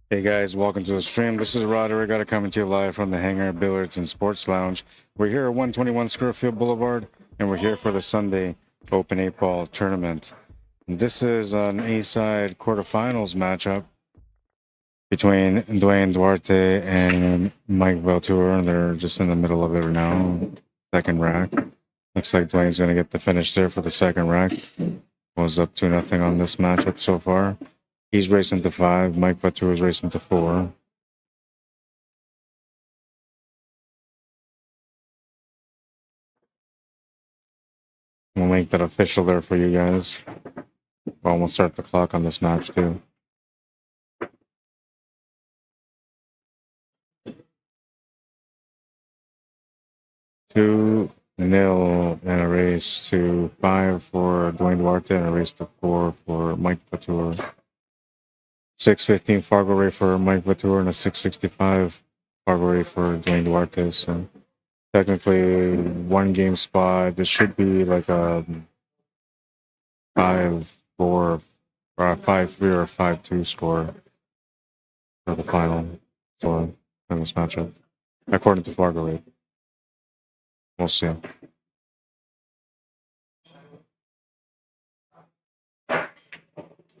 Hey guys, welcome to the stream. This is Arriagada coming to you live from the Hangar Billiards and Sports Lounge. We're here at 121 Scurfield Blvd, and we're here for the Sunday Open 8-Ball Tournament. And this is an A-side quarterfinals matchup between Dwayne, Duarte, and Mike VAUTOUR. They're just in the middle of it now. Second rack. Looks like Dwayne's going to get the finish there for the second rack. Was up 2-0 on this matchup so far. He's racing to 5. Mike VAUTOUR is racing to 4. We'll make that official there for you guys. Well, we'll start the clock on this match too. 2-0 and a race to 5 for Dwayne Duarte and a race to 4 for Mike VAUTOUR. 615 FargoRate for Mike VAUTOUR and a 665 FargoRate for Dwayne Duarte. So technically, one game spot. This should be like a 5-4 or a 5-3 or a 5-2 score for the final for in this matchup, according to FargoRate. We'll see.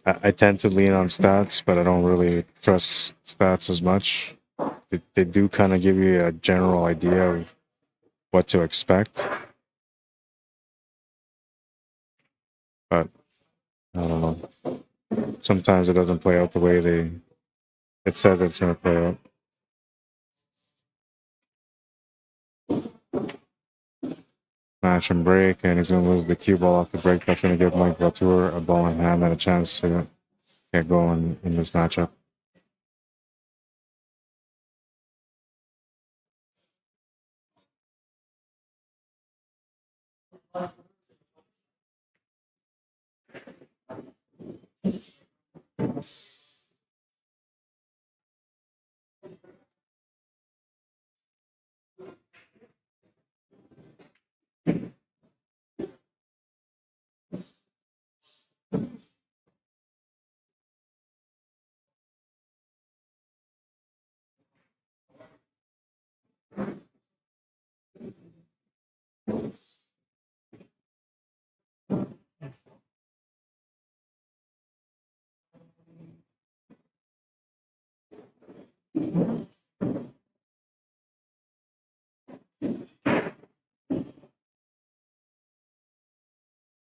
I tend to lean on stats, but I don't really trust stats as much. They do kind of give you a general idea of what to expect. But I don't know. Sometimes it doesn't play out the way it says it's going to play out. Smash and break, and he's going to lose the cue ball off the break. That's going to give Mike VAUTOUR a ball in hand and a chance to get going in this matchup.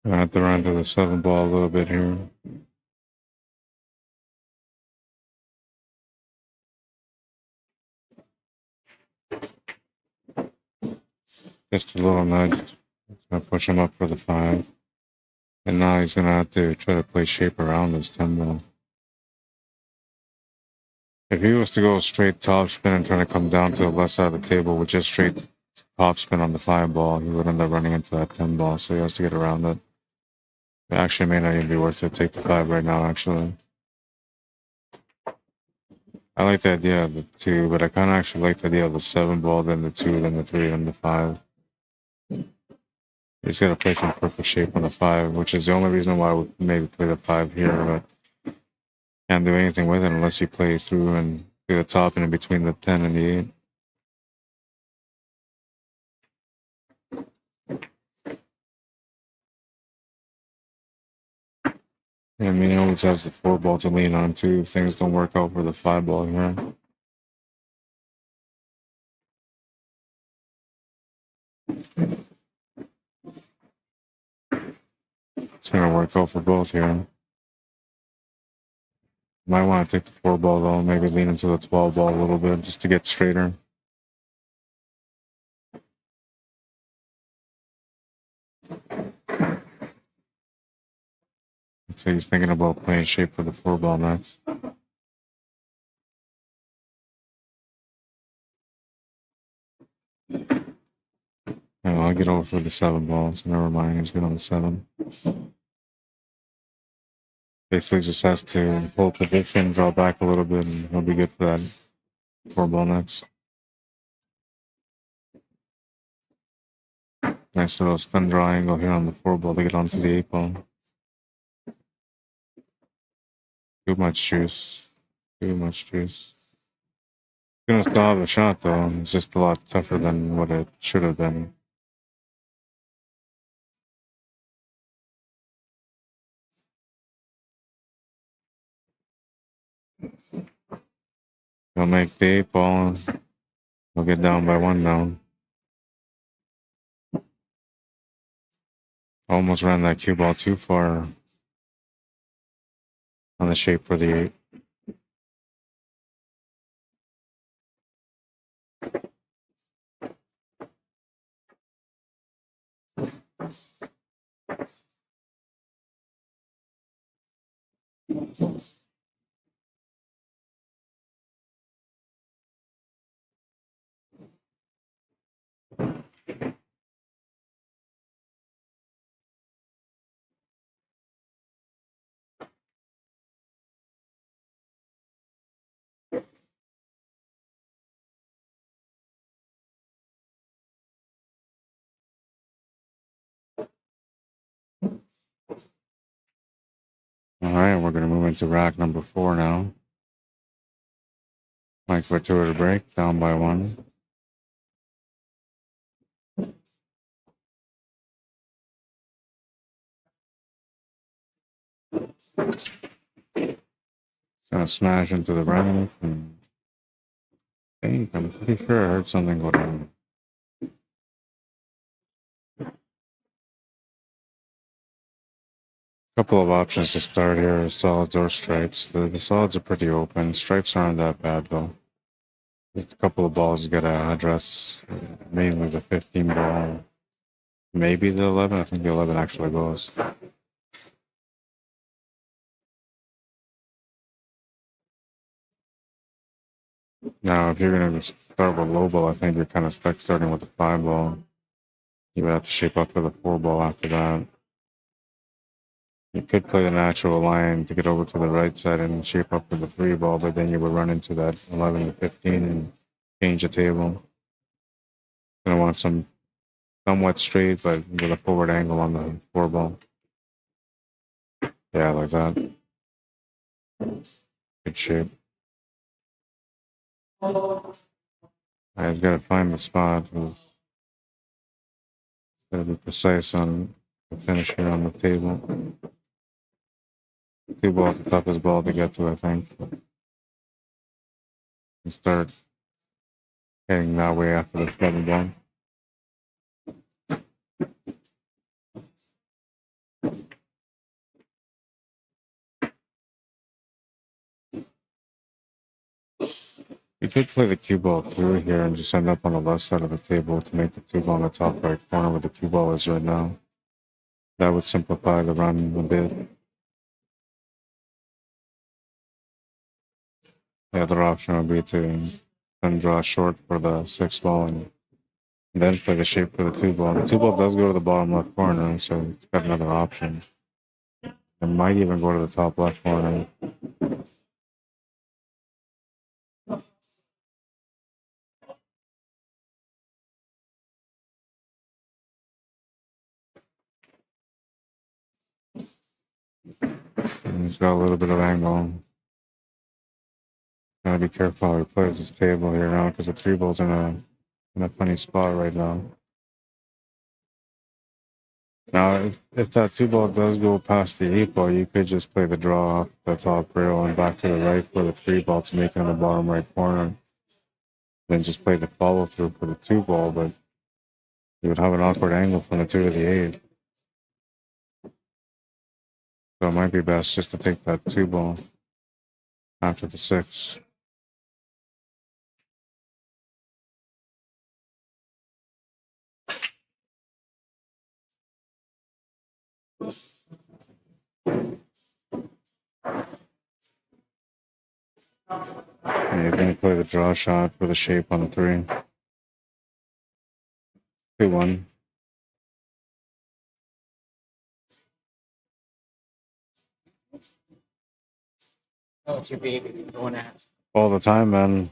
I have to run to the 7 ball a little bit here. Just a little nudge. It's going to push him up for the 5. And now he's going to have to try to play shape around this 10 ball. If he was to go straight top spin and try to come down to the left side of the table with just straight top spin on the 5 ball, he would end up running into that 10 ball, so he has to get around it. It actually may not even be worth it to take the 5 right now, actually. I like the idea of the 2, but I kind of actually like the idea of the 7 ball, then the 2, then the 3, then the 5. He's got to play some perfect shape on the 5, which is the only reason why I would maybe play the 5 here, but can't do anything with it unless you play through and do the top and in between the 10 and the 8. I mean, he always has the 4 ball to lean on too if things don't work out for the 5 ball here. It's going to work out for both here. Might want to take the 4 ball though, maybe lean into the 12 ball a little bit just to get straighter. So he's thinking about playing shape for the 4 ball next. No, I'll get over for the 7 ball, so never mind, he's good on the 7. Basically just has to hold position, draw back a little bit, and he'll be good for that 4 ball next. Nice little stun draw angle here on the 4 ball to get onto the 8 ball. Too much juice. I'll get over for the 7 ball, so never mind, he's good on the 7. Basically just has to hold position, draw back a little bit, and he'll be good for that 4 ball next. Nice little stun draw angle here on the 4 ball to get onto the 8 ball. Too much juice. Too much juice. Gonna still have a shot though. It's just a lot tougher than what it should have been. He'll make the 8 ball. We'll get down by 1 now. Almost ran that cue ball too far on the shape for the 8. All right, we're going to move into rack number 4 now. Mike VAUTOUR to break, down by 1. Gonna smash into the right. And I think I'm pretty sure I heard something go down. Couple of options to start here: solids or stripes. The solids are pretty open. Stripes aren't that bad though. There's a couple of balls you gotta address, mainly the 15 ball, maybe the 11. I think the 11 actually goes. Now, if you're gonna start with low ball, I think you're kind of stuck starting with the 5 ball. You would have to shape up for the 4 ball after that. You could play the natural line to get over to the right side and shape up for the 3 ball, but then you would run into that 11 to 15 and change the table. Gonna want some somewhat straight, but with a forward angle on the 4 ball. Yeah, like that. Good shape. I just gotta find the spot. Gotta be precise on the finish here on the table. 2 balls, the toughest ball to get to, I think. And start heading that way after the 7 ball. You could play the cue ball through here and just end up on the left side of the table to make the cue ball in the top right corner where the cue ball is right now. That would simplify the run a bit. The other option would be to then draw short for the 6 ball and then play the shape for the 2 ball. The 2 ball does go to the bottom left corner, so it's got another option. It might even go to the top left corner. And he's got a little bit of angle. Gotta be careful how he plays his table here now because the 3 ball's in a funny spot right now. Now, if that 2 ball does go past the 8 ball, you could just play the draw off the top rail and back to the right for the 3 ball to make it in the bottom right corner. Then just play the follow through for the 2 ball, but you would have an awkward angle from the 2 to the 8. So it might be best just to take that 2 ball after the 6. And you're going to play the draw shot for the shape on the 3. 2-1. Oh, it's your baby. No one asked. All the time, man.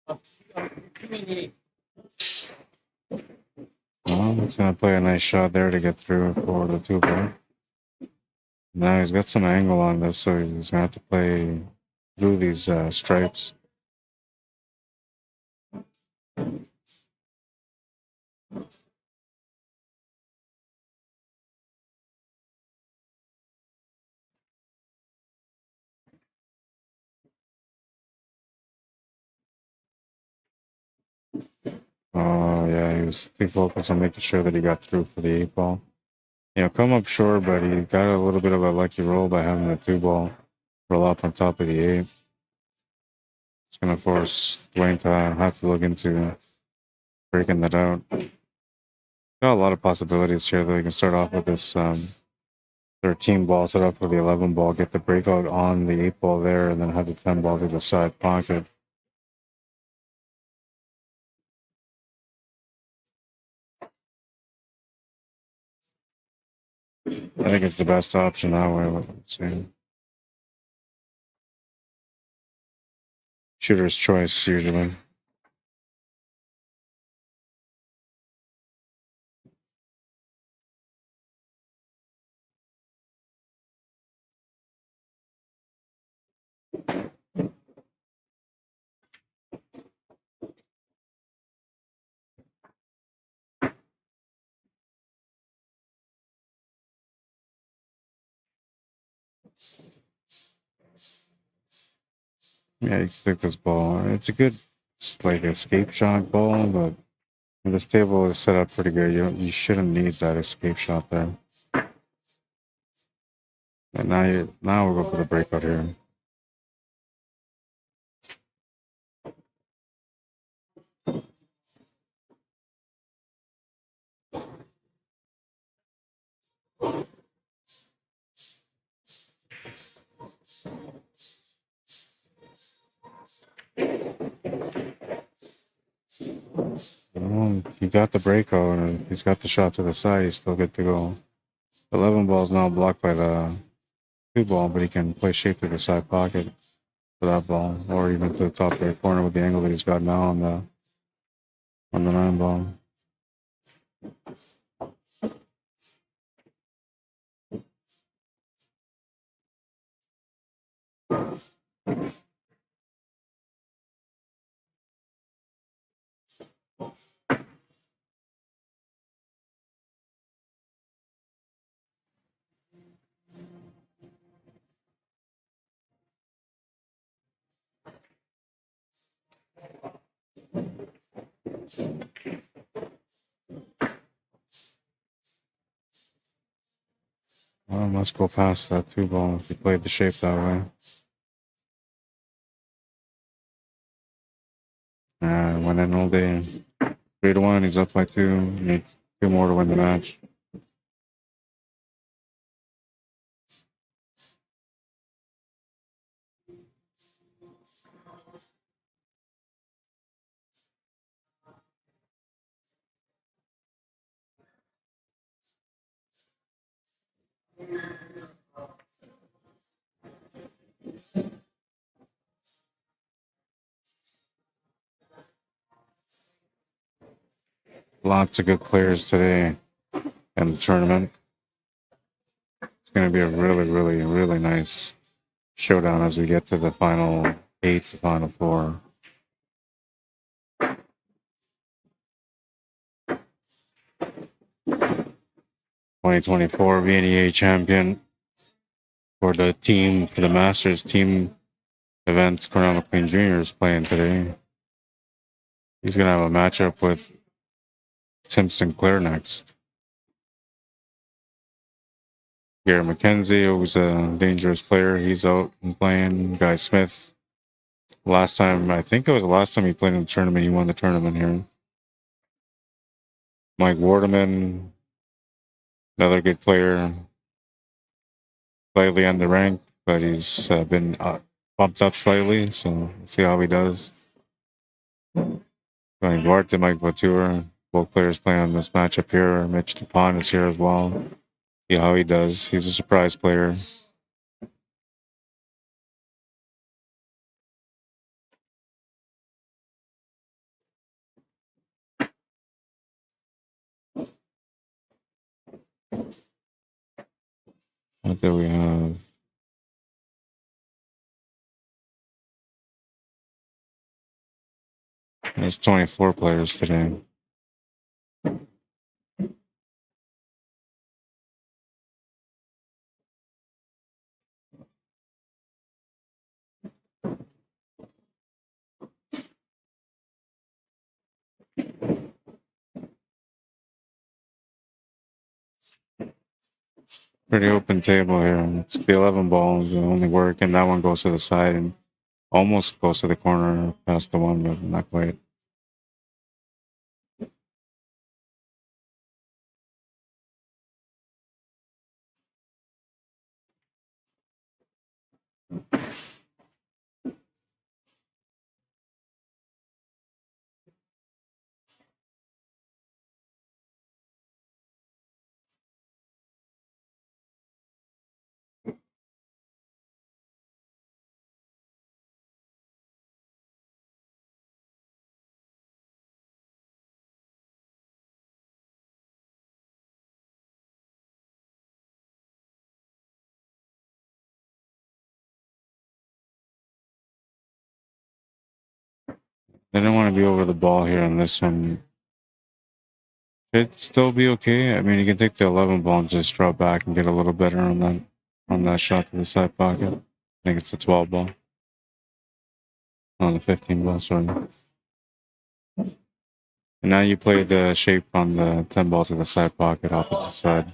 Well, it's going to play a nice shot there to get through for the 2 ball. Now he's got some angle on this, so he's gonna have to play through these stripes. Oh yeah, he was too focused on making sure that he got through for the 8-ball. Come up short, but he got a little bit of a lucky roll by having the 2-ball roll up on top of the 8. It's gonna force Dwayne to have to look into breaking that out. Got a lot of possibilities here, though. You can start off with this 13 ball set up for the 11 ball, get the breakout on the 8 ball there, and then have the 10 ball to the side pocket. I think it's the best option that way. Let's see. Shooter's choice, usually. Yeah, you can take this ball. It's a good, like, escape shot ball, but this table is set up pretty good. You shouldn't need that escape shot there. And now we'll go for the breakout here. He got the breakout, and he's got the shot to the side. He's still good to go. 11 ball is now blocked by the 2 ball, but he can play shape to the side pocket for that ball, or even to the top right corner with the angle that he's got now on the 9 ball. Let's go past that 2 ball if he played the shape that way. Went in all day. 3-1, he's up by 2. Needs 2 more to win the match. Lots of good players today in the tournament. It's going to be a really, really, really nice showdown as we get to the final 8, the final 4. (2024) VNEA champion for the team, for the Masters team event. Cornell McLean Jr. is playing today. He's going to have a matchup with Tim Sinclair next. Here, McKenzie, who's a dangerous player, he's out and playing. Guy Smith, last time, I think it was the last time he played in the tournament, he won the tournament here. Mike Waterman, another good player, slightly under ranked, but he's been bumped up slightly, so we'll see how he does. DUARTE, Mike VAUTOUR, both players playing on this matchup here. Mitch DuPont is here as well. See how he does. He's a surprise player. What do we have? There's 24 players today. Pretty open table here. It's the 11 ball is the only work, and that one goes to the side and almost goes to the corner past the one, but not quite. They don't want to be over the ball here on this one. It'd still be okay. I mean, you can take the 11 ball and just drop back and get a little better on that shot to the side pocket. I think it's the 12 ball. On the 15 ball, sorry. And now you play the shape on the 10 ball to the side pocket, opposite side.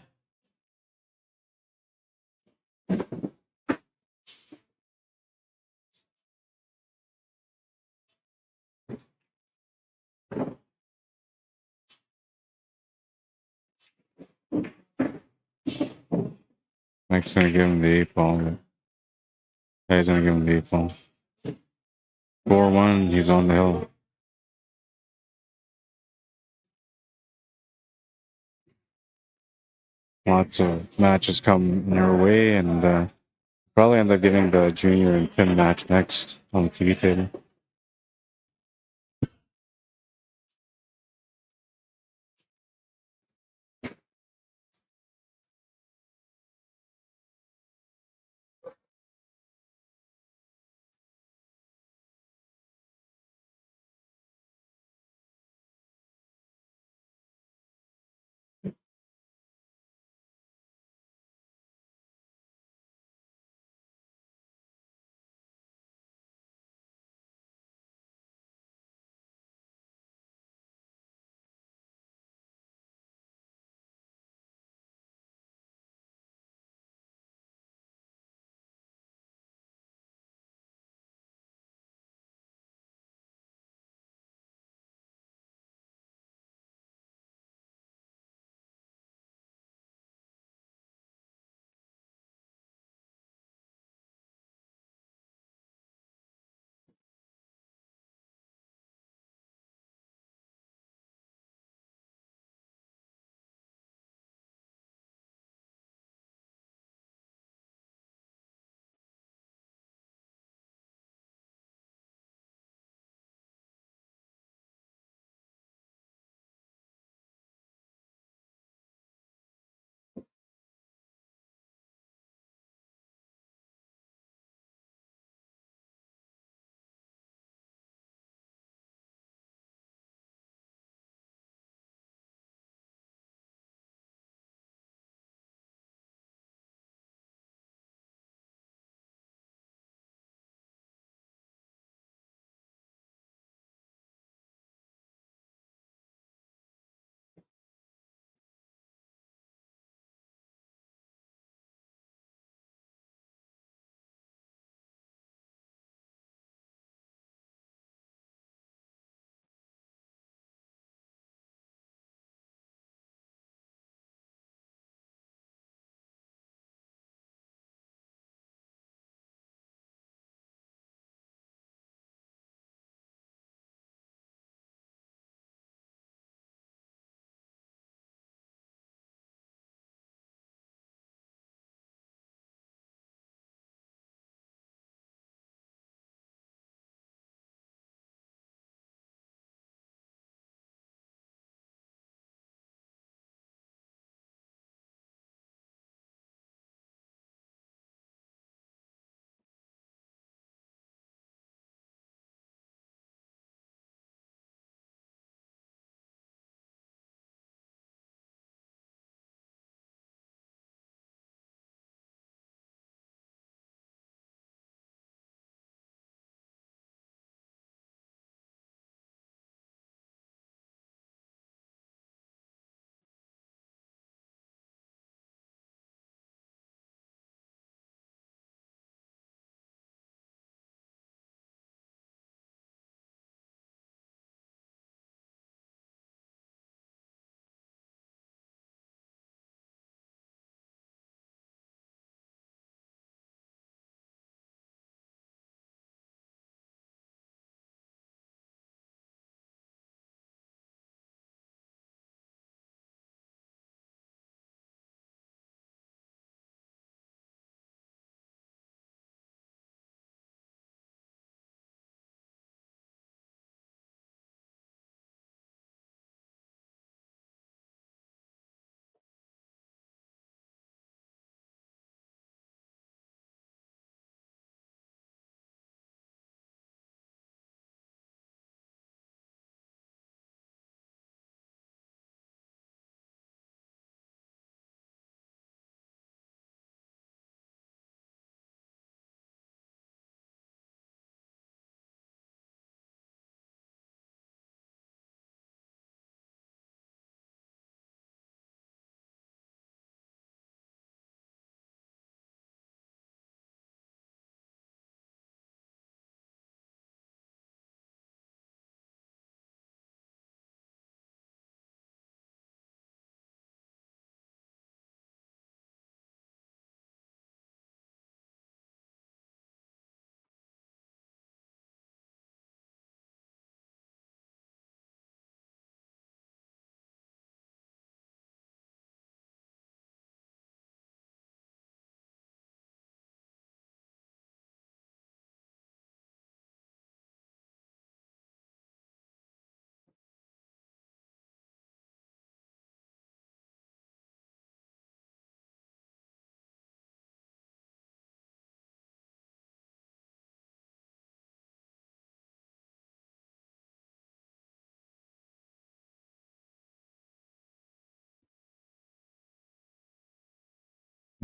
Mike's gonna give him the 8 ball. Yeah, he's gonna give him the 8 ball. 4-1, he's on the hill. Lots of matches come your way, and probably end up getting the junior and Tim match next on the TV table.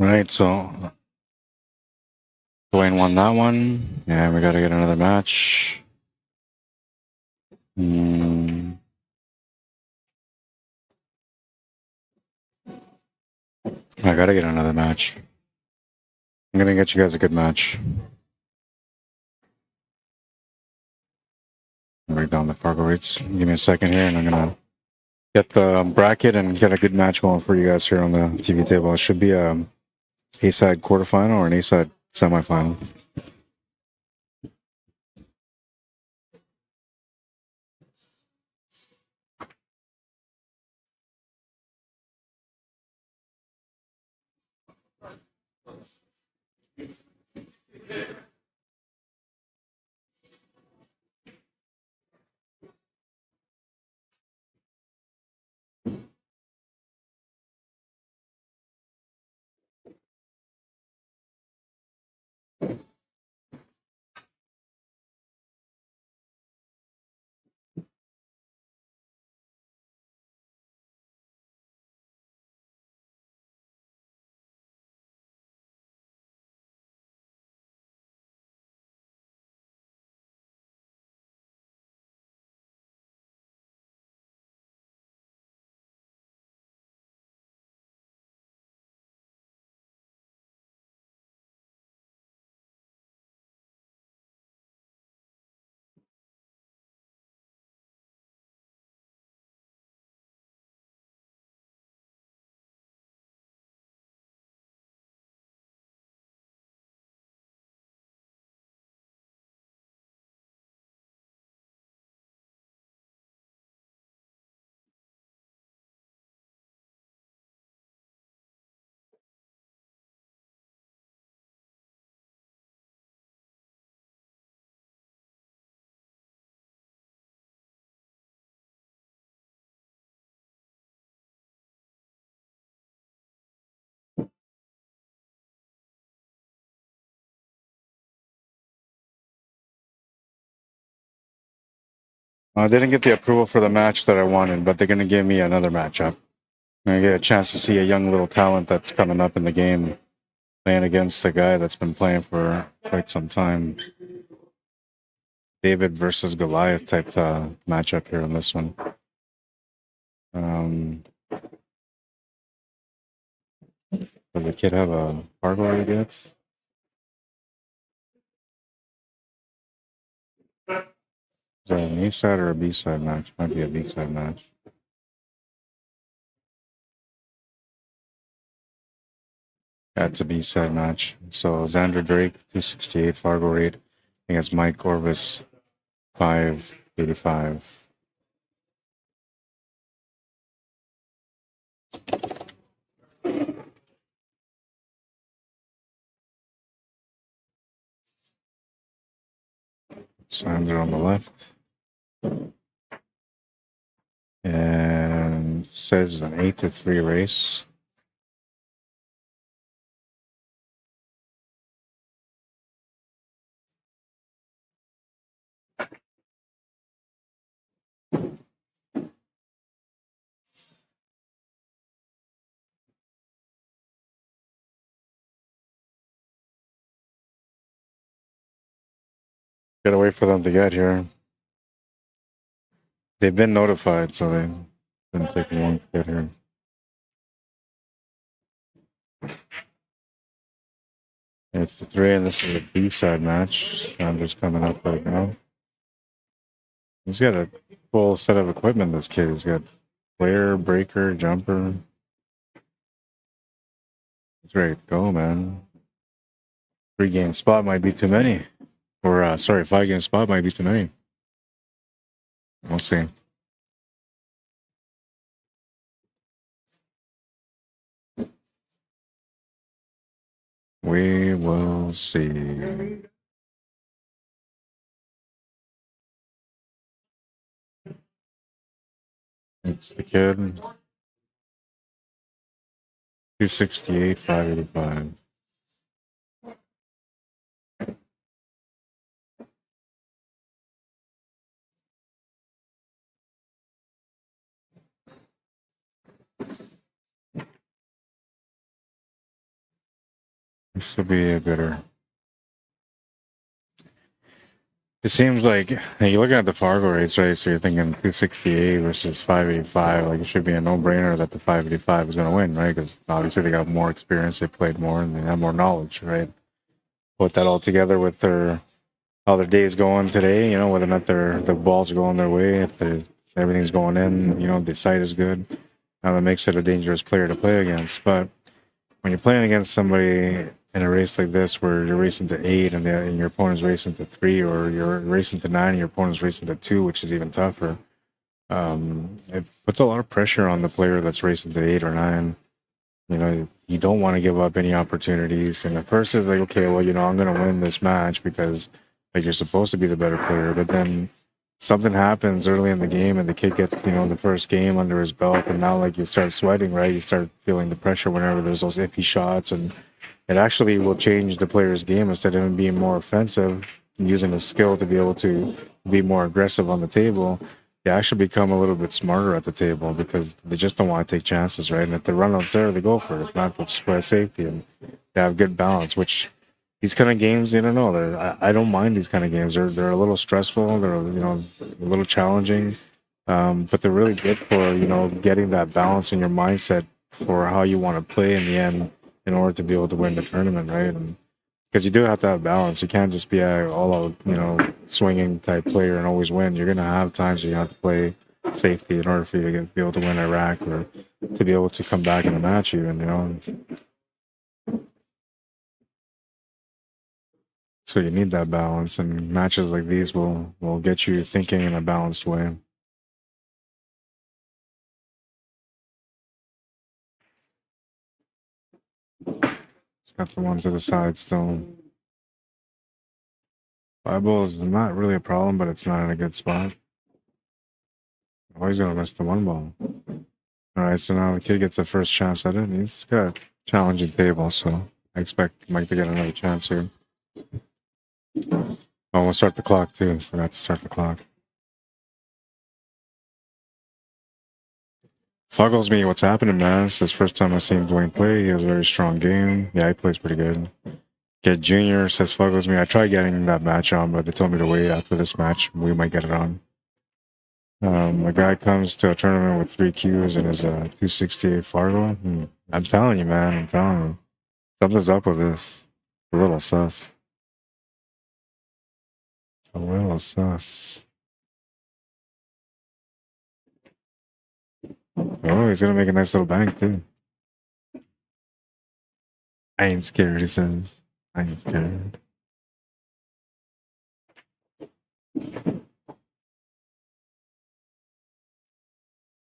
Right, so Dwayne won that one. Yeah, we got to get another match. I got to get another match. I'm going to get you guys a good match. Break down the FARGO rates. Give me a second here, and I'm going to get the bracket and get a good match going for you guys here on the TV table. It should be a A-side quarterfinal or an A-side semifinal. I didn't get the approval for the match that I wanted, but they're going to give me another matchup. I get a chance to see a young little talent that's coming up in the game playing against a guy that's been playing for quite some time. David versus Goliath type matchup here on this one. Does the kid have a FARGO he gets? Is that an A-side or a B-side match? Might be a B-side match. Yeah, it's a B-side match. So Xander Drake, 268 FARGO rate against Mike Orvis, 585. Xander on the left. And says an 8-3 race. Gotta wait for them to get here. They've been notified, so they've been taking long to get here. It's the 3, and this is a B-side match. Xander's coming up right now. He's got a full set of equipment, this kid. He's got flare, breaker, jumper. It's ready to go, man. 3-game spot might be too many. Or, sorry, 5-game spot might be too many. We'll see. We will see. It's the kid. 268, 585. This will be a bitter. It seems like hey, you're looking at the Fargo rates, right? So you're thinking 268 versus 585. Like it should be a no-brainer that the 585 is going to win, right? Because obviously they got more experience, they played more, and they have more knowledge, right? Put that all together with their how their day is going today. You know, whether or not the balls are going their way, if everything's going in, you know, the sight is good. Now that makes it a dangerous player to play against. But when you're playing against somebody in a race like this where you're racing to 8 and your opponent's racing to 3, or you're racing to 9 and your opponent's racing to 2, which is even tougher, it puts a lot of pressure on the player that's racing to 8 or 9. You know, you don't want to give up any opportunities. And at first it's like, okay, well, you know, I'm going to win this match because like you're supposed to be the better player. But then something happens early in the game and the kid gets, you know, the first game under his belt, and now like you start sweating, right? You start feeling the pressure whenever there's those iffy shots, and it actually will change the player's game. Instead of him being more offensive, using his skill to be able to be more aggressive on the table, they actually become a little bit smarter at the table because they just don't want to take chances, right? And if the run-out's there, they go for it. If not, they'll just play safety, and they have good balance, which these kind of games, you don't know. I don't mind these kind of games. They're a little stressful. They're, you know, a little challenging, but they're really good for, you know, getting that balance in your mindset for how you want to play in the end in order to be able to win the tournament, right? And because you do have to have balance. You can't just be a all out, you know, swinging type player and always win. You're gonna have times where you have to play safety in order for you to be able to win a rack or to be able to come back in a match, even, you know. So you need that balance, and matches like these will get you thinking in a balanced way. It's got the one to the side still. 5 balls is not really a problem, but it's not in a good spot. Oh, he's gonna miss the 1 ball. All right, so now the kid gets the first chance at it. He's got a challenging table, so I expect Mike to get another chance here. Oh, we'll start the clock too. Forgot to start the clock. Fuggles me what's happening, man. It's his first time I've seen Dwayne play. He has a very strong game. Yeah, he plays pretty good. Kid Junior says Fuggles me. I tried getting that match on, but they told me to wait after this match. We might get it on. A guy comes to a tournament with 3 Qs and is a 268 Fargo. I'm telling you, man. I'm telling you. Something's up with this. A little sus. A little sus. Oh, he's gonna make a nice little bank too. I ain't scared, he says. I ain't scared.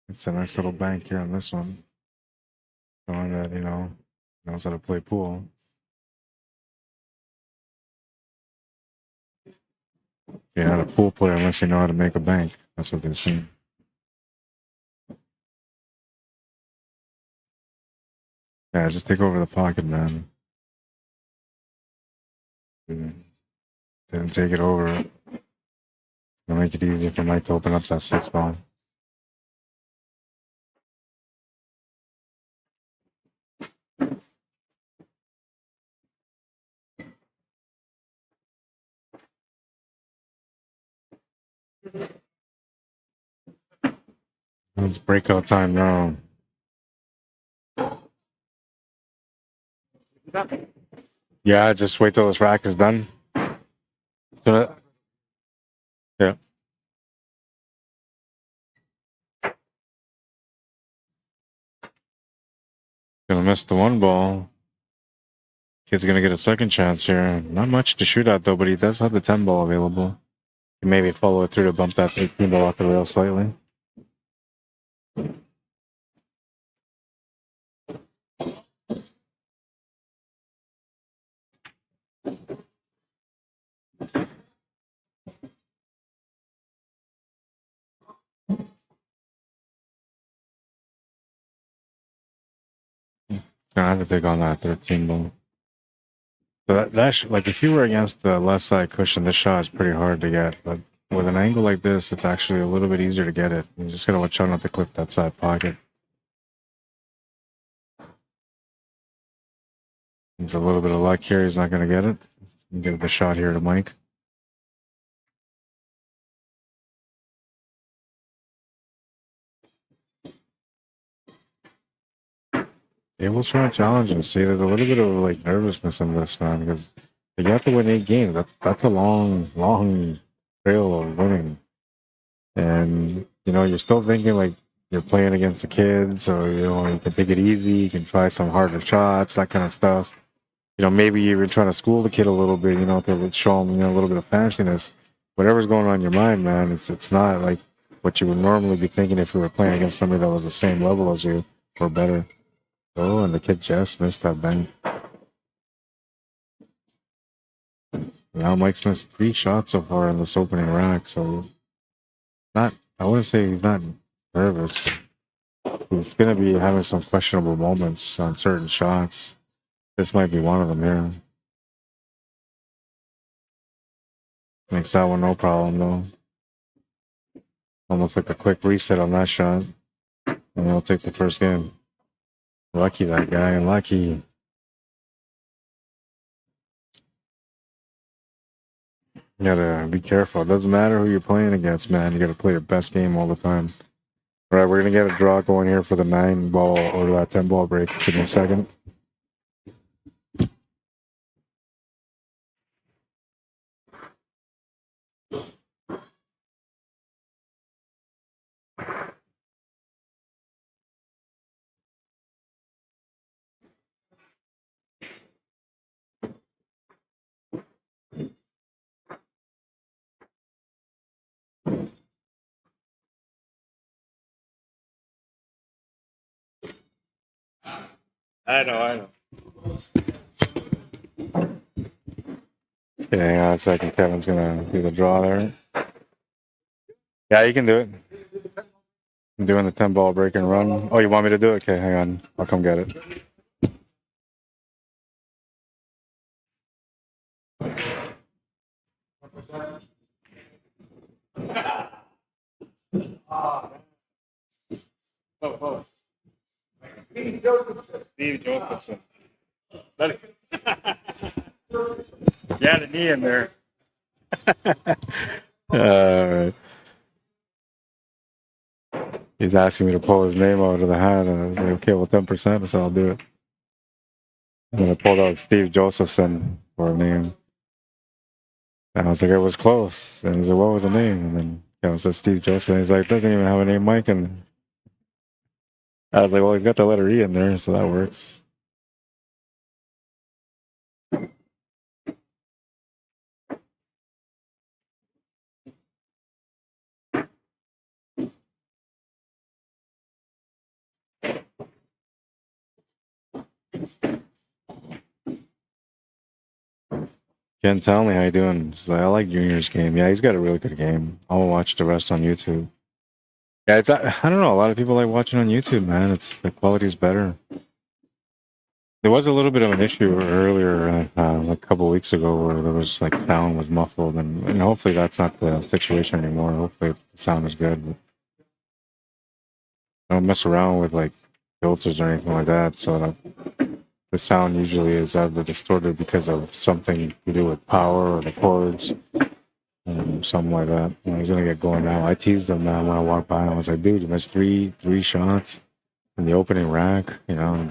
It's a nice little bank here on this one. Showing that, you know, knows how to play pool. You're not a pool player unless you know how to make a bank. That's what they're saying. Yeah, just take over the pocket, man. Didn't take it over. It'll make it easier for Mike to open up that 6 ball. It's breakout time now. Yeah, just wait till this rack is done. Yeah. Gonna miss the 1 ball. Kid's gonna get a second chance here. Not much to shoot at though, but he does have the 10 ball available. He maybe follow it through to bump that 13 ball off the rail slightly. Gonna have to take on that 13 ball. So that like if you were against the left side cushion, this shot is pretty hard to get. But with an angle like this, it's actually a little bit easier to get it. You just gotta watch out not to clip that side pocket. There's a little bit of luck here. He's not going to get it. Give the shot here to Mike. Yeah, we'll try and challenge him. See, there's a little bit of like nervousness in this, man, because you have to win 8 games. That's a long trail of winning. And, you know, you're still thinking like you're playing against the kids, so, you know, you can take it easy. You can try some harder shots, that kind of stuff. You know, maybe you're even trying to school the kid a little bit, you know, to show him, you know, a little bit of fanciness. Whatever's going on in your mind, man, it's not like what you would normally be thinking if you were playing against somebody that was the same level as you or better. Oh, and the kid just missed that bank. Now Mike's missed 3 shots so far in this opening rack, so not, I wouldn't say he's not nervous. He's going to be having some questionable moments on certain shots. This might be one of them here. Makes that one no problem, though. Almost like a quick reset on that shot. And he'll take the first game. Lucky that guy, lucky. You gotta be careful. It doesn't matter who you're playing against, man. You gotta play your best game all the time. All right, we're gonna get a draw going here for the 9-ball or 10-ball break. Give me a second. I know. Okay, hang on a second. Kevin's gonna do the draw there. Yeah, you can do it. I'm doing the 10-ball break and run. Oh, you want me to do it? Okay, hang on. I'll come get it. Steve Josephson. Yeah, the knee in there. Alright. He's asking me to pull his name out of the hat, and I was like, okay, well, 10%, so I'll do it. And then I pulled out Steve Josephson for a name. And I was like, it was close. And he said, what was the name? And then it said Steve Josephson. He's like, doesn't even have a name, Mike. And I was like, well, he's got the letter E in there, so that works. Ken Townley, how you doing? He's like, I like Junior's game. Yeah, he's got a really good game. I'll watch the rest on YouTube. Yeah, it's, I don't know. A lot of people like watching on YouTube, man. It's the quality's better. There was a little bit of an issue earlier, like a couple of weeks ago, where there was like sound was muffled, and hopefully that's not the situation anymore. Hopefully the sound is good. I don't mess around with like filters or anything like that, so that the sound usually is either distorted because of something to do with power or the chords, something like that. And he's gonna get going now. I teased him, man, when I walked by. I was like, dude, you missed three shots in the opening rack, you know.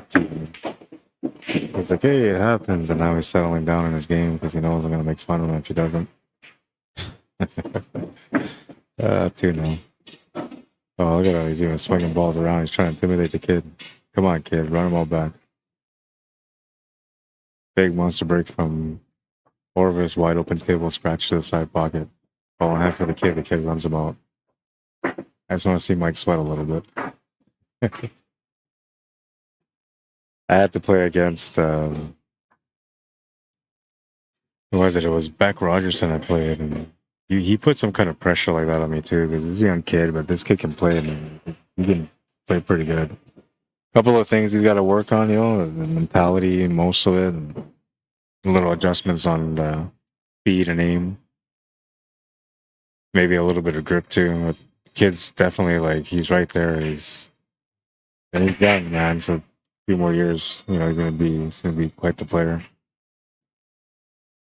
He's like, hey, it happens. And now he's settling down in his game because he knows I'm going to make fun of him if he doesn't. 2 now. Oh, look at that. He's even swinging balls around. He's trying to intimidate the kid. Come on, kid. Run him all back. Big monster break from Orvis. Wide open table. Scratch to the side pocket. Ball in hand for the kid. The kid runs him out. I just want to see Mike sweat a little bit. I had to play against, who was it? It was Beck Rogerson I played, and he put some kind of pressure like that on me too, because he's a young kid, but this kid can play, and he can play pretty good. A couple of things he's got to work on, you know, the mentality, most of it, and little adjustments on the speed and aim. Maybe a little bit of grip too. But the kid's definitely like, he's right there. He's young, man, so few more years, you know, he's gonna be quite the player.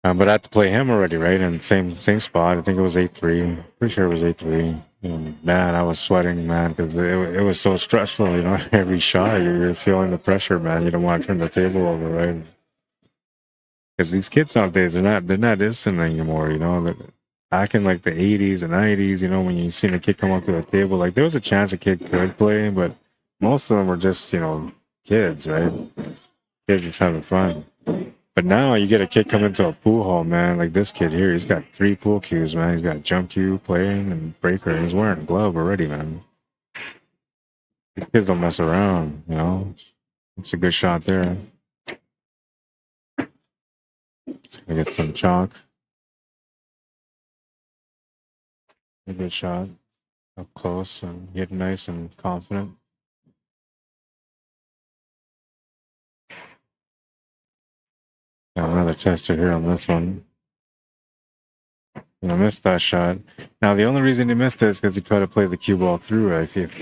But I had to play him already, right? And same spot. I think it was 8-3. Pretty sure it was 8-3. And man, I was sweating, man, because it was so stressful. You know, every shot you're feeling the pressure, man. You don't want to turn the table over, right? Because these kids nowadays, they're not instant anymore. You know, back in like the 80s and 90s, you know, when you seen a kid come up to the table, like there was a chance a kid could play, but most of them were just, you know, kids, right? Kids just having fun. But now you get a kid come into a pool hall, man, like this kid here, he's got 3 pool cues, man. He's got jump cue, playing, and breaker, and he's wearing a glove already, man. These kids don't mess around, you know. It's a good shot there. It's gonna get some chalk. A good shot. Up close and hit nice and confident. Got another tester here on this one. I missed that shot. Now, the only reason he missed it is because he tried to play the cue ball through.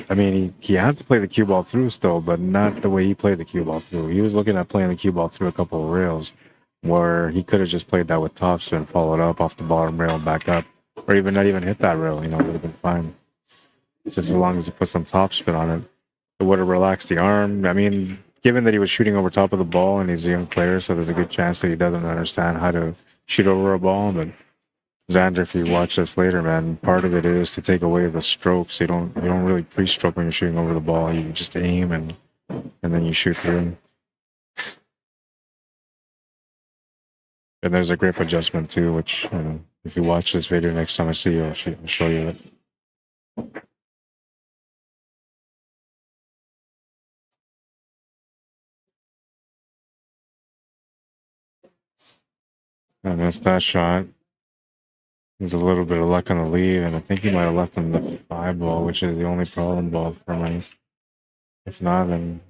I mean, he had to play the cue ball through still, but not the way he played the cue ball through. He was looking at playing the cue ball through a couple of rails, where he could have just played that with topspin, followed up off the bottom rail and back up, or even not even hit that rail. You know, it would have been fine. Just as long as he put some topspin on it, it would have relaxed the arm. I mean, given that he was shooting over top of the ball and he's a young player, so there's a good chance that he doesn't understand how to shoot over a ball, but Xander, if you watch this later, man, part of it is to take away the strokes. You don't really pre-stroke when you're shooting over the ball. You just aim and then you shoot through. And there's a grip adjustment too, which if you watch this video next time I see you, I'll show you it. I missed that shot. There's a little bit of luck on the lead, and I think he might have left him the 5 ball, which is the only problem ball for me. If not, then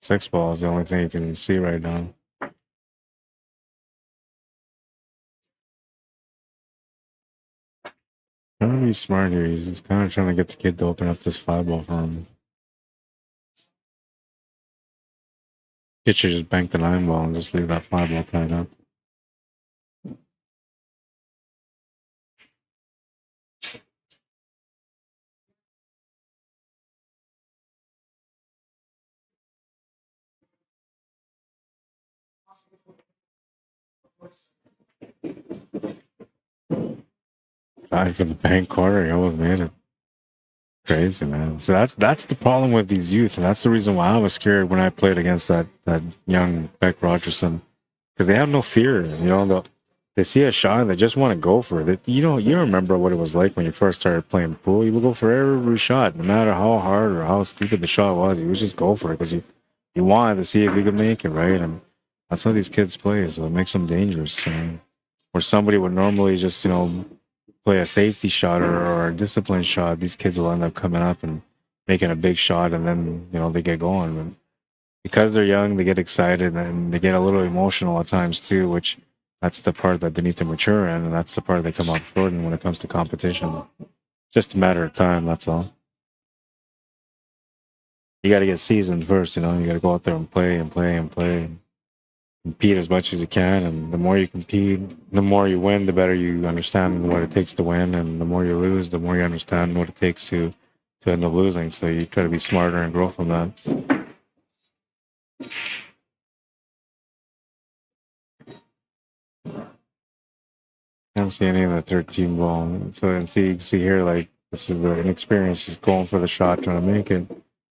6 ball is the only thing you can see right now. Trying to be smart here. He's kind of trying to get the kid to open up this 5 ball for him. Kid should just bank the 9 ball and just leave that 5 ball tied up. Tried for the bank quarter, he almost made it. Crazy, man. So that's the problem with these youth, and that's the reason why I was scared when I played against that young Beck Rogerson, because they have no fear. You know, they see a shot and they just want to go for it. You remember what it was like when you first started playing pool. You would go for every shot, no matter how hard or how stupid the shot was. You would just go for it because you wanted to see if you could make it, right? And that's how these kids play, so it makes them dangerous. Where somebody would normally just, you know, play a safety shot or a disciplined shot, these kids will end up coming up and making a big shot, and then, you know, they get going. But because they're young, they get excited and they get a little emotional at times too, which that's the part that they need to mature in, and that's the part they come up short in when it comes to competition. It's just a matter of time, that's all. You got to get seasoned first, you know. You got to go out there and play and play and play. Compete as much as you can, and the more you compete, the more you win, the better you understand what it takes to win, and the more you lose, the more you understand what it takes to end up losing. So you try to be smarter and grow from that. I don't see any of the 13 ball. So you see here, like, this is the inexperience. He's going for the shot, trying to make it,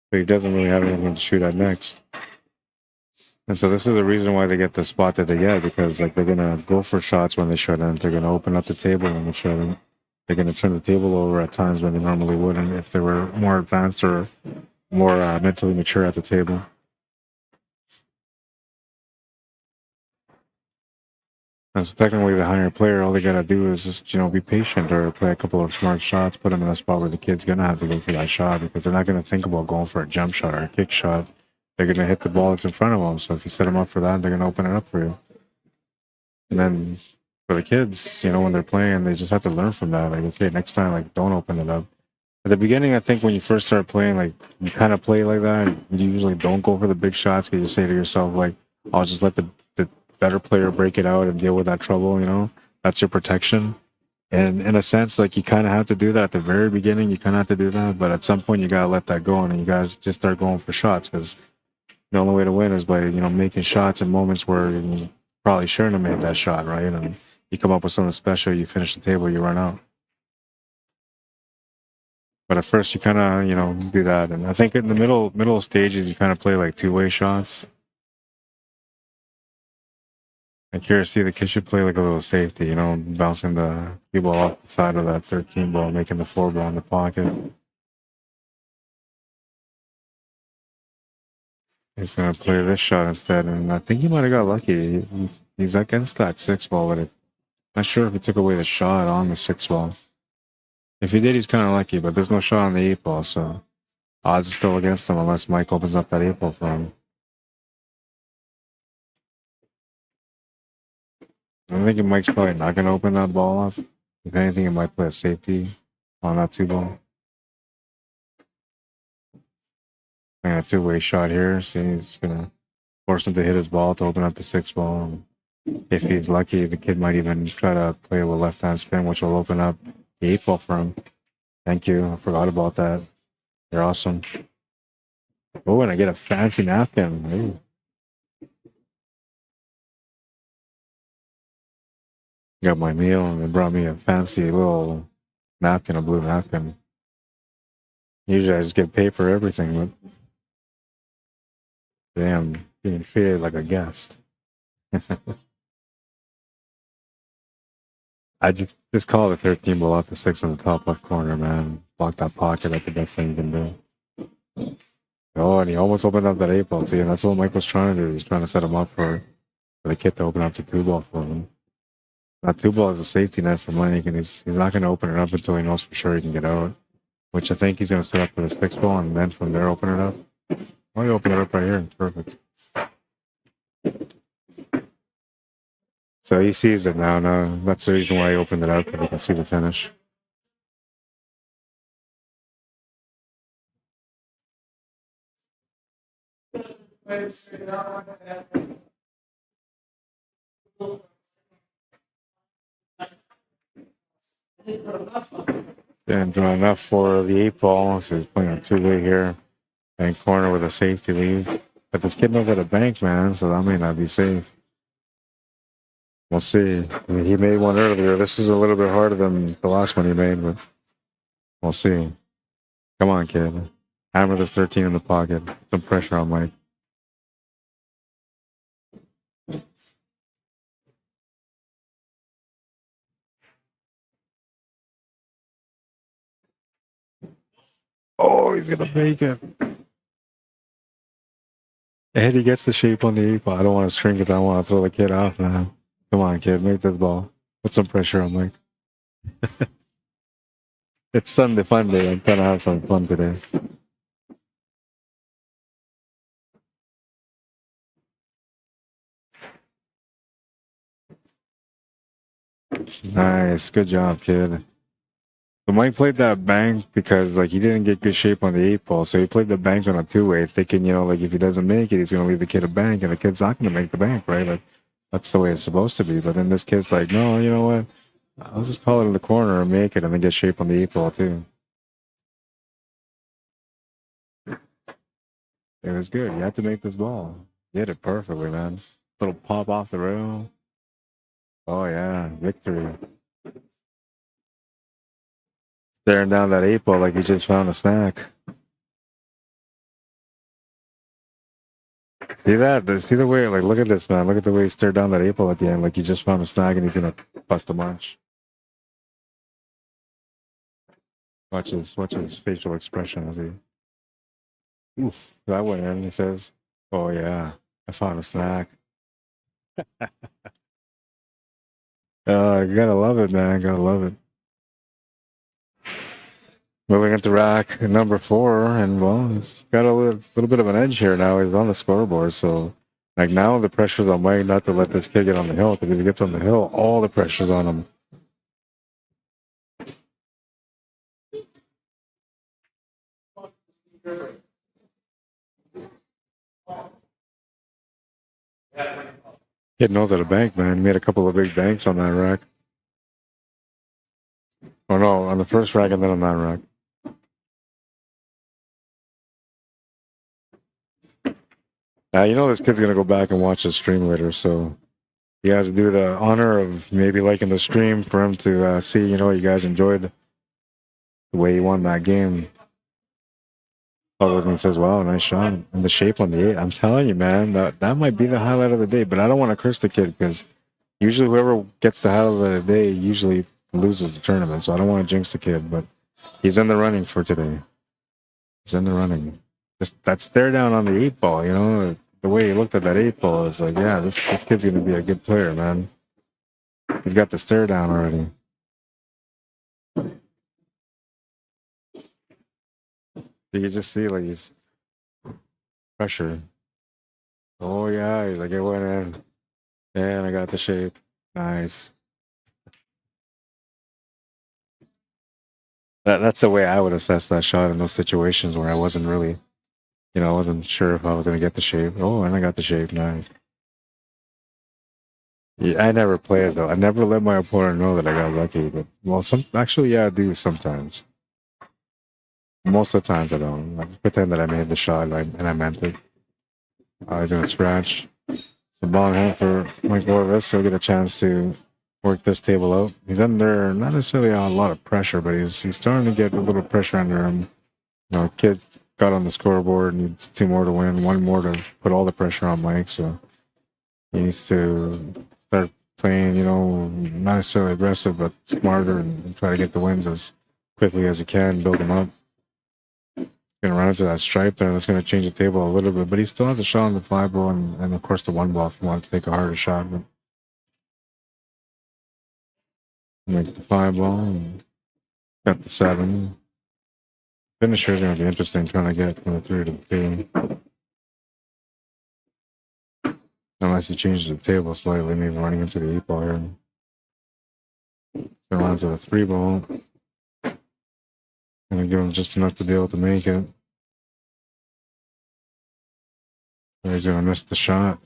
but he doesn't really have anything to shoot at next. And so this is the reason why they get the spot that they get, because like they're gonna go for shots when they shouldn't. They're gonna open up the table when they shouldn't. They're gonna turn the table over at times when they normally wouldn't if they were more advanced or more mentally mature at the table. And so technically, the higher player, all they gotta do is just, you know, be patient or play a couple of smart shots, put them in a spot where the kid's gonna have to go for that shot, because they're not gonna think about going for a jump shot or a kick shot. They're going to hit the ball that's in front of them. So if you set them up for that, they're going to open it up for you. And then for the kids, you know, when they're playing, they just have to learn from that. Like, okay, next time, like, don't open it up. At the beginning, I think when you first start playing, like you kind of play like that. You usually don't go for the big shots because you say to yourself, like, I'll just let the better player break it out and deal with that trouble, you know? That's your protection. And in a sense, like you kind of have to do that at the very beginning. You kind of have to do that. But at some point, you got to let that go and you guys just start going for shots because the only way to win is by, you know, making shots in moments where you probably shouldn't have made that shot, right? And you come up with something special, you finish the table, you run out. But at first, you kind of, you know, do that. And I think in the middle stages, you kind of play like two-way shots. I'm curious to see the kid should play like a little safety, you know, bouncing the cue ball off the side of that 13 ball, making the 4 ball in the pocket. He's going to play this shot instead. And I think he might have got lucky. He's against that 6 ball, but not sure if he took away the shot on the 6 ball. If he did, he's kind of lucky, but there's no shot on the 8 ball, so odds are still against him unless Mike opens up that 8 ball for him. I'm thinking Mike's probably not going to open that ball up. If anything, he might play a safety on that 2 ball. A two-way shot here. See, he's going to force him to hit his ball to open up the 6 ball. If he's lucky, the kid might even try to play with left-hand spin, which will open up the 8 ball for him. Thank you. I forgot about that. You're awesome. Oh, and I get a fancy napkin. Ooh. Got my meal and they brought me a fancy little napkin, a blue napkin. Usually I just get paper everything, but damn, being treated like a guest. I just call the 13 ball off the 6 in the top left corner, man. Block that pocket. That's the best thing you can do. Oh, and he almost opened up that 8 ball. See, and that's what Mike was trying to do. He's trying to set him up for the kid to open up the 2 ball for him. That 2 ball is a safety net for Mike, and he's not going to open it up until he knows for sure he can get out. Which I think he's going to set up for the 6 ball, and then from there open it up. Why don't you open it up right here? Perfect. So he sees it now. No, that's the reason why he opened it up, because he can see the finish. Didn't draw enough for the 8 ball, so he's playing a 2-way here. Bank corner with a safety leave. But this kid knows how to bank, man, so that may not be safe. We'll see. I mean, he made one earlier. This is a little bit harder than the last one he made, but we'll see. Come on, kid. Hammer this 13 in the pocket. Some pressure on Mike. Oh, he's going to make it. And he gets the shape on the 8 ball. I don't want to string because I want to throw the kid off now. Come on, kid. Make this ball. Put some pressure on Mike. It's Sunday fun day. I'm trying to have some fun today. Nice. Good job, kid. So Mike played that bank because like he didn't get good shape on the 8 ball, so he played the bank on a 2-way, thinking, you know, like if he doesn't make it, he's gonna leave the kid a bank, and the kid's not gonna make the bank, right? Like that's the way it's supposed to be. But then this kid's like, no, you know what? I'll just call it in the corner and make it, and then get shape on the 8 ball too. It was good. You had to make this ball. You hit it perfectly, man. Little pop off the rail. Oh yeah, victory. Staring down that 8 ball like he just found a snack. See that? See the way, like, look at this, man. Look at the way he stared down that 8 ball at the end, like he just found a snack and he's gonna bust a munch. Watch his facial expression as he. Oof, that went in. He says, "Oh yeah, I found a snack." You gotta love it, man. Gotta love it. Moving into rack number 4, and well, he's got a little bit of an edge here now. He's on the scoreboard, so like now the pressure's on Mike not to let this kid get on the hill, because if he gets on the hill, all the pressure's on him. Hit nose at a bank, man. Made a couple of big banks on that rack. Oh no, on the first rack and then on that rack. You know this kid's gonna go back and watch the stream later, so you guys do the honor of maybe liking the stream for him to see, you know, you guys enjoyed the way he won that game. He says, wow, nice shot. And the shape on the 8. I'm telling you, man, that might be the highlight of the day. But I don't want to curse the kid because usually whoever gets the highlight of the day usually loses the tournament. So I don't want to jinx the kid, but he's in the running for today. He's in the running. Just that stare down on the 8 ball, you know, the way he looked at that 8 ball is like, yeah, this kid's going to be a good player, man. He's got the stare down already. You can just see, like, he's pressure. Oh, yeah, he's like, it went in. And I got the shape. Nice. That's the way I would assess that shot in those situations where I wasn't really, you know, I wasn't sure if I was going to get the shape. Oh, and I got the shape. Nice. Yeah, I never play it, though. I never let my opponent know that I got lucky. But, well, actually, yeah, I do sometimes. Most of the times I don't. I just pretend that I made the shot and I meant it. He's going to scratch. The ball in hand for Mike Orvis. He'll get a chance to work this table out. He's under not necessarily a lot of pressure, but he's starting to get a little pressure under him. You know, kid got on the scoreboard, needs 2 more to win, 1 more to put all the pressure on Mike. So he needs to start playing, you know, not necessarily aggressive, but smarter and try to get the wins as quickly as he can, build them up. Gonna run into that stripe there. That's gonna change the table a little bit, but he still has a shot on the 5 ball and of course the 1 ball if you want to take a harder shot. But make the 5 ball and got the 7. Finish here is gonna be interesting, trying to get from the 3 to the 2. Unless he changes the table slightly, maybe running into the 8 ball here. Gonna run into the 3 ball. Gonna give him just enough to be able to make it. He's gonna miss the shot.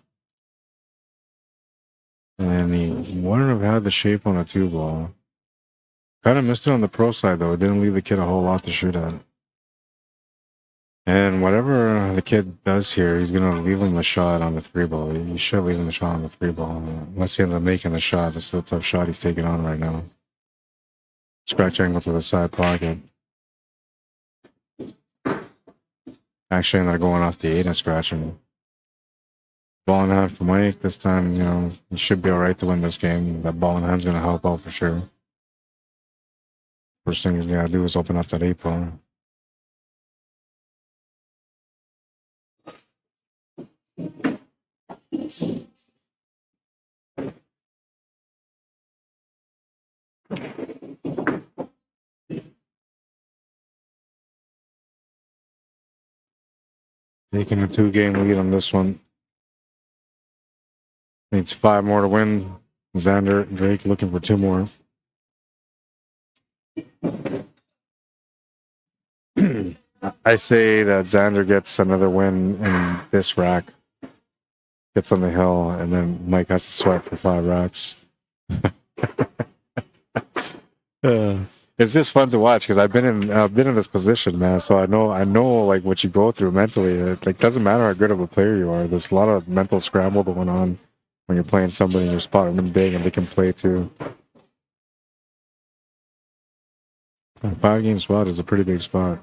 And he wouldn't have had the shape on the 2 ball. Kind of missed it on the pro side though. It didn't leave the kid a whole lot to shoot at. And whatever the kid does here, he's gonna leave him the shot on the 3 ball. He should leave him the shot on the 3 ball. Unless he ends up making the shot, it's still a tough shot he's taking on right now. Scratch angle to the side pocket. Actually ended up going off the 8 and scratching. Ball in hand for Mike. This time, you know, he should be alright to win this game. That ball in hand's gonna help out for sure. First thing he's gonna do is open up that 8 ball. Taking a 2-game lead on this one. Needs 5 more to win. Xander, Drake looking for 2 more. I say that Xander gets another win in this rack. Gets on the hill, and then Mike has to sweat for 5 racks. It's just fun to watch because I've been in this position, man. So I know like what you go through mentally. It like doesn't matter how good of a player you are. There's a lot of mental scramble going on when you're playing somebody in your spot and big and they can play too. A 5-game spot is a pretty big spot.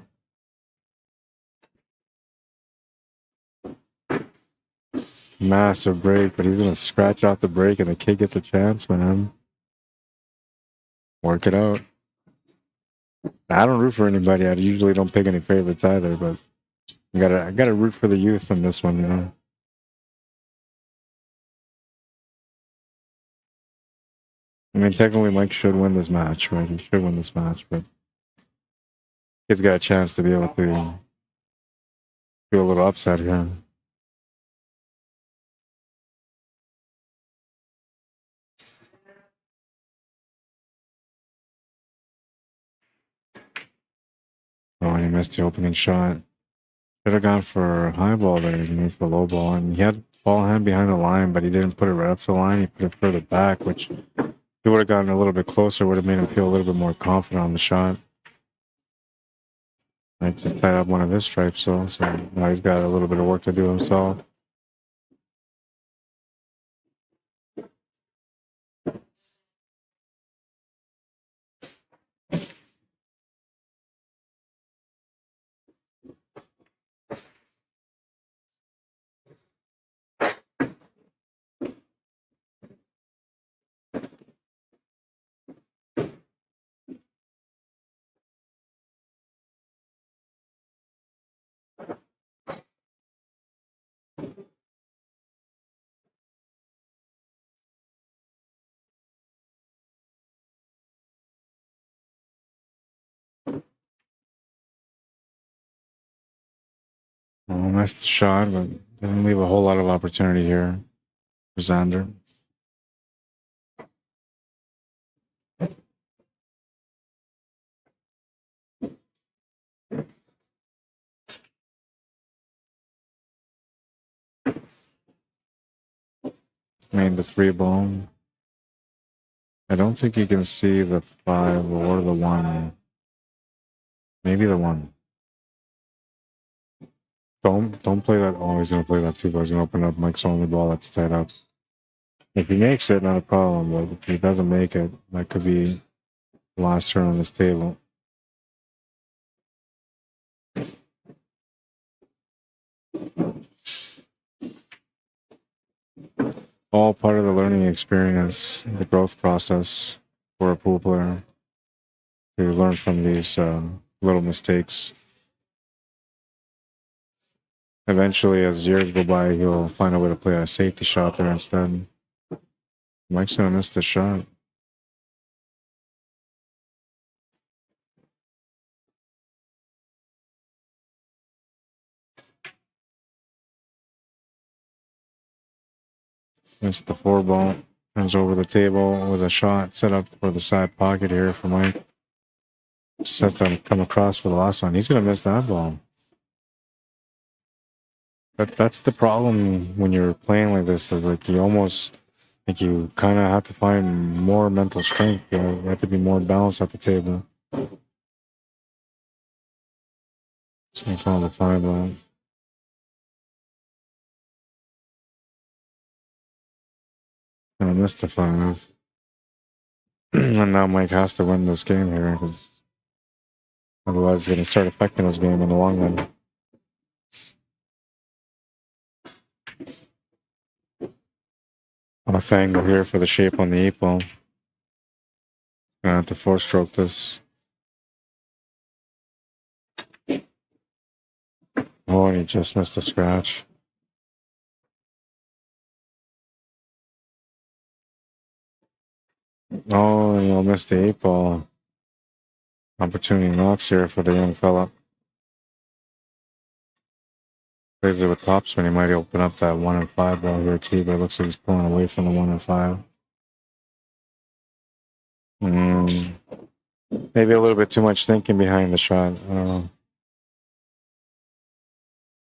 Massive break, but he's gonna scratch out the break and the kid gets a chance, man. Work it out. I don't root for anybody. I usually don't pick any favorites either, but I gotta root for the youth on this one, you know. I mean, technically, Mike should win this match, right? He should win this match, but he's got a chance to be able to do a little upset here. Oh, and he missed the opening shot. Should have gone for a high ball there. He went for low ball, and he had ball hand behind the line, but he didn't put it right up to the line. He put it further back, which he would have gotten a little bit closer, would have made him feel a little bit more confident on the shot. I just tied up one of his stripes, so now he's got a little bit of work to do himself. Missed the shot, but didn't leave a whole lot of opportunity here for Xander. Made the 3 ball. I don't think you can see the 5 or the 1. Maybe the 1. Don't play that. Oh, he's gonna play that 2 ball. He's gonna open up Mike's only ball that's tied up. If he makes it, not a problem. But if he doesn't make it, that could be the last turn on this table. All part of the learning experience, the growth process for a pool player. To learn from these little mistakes. Eventually, as years go by, he'll find a way to play a safety shot there instead. Mike's gonna miss the shot. Missed the 4 ball. Turns over the table with a shot set up for the side pocket here for Mike. Just has to come across for the last one. He's gonna miss that ball. That's the problem when you're playing like this. Is like you almost like you kind of have to find more mental strength. You have to be more balanced at the table. Just gonna call the 5 ball. And I missed the 5. And now Mike has to win this game here because otherwise it's going to start affecting his game in the long run. Off angle here for the shape on the 8 ball. Gonna have to 4-stroke this. Oh, and he just missed a scratch. Oh, and he'll miss the 8 ball. Opportunity knocks here for the young fella. Plays it with topspin. He might open up that 1 and 5 ball here too, but it looks like he's pulling away from the 1 and 5. Maybe a little bit too much thinking behind the shot. I don't know.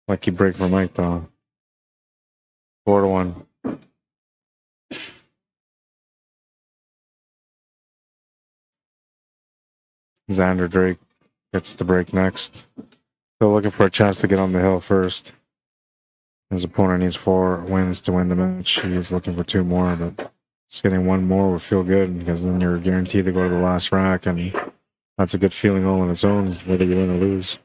Lucky break for Mike though. 4-1. Xander Drake gets the break next. Still looking for a chance to get on the hill first. His opponent needs 4 wins to win the match. He's looking for 2 more, but just getting 1 more would feel good because then you're guaranteed to go to the last rack, and that's a good feeling all on its own, whether you win or lose.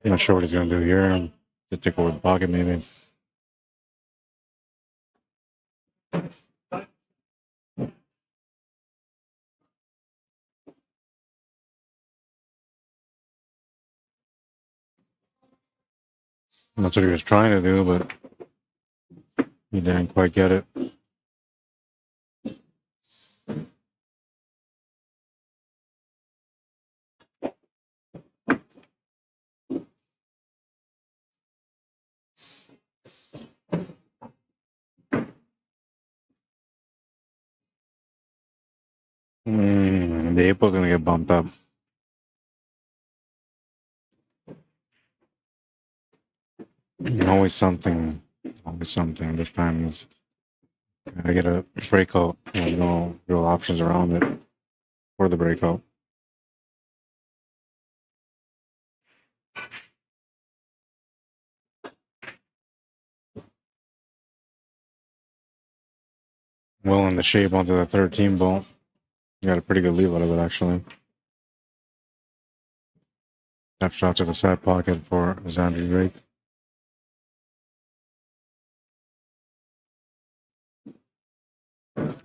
I'm not sure what he's gonna do here. Just take over the pocket, maybe. That's what he was trying to do, but he didn't quite get it. The April's gonna get bumped up. Always something. Always something. This time is gotta get a breakout. No real options around it for the breakout. Well in the shape onto the 13 ball. Got a pretty good lead out of it, actually. Left shot to the side pocket for Xander Drake.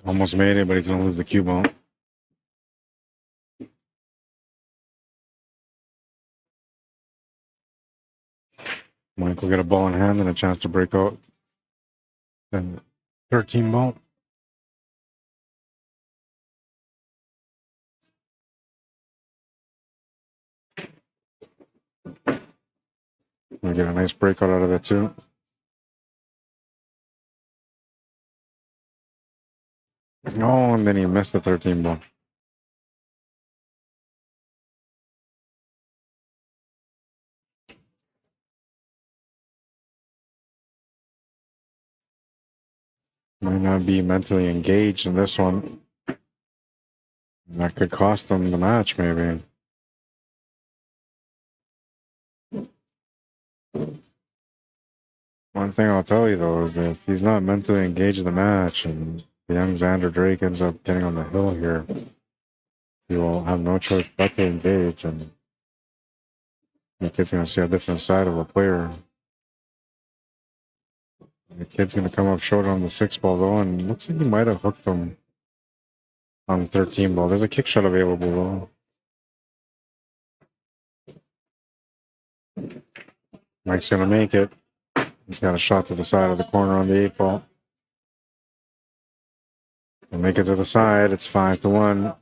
Almost made it, but he's going to lose the cue ball. Mike will get a ball in hand and a chance to break out. Then 13 ball. We get a nice breakout out of it too. Oh, and then he missed the 13 ball. Might not be mentally engaged in this one. That could cost him the match, maybe. One thing I'll tell you, though, is that if he's not mentally engaged in the match and the young Xander Drake ends up getting on the hill here, he will have no choice but to engage, and the kid's going to see a different side of a player. The kid's going to come up short on the 6 ball, though, and looks like he might have hooked him on the 13 ball. There's a kick shot available, though. Mike's going to make it. He's got a shot to the side of the corner on the 8 ball. He'll make it to the side. It's 5-1.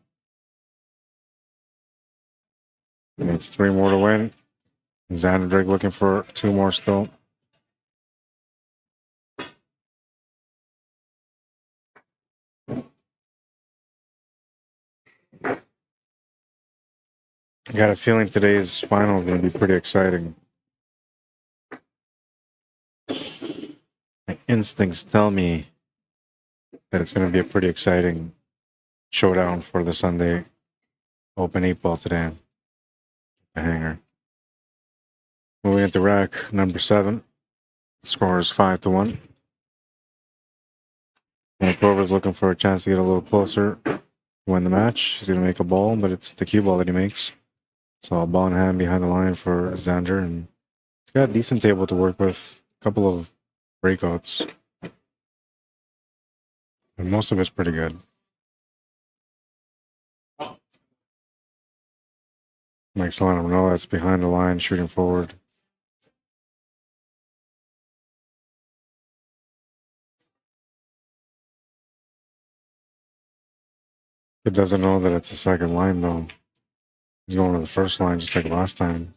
It's 3 more to win. Xander Drake looking for 2 more still. I got a feeling today's final is going to be pretty exciting. My instincts tell me that it's going to be a pretty exciting showdown for the Sunday Open 8 ball today. The Hangar. Moving into rack number 7. Score is 5-1. Manitoba's looking for a chance to get a little closer to win the match. He's going to make a ball, but it's the cue ball that he makes. So a ball in hand behind the line for Xander, and he's got a decent table to work with. A couple of breakouts. And most of it's pretty good. Mike's letting him know that's behind the line, shooting forward. It doesn't know that it's a second line, though. He's going to the first line just like last time.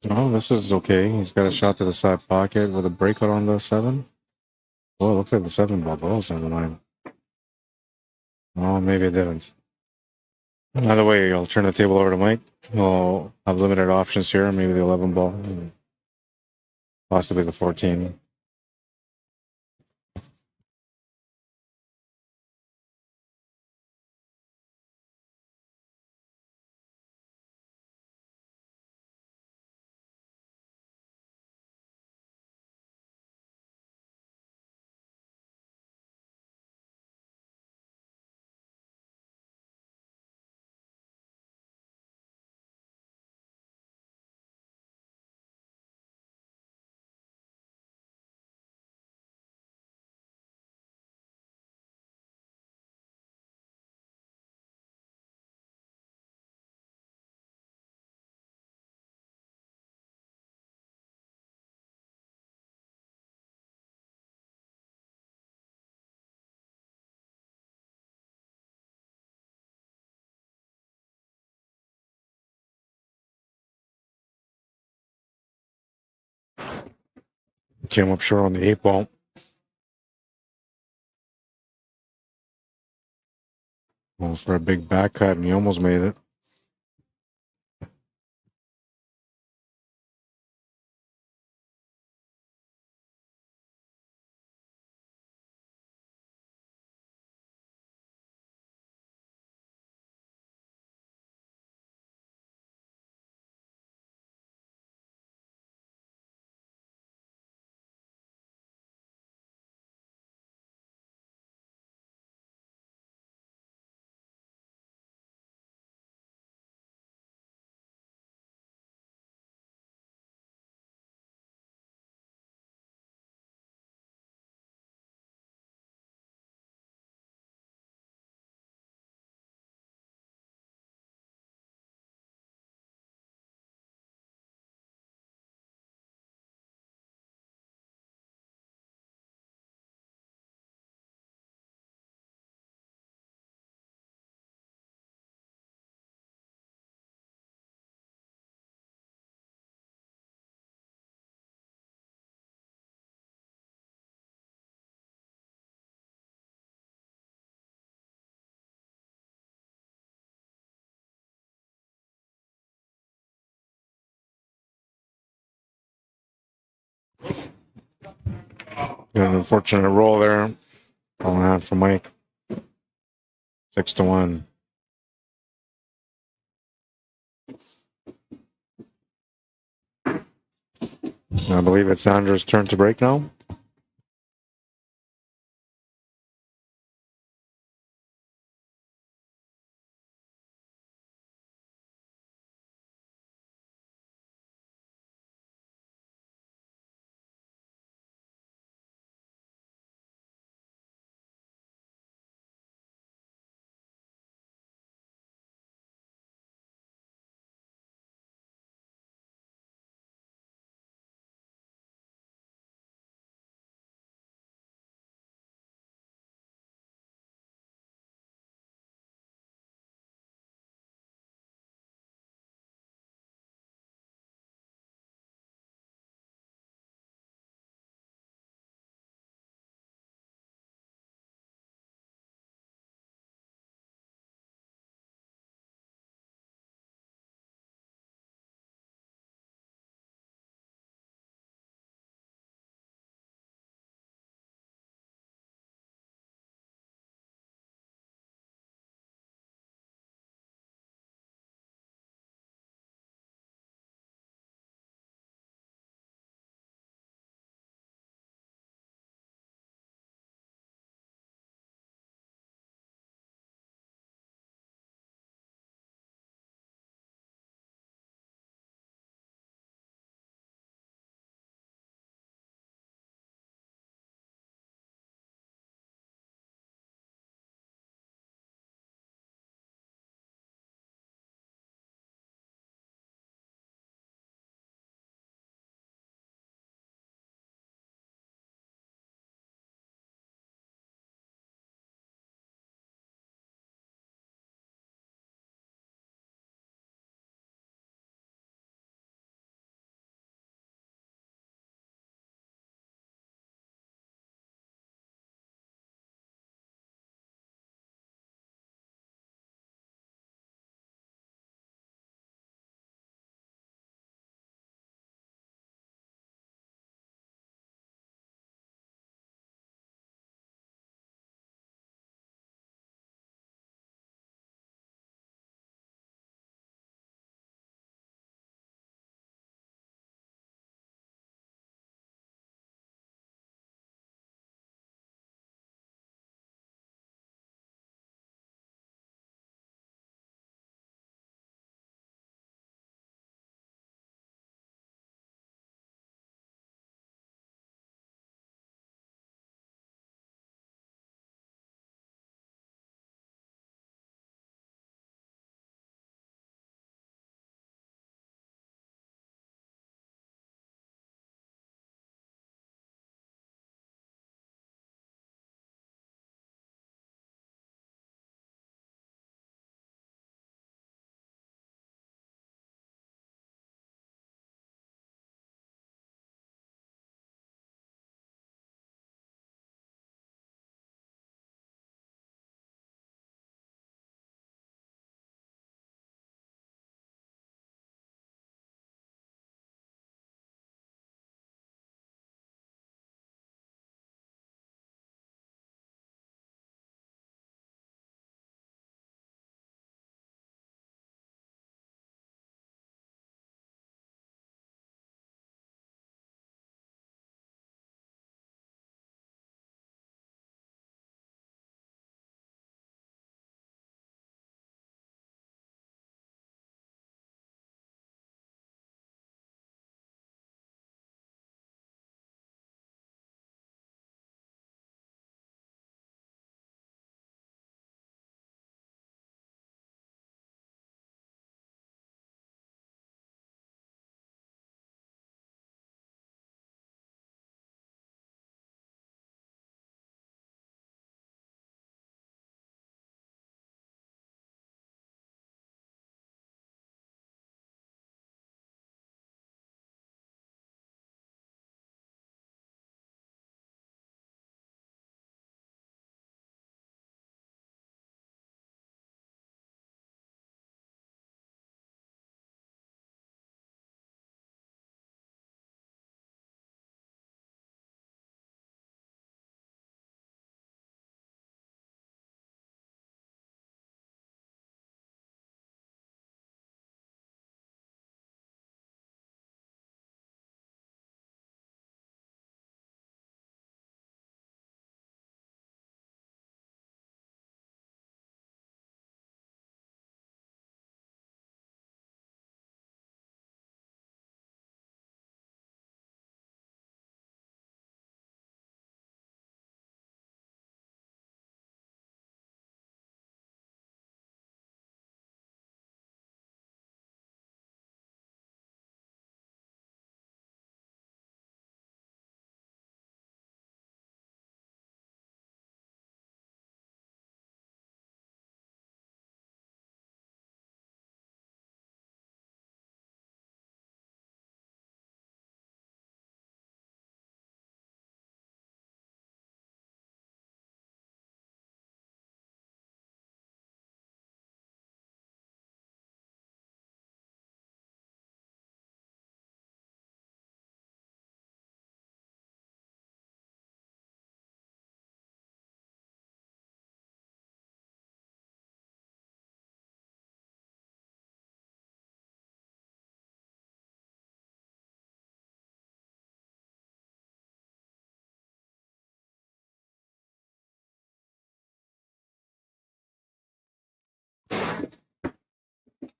Oh, this is okay. He's got a shot to the side pocket with a breakout on the 7. Oh, it looks like the 7 ball goes on the line. Oh, maybe it didn't. Either way, I'll turn the table over to Mike. We'll have limited options here. Maybe the 11 ball. Possibly the 14. Came up short on the 8 ball. Almost for a big back cut, and he almost made it. Got an unfortunate roll there. Calling out for Mike. 6-1. I believe it's Xander's turn to break now.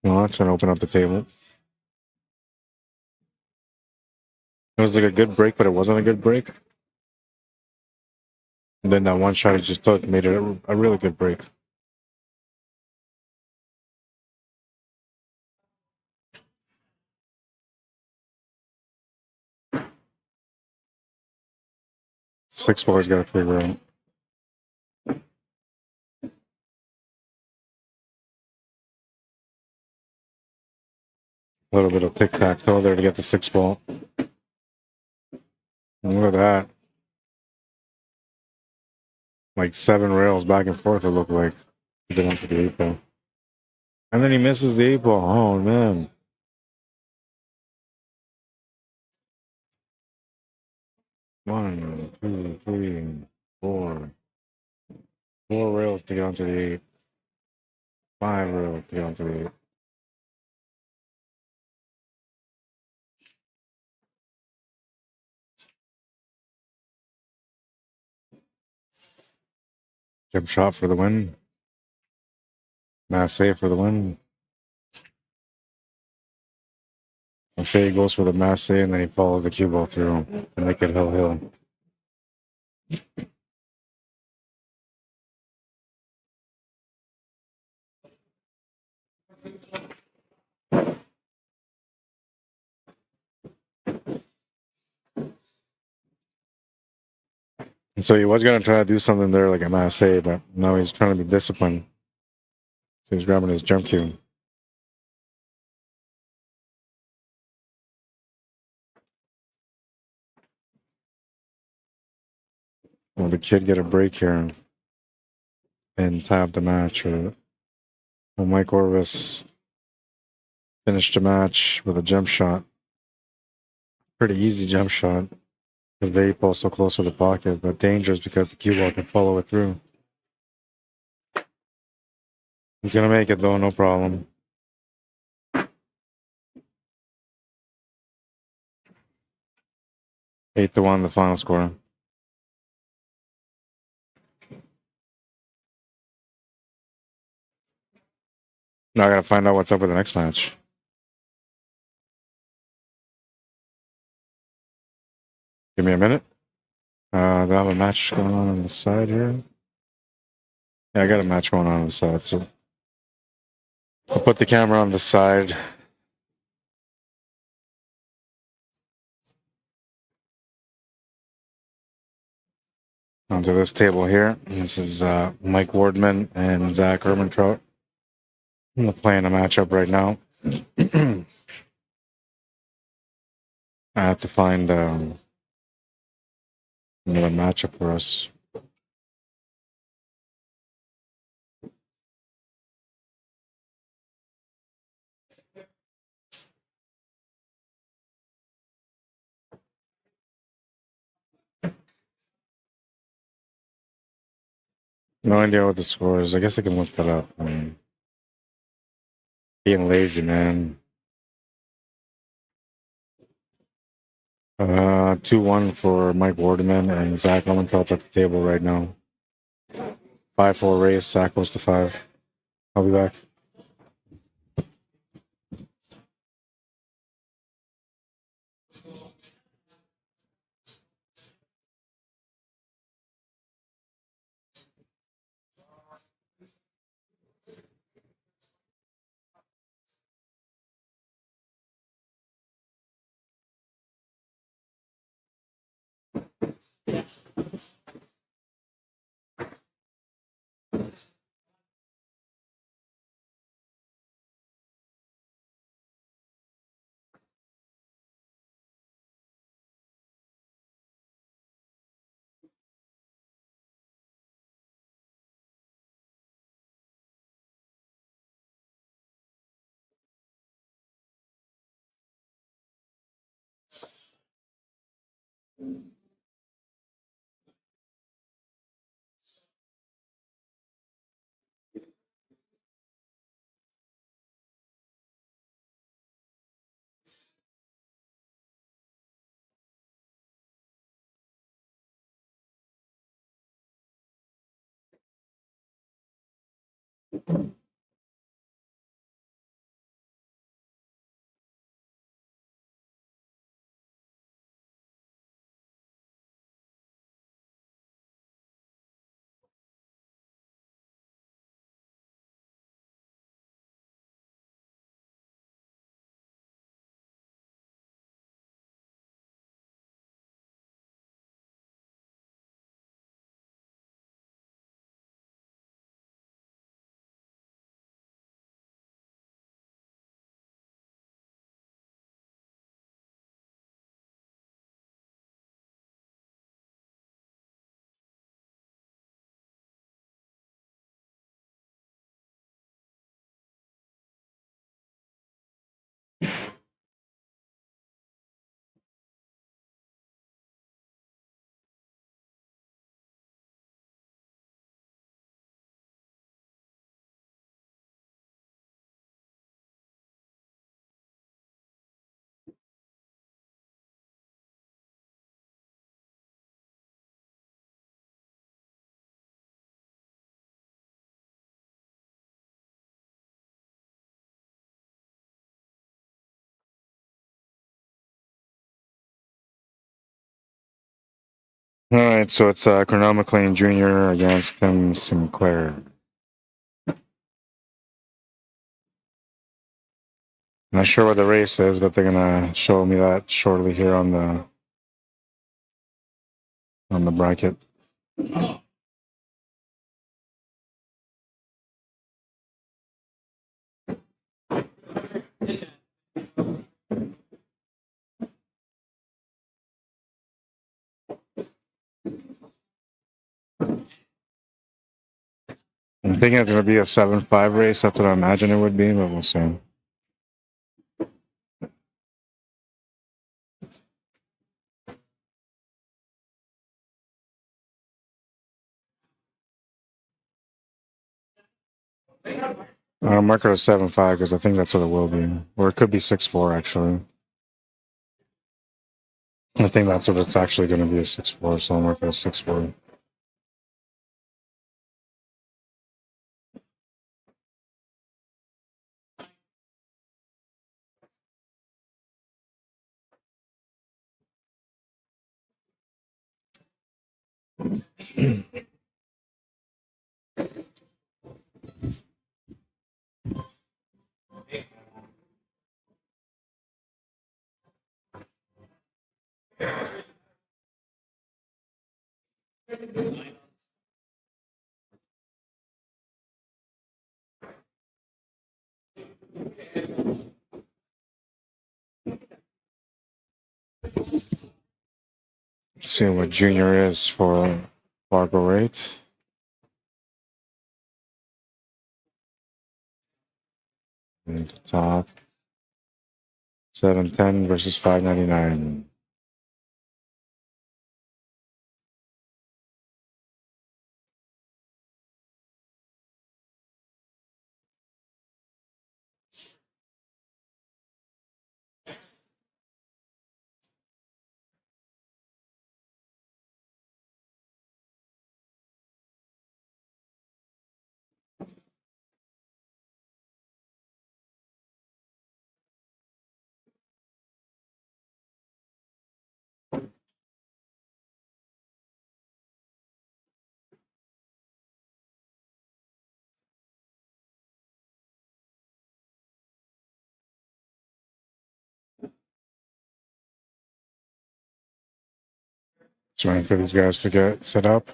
Well, I'm trying to open up the table. It was like a good break, but it wasn't a good break. And then that one shot he just took made it a really good break. Six baller's got to figure out. A little bit of tic-tac-toe there to get the six ball. And look at that. Like 7 rails back and forth, it looked like. He went for the 8 ball. And then he misses the 8 ball. Oh, man. One, two, three, four. 4 rails to get onto the 8. 5 rails to get onto the 8. Jump shot for the win. Masse for the win. Let's say he goes for the masse and then he follows the cue ball through to make it hill. And so he was going to try to do something there like a masse, but now he's trying to be disciplined. So he's grabbing his jump cue. Will the kid get a break here and tie up the match? Or will Mike Orvis finish the match with a jump shot? Pretty easy jump shot because the 8 ball's so close to the pocket, but dangerous because the cue ball can follow it through. He's going to make it though, no problem. 8-1, the final score. Now I got to find out what's up with the next match. Give me a minute. Do I have a match going on the side here? Yeah, I got a match going on the side, so I'll put the camera on the side. Onto this table here. This is Mike Wardman and Zach Hermantrout. I'm playing a matchup right now. I have to find another matchup for us. No idea what the score is. I guess I can look that up. Being lazy, man. 2-1 for Mike Wardman and Zach Hermantrout's at the table right now. 5-4 race. Zach goes to 5. I'll be back. All right, so it's Cornell McLean Jr. against Tim Sinclair. Not sure what the race is, but they're gonna show me that shortly here on the bracket. I'm thinking it's gonna be a 7-5 race. That's what I imagine it would be, but we'll see. I'll mark it as 7-5 because I think that's what it will be. Or it could be 6-4, actually. I think that's what it's actually going to be, a 6-4, so I'll mark it as 6-4. Let's see what junior is for FargoRate. At the top. 710 versus 599. Just waiting for these guys to get set up.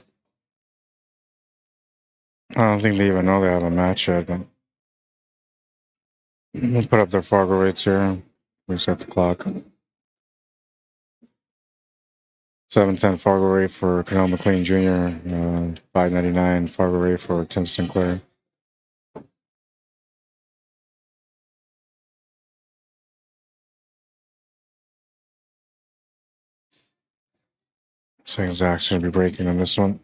I don't think they even know they have a match yet, but we'll put up their Fargo rates here. Reset the clock. 710 Fargo rate for Cornell McLean Jr., 599 Fargo rate for Tim Sinclair. So Zach's going to be breaking on this one.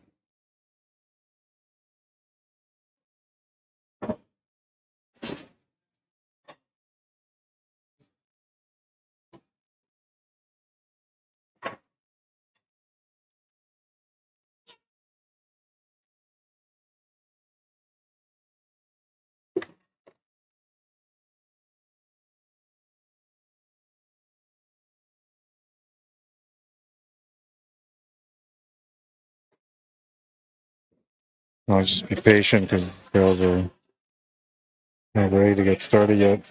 I'll just be patient because the girls are not ready to get started yet.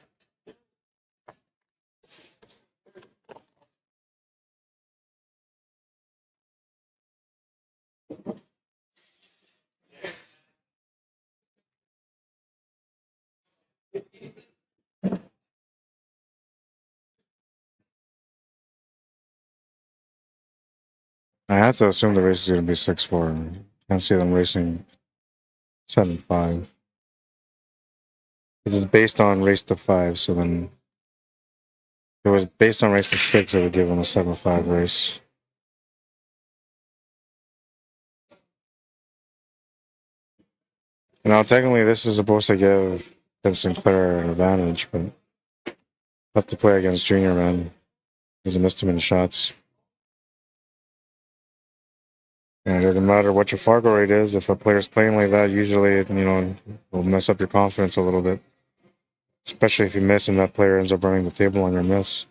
I have to assume the race is going to be 6-4. Can't see them racing 7-5. Because it's based on race to 5, so then if it was based on race to 6, it would give them a 7-5 race. Now, technically, this is supposed to give Tim Sinclair an advantage, but have to play against Junior, man. He's missed too many shots. And it doesn't matter what your Fargo rate is. If a player's playing like that, usually, will mess up your confidence a little bit. Especially if you miss and that player ends up running the table on your miss.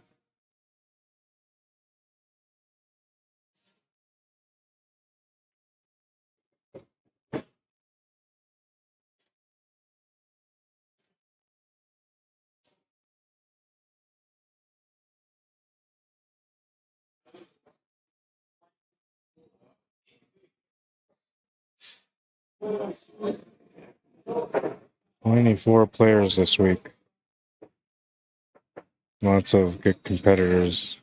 Only 4 players this week. Lots of good competitors.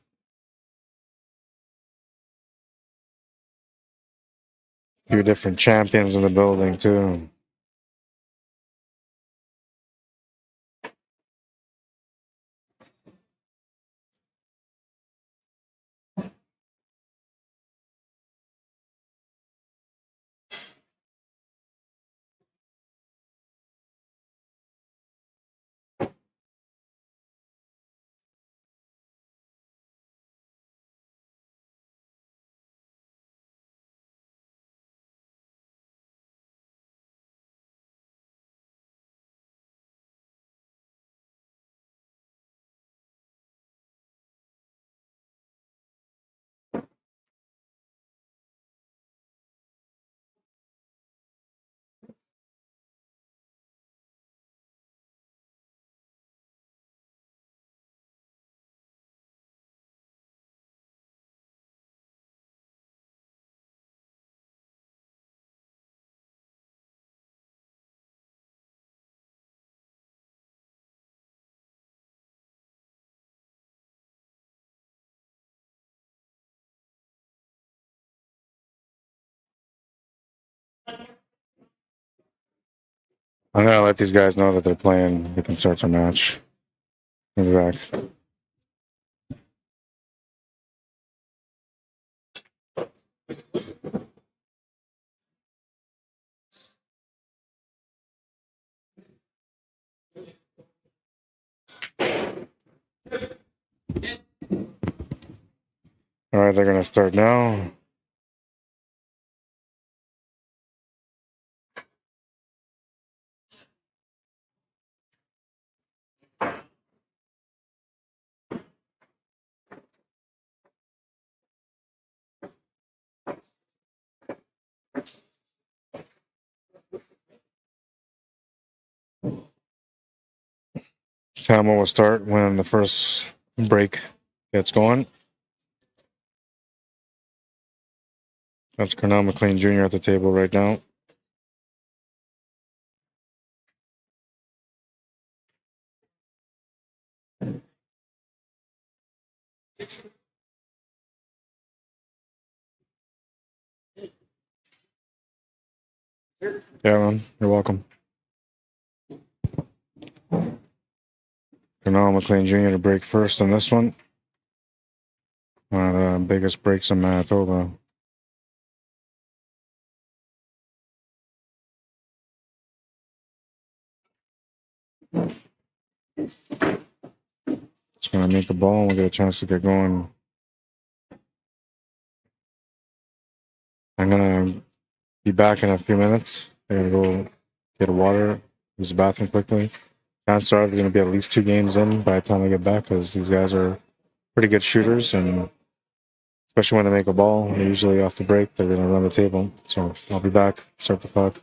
A few different champions in the building, too. I'm gonna let these guys know that they're playing. We can start our match. I'll be back. All right, they're gonna start now. Timer will start when the first break gets going. That's Cornell McLean Jr. at the table right now. Yeah, man, you're welcome. Cornell McLean Jr. to break first on this one. One of the biggest breaks in Manitoba. It's gonna make the ball and we'll get a chance to get going. I'm gonna be back in a few minutes. I'm gonna go get a water, use the bathroom quickly. Chances are they're gonna be at least 2 games in by the time I get back because these guys are pretty good shooters, and especially when they make a ball, they're usually off the break, they're gonna run the table. So I'll be back, start the clock.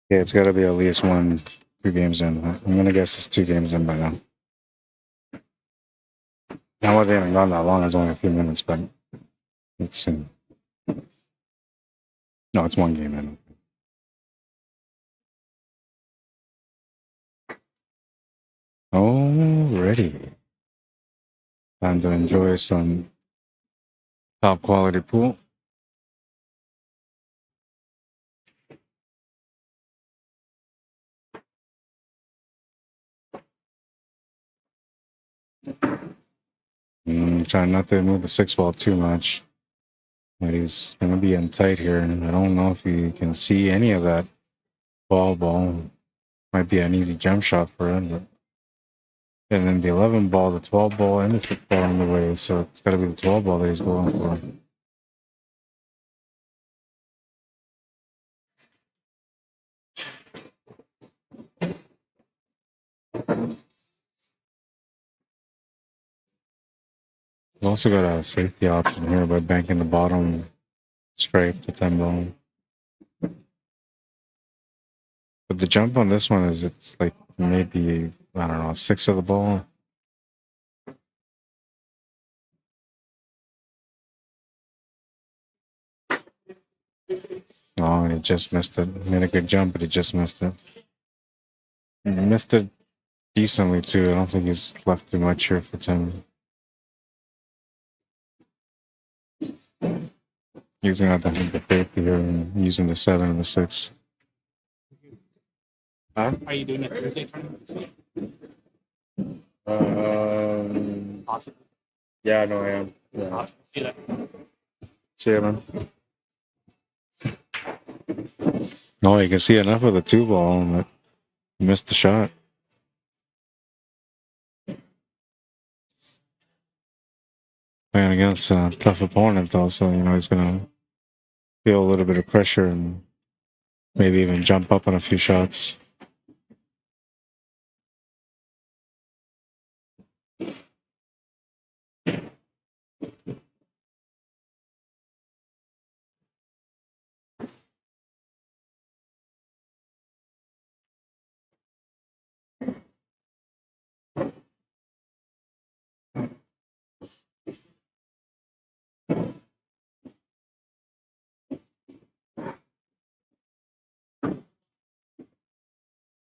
Yeah, it's got to be at least 2 games in. I'm gonna guess it's 2 games in by now. I wasn't even gone that long. It's only a few minutes, but it's in. No, it's 1 game in. Alrighty. Time to enjoy some top quality pool. Trying not to move the 6-ball too much. But he's going to be in tight here. And I don't know if he can see any of that ball. Might be an easy jump shot for him. But... And then the 11 ball, the 12 ball, and the 6 ball on the way. So it's got to be the 12 ball that he's going for. We've also got a safety option here by banking the bottom straight to 10 ball. But the jump on this one is it's like maybe, I don't know, 6 of the ball. Oh, and he just missed it. He made a good jump, but he just missed it. And he missed it decently too. I don't think he's left too much here for Tim. Using out the safety here and using the 7 and the 6. Huh? Are you doing a Thursday tournament? Possible. Yeah, no, I am. Yeah. Possible. See that. See you, man. No, you can see enough of the 2 ball and that missed the shot. Playing against a tough opponent, though, so you know he's gonna feel a little bit of pressure and maybe even jump up on a few shots.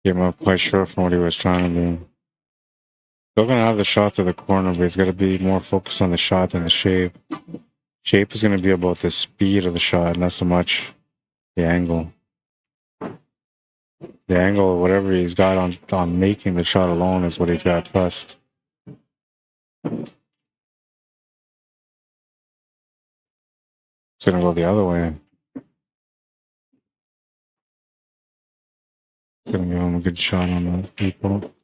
Came up quite short from what he was trying to do. Still gonna have the shot to the corner, but he's gotta be more focused on the shot than the shape. Shape is gonna be about the speed of the shot, not so much the angle. The angle of whatever he's got on making the shot alone is what he's got first. It's gonna go the other way. It's gonna give him a good shot on the people.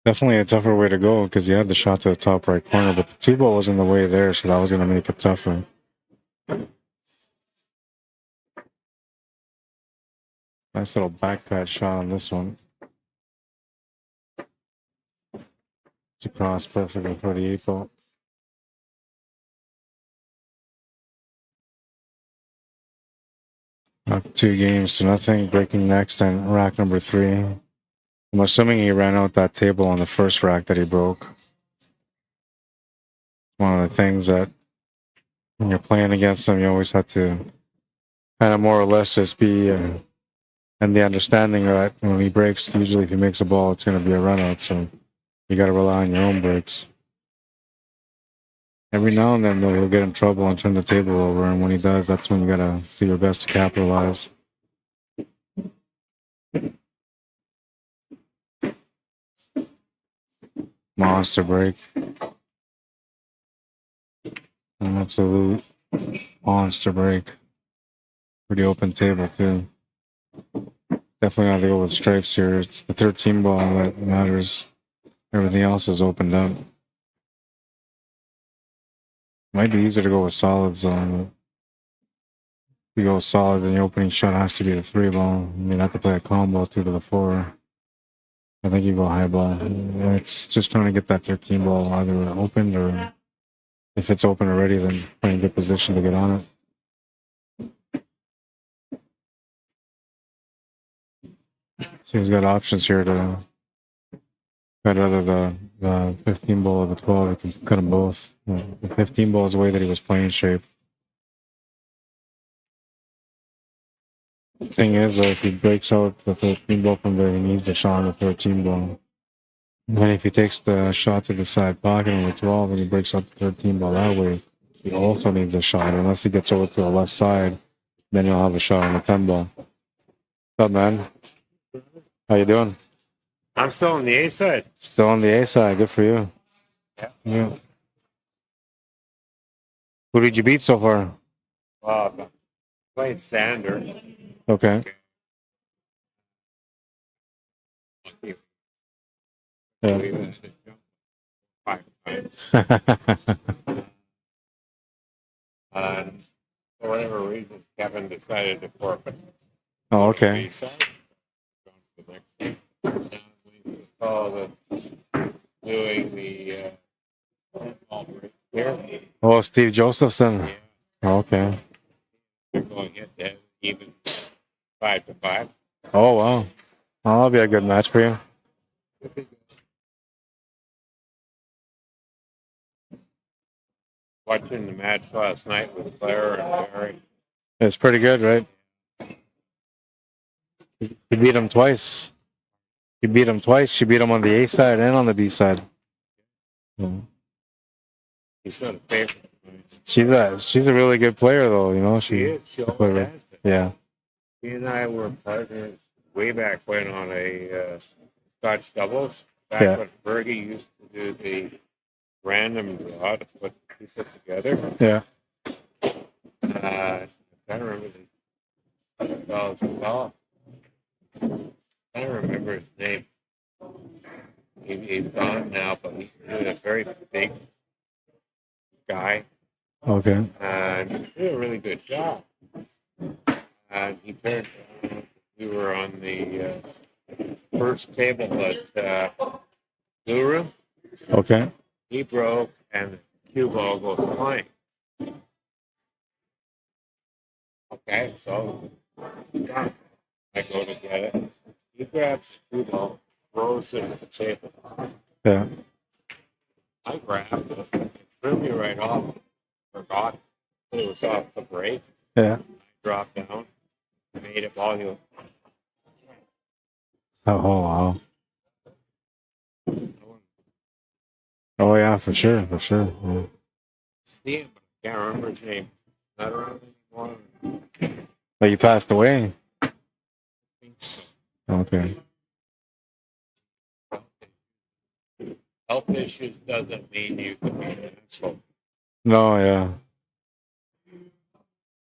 Definitely a tougher way to go because he had the shot to the top right corner, but the 2 ball was in the way there, so that was gonna make it tougher. Nice little back cut shot on this one. It's across perfectly for the 8 ball. Up 2 games to nothing, breaking next and rack number 3. I'm assuming he ran out that table on the first rack that he broke. One of the things that when you're playing against him, you always have to kind of more or less just be and the understanding that when he breaks, usually if he makes a ball, it's going to be a run out. So you got to rely on your own breaks. Every now and then, though, he'll get in trouble and turn the table over. And when he does, that's when you got to do your best to capitalize. Monster break. An absolute monster break. Pretty open table, too. Definitely have to go with stripes here. It's the 13 ball that matters. Everything else is opened up. Might be easier to go with solids on. If you go solid, then the opening shot has to be the 3 ball. You have to play a combo 2 to the 4. I think you go high ball. It's just trying to get that 13 ball either opened or if it's open already, then playing a good position to get on it. So he's got options here to cut either the 15 ball or the 12. He can cut them both. The 15 ball is the way that he was playing shape. The thing is, if he breaks out the 13 ball from there, he needs a shot on the 13 ball. And then if he takes the shot to the side pocket on the 12 and he breaks out the 13 ball that way, he also needs a shot. Unless he gets over to the left side, then he'll have a shot on the 10 ball. What's up, man? How you doing? I'm still on the A side. Still on the A side. Good for you. Yeah. Who did you beat so far? Played Xander. Okay. Yeah. 5 times. And for whatever reason, Kevin decided to forfeit. Oh, okay. A side. We call doing the here. Oh, Steve Josephson. Yeah. Oh, okay. They're going head to head, even 5-5. Oh, wow. Oh, that'll be a good match for you. Watching the match last night with Claire and Barry. It's pretty good, right? You beat him twice. You beat him twice. She beat him on the A side and on the B side. He's not a favorite. She's a really good player, though. You know, She is. She always clever. has been. Yeah. He and I were partners way back when on a Scotch doubles. Back Yeah. when Fergie used to do the random draw to put people together. Yeah. I can't remember the fellow's well. I don't remember his name. He's gone now, but he's a very big guy. Okay. And he did a really good job. And he turned. We were on the first table at Blue Room. Okay. He broke, and the cue ball goes flying. Okay, so it's gone. I go to get it. He grabs the cue ball, throws it at the table. Yeah. I grabbed it. It threw me right off. Forgot it was off the break. Yeah. I dropped down, made it volume. Oh, wow. Oh, yeah, for sure. For sure. Yeah. See him, but I can't remember his name. Not around anymore. But you passed away. I think so. Okay. Health issues doesn't mean you can be an asshole. No, yeah.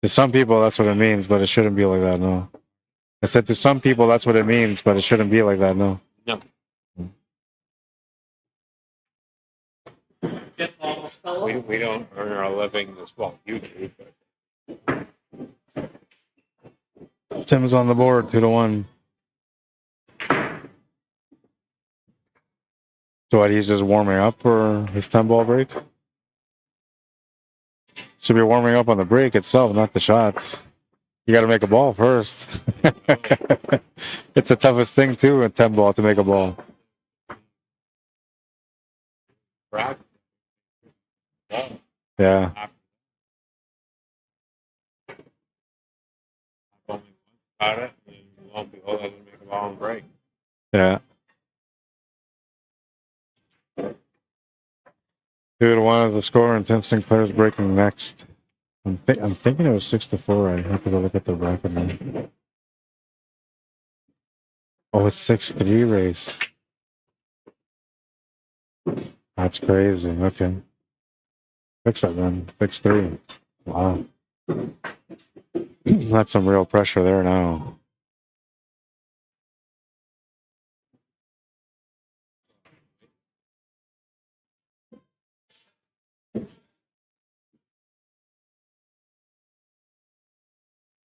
To some people, that's what it means, but it shouldn't be like that, no. I said to some people, that's what it means, but it shouldn't be like that, no. No. We don't earn our living this well. You do, but Tim's on the board, 2-1. So what, he's just warming up for his 10-ball break? Should be warming up on the break itself, not the shots. You got to make a ball first. It's the toughest thing, too, in 10-ball, to make a ball. Brad, Yeah. I've only got it, and lo and behold, I didn't make a long break. Yeah. 2-1 is the score, and Tim Sinclair's breaking next. I'm thinking it was 6-4. I have to go look at the bracket now. Oh, it's 6-3 race. That's crazy. Okay. Fix it then. 6-3. Wow. That's some real pressure there now.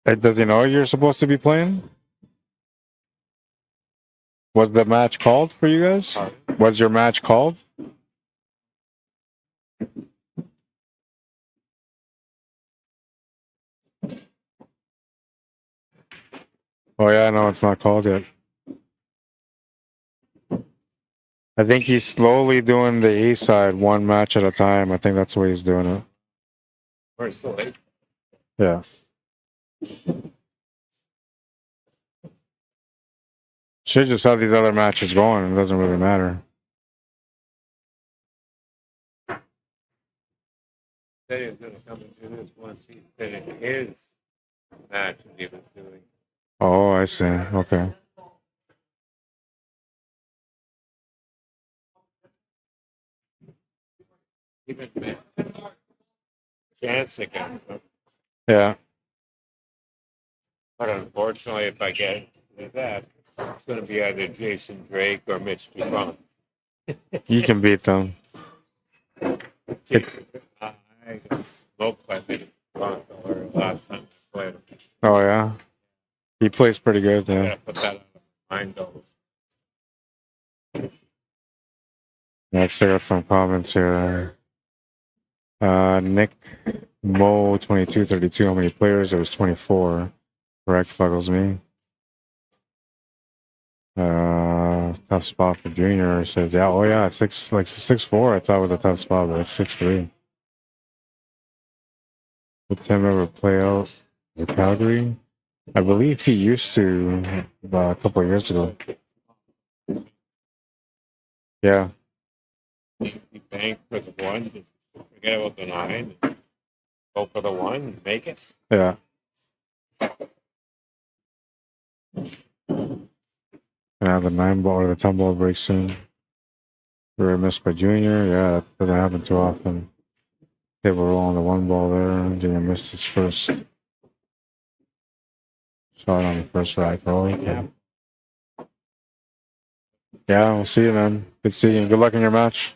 Hey, does he know you're supposed to be playing? Was the match called for you guys? Was your match called? Oh yeah, no, it's not called yet. I think he's slowly doing the A side, one match at a time. I think that's the way he's doing it. We're still late. Yeah. Should just have these other matches going. It doesn't really matter. Said he was going to come and do this once he finished his match that he was doing. Oh, I see. Okay. Even met chance again. Yeah. But unfortunately, if I get that, it's going to be either Jason Drake or Mitch Dubon. You can beat them. I got smoked by Mitch Dubon last time I played him. Oh, yeah. He plays pretty good, I yeah. gotta put that on my mind though. Let's check out some comments here. Nick Mo 2232. How many players? It was 24. Correct, fuggles me. Tough spot for Junior. Says, yeah, oh yeah, 6'4". I thought it was a tough spot, but it's 6'3". Would Tim ever play out with Calgary? I believe he used to a couple of years ago. Yeah. He banked for the one, just forget about the 9, go for the 1, make it. Yeah. Yeah, the 9 ball or the 10 ball breaks soon. Very missed by Junior. Yeah, that doesn't happen too often. They were rolling the 1 ball there. Junior missed his first shot on the first rack. Oh, okay. Yeah, we'll see you, man. Good seeing you. Good luck in your match.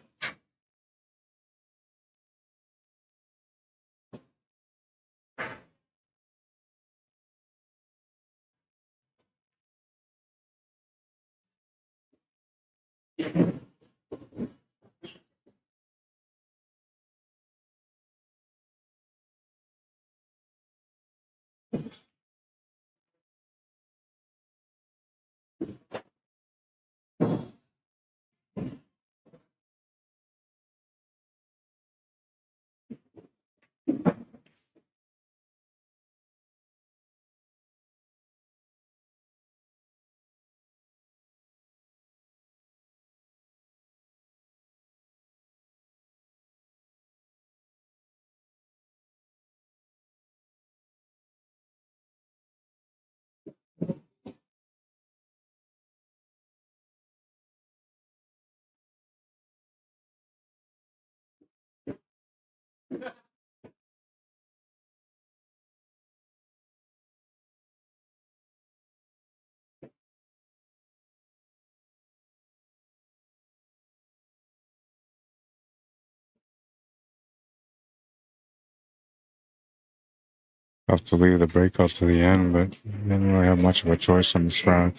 Have to leave the breakout to the end, but didn't really have much of a choice on this round.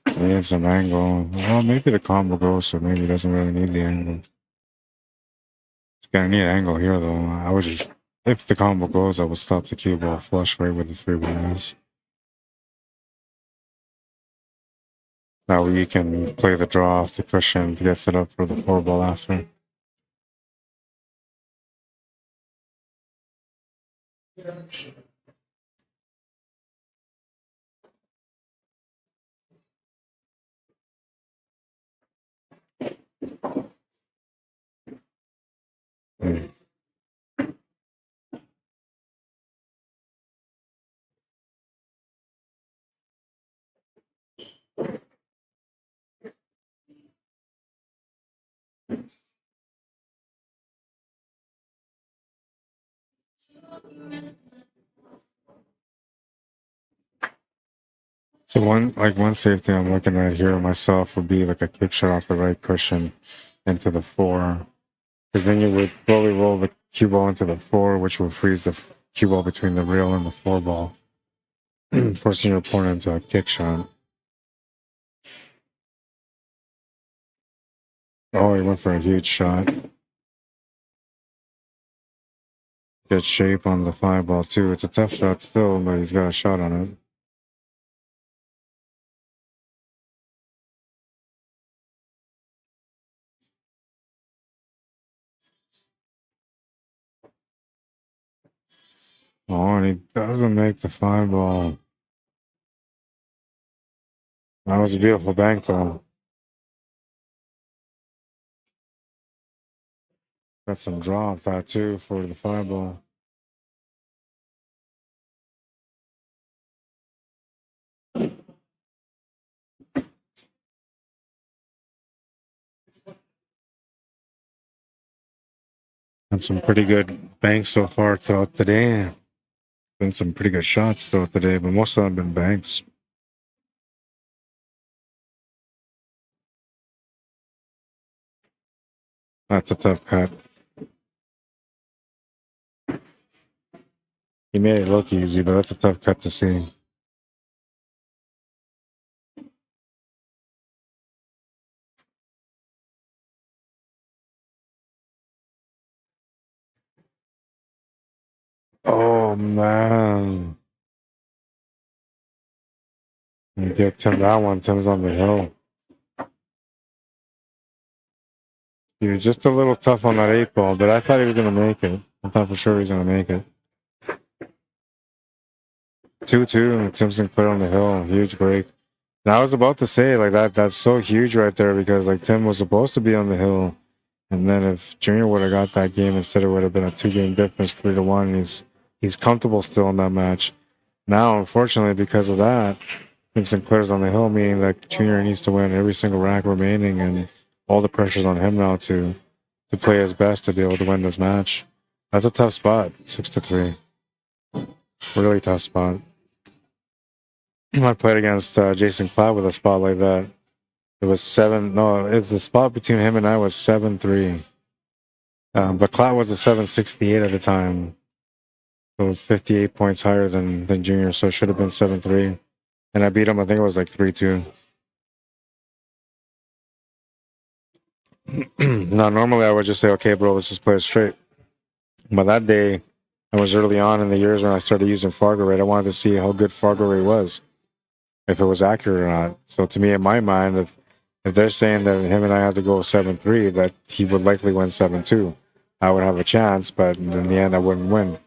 He needs some angle. Well, maybe the combo goes, so maybe he doesn't really need the angle. He's gonna need angle here, though. I would just, if the combo goes, I would stop the cue ball flush right with the 3 balls. That way you can play the draw off the cushion to get set up for the 4 ball after. Mm. So one safety I'm looking at here myself would be like a kick shot off the right cushion into the 4. Because then you would slowly roll the cue ball into the 4, which will freeze the cue ball between the rail and the 4 ball, forcing your opponent into a kick shot. Oh, he went for a huge shot. Good shape on the 5 ball too. It's a tough shot still, but he's got a shot on it. Oh, and he doesn't make the 5 ball. That was a beautiful bank, though. Got some draw off that, too, for the 5 ball. And some pretty good banks so far throughout the day. Been some pretty good shots throughout the day, but most of them have been banks. That's a tough cut. He made it look easy, but that's a tough cut to see. Oh, man. You get Tim that one. Tim's on the hill. He was just a little tough on that 8 ball, but I thought he was going to make it. I thought for sure he was going to make it. 2-2, Tim Sinclair on the hill. Huge break. And I was about to say, like, that's so huge right there because, like, Tim was supposed to be on the hill. And then if Junior would have got that game, instead it would have been a 2-game difference, 3-1. He's comfortable still in that match. Now, unfortunately, because of that, Tim Sinclair's on the hill, meaning that Junior needs to win every single rack remaining, and all the pressure's on him now to play his best to be able to win this match. That's a tough spot, 6-3. Really tough spot. I played against Jason Cloud with a spot like that. It was the spot between him and I was 7-3. But Cloud was a 768 at the time. So 58 points higher than Junior, so it should have been 7-3. And I beat him, I think it was like 3-2. Now, normally I would just say, okay, bro, let's just play it straight. But that day, I was early on in the years when I started using FargoRate. I wanted to see how good FargoRate was, if it was accurate or not. So to me, in my mind, if they're saying that him and I had to go 7-3, that he would likely win 7-2. I would have a chance, but in the end, I wouldn't win.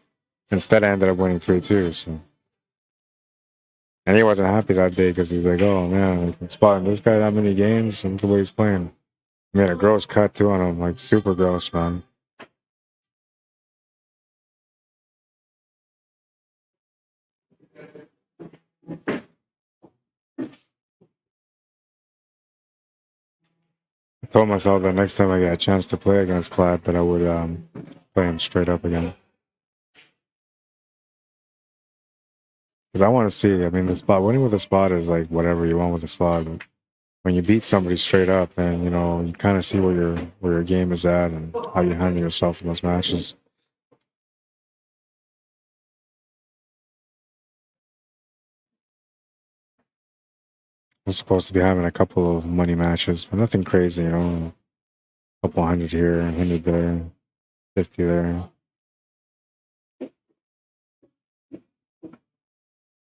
Instead, I ended up winning 3-2. So. And he wasn't happy that day because he's like, oh, man, I'm spotting this guy that many games and the way he's playing. I made a gross cut, too, on him, like super gross, man. I told myself that next time I get a chance to play against Clad, that I would play him straight up again. Because I want to see, I mean, the spot, winning with a spot is like whatever you want with a spot. But when you beat somebody straight up, then, you know, you kind of see where your game is at and how you handle yourself in those matches. I'm supposed to be having a couple of money matches, but nothing crazy, you know. A couple 100 here, 100 there, 50 there.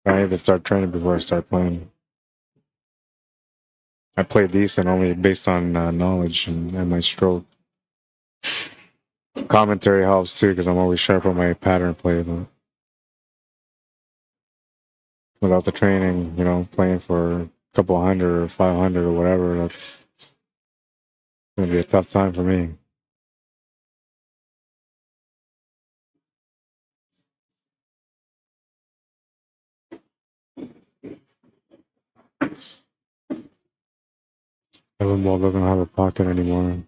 I need to start training before I start playing. I play decent only based on knowledge and my stroke. Commentary helps too because I'm always sharp on my pattern play. But without the training, you know, playing for a couple 100 or 500 or whatever, that's going to be a tough time for me. Seven ball doesn't have a pocket anymore.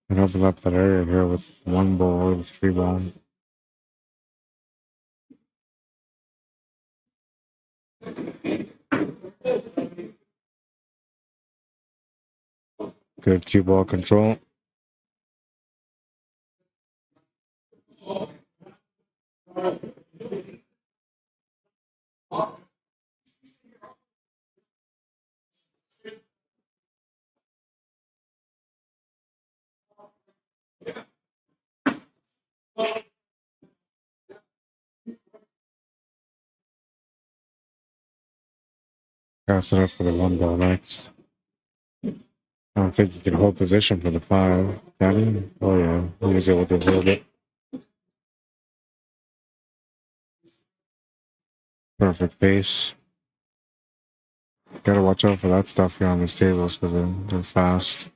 And open up that area here with 1 ball or the 3 ball. Good cue ball control. Pass it up for the 1 ball next. I don't think you can hold position for the 5, can he? Oh yeah, he was able to hold it. Perfect pace. Gotta watch out for that stuff here on these tables because they're fast.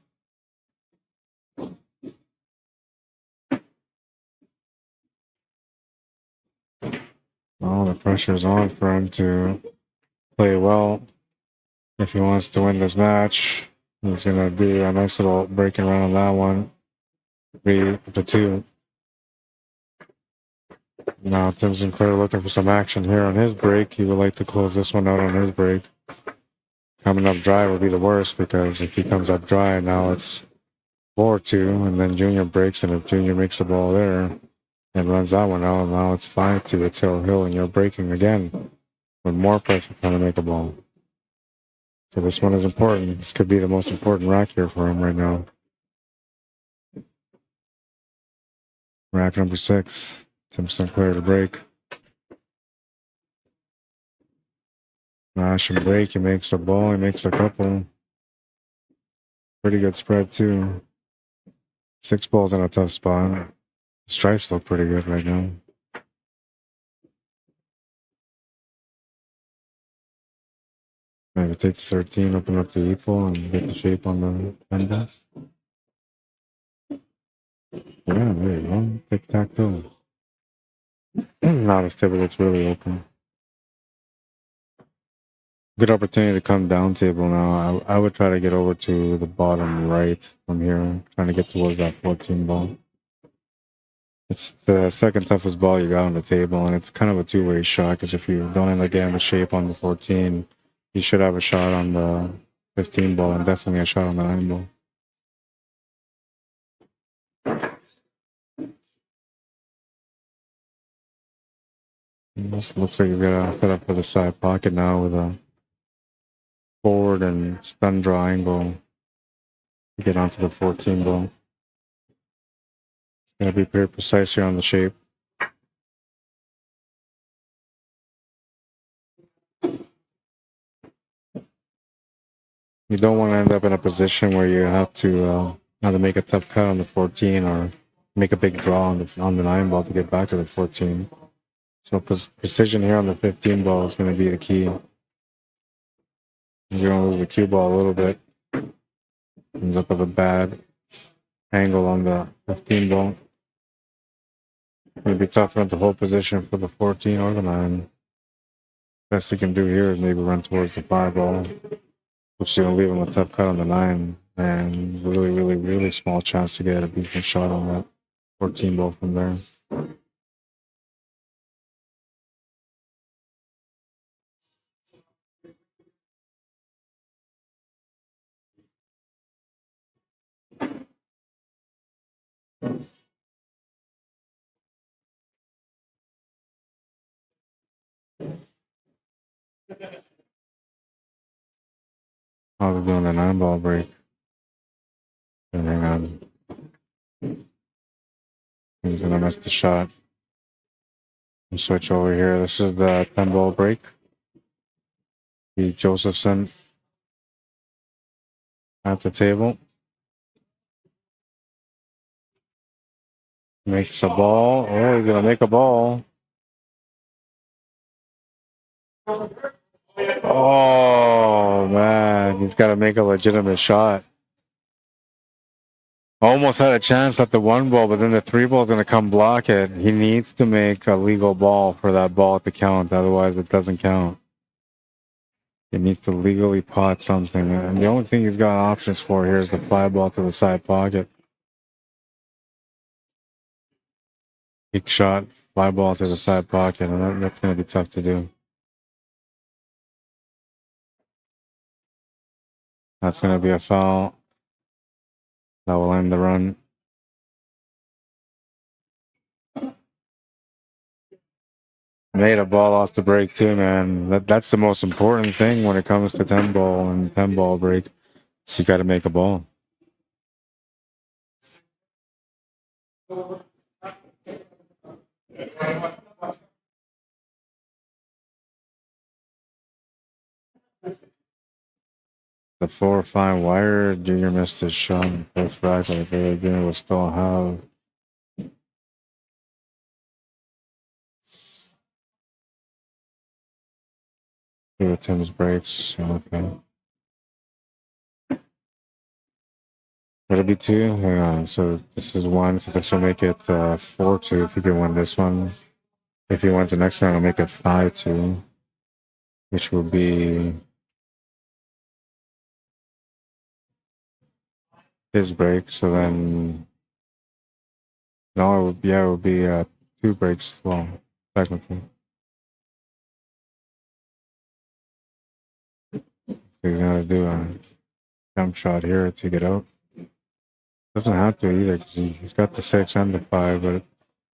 Oh, the pressure's on for him to play well. If he wants to win this match, he's gonna do a nice little breaking around that one. 3-2. Now Tim Sinclair looking for some action here on his break. He would like to close this one out on his break. Coming up dry would be the worst because if he comes up dry, now it's 4-2, and then Junior breaks, and if Junior makes the ball there and runs that one out, now it's 5-2. It's hill, and you're breaking again with more pressure trying to make a ball. So this one is important. This could be the most important rack here for him right now. Rack number 6. Tim Sinclair to break. Mash and break. He makes the ball. He makes a couple. Pretty good spread too. 6 balls in a tough spot. Stripes look pretty good right now. Maybe take the 13, open up the equal, and get the shape on the 10 ball. Yeah, there you go. Tic-tac-toe. Now this table looks really open. Good opportunity to come down table now. I would try to get over to the bottom right from here, trying to get towards that 14 ball. It's the second toughest ball you got on the table, and it's kind of a two-way shot, because if you don't end up getting the shape on the 14, you should have a shot on the 15 ball, and definitely a shot on the 9 ball. This looks like you've got to set up for the side pocket now with a forward and stun draw angle to get onto the 14 ball. Gotta be very precise here on the shape. You don't want to end up in a position where you have to either make a tough cut on the 14 or make a big draw on the 9 ball to get back to the 14. So precision here on the 15 ball is going to be the key. You're going to move the cue ball a little bit. Ends up with a bad angle on the 15 ball. It'll be tough enough to hold position for the 14 or the 9. Best you can do here is maybe run towards the 5 ball, which is going to leave him a tough cut on the 9, and really small chance to get a decent shot on that 14 ball from there. Oh, they're doing a 9 ball break. And hang on. He's gonna miss the shot. And switch over here. This is the 10 ball break. The Josephson at the table. Makes a ball. Oh, he's gonna make a ball. Oh man, he's got to make a legitimate shot. Almost had a chance at the 1 ball, but then the 3 ball is going to come block it. He needs to make a legal ball for that ball to count, otherwise it doesn't count. He needs to legally pot something, and the only thing he's got options for here is the fly ball to the side pocket. Big shot, fly ball to the side pocket, and that's going to be tough to do. That's going to be a foul. That will end the run. Made a ball off the break too, man. That's the most important thing when it comes to 10 ball and 10 ball break. So you got to make a ball. The 4-5 wire, Junior missed his shot. Both right, I feel Junior will still have. Two of Tim's breaks. Okay. Would it be 2? Hang on. So this is 1. So this will make it 4-2 if he can win this one. If he wins the next round, it'll make it 5-2, which will be his break. So then, no, it would be, yeah, it would be 2 breaks long, technically. So he's gonna do a jump shot here to get out. Doesn't have to either, because he's got the 6 and the 5, but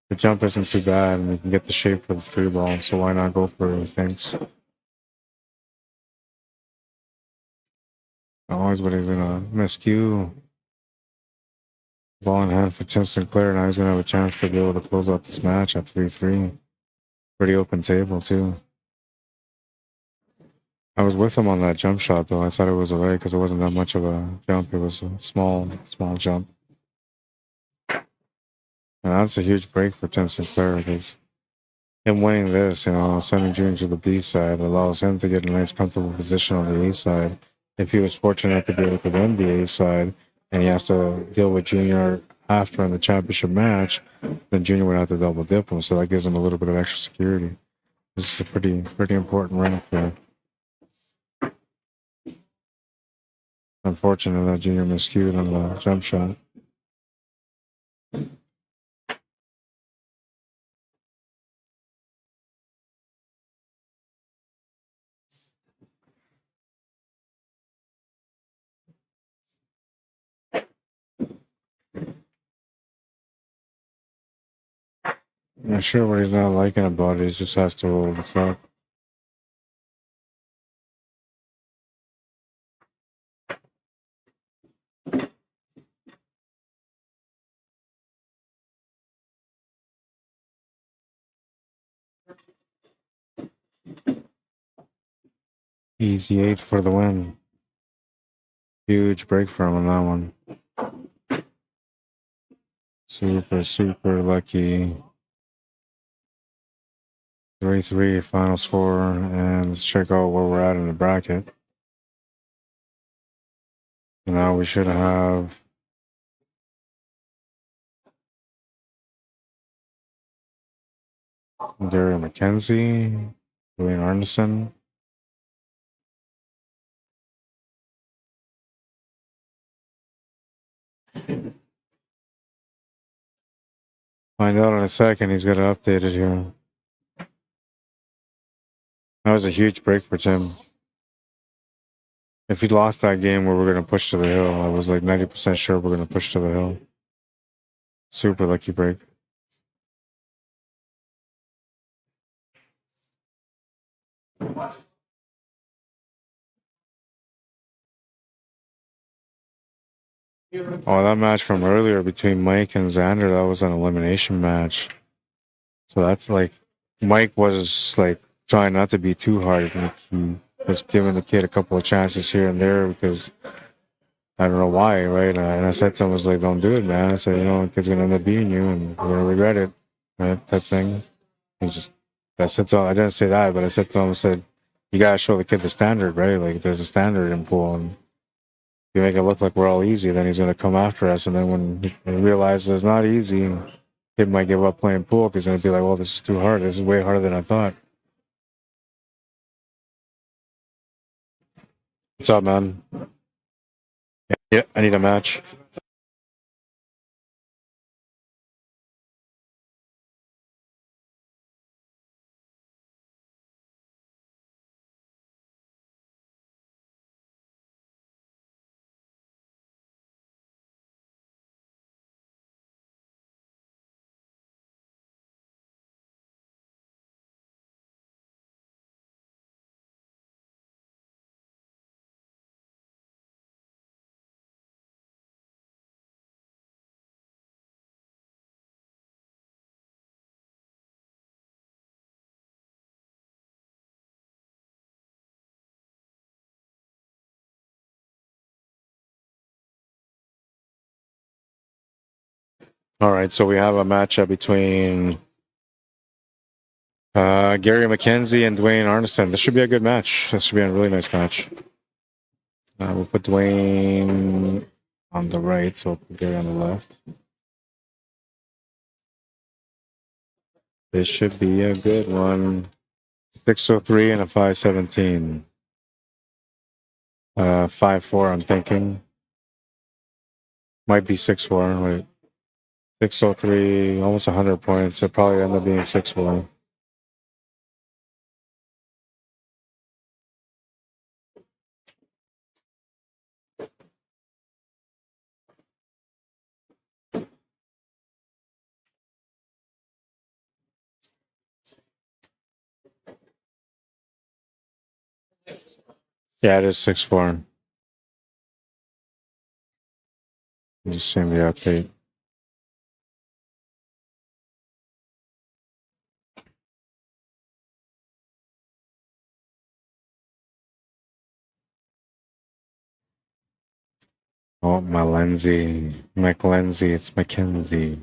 the jump isn't too bad, and he can get the shape for the 3 ball. So why not go for it? He thinks. Always, but he's gonna miss Q. Ball in hand for Tim Sinclair. Now he's gonna have a chance to be able to close out this match at 3-3. Pretty open table too. I was with him on that jump shot though. I thought it was alright because it wasn't that much of a jump. It was a small jump. And that's a huge break for Tim Sinclair because him winning this, you know, sending Junior to the B side allows him to get a nice comfortable position on the A side. If he was fortunate enough to be able to win the A side and he has to deal with Junior after in the championship match, then Junior would have to double dip him. So that gives him a little bit of extra security. This is a pretty important round here. Unfortunate that Junior miscued on the jump shot. I'm not sure what he's not liking about it. He just has to roll this up. Easy 8 for the win. Huge break for him on that one. Super lucky. 3-3 final score, and let's check out where we're at in the bracket. Now we should have McKenzie, Dwayne Arneson. Find out in a second. He's got to update it here. That was a huge break for Tim. If he lost that game, we were going to push to the hill. I was like 90% sure we're going to push to the hill. Super lucky break. Oh, that match from earlier between Mike and Xander, that was an elimination match. So that's like, Mike was like trying not to be too hard. Like he was giving the kid a couple of chances here and there because I don't know why, right? And I said to him, I was like, don't do it, man. I said, you know, the kid's gonna end up beating you and you're gonna regret it, right? That thing. He's just, I said to him, I didn't say that, but I said to him, I said, you gotta show the kid the standard, right? Like there's a standard in pool, and if you make it look like we're all easy, then he's gonna come after us. And then when he realizes it's not easy, kid might give up playing pool because he's gonna be like, well, this is too hard. This is way harder than I thought. What's up, man? Yeah, I need a match. All right, so we have a matchup between Gary McKenzie and Dwayne Arneson. This should be a good match. This should be a really nice match. We'll put Dwayne on the right, so we'll put Gary on the left. This should be a good one. 603 and a 517. 5-4, I'm thinking. Might be 6-4. Wait. 603, almost 100 points. It probably end up being 6-4. Yeah, it is 6-4. Just seeing the update. Oh, McKenzie, it's McKenzie.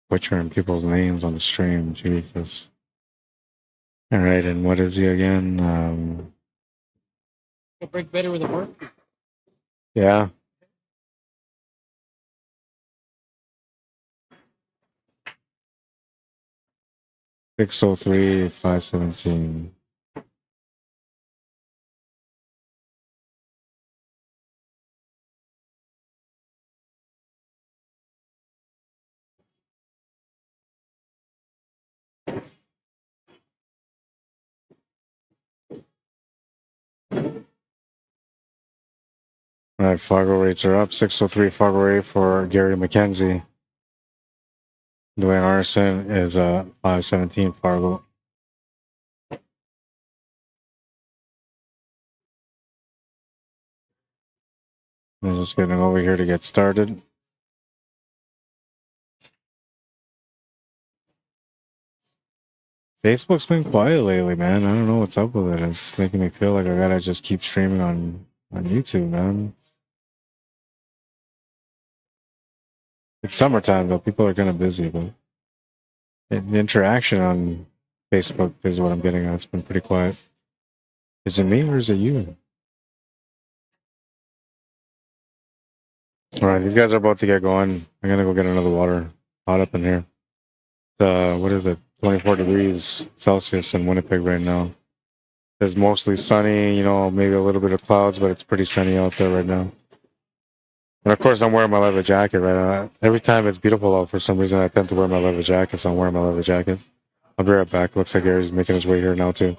Butchering people's names on the stream, Jesus. All right, and what is he again? You'll break better with a work. Yeah. $603, $517. All right, Fargo rates are up. 603 Fargo rate for Gary McKenzie. Dwayne Arneson is 517 Fargo. I'm just getting over here to get started. Facebook's been quiet lately, man. I don't know what's up with it. It's making me feel like I gotta just keep streaming on YouTube, man. It's summertime, though. People are kind of busy, but the interaction on Facebook is what I'm getting at. It's been pretty quiet. Is it me or is it you? All right, these guys are about to get going. I'm gonna go get another water. Hot up in here. What is it? 24 degrees Celsius in Winnipeg right now. It's mostly sunny, you know, maybe a little bit of clouds, but it's pretty sunny out there right now. And of course, I'm wearing my leather jacket right now. Every time it's beautiful out, for some reason, I tend to wear my leather jacket, so I'm wearing my leather jacket. I'll be right back. Looks like Gary's making his way here now, too.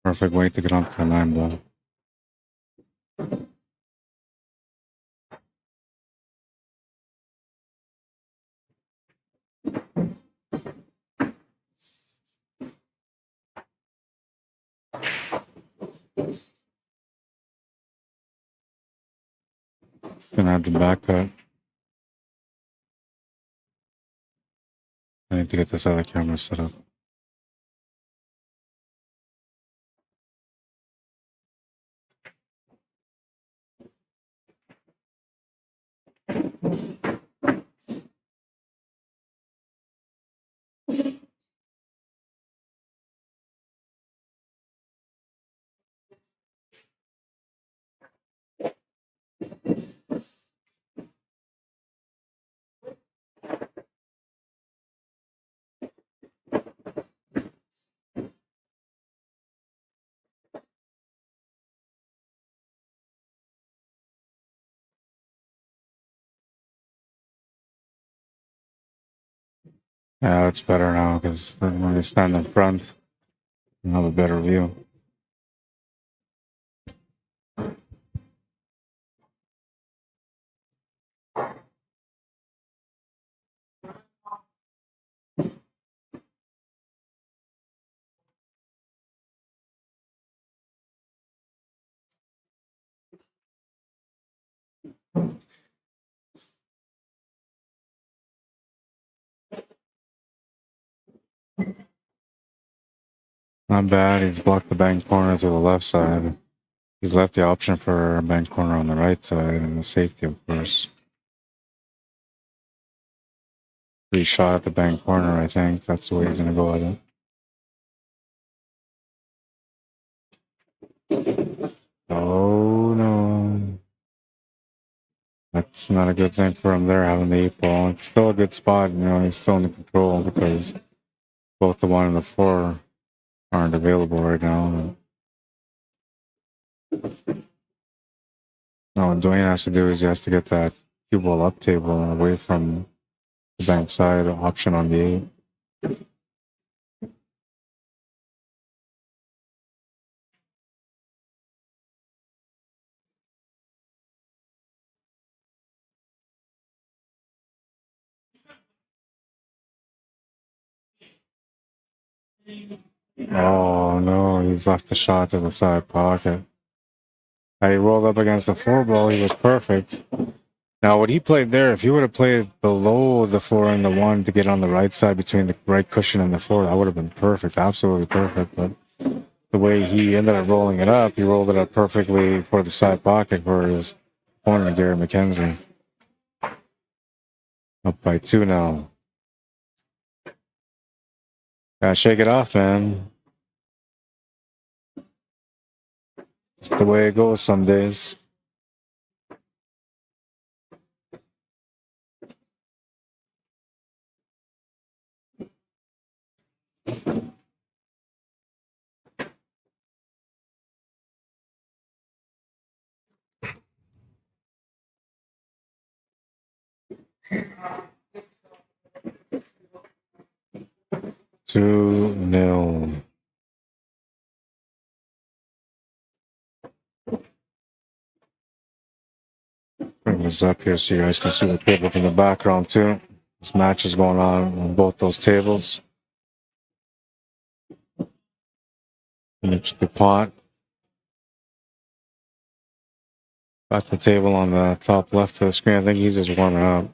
Perfect way to get onto the 9 ball. Gonna have the back cut. I need to get this other camera set up. Yeah, it's better now because when you stand in front, you have a better view. Not bad. He's blocked the bank corner to the left side. He's left the option for a bank corner on the right side and the safety, of course. Free shot at the bank corner, I think. That's the way he's going to go with it. Oh, no. That's not a good thing for him there, having the 8 ball. It's still a good spot, you know, he's still in control because both the 1 and the 4 aren't available right now. Now what Dwayne has to do is he has to get that cue ball up table away from the bank side option on the 8. Oh no, he's left the shot to the side pocket. He rolled up against the 4 ball, he was perfect. Now what he played there, if he would have played below the 4 and the 1 to get on the right side between the right cushion and the 4, that would have been perfect, absolutely perfect. But the way he ended up rolling it up, he rolled it up perfectly for the side pocket for his opponent, Gary McKenzie. Up by 2 now. Gotta shake it off, man. It's the way it goes some days. Two nil. Bring this up here so you guys can see the tables in the background too. This match is going on both those tables. Mitch DuPont. Got the table on the top left of the screen. I think he's just warming up.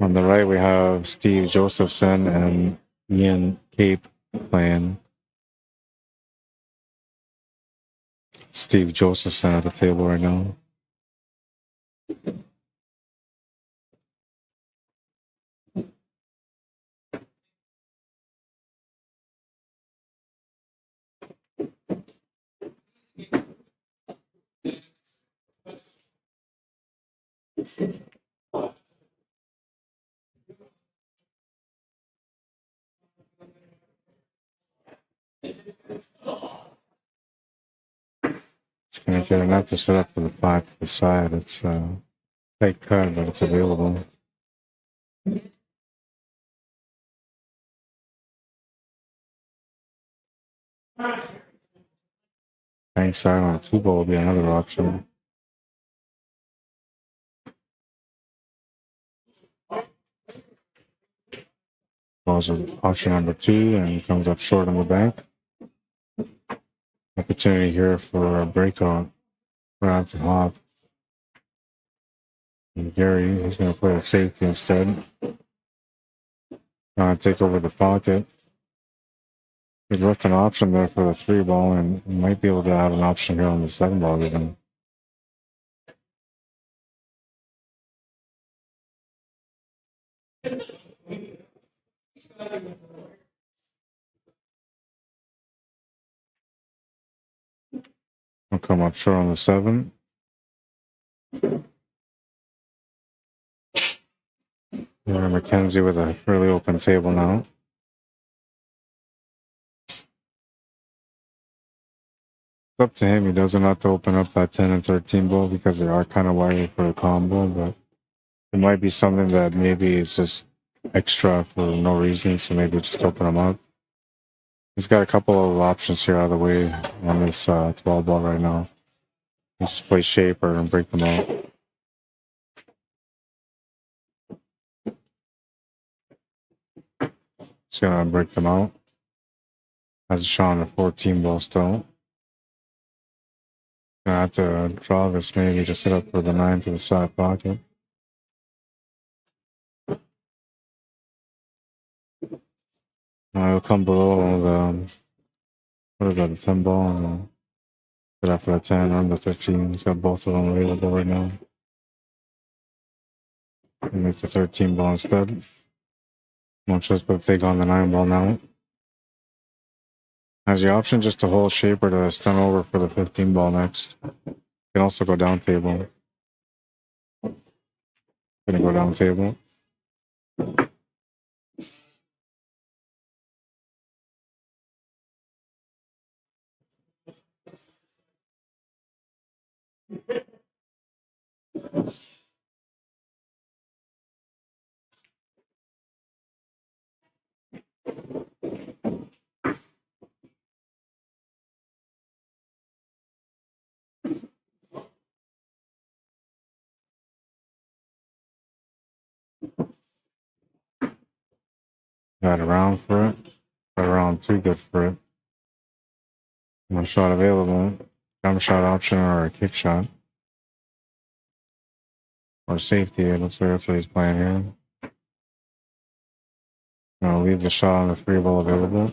On the right, we have Steve Josephson and Ian Cape playing. Steve Josephson at the table right now. Just gonna get an empty set up for the 5 to the side. It's tight cut, but it's available. bank side on a 2-ball will be another option. Balls option number 2 and comes up short on the bank. Opportunity here for a breakout. Grab to hop. And Gary, he's going to play a safety instead. Take over the pocket. He's left an option there for the 3-ball and might be able to add an option here on the 7-ball even. We'll come up short on the 7. McKenzie with a fairly open table now. It's up to him. He doesn't have to open up that 10 and 13 ball because they are kind of wiry for a combo, but it might be something that maybe it's just extra for no reason, so maybe just open them up. He's got a couple of options here out of the way on this 12 ball right now. Just play shaper and break them out. Just gonna break them out. Has a shot on a 14 ball still. Gonna have to draw this maybe to set up for the 9 to the side pocket. It'll come below the, what is that, the 10 ball, and put after the 10 and the 15. He's got both of them available right now. And make the 13 ball instead. Won't just but take on the 9 ball now. Has the option just to hold shaper to stun over for the 15 ball next. Can also go down table. Gonna go down table. Got around for it. Got around too good for it. One shot available. Jump shot option or a kick shot. Or safety. It looks like that's what he's playing here. Gonna leave the shot on the 3 ball available.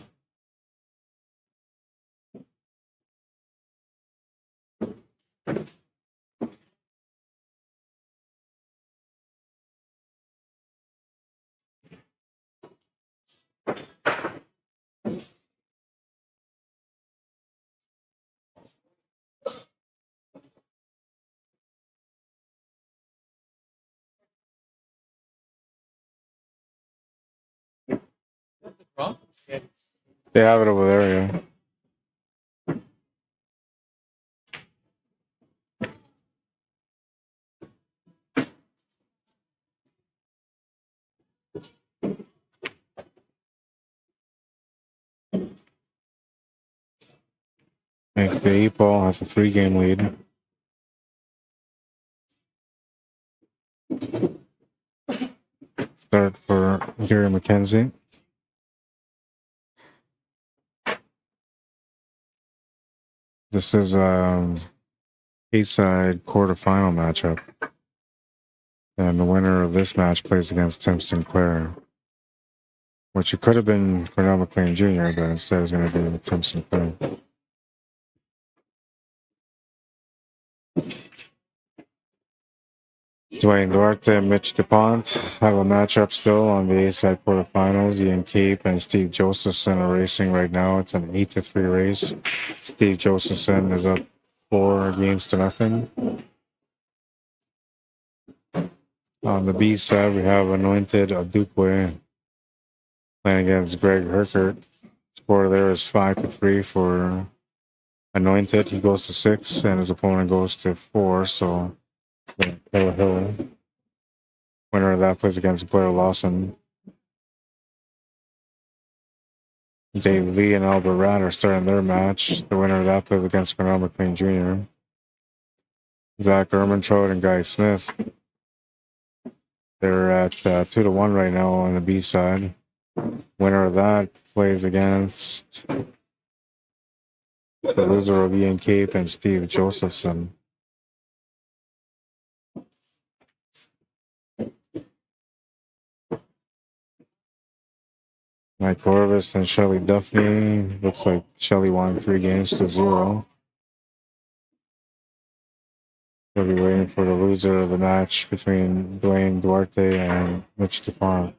They have it over there, yeah. Makes the 8 ball, has a 3-game lead. Start for Gary McKenzie. This is a 8-side quarterfinal matchup. And the winner of this match plays against Tim Sinclair. Which it could have been Cornell McLean Jr., but instead it's going to be Tim Sinclair. Dwayne Duarte and Mitch DuPont have a matchup still on the 8-side quarterfinals. Ian Cape and Steve Josephson are racing right now. It's an 8-3 race. Steve Josephson is up 4 games to nothing. On the B side, we have Anointed of Duane playing against Greg Herkert. Score there is 5-3 for Anointed. He goes to 6 and his opponent goes to 4, so Hill. Winner of that plays against Blair Lawson. Dave Lee and Albert Rad are starting their match. The winner of that plays against Cornell McLean Jr. Zach Ermentrout and Guy Smith. They're at 2-1 right now on the B side. Winner of that plays against the loser of Ian Cape and Steve Josephson. Mike Corvus and Shelly Duffney. Looks like Shelly won 3 games to 0. We'll be waiting for the loser of the match between Dwayne Duarte and Mitch DuPont.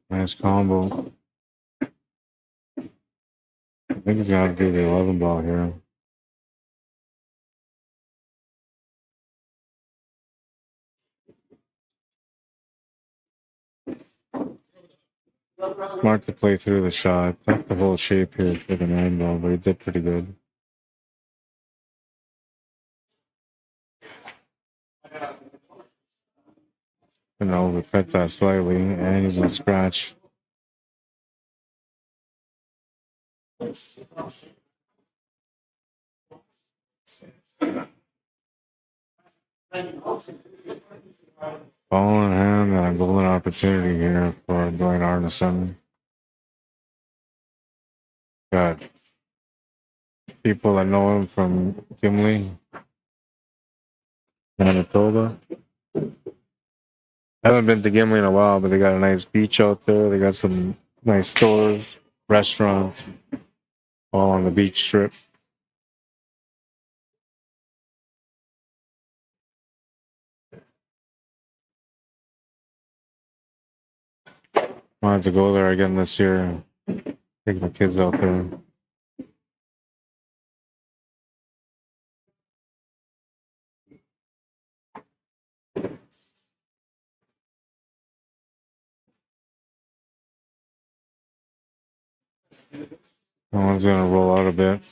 Nice combo. I think he's gonna have to do the 11 ball here. Smart to play through the shot. Took the whole shape here for the 9 ball, but he did pretty good. Gonna overcut that slightly, and he's gonna scratch. Ball in hand and a golden opportunity here for Dwayne Arneson. Got people that know him from Gimli, Manitoba. Haven't been to Gimli in a while, but they got a nice beach out there. They got some nice stores, restaurants, all on the beach strip. Wanted to go there again this year. Take my kids out there. That one's gonna roll out a bit.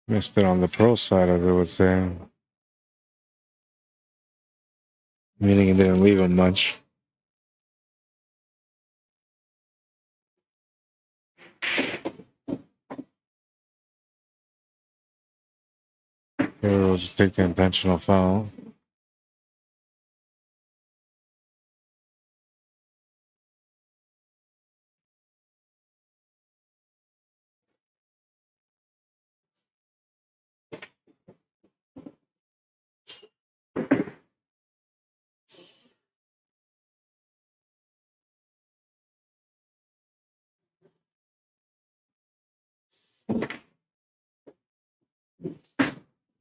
Missed it on the pro side of it, I would say. Meaning it didn't leave him much. Here we'll just take the intentional foul.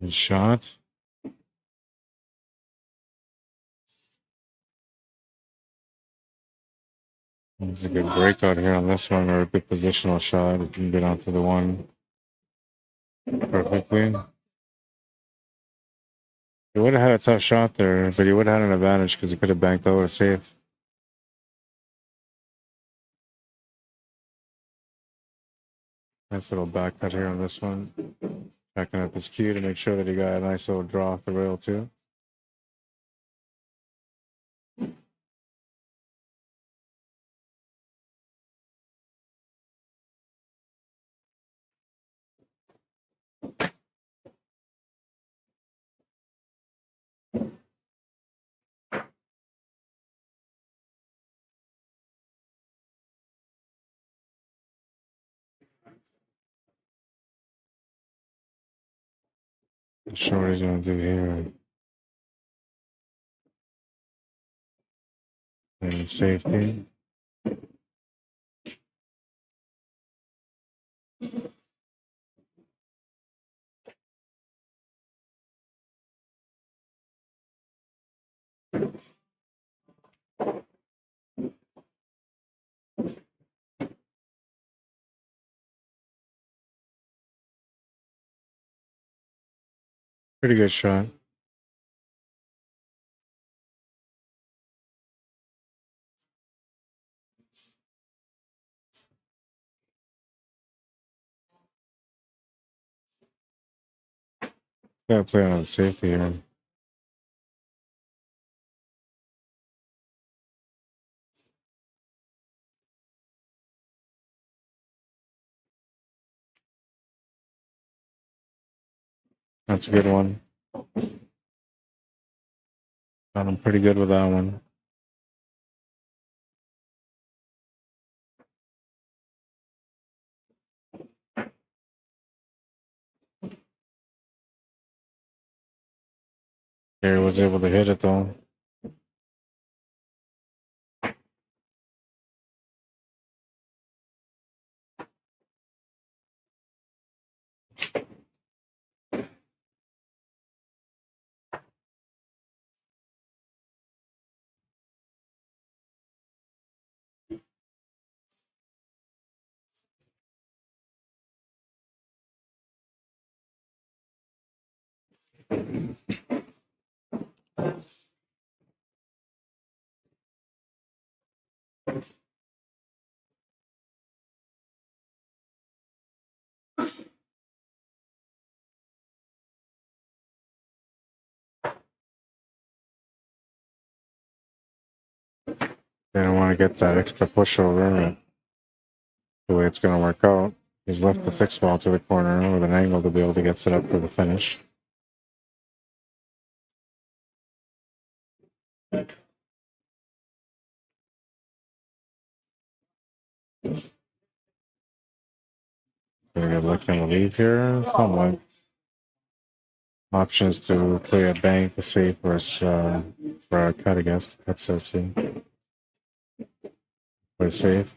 Good shot. It's a good breakout here on this one, or a good positional shot. If you can get onto the one perfectly. He would have had a tough shot there, but he would have had an advantage because he could have banked out a safe. Nice little back cut here on this one. Backing up his cue to make sure that he got a nice little draw off the rail too. Shorty's gonna do here. And safety. Pretty good shot. Gotta play on safety here. That's a good one. Got him pretty good with that one. Gary was able to hit it though. They don't want to get that extra pushover. The way it's going to work out, he's left the fixed ball to the corner with an angle to be able to get set up for the finish. We're looking to leave here. Somewhat. Options to play a bank, a safe, or a cut, I guess. Cut 13. Play safe.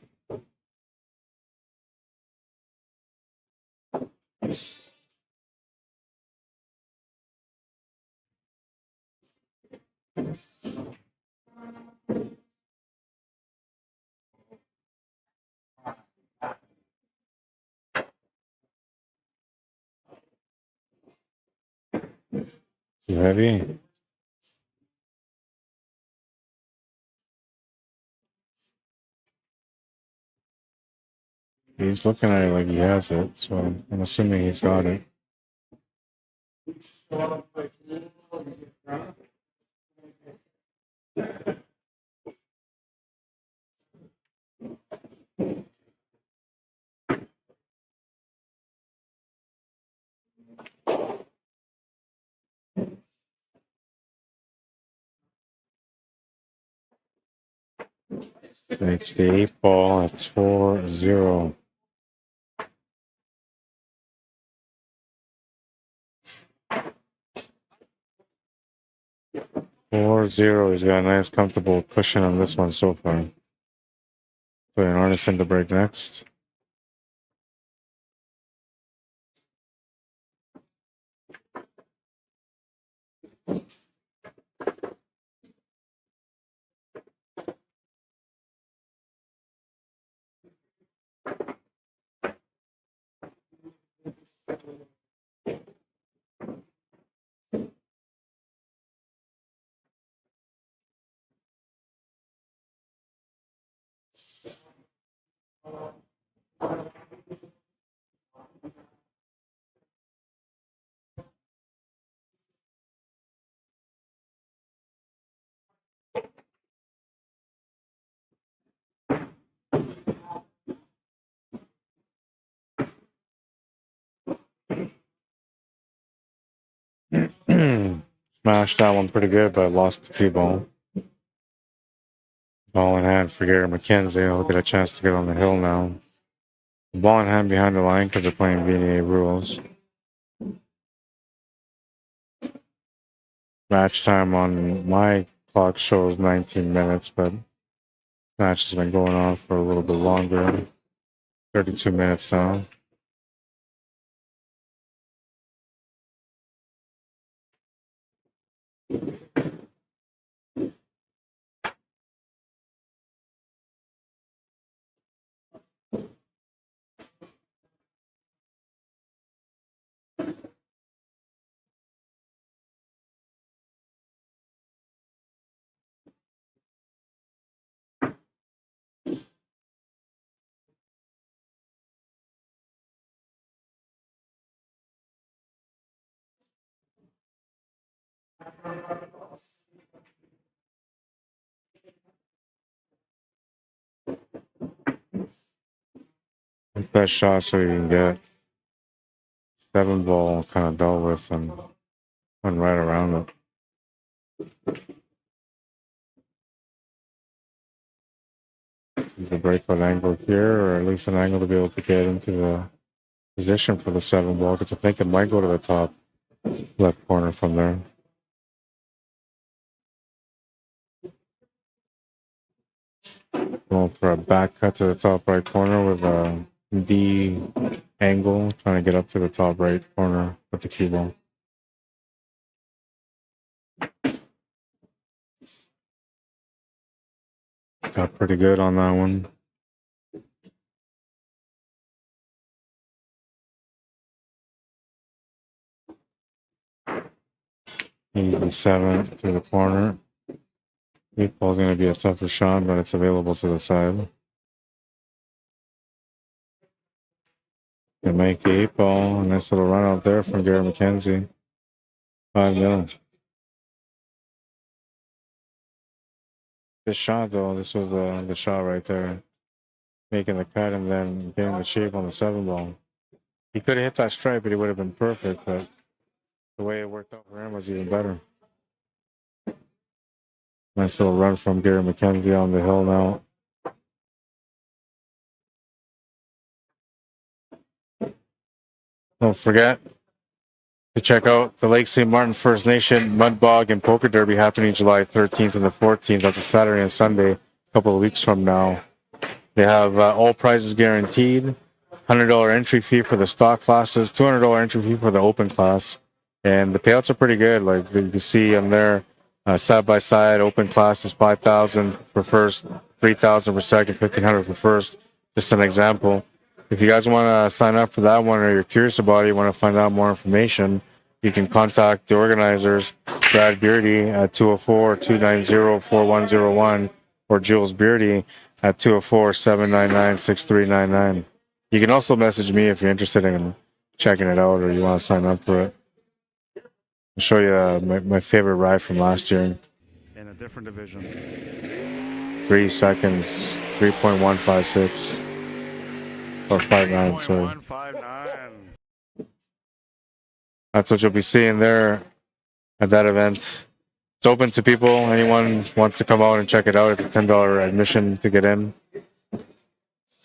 Too heavy. He's looking at it like he has it, so I'm assuming he's got it. It's the 8 ball. It's 4-0. He's got a nice comfortable cushion on this one so far. So an Artisan to break next. Smashed that one pretty good, but lost the cue ball. Ball in hand for Gary McKenzie. He'll get a chance to get on the hill now. Ball in hand behind the line because they're playing VNEA Rules. Match time on my clock shows 19 minutes, but match has been going on for a little bit longer. 32 minutes now. Best shot so you can get 7 ball kind of dealt with and went right around it. The breakout angle here, or at least an angle to be able to get into the position for the 7 ball, because I think it might go to the top left corner from there. Going for a back cut to the top right corner with a D angle, trying to get up to the top right corner with the key ball. Got pretty good on that one. Easy 7 to the corner. 8 ball is going to be a tougher shot, but it's available to the side. They make the 8 ball. A nice little run out there from Gary McKenzie. 5-0. This shot, though, this was the shot right there. Making the cut and then getting the shape on the 7 ball. He could have hit that strike, but he would have been perfect. But the way it worked out for him was even better. Nice little run from Gary McKenzie on the hill now. Don't forget to check out the Lake St. Martin First Nation Mud Bog and Poker Derby happening July 13th and the 14th. That's a Saturday and Sunday, a couple of weeks from now. They have all prizes guaranteed. $100 entry fee for the stock classes, $200 entry fee for the open class. And the payouts are pretty good. Like you can see on there, side by side, open class is $5,000 for first, $3,000 for second, $1,500 for first. Just an example. If you guys want to sign up for that one, or you're curious about it, you want to find out more information, you can contact the organizers, Brad Beardy at 204-290-4101, or Jules Beardy at 204-799-6399. You can also message me if you're interested in checking it out or you want to sign up for it. I'll show you my favorite ride from last year. In a different division. 3 seconds, 3.156. Or 5.9, sorry. That's what you'll be seeing there at that event. It's open to people. Anyone wants to come out and check it out. It's a $10 admission to get in.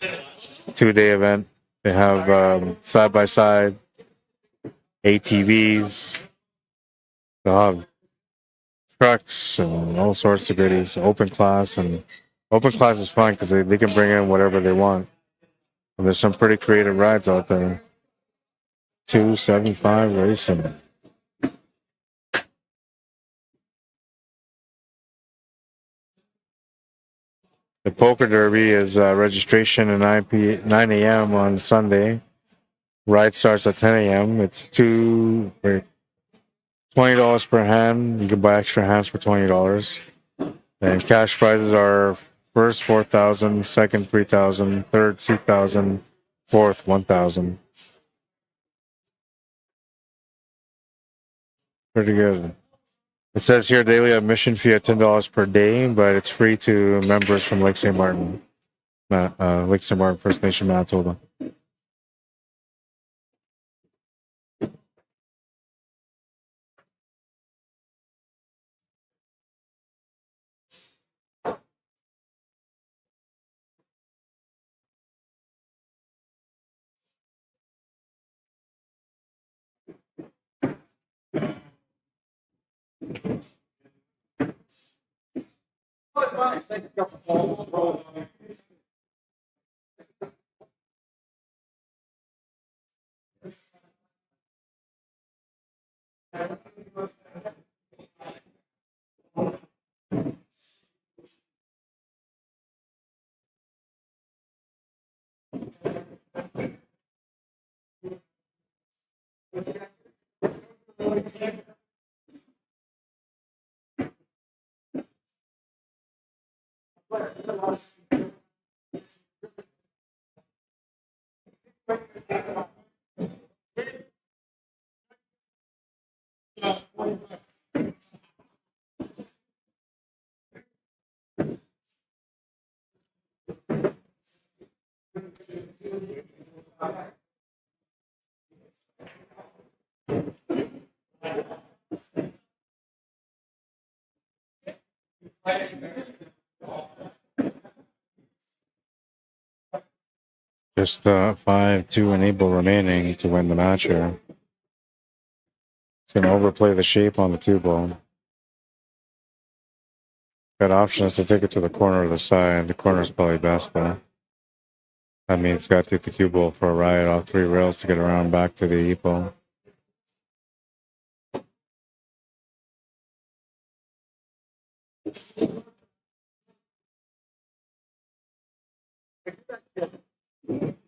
2-day event. They have side-by-side ATVs. They'll have trucks and all sorts of goodies. Open class. And open class is fun because they can bring in whatever they want. And there's some pretty creative rides out there. 275 racing. The Poker Derby is registration at 9 a.m. on Sunday. Ride starts at 10 a.m. It's $20 per hand. You can buy extra hands for $20. And cash prizes are first $4,000, second $3,000, third $2,000, fourth $1,000. Pretty good. It says here daily admission fee at $10 per day, but it's free to members from Lake St. Martin, Lake St. Martin First Nation, Manitoba. Just 5-2 enable remaining to win the match here. It's going to overplay the shape on the 2 ball. Got options to take it to the corner or the side. The corner is probably best though. That means it's got to take the cue ball for a ride off 3 rails to get around back to the E ball.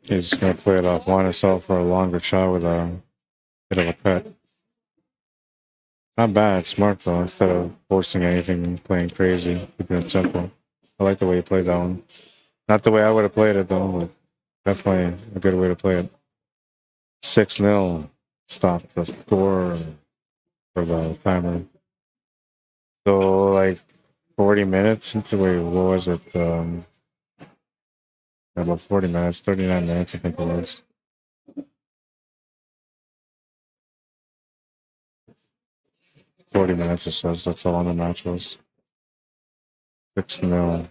He's going to play it off line itself for a longer shot with a bit of a cut. Not bad, smart though, instead of forcing anything, playing crazy, keeping it simple. I like the way he played that one. Not the way I would have played it though, but definitely a good way to play it. 6-0 stopped the score for the timer. So like 40 minutes into, wait, what was it? About 40 minutes, 39 minutes I think it was. $40 minutes it says, that's how long the match was. 6-0.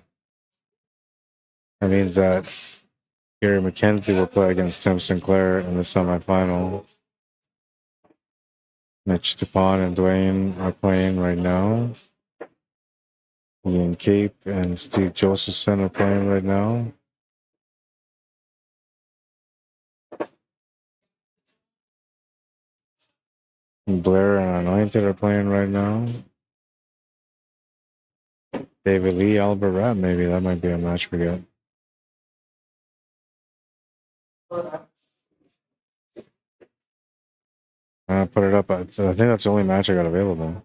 That means that McKenzie will play against Tim Sinclair in the semifinal. Mitch Dupont and Dwayne are playing right now. Ian Cape and Steve Josephson are playing right now. Belur and Anointed are playing right now. David Lee, Albert Rapp, maybe that might be a match we get. I put it up. I think that's the only match I got available.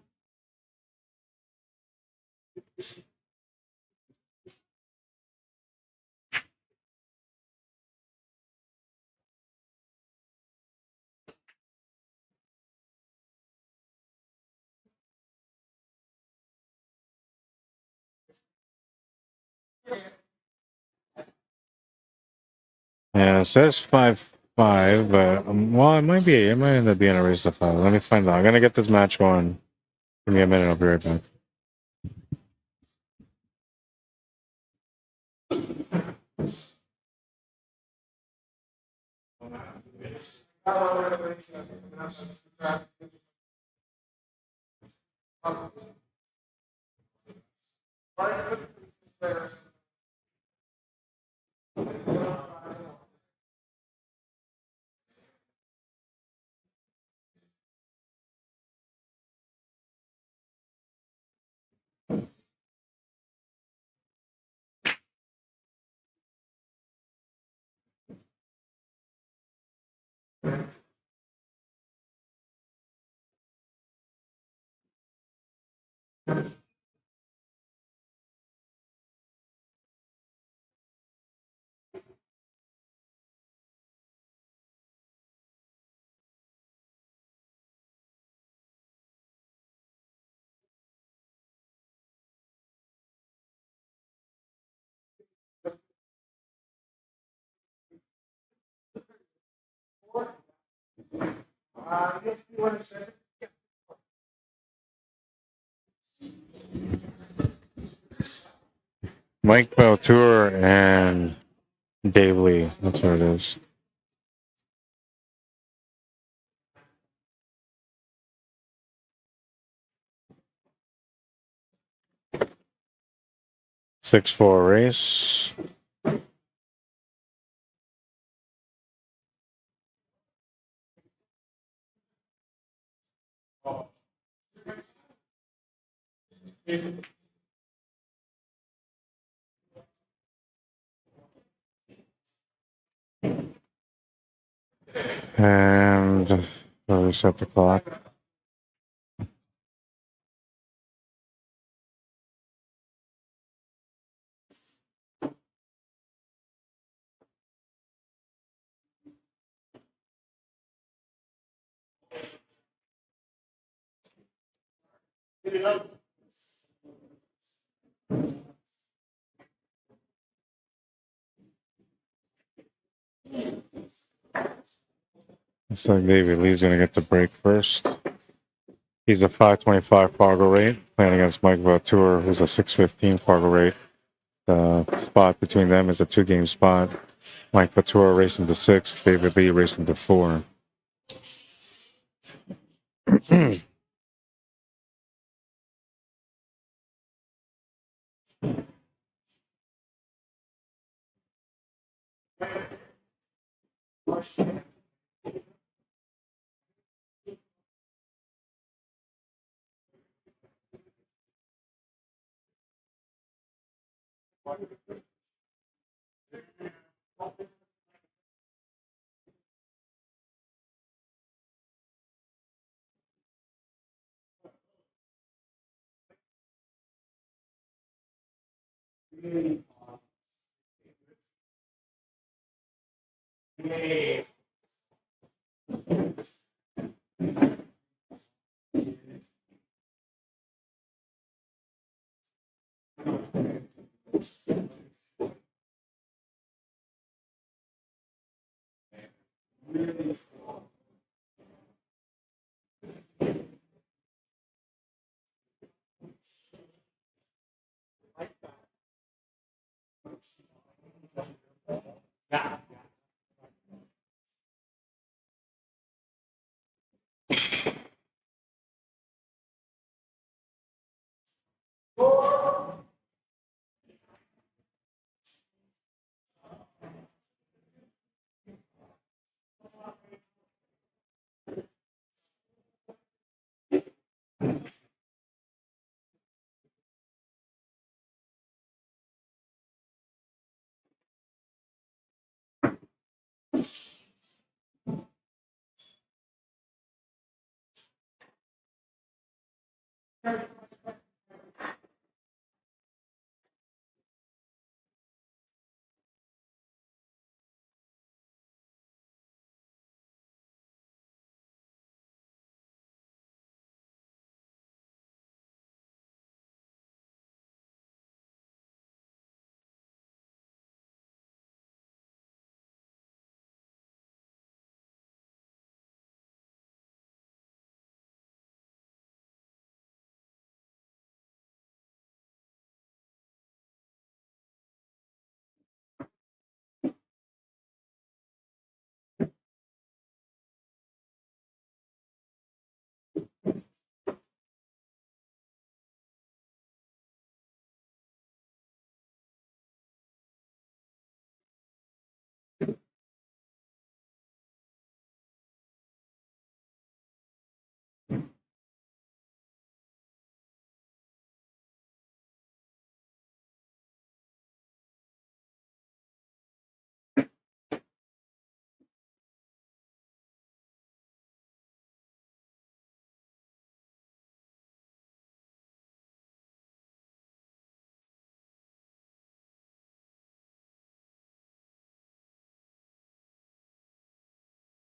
Yeah, it says 5-5, but well, it might be. It might end up being a race to 5. Let me find out. I'm gonna get this match going. Give me a minute. I'll be right back. Mike VAUTOUR and Dave Lee. That's what it is. Six-4 race. And we'll reset the clock. Looks like David Lee's going to get the break first. He's a 525 Fargo rate, playing against Mike VAUTOUR, who's a 615 Fargo rate. The spot between them is a 2-game spot. Mike VAUTOUR racing to 6, David Lee racing to 4.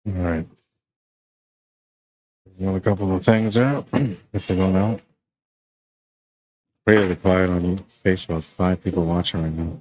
All right. Another couple of things there. If they go now. Really quiet on Facebook. 5 people watching right now.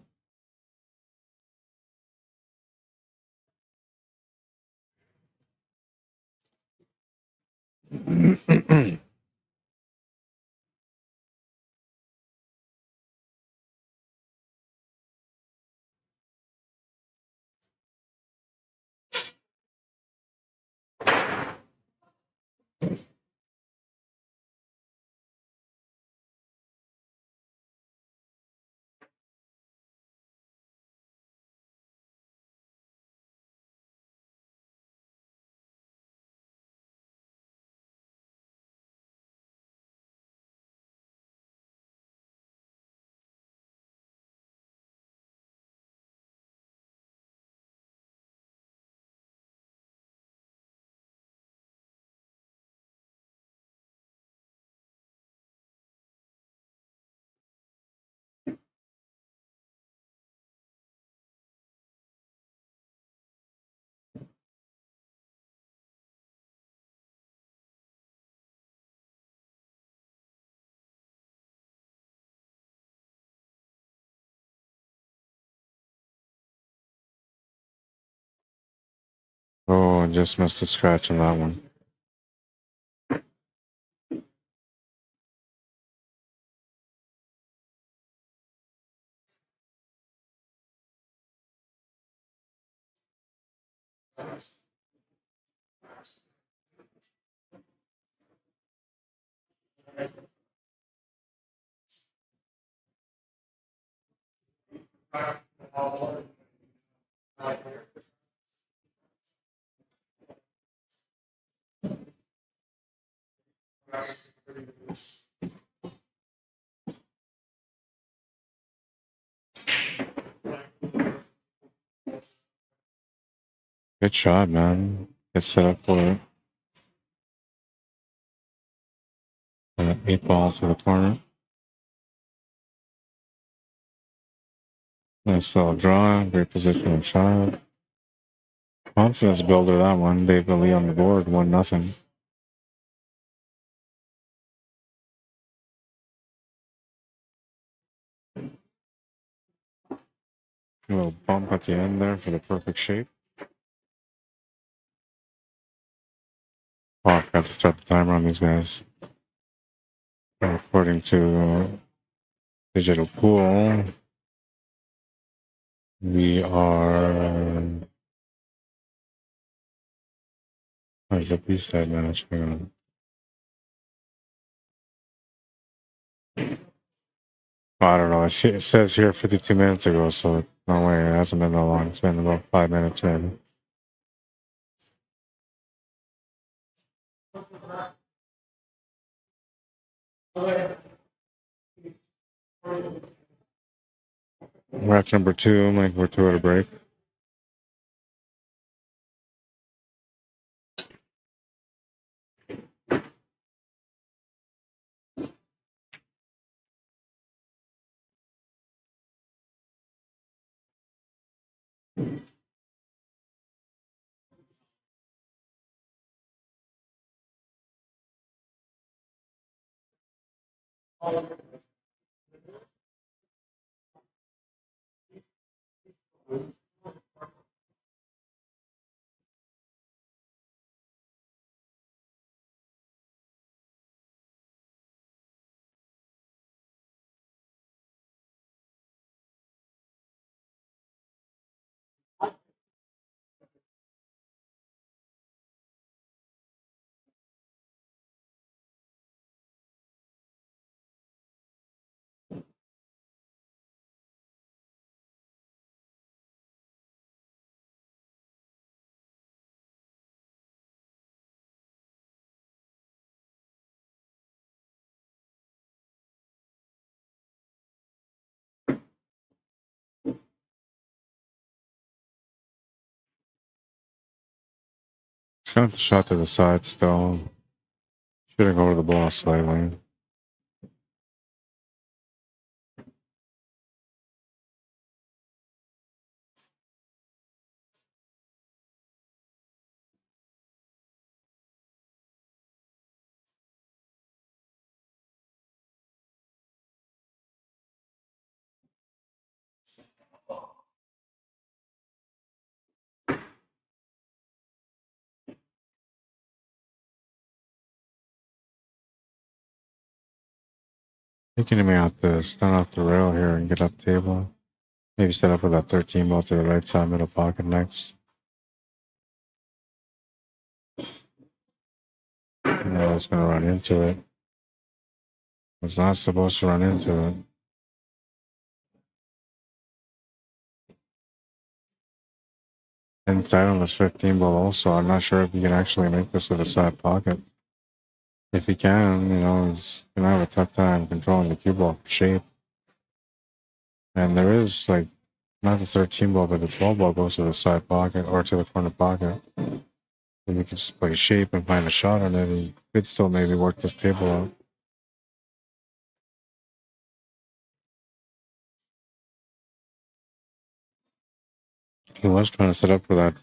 Oh, I just missed a scratch on that one. Good shot, man. Get set up for it. 8 balls to the corner. Nice little draw. Great position of shot. Confidence builder, that one. Dave Lee on the board. 1-0. A little bump at the end there for the perfect shape. Oh, I forgot to start the timer on these guys. According to Digital Pool, we are. Where's the B-side match? Hang on. I don't know. It says here 52 minutes ago, so no way. It hasn't been that long. It's been about 5 minutes, maybe. We're at number 2. Like we're 2 at a break. It's got the shot to the side still. Shouldn't go to the ball slightly. Thinking me out to stand off the rail here and get up table. Maybe set up with that 13 ball to the right side middle pocket next. No, I was going to run into it. Was not supposed to run into it. Inside on this 15 ball also. I'm not sure if you can actually make this with a side pocket. If he can, you know, he's going to have a tough time controlling the cue ball for shape. And there is, like, not the 13 ball, but the 12 ball goes to the side pocket or to the corner pocket. Then you can just play shape and find a shot on it. He could still maybe work this table out. He was trying to set up for that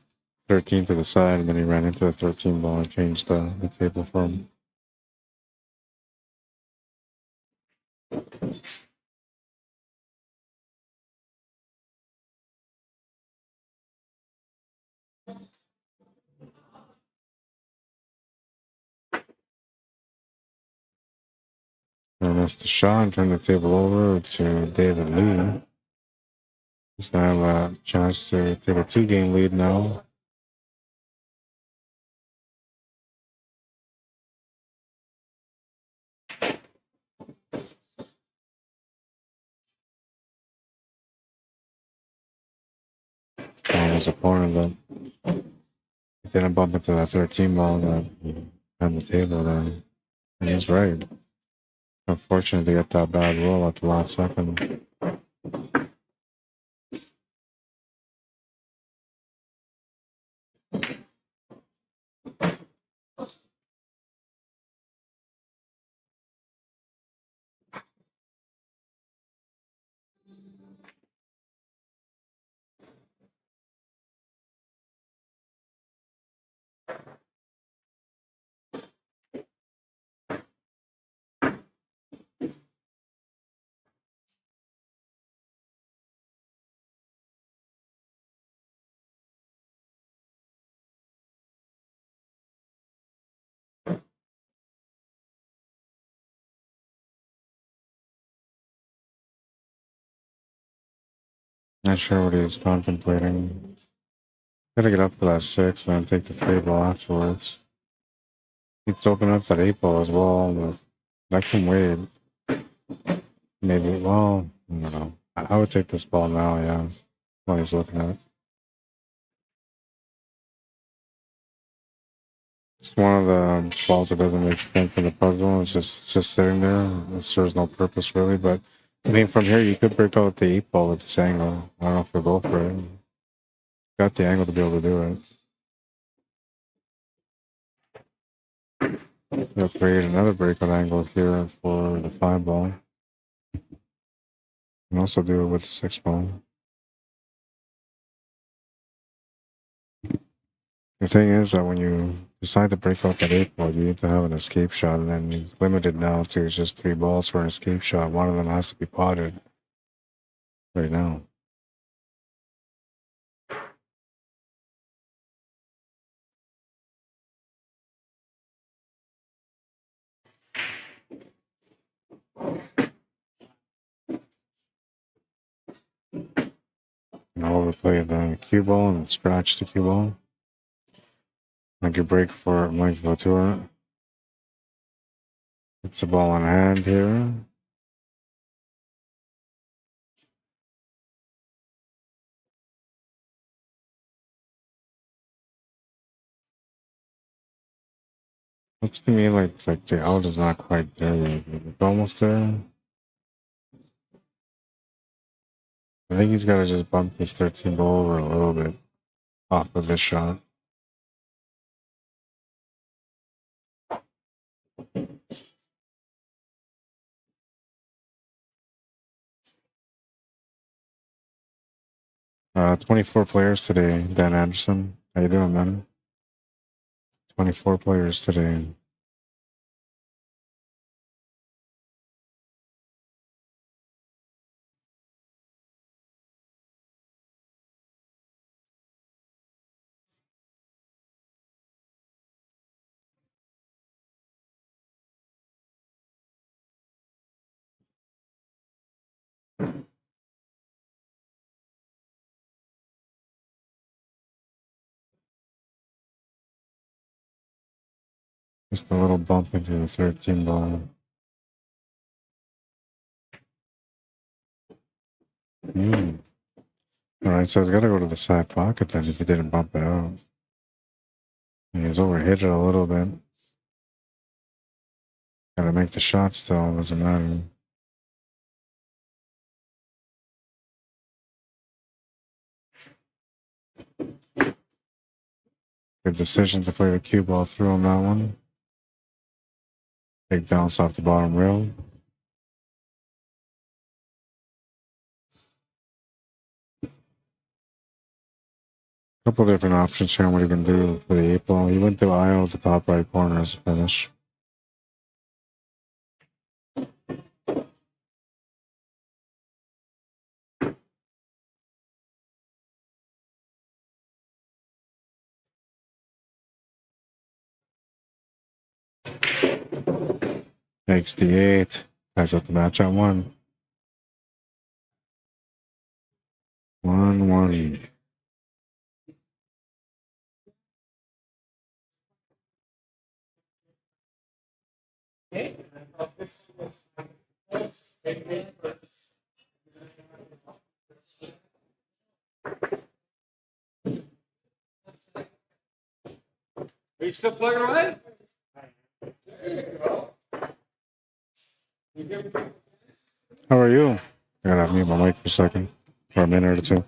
13 to the side, and then he ran into the 13 ball and changed the table for him. And missed the shot and turned the table over to David Lee. He's going to have a chance to take a 2-game lead now. On his opponent, but he didn't bump into that 13 ball that on the table then. And he's right. Unfortunate to get that bad roll at the last second. Not sure what he's contemplating. Gotta get up to that 6 and then take the 3 ball afterwards. He's opening up that 8 ball as well, but that can wait. Maybe, well, I don't know. I would take this ball now, yeah. What he's looking at. It's one of the balls that doesn't make sense in the puzzle. It's just sitting there. It serves no purpose really, but I mean, from here you could break out the 8 ball with this angle. I don't know if we'll go for it. Got the angle to be able to do it. We'll create another breakout angle here for the 5 ball. And also do it with the 6 ball. The thing is that when you decide to break out that 8 ball, you need to have an escape shot, and then it's limited now to just 3 balls for an escape shot. One of them has to be potted right now. And I'll overplay the cue ball and scratch the cue ball. Make a break for Mike VAUTOUR. It's the ball on hand here. Looks to me like the out is not quite there yet. It's almost there. I think he's got to just bump this 13 ball over a little bit off of this shot. Uh, 24 players today, Dan Anderson. How you doing, man? 24 players today. Just a little bump into the 13 ball. Alright, so it's got to go to the side pocket then if he didn't bump it out. He was overhit it a little bit. Gotta make the shot still, doesn't matter. Good decision to play the cue ball through on that one. Big bounce off the bottom rail. Couple different options here on what he can do for the 8 ball. He went to IO at the top right corner as a finish. Makes the 8. Ties up the match at 1. 1-1. Are you still plugging away? How are you? I gotta mute my mic for a second. For a minute or two.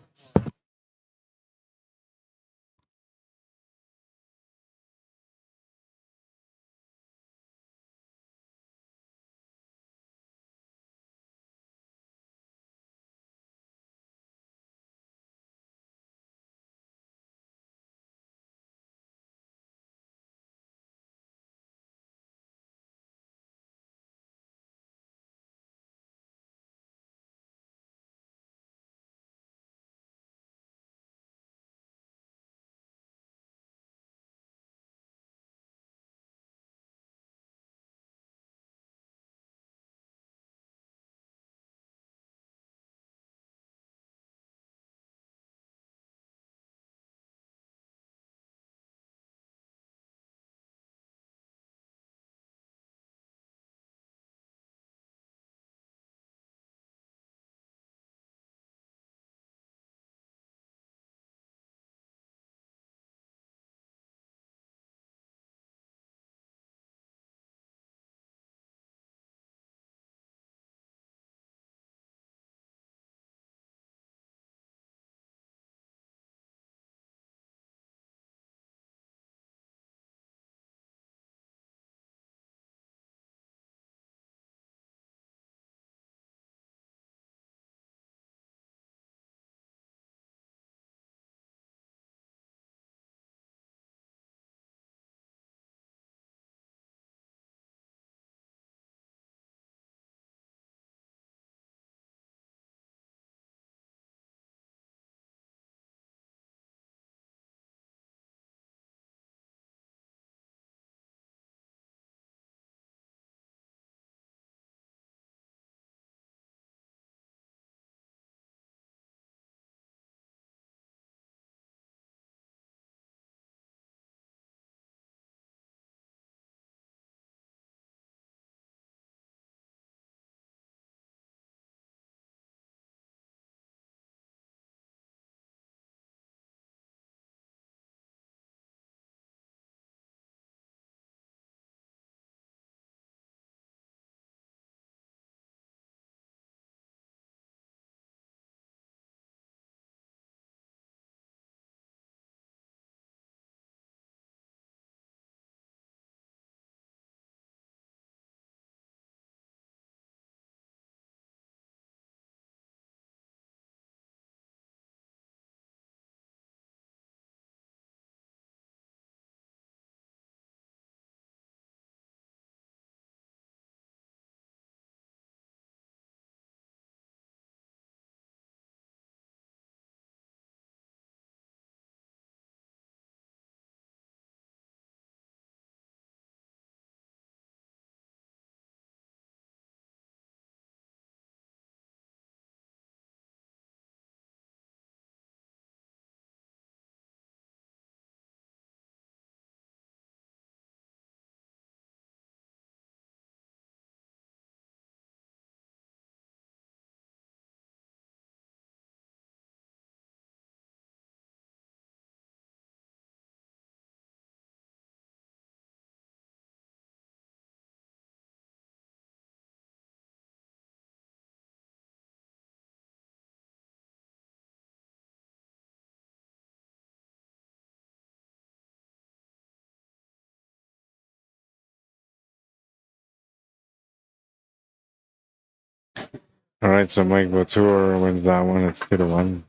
All right, so Mike VAUTOUR wins that one. It's 2-1.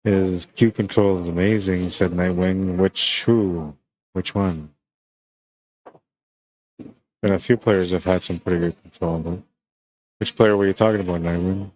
His Q control is amazing, said Nightwing. Which one? And a few players have had some pretty good control, but Which player were you talking about, Nightwing?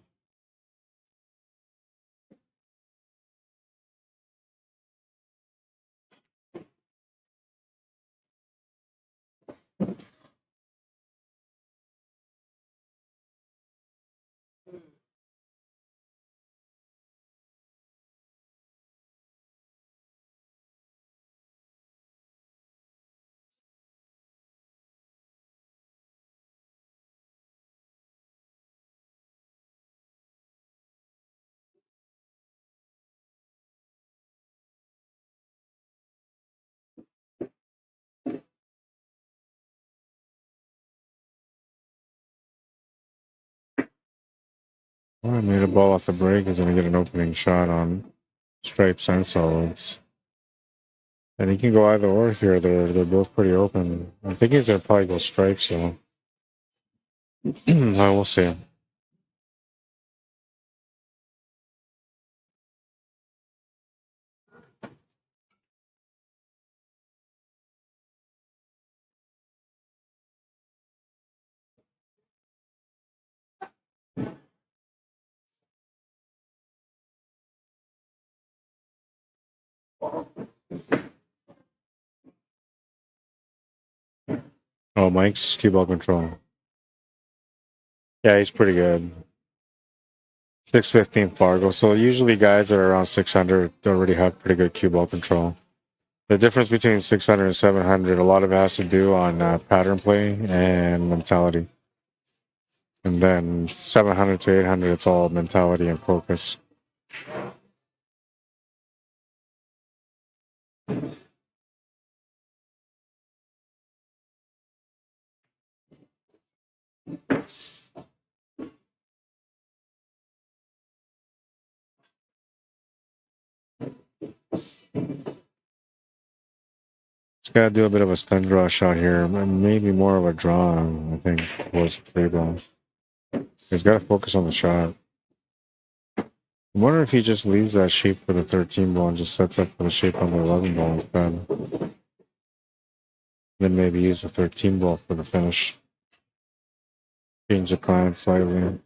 Oh, I made a ball off the break. He's going to get an opening shot on stripes and solids. And he can go either or here. They're both pretty open. I think he's going to probably go stripes, so I will see. Oh, Mike's cue ball control. Yeah, he's pretty good. 615 Fargo. So usually guys that are around 600 already have pretty good cue ball control. The difference between 600 and 700, a lot of it has to do on pattern play and mentality. And then 700 to 800, it's all mentality and focus. Just gotta do a bit of a stun draw shot here. Maybe more of a draw, I think, towards the 3 ball. He's gotta focus on the shot. I wonder if he just leaves that shape for the 13 ball and just sets up for the shape on the 11 ball instead. Then maybe use the 13 ball for the finish. Change the plan slightly.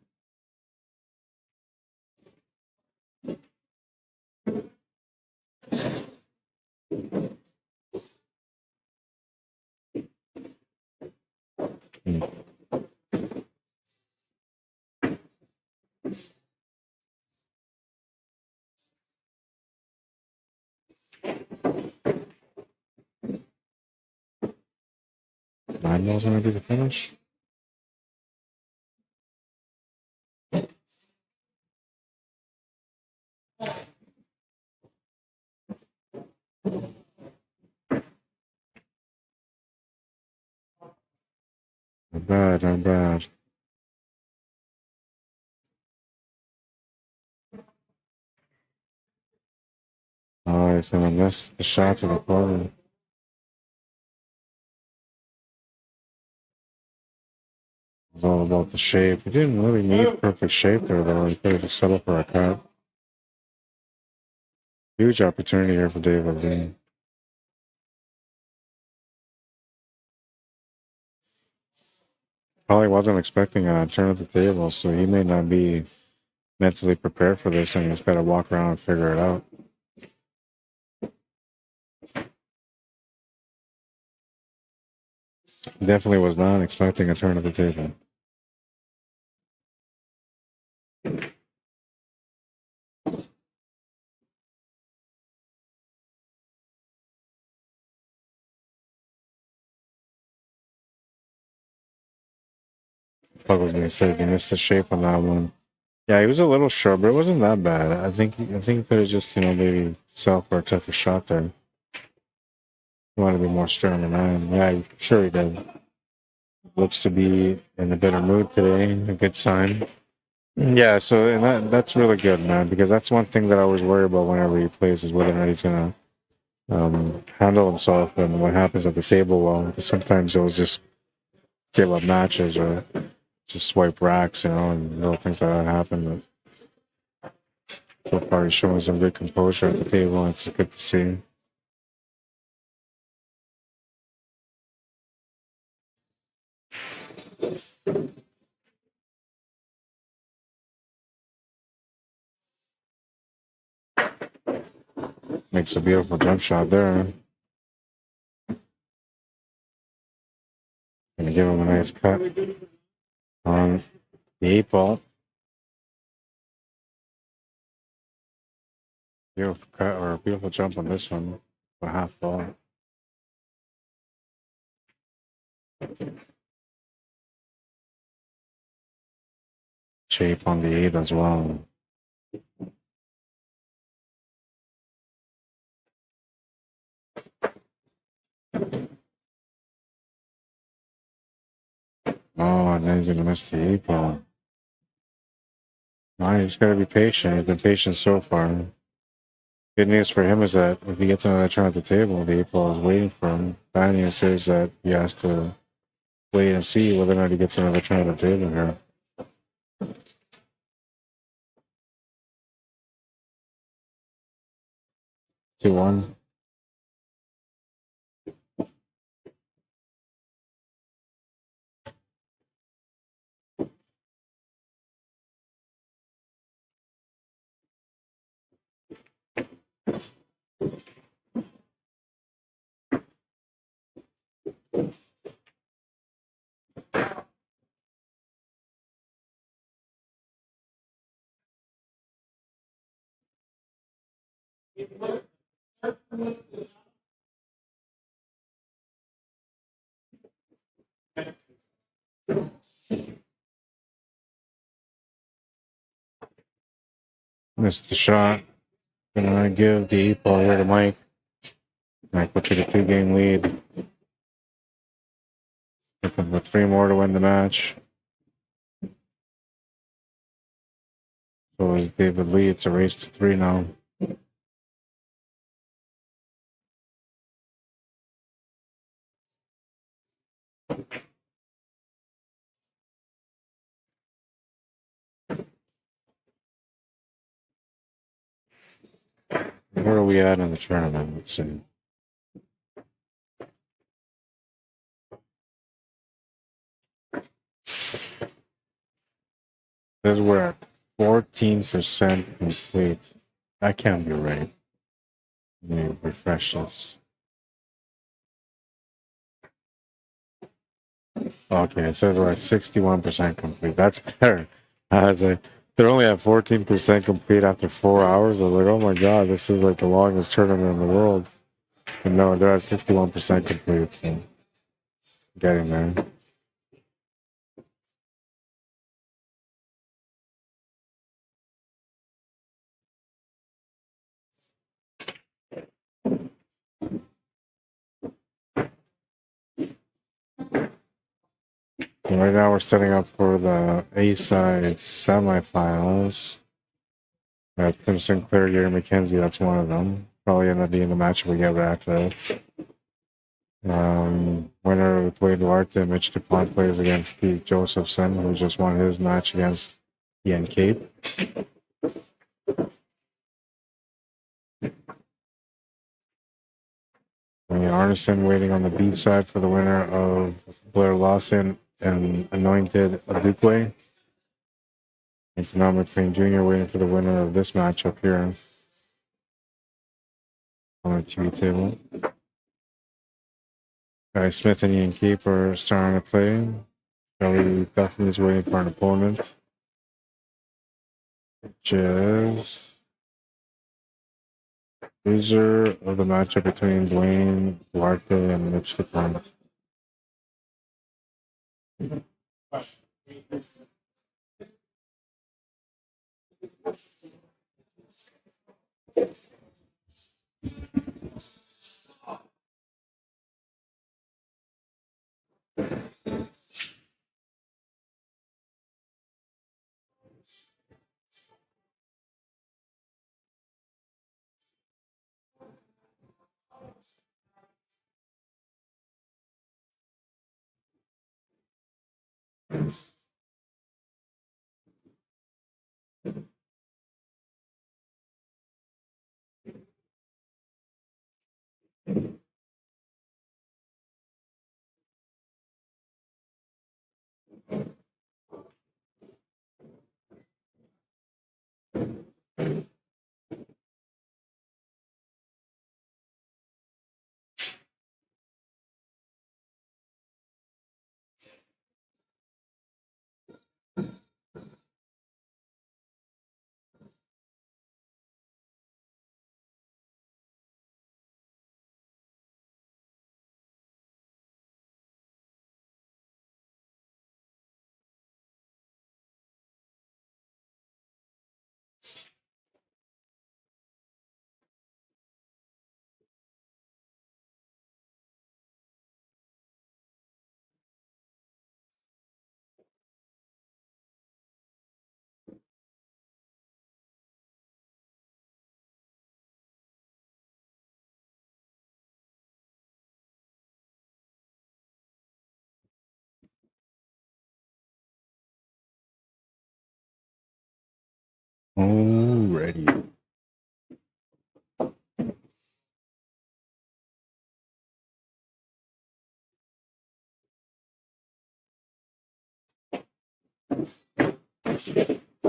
Nine ball's gonna be the finish. Not bad, not bad. Oh, he's gonna miss the shot to the corner. It's all about the shape. He didn't really need perfect shape there, though. He could have just settled for a cut. Huge opportunity here for David Lee. Probably wasn't expecting a turn at the table, so he may not be mentally prepared for this, and he's got to walk around and figure it out. Definitely was not expecting a turn at the table. Fuck was gonna say he missed the shape on that one. Yeah, he was a little short, but it wasn't that bad. I think he could have just, maybe settled for a tougher shot there. He wanted to be more straight on the 9. Yeah, sure he did. Looks to be in a better mood today. A good sign. Yeah, so and that's really good, man, because that's one thing that I always worry about whenever he plays is whether or not he's gonna handle himself and what happens at the table. Well, because sometimes he'll just give up matches or just swipe racks, and little things like that happen. But so far, he's showing some good composure at the table, and it's good to see. Makes a beautiful jump shot there. Gonna give him a nice cut on the 8 ball. Beautiful cut or a beautiful jump on this one. A half ball. Shape on the 8 as well. Oh, and then he's gonna miss the 8 ball. No, he's gotta be patient. He's been patient so far. Good news for him is that if he gets another turn at the table, the 8 ball is waiting for him. Bad news says that he has to wait and see whether or not he gets another turn at the table here. Two one. Missed the shot. Gonna give the 8 ball here to Mike. Mike will take a 2-game lead. Looking for 3 more to win the match. So as David Lee, it's a race to 3 now. Where are we at in the tournament? Let's see. Says we're at 14% complete. That can't be right. Let me refresh this. Okay, it says we're at 61% complete. That's better. They're only at 14% complete after 4 hours. I was like, oh my god, this is like the longest tournament in the world. And no, they're at 61% complete. So getting there. And right now we're setting up for the A-side semifinals. Tim Sinclair, McKenzie, that's one of them. Probably end up being the match we get after that. Winner with Dwayne Duarte, Mitch DuPont plays against Steve Josephson, who just won his match against Ian Cape. Arneson waiting on the B side for the winner of Blair Lawson and Anointed Adukwe. And now McLean Jr. waiting for the winner of this matchup here on the TV table. Guy Smith and Ian Cape are starting to play. Kelly Duffy is waiting for an opponent, which is loser of the matchup between Dwayne, Duarte, and Mitch DuPont.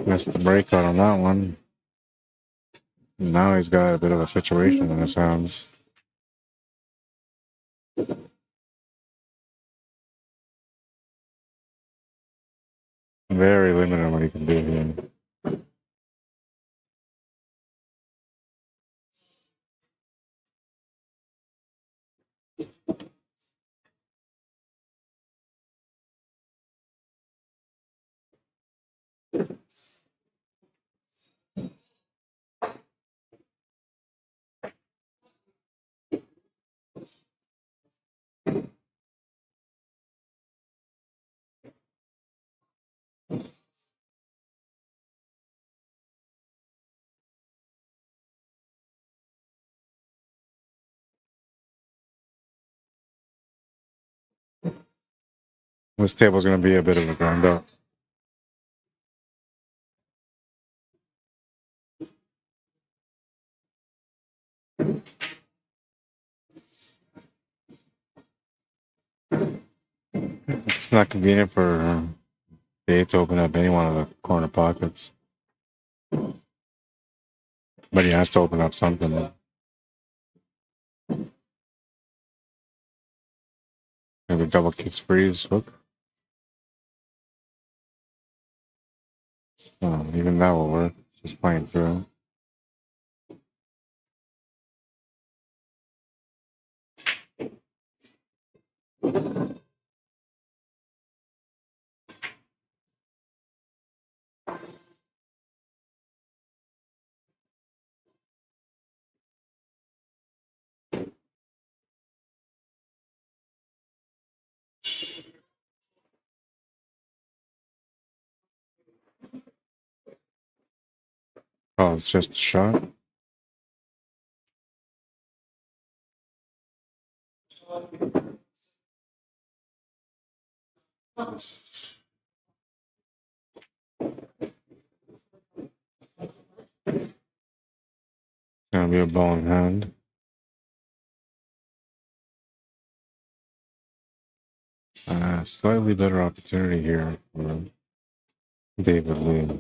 Missed the breakout on that one. Now he's got a bit of a situation in his hands. Very limited what he can do here. This table's going to be a bit of a grind up. It's not convenient for the 8 to open up any one of the corner pockets. But he has to open up something. Maybe double kicks freeze hook. Oh, even that will work. Just playing through. Oh, it's just a shot. Gonna be a ball in hand. Slightly better opportunity here for David Lee.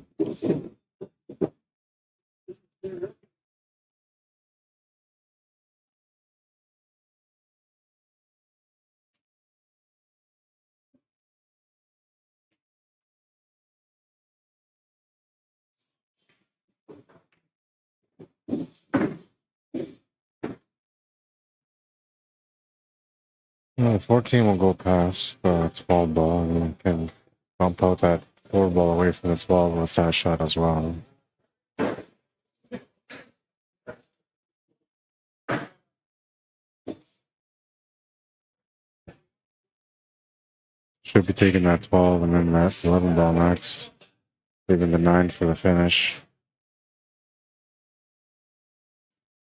Well, 14 will go past the 12 ball and can bump out that 4 ball away from the 12 with that shot as well. Should be taking that 12 and then that 11 ball next. Leaving the 9 for the finish.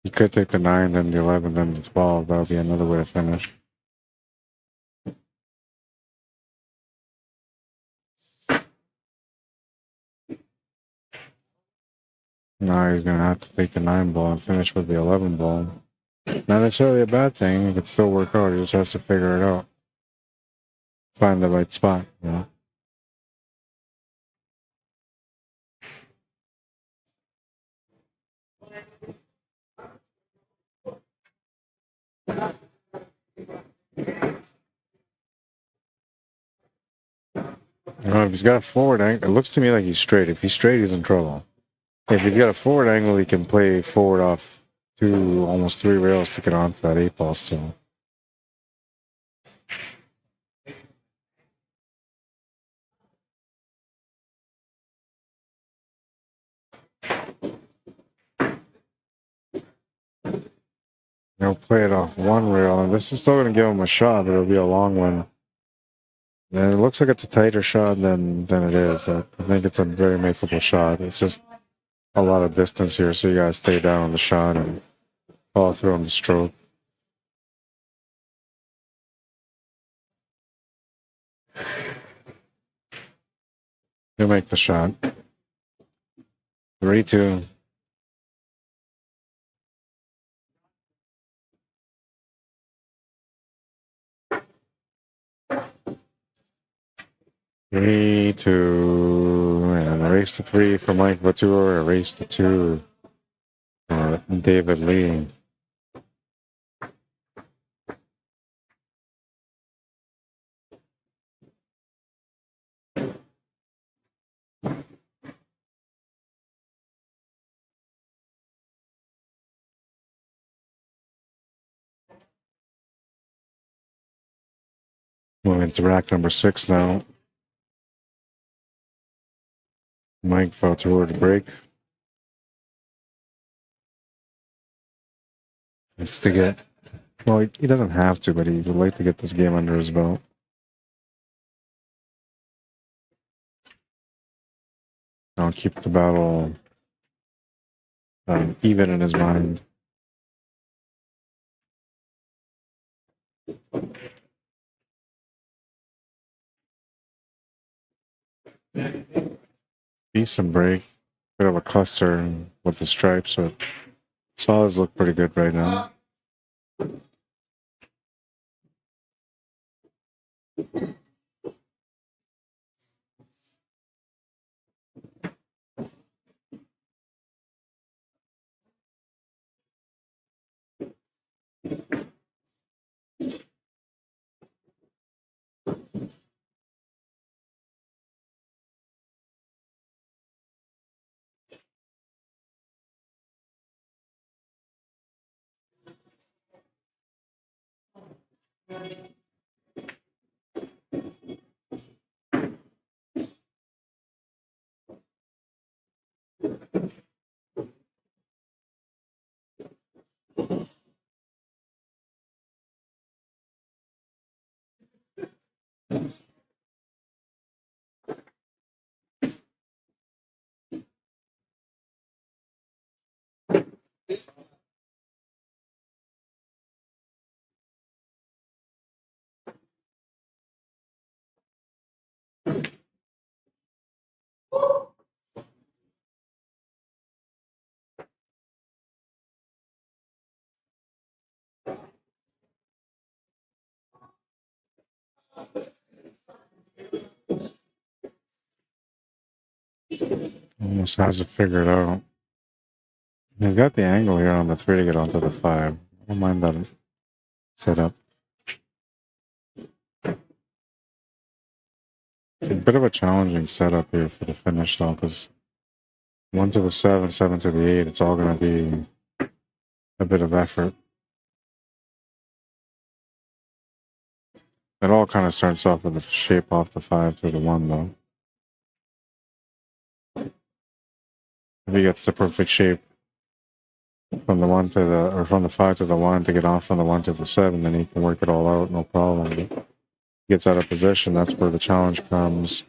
You could take the 9, then the 11, then the 12. That would be another way to finish. Now he's going to have to take the 9 ball and finish with the 11 ball. Not necessarily a bad thing. It could still work out. He just has to figure it out. Find the right spot, you know? If he's got a forward angle, it looks to me like he's straight. If he's straight, he's in trouble. If he's got a forward angle, he can play forward off 2, almost 3 rails to get onto that 8 ball still. He'll play it off 1 rail, and this is still going to give him a shot, but it'll be a long one. And it looks like it's a tighter shot than it is. I think it's a very makeable shot. It's just a lot of distance here, so you guys stay down on the shot and follow through on the stroke. He'll make the shot. 3-2. 3-2, and a race to 3 for Mike VAUTOUR, a race to 2 for David Lee. Moving to rack number 6 now. Mike VAUTOUR to break. It's to get, well, he doesn't have to, but he would like to get this game under his belt. I'll keep the battle even in his mind. Decent break. Bit of a cluster with the stripes, but solids look pretty good right now. Almost has it figured out. He's got the angle here on the 3 to get onto the 5. I don't mind that setup. It's a bit of a challenging setup here for the finish, though, because 1 to the 7, 7 to the 8, it's all going to be a bit of effort. It all kind of starts off with the shape off the 5 to the 1, though. If he gets the perfect shape from the 1 to the, or from the 5 to the 1 to get off from the 1 to the 7, then he can work it all out, no problem. But if he gets out of position, that's where the challenge comes,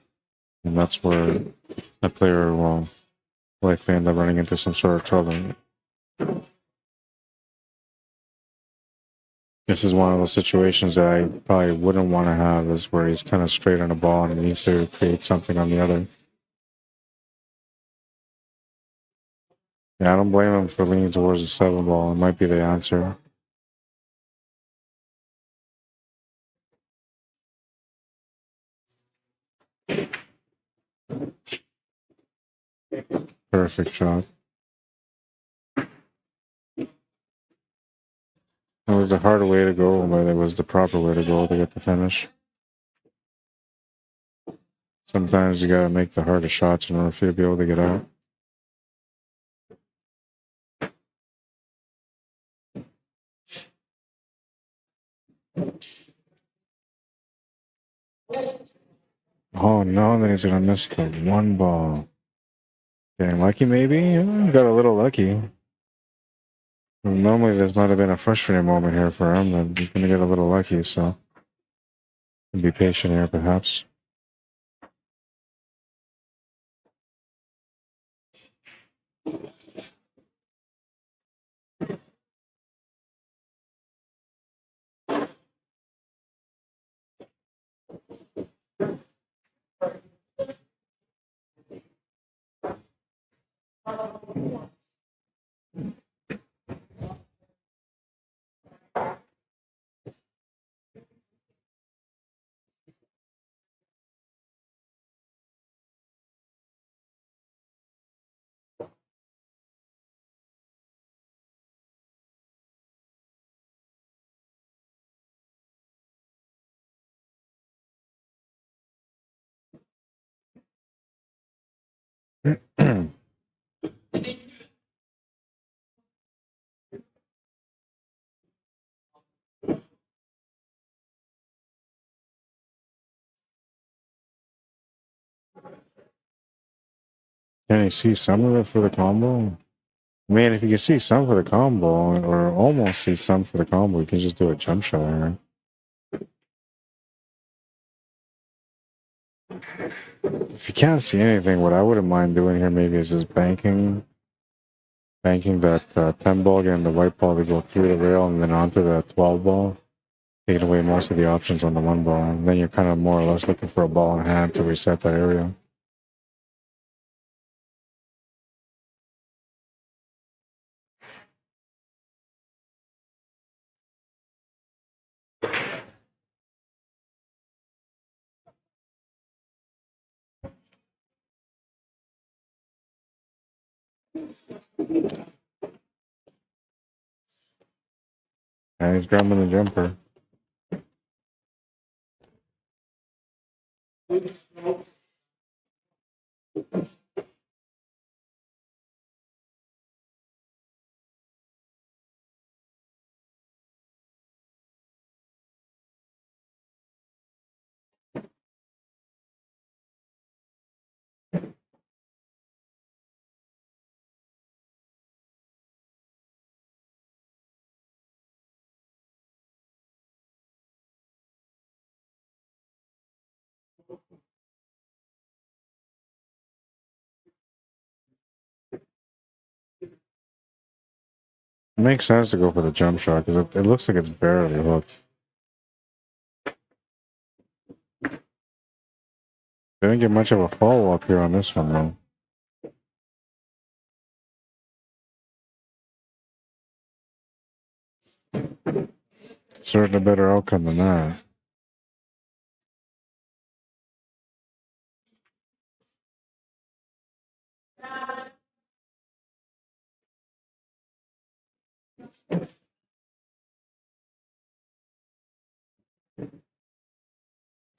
and that's where the player will likely end up running into some sort of trouble. This is one of those situations that I probably wouldn't want to have, is where he's kind of straight on the ball and he needs to create something on the other. Yeah, I don't blame him for leaning towards the 7 ball. It might be the answer. Perfect shot. It was the harder way to go, but it was the proper way to go to get the finish. Sometimes you gotta make the hardest shots in order for you to be able to get out. Oh no, then he's gonna miss the 1 ball. Getting lucky maybe? Yeah, got a little lucky. Normally this might have been a frustrating moment here for him, but he's gonna get a little lucky, so be patient here perhaps. Can you see some of it for the combo? I mean, if you can see some for the combo, or almost see some for the combo, you can just do a jump shot, right? If you can't see anything, what I wouldn't mind doing here maybe is just banking that 10 ball, getting the white ball to go through the rail and then onto the 12 ball, taking away most of the options on the 1 ball. And then you're kind of more or less looking for a ball in hand to reset that area. And he's grabbing the jumper. It makes sense to go for the jump shot because it looks like it's barely hooked. Didn't get much of a follow up here on this one though. Certainly a better outcome than that.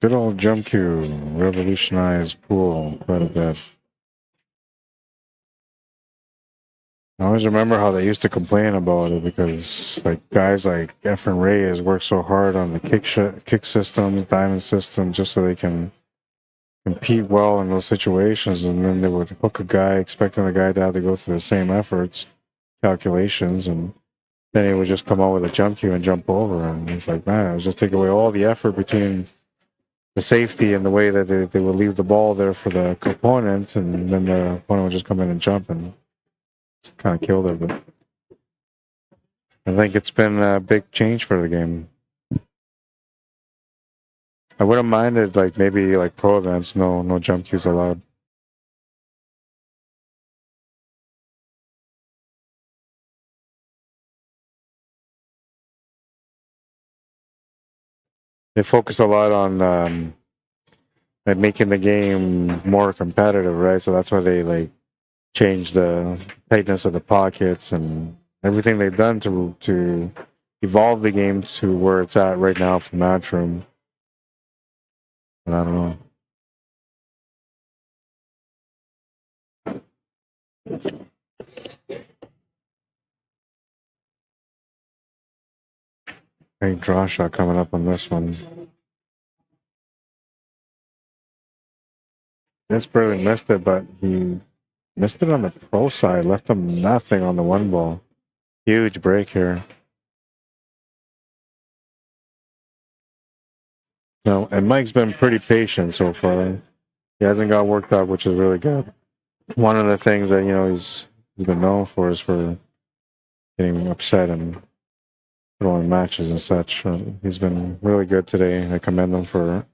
Good old jump cue revolutionized pool quite a bit. I always remember how they used to complain about it because like guys like Efren Reyes work so hard on the kick systems, diamond system, just so they can compete well in those situations, and then they would hook a guy expecting the guy to have to go through the same efforts, calculations, and then he would just come out with a jump cue and jump over, and it's like, man, it was just take away all the effort between the safety and the way that they would leave the ball there for the opponent, and then the opponent would just come in and jump and kind of killed it. But I think it's been a big change for the game. I wouldn't mind it like maybe like pro events, no jump cues allowed. They focus a lot on like making the game more competitive, right? So that's why they like change the tightness of the pockets and everything they've done to evolve the game to where it's at right now for Matchroom. But I don't know. Great draw shot coming up on this one. Just barely missed it, but he missed it on the pro side. Left him nothing on the 1 ball. Huge break here. No, and Mike's been pretty patient so far. He hasn't got worked up, which is really good. One of the things that he's been known for is for getting upset and throwing matches and such. He's been really good today. I commend him for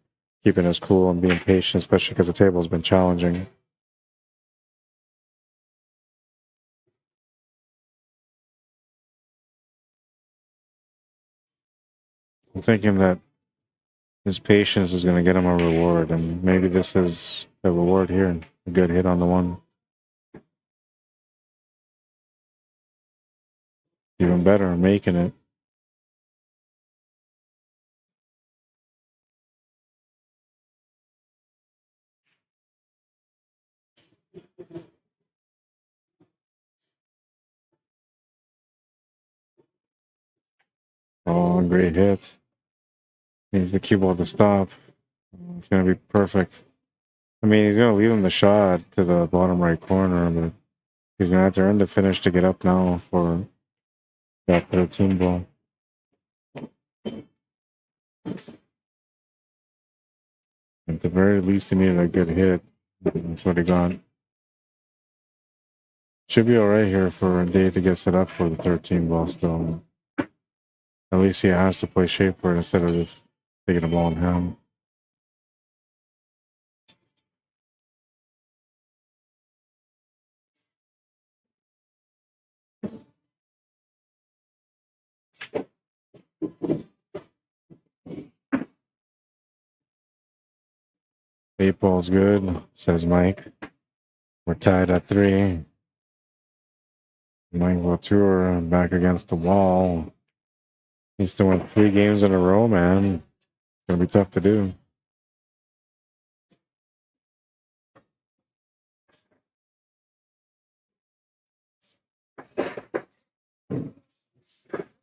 keeping his cool and being patient, especially because the table's been challenging. I'm thinking that his patience is going to get him a reward, and maybe this is the reward here. A good hit on the 1. Even better, making it. Oh, great hit. Needs the cue ball to stop. It's going to be perfect. I mean, he's going to leave him the shot to the bottom right corner, but he's going to have to earn the finish to get up now for that 13 ball. At the very least, he needed a good hit. That's what he got. Should be all right here for a day to get set up for the 13 ball still. At least he has to play shape for it instead of just taking the ball in hand. Eight ball's good, says Mike. We're tied at 3. Mike VAUTOUR back against the wall. Needs to win 3 games in a row, man. It's gonna be tough to do.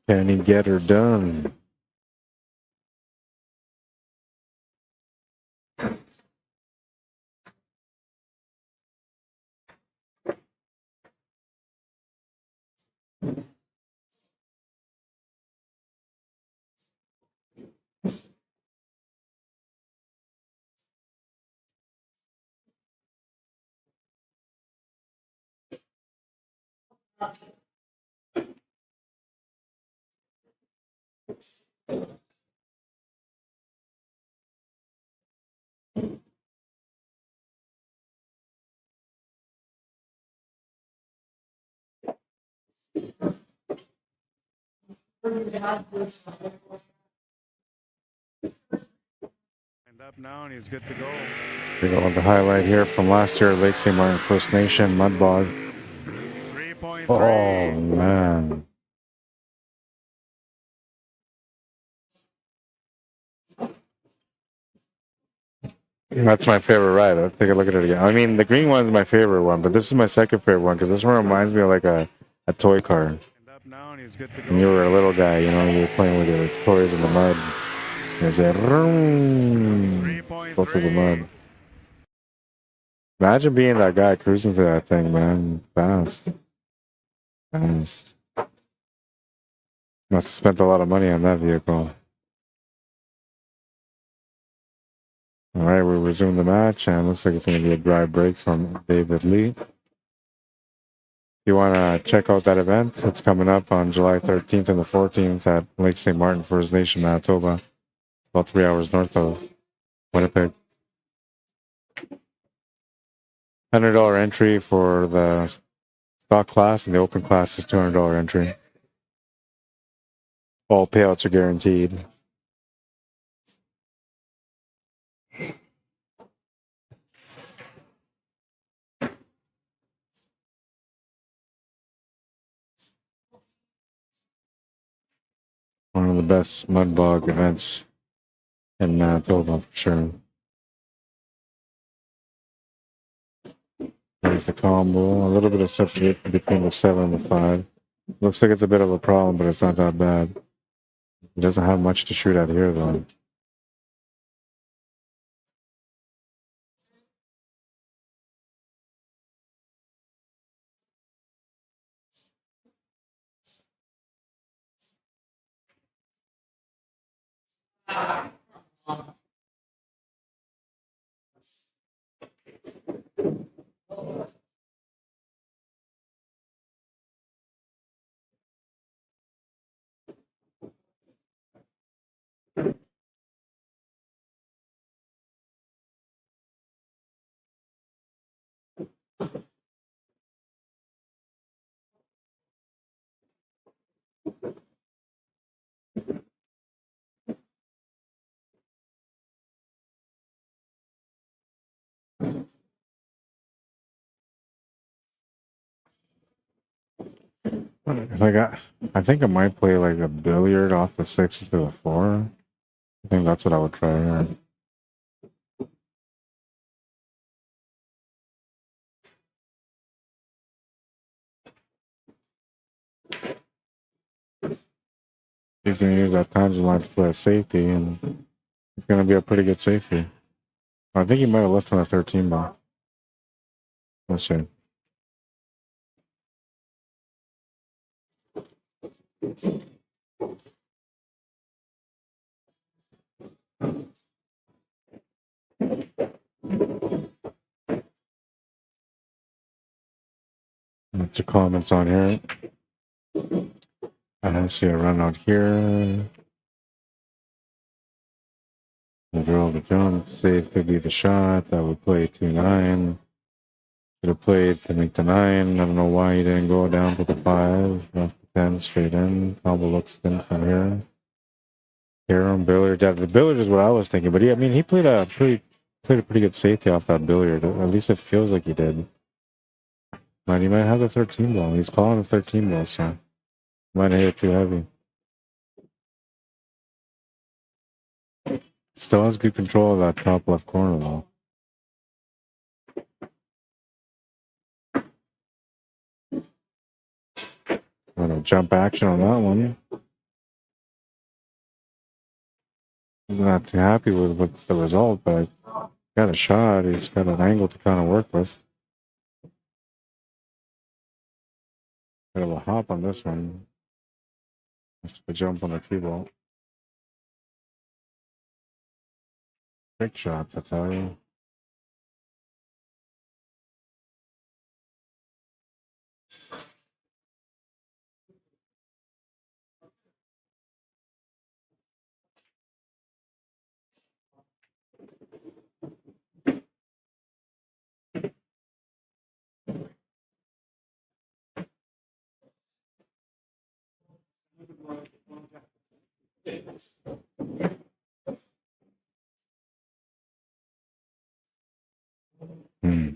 Can he get her done? Up now and he's good to go. We got the highlight here from last year, Lake St. Martin First Nation Mudbog. 3.3. Oh man. That's my favorite ride. I'll take a look at it again. I mean, the green one's my favorite one, but this is my second favorite one because this one reminds me of like a toy car. When you were a little guy, you know, you were playing with your toys in the mud. There's a go through the mud. Imagine being that guy cruising through that thing, man. Fast. Must have spent a lot of money on that vehicle. All right, we resume the match, and looks like it's going to be a dry break from David Lee. If you want to check out that event, it's coming up on July 13th and the 14th at Lake St. Martin First Nation, Manitoba, about 3 hours north of Winnipeg. $100 entry for the stock class, and the open class is $200 entry. All payouts are guaranteed. One of the best mud bog events in Manitoba for sure. There's the combo. A little bit of separation between the 7 and the 5. Looks like it's a bit of a problem, but it's not that bad. He doesn't have much to shoot at here, though. I think I might play like a billiard off the 6 to the 4. I think that's what I would try here. He's going to use that tangent line to play a safety, and it's going to be a pretty good safety. I think he might have left on a 13 ball. Let's see. Lots of comments on here. I don't see a run out here. The drill, the jump, save could be the shot. That would play 2-9. Should have played to make the 9. I don't know why he didn't go down to the 5. Off the 10, straight in. Combo looks thin from here. Here on Billiard. Yeah, the Billiard is what I was thinking. But I mean, he played a pretty good safety off that Billiard. At least it feels like he did. But he might have the 13 ball. He's calling the 13 ball, so might have hit it too heavy. Still has good control of that top left corner, though. Got a jump action on that one. He's not too happy with the result, but got a shot. He's got an angle to kind of work with. Bit of a hop on this one. Just a jump on the cue ball. Big shots, I tell you. Hmm.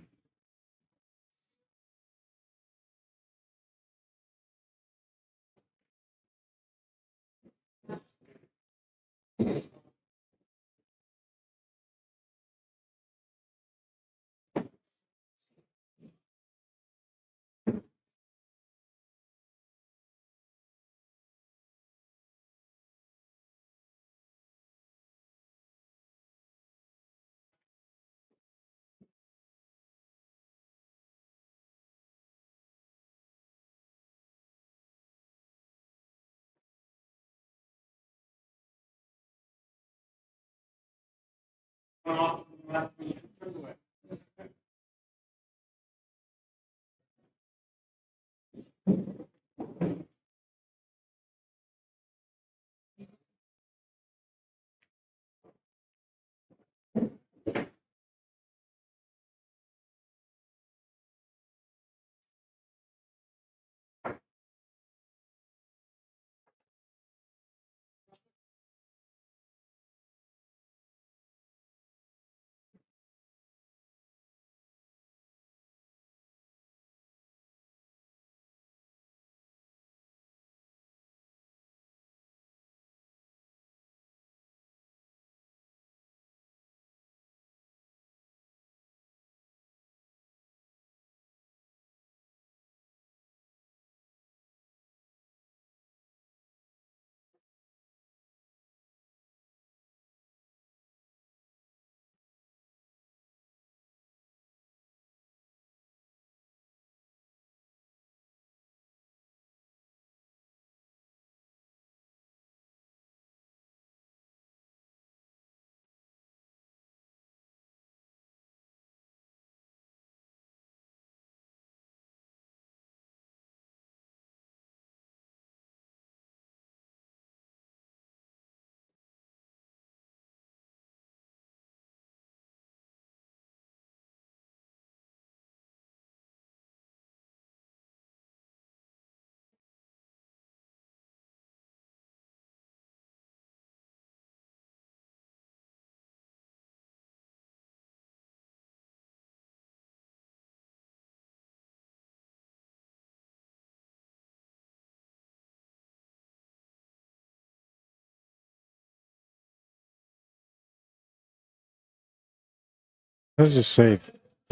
Let's just say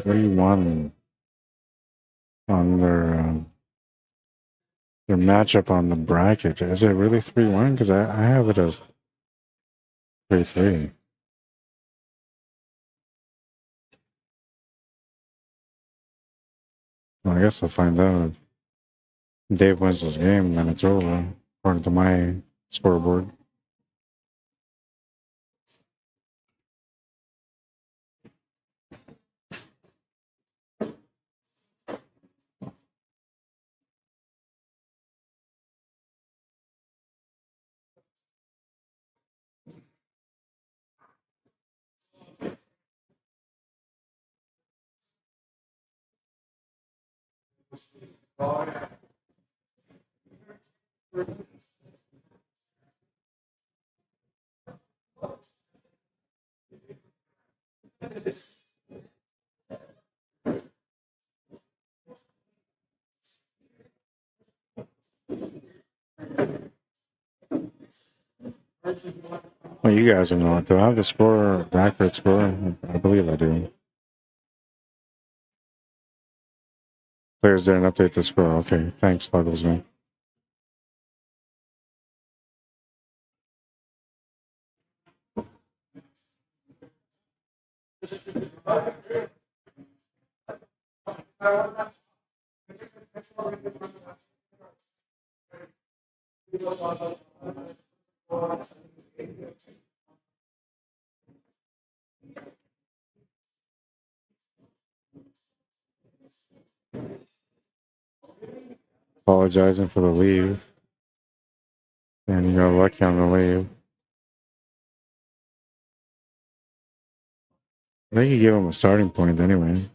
3-1 on their their matchup on the bracket. Is it really 3-1? Because I have it as 3-3. Well, I guess I'll find out if Dave wins this game in Manitoba, according to my scoreboard. Well, you guys will know it. Do I have the score, the accurate score? I believe I do. Players didn't update the score. Okay, thanks, Fugglesman. Apologizing for the leave. And you got lucky on the leave. I think you give him a starting point anyway.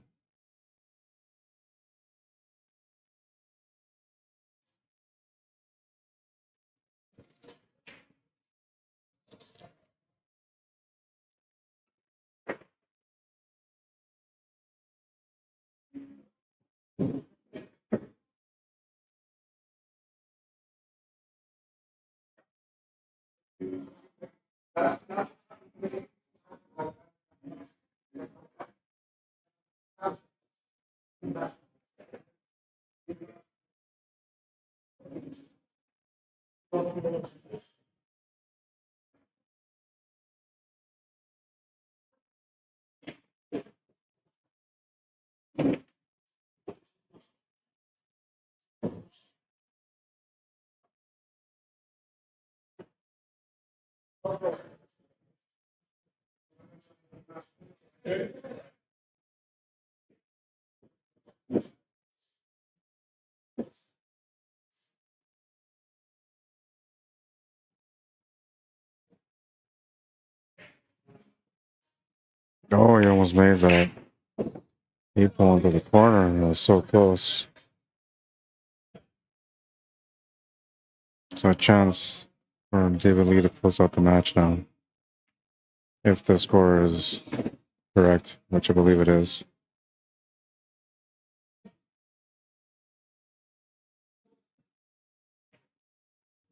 Oh, he almost made that. He pulled into the corner and it was so close. So a chance for David Lee to close out the match now. If the score is correct, which I believe it is.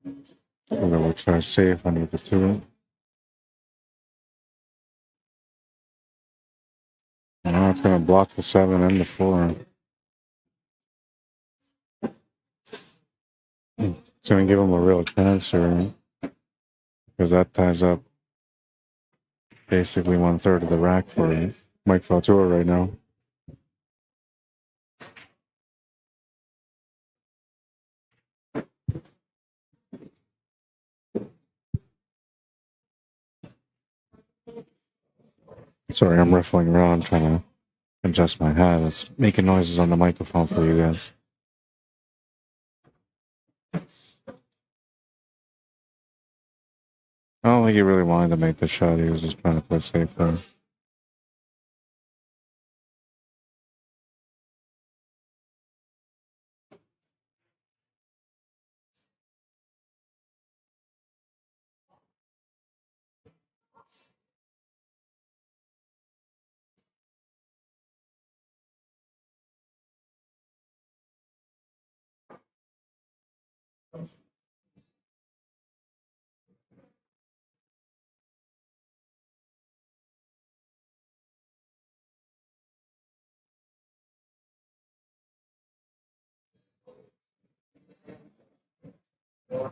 So then we'll try safe under the 2. Now it's going to block the 7 and the 4. It's going to give him a real chance here. Because that ties up basically 1/3 of the rack for Mike VAUTOUR right now. Sorry, I'm riffling around trying to adjust my hat. It's making noises on the microphone for you guys. I don't think he really wanted to make the shot. He was just trying to play safe there. Gonna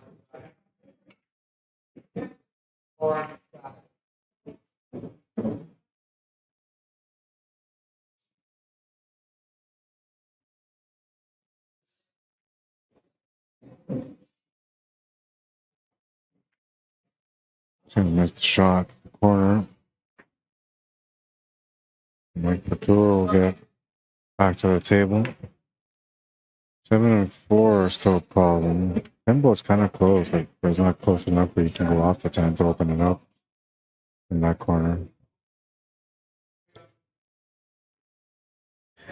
miss the shot. Corner. Mike VAUTOUR will get back to the table. 7 and 4 are still a problem. Tempo is kind of close. Like, it's not close enough where you can go off the 10 to open it up in that corner.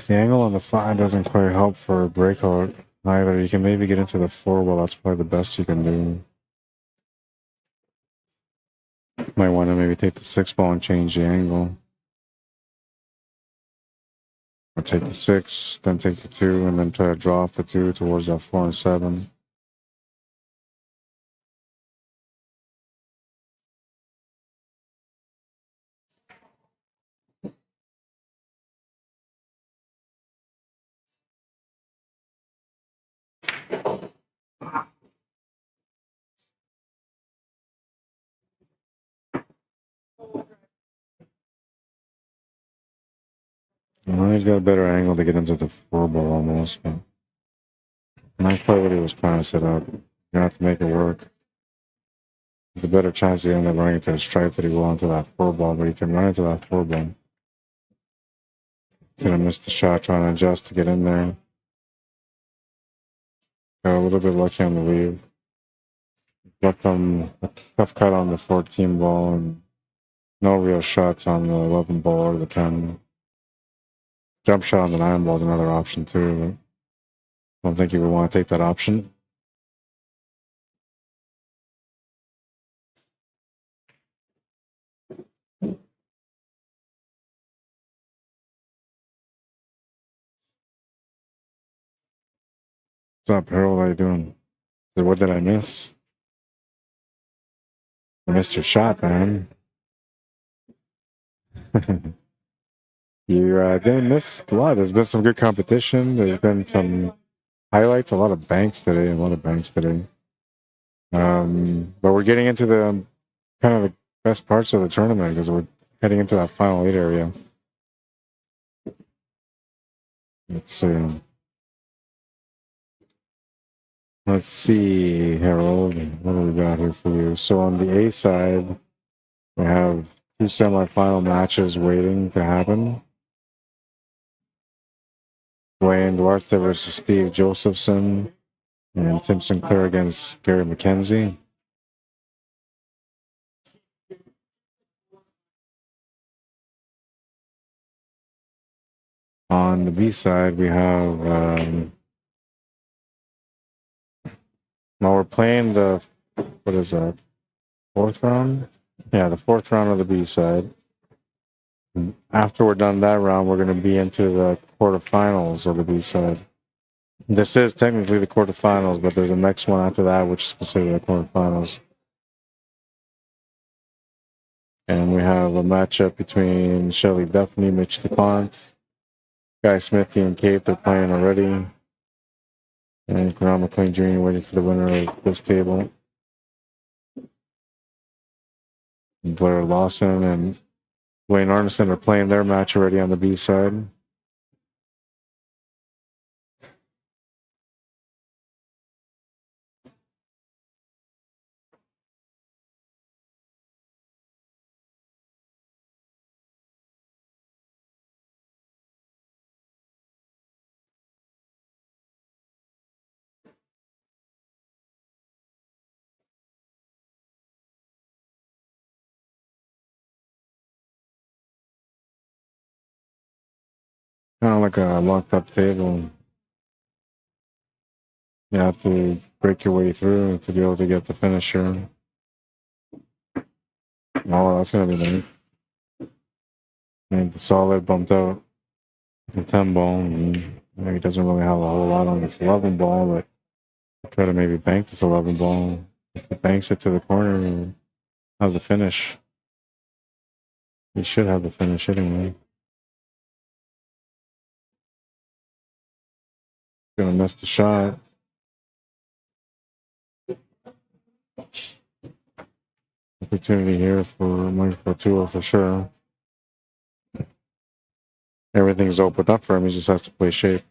The angle on the 5 doesn't quite help for a breakout either. You can maybe get into the 4 well, that's probably the best you can do. Might want to maybe take the 6 ball and change the angle. Or take the 6, then take the 2, and then try to draw off the 2 towards that 4 and 7. Well, he's got a better angle to get into the 4 ball almost, but not quite what he was trying to set up. You're gonna have to make it work. There's a better chance you end up running into the stripe that he will onto that 4 ball, but he can run into that 4 ball. He's gonna miss the shot trying to adjust to get in there. Got a little bit lucky on the leave. Left them a tough cut on the 14 ball and no real shots on the 11 ball or the 10. Jump shot on the 9 ball is another option too, but I don't think you would want to take that option. What's up, Harold? How you doing? What did I miss? I missed your shot, man. You didn't miss a lot. There's been some good competition. There's been some highlights, a lot of banks today. But we're getting into the kind of the best parts of the tournament because we're heading into that final 8 area. Let's see. Let's see, Harold. What do we got here for you? So on the A side, we have 2 semifinal matches waiting to happen. Dwayne DUARTE versus Steve Josephson, and Tim Sinclair against Gary McKenzie. On the B side, we have, now we're playing the, what is that, 4th round? Yeah, the 4th round of the B side. And after we're done that round, we're going to be into the quarterfinals of the B side. This is technically the quarterfinals, but there's a next one after that, which is considered the quarterfinals. And we have a matchup between Shelly Duffney, Mitch DuPont, Guy Smithy, and Kate. They're playing already. And Graham McLean Jr. waiting for the winner of this table. And Blair Lawson and Wayne Arneson are playing their match already on the B side. Kind of like a locked up table. You have to break your way through to be able to get the finisher. Oh, that's going to be nice. And the solid bumped out the 10 ball. And he doesn't really have a whole lot on this 11 ball, but I'll try to maybe bank this 11 ball. If he banks it to the corner, he'll have the finish. He should have the finish anyway. Gonna miss the shot. opportunity here for Mike VAUTOUR for sure. Everything's opened up for him. He just has to play shape.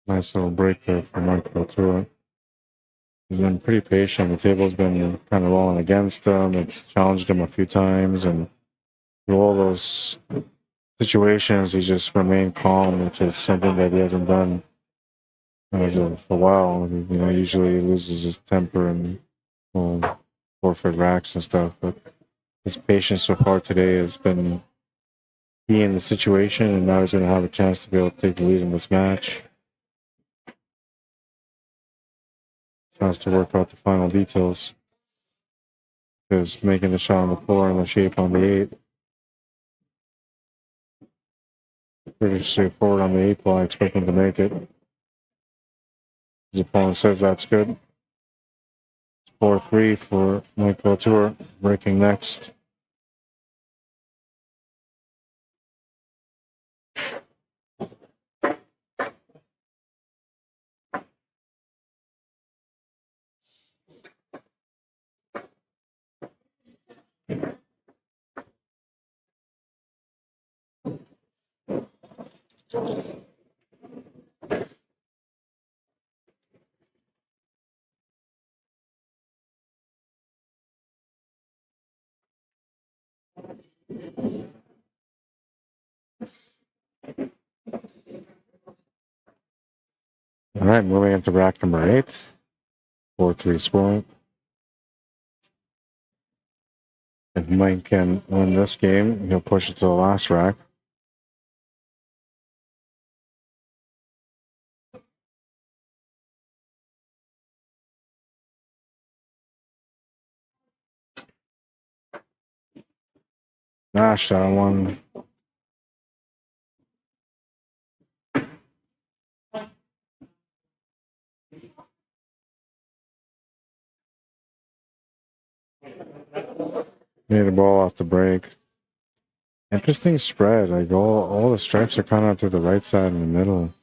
Nice little break there for Mike VAUTOUR. He's been pretty patient. The table's been kind of rolling against him. It's challenged him a few times, and through all those situations, he's just remained calm, which is something that he hasn't done as of a while. You know, usually he loses his temper and forfeit racks and stuff, but his patience so far today has been key in the situation, and now he's going to have a chance to be able to take the lead in this match. Has to work out the final details. Because making the shot on the floor and the shape on the 8. Pretty straightforward on the 8 ball. I expect him to make it. His opponent says that's good. 4-3 for Mike VAUTOUR. Breaking next. All right, moving into rack number 8. 4-3 score. If Mike can win this game, he'll push it to the last rack. Gosh, that one. Made the ball off the break. Interesting spread. Like all the strikes are kind of to the right side in the middle.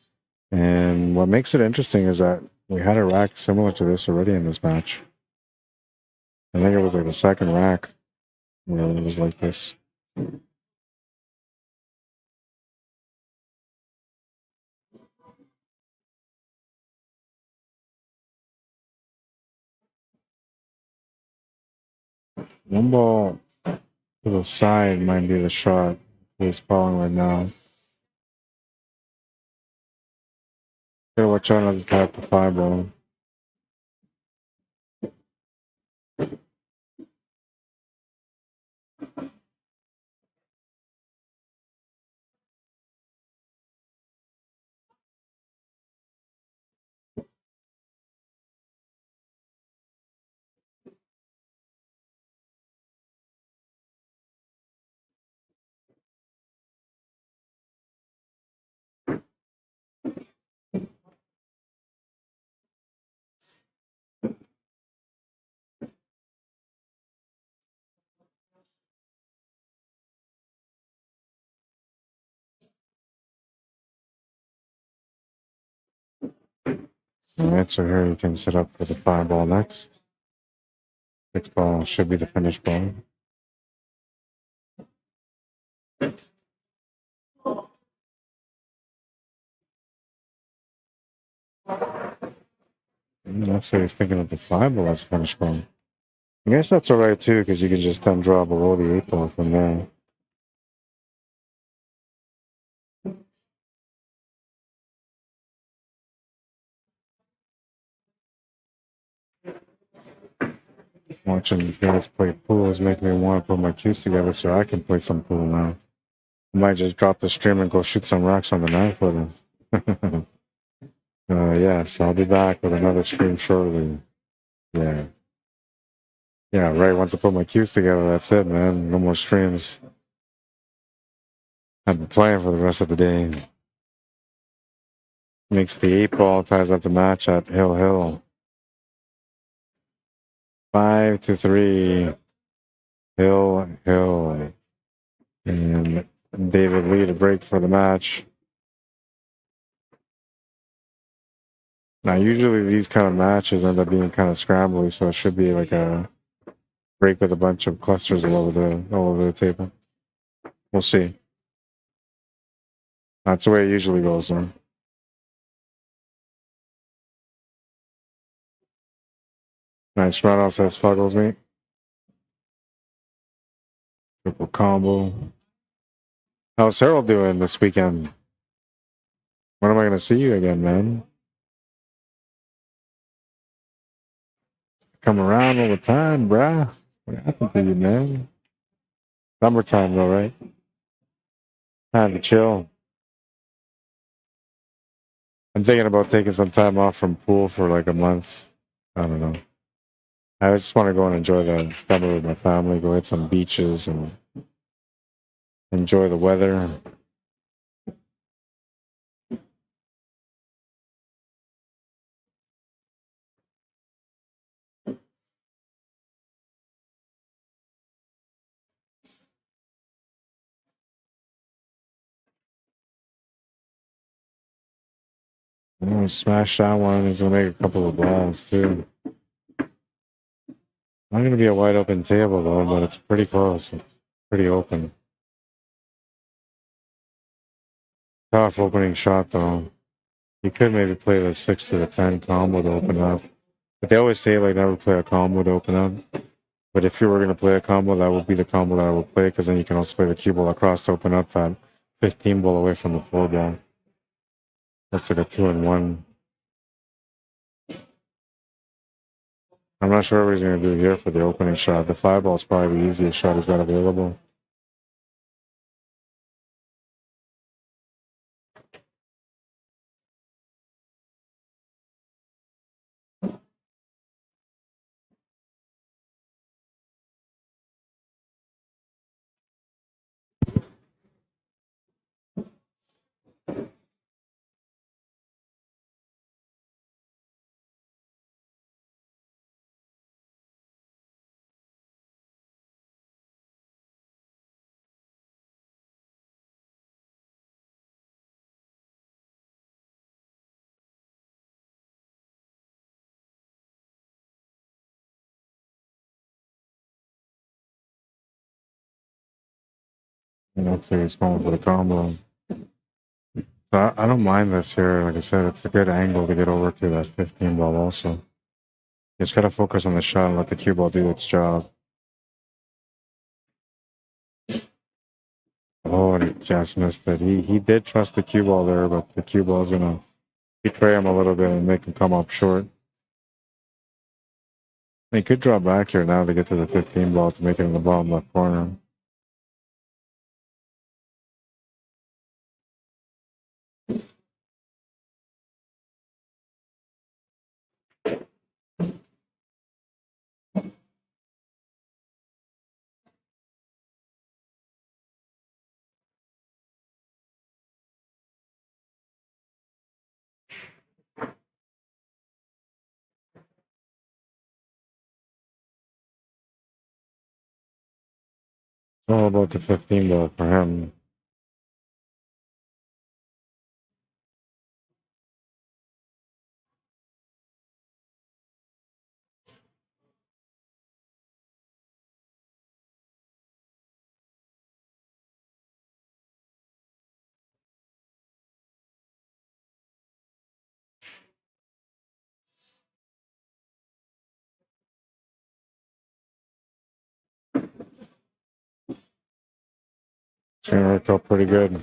And what makes it interesting is that we had a rack similar to this already in this match. I think it was like the second rack where it was like this. One ball to the side might be the shot he's calling right now. Gotta watch out not to tap the 5 ball. Alright, so here you can set up for the 5 ball next. 6 ball should be the finish ball. Actually, he's thinking of the 5 ball as a finish ball. I guess that's alright too, because you can just then draw below the 8 ball from there. Watching these guys play pool is making me want to put my cues together so I can play some pool now. I might just drop the stream and go shoot some racks on the 9-footer. Yeah, so I'll be back with another stream shortly. Yeah. Yeah, right. Once I put my cues together, that's it, man. No more streams. I've been playing for the rest of the day. Makes the 8 ball, ties up the match at Hill. 5-3. Hill. And David Lee to break for the match. Now, usually these kind of matches end up being kind of scrambly, so it should be like a break with a bunch of clusters all over the table. We'll see. That's the way it usually goes, though. Nice run off says Fuggles, mate. Triple combo. How's Harold doing this weekend? When am I going to see you again, man? Come around all the time, bruh. What happened to you, man? Summertime, though, right? Time to chill. I'm thinking about taking some time off from pool for like a month. I don't know. I just want to go and enjoy the summer with my family, go hit some beaches and enjoy the weather. I'm gonna smash that one. He's gonna make a couple of balls too. Not gonna be a wide open table though, but it's pretty close. It's pretty open. Tough opening shot though. You could maybe play the 6 to the 10 combo to open up. But they always say like never play a combo to open up. But if you were gonna play a combo, that would be the combo that I would play, because then you can also play the cue ball across to open up that 15 ball away from the 4 ball. That's like a 2-in-1. I'm not sure what he's going to do here for the opening shot. The 5 ball is probably the easiest shot he's got available. And looks like he's going for the combo. So I don't mind this here. Like I said, it's a good angle to get over to that 15 ball also. You just got to focus on the shot and let the cue ball do its job. Oh, and he just missed it. He did trust the cue ball there, but the cue ball is going to betray him a little bit and make him come up short. He could draw back here now to get to the 15 ball to make it in the bottom left corner. All about the 15 ball for him. It's going to work out pretty good.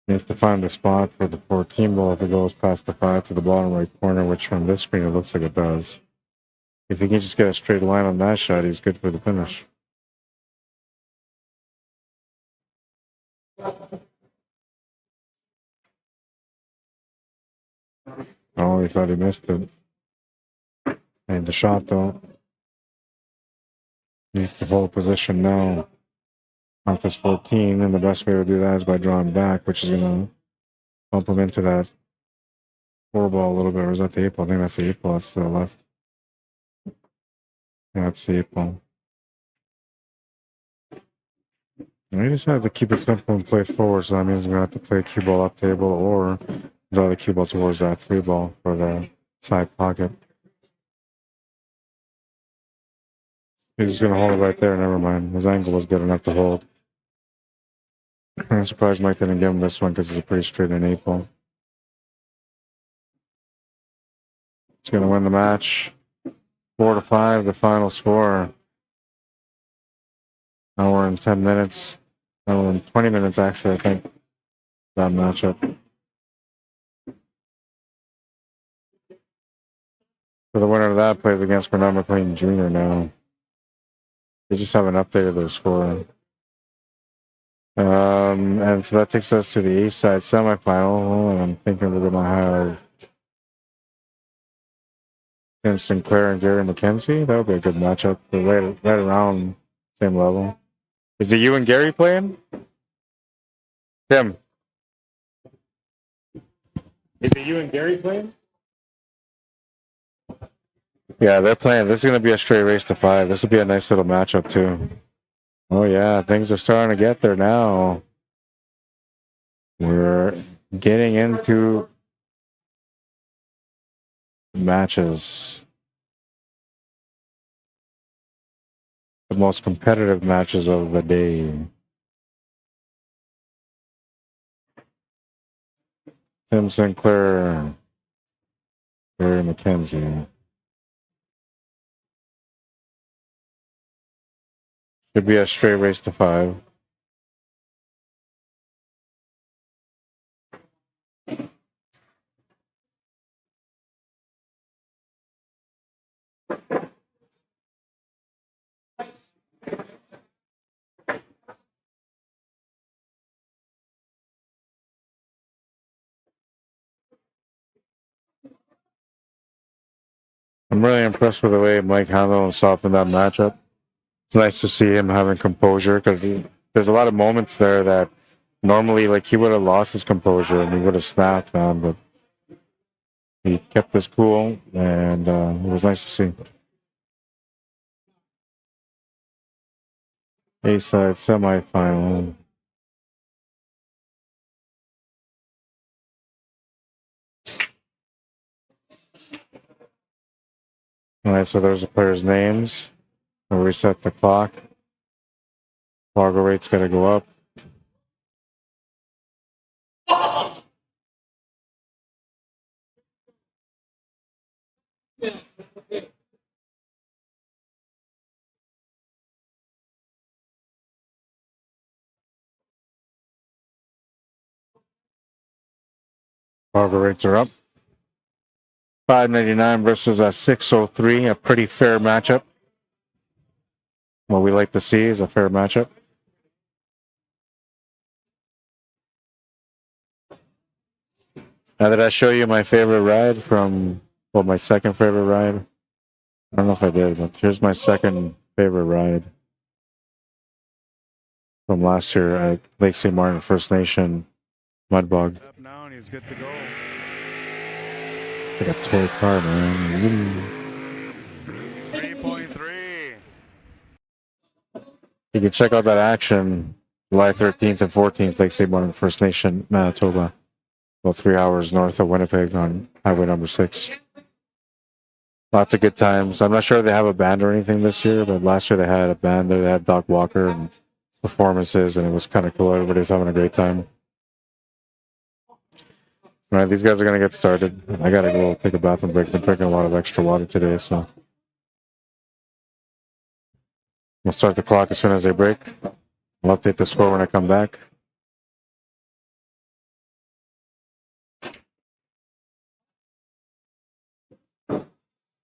Needs to find the spot for the 14 ball if it goes past the 5 to the bottom right corner, which from this screen it looks like it does. If he can just get a straight line on that shot, he's good for the finish. Oh, he thought he missed it. And the shot though. Needs to hold position now. off this 14, and the best way to do that is by drawing back, which is going to bump him into that 4 ball a little bit. Or is that the 8 ball? I think that's the 8 ball. That's to the left. Yeah, that's the 8 ball. And I just have to keep it simple and play forward, so that means I'm going to have to play a cue ball up table or draw the cue ball towards that 3 ball for the side pocket. He's just going to hold it right there. Never mind. His angle was good enough to hold. I'm surprised Mike didn't give him this one because it's a pretty straight and 8 ball. It's going to win the match. 4-5, the final score. Hour and 10 minutes. Hour and 20 minutes, actually, I think, that matchup. So the winner of that plays against Bernard McLean Jr. now. They just haven't updated their score. And so that takes us to the East Side semifinal. And I'm thinking we're going to have Tim Sinclair and Gary McKenzie. That would be a good matchup. They're right around same level. Is it you and Gary playing? Tim. Is it you and Gary playing? Yeah, they're playing. This is going to be a straight race to 5. This will be a nice little matchup, too. Oh, yeah. Things are starting to get there now. We're getting into matches. The most competitive matches of the day. Tim Sinclair, Gary McKenzie. Should be a straight race to 5. I'm really impressed with the way Mike handled himself in that matchup. It's nice to see him having composure because there's a lot of moments there that normally, like, he would have lost his composure and he would have snapped, man. But he kept his cool, and it was nice to see. A-side semifinal. All right, so there's the players' names. We'll reset the clock. FARGO rate's got to go up. FARGO rates are up. 599 versus a 603, a pretty fair matchup. What we like to see is a fair matchup. Now, did I show you my favorite ride from, well, my second favorite ride? I don't know if I did, but here's my second favorite ride from last year at Lake St. Martin First Nation Mudbog. Up now and he's good to go. It's like a toy car, man. 3.3. You can check out that action July 13th and 14th, Lake St. Martin First Nation, Manitoba. About 3 hours north of Winnipeg on Highway number 6. Lots of good times. I'm not sure if they have a band or anything this year, but last year they had a band there. They had Doc Walker and performances, and it was kind of cool. Everybody's having a great time. All right, these guys are going to get started. I got to go take a bathroom break. I've been drinking a lot of extra water today, so we'll start the clock as soon as they break. I'll update the score when I come back.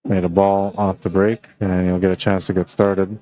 Made a ball off the break, and you'll get a chance to get started.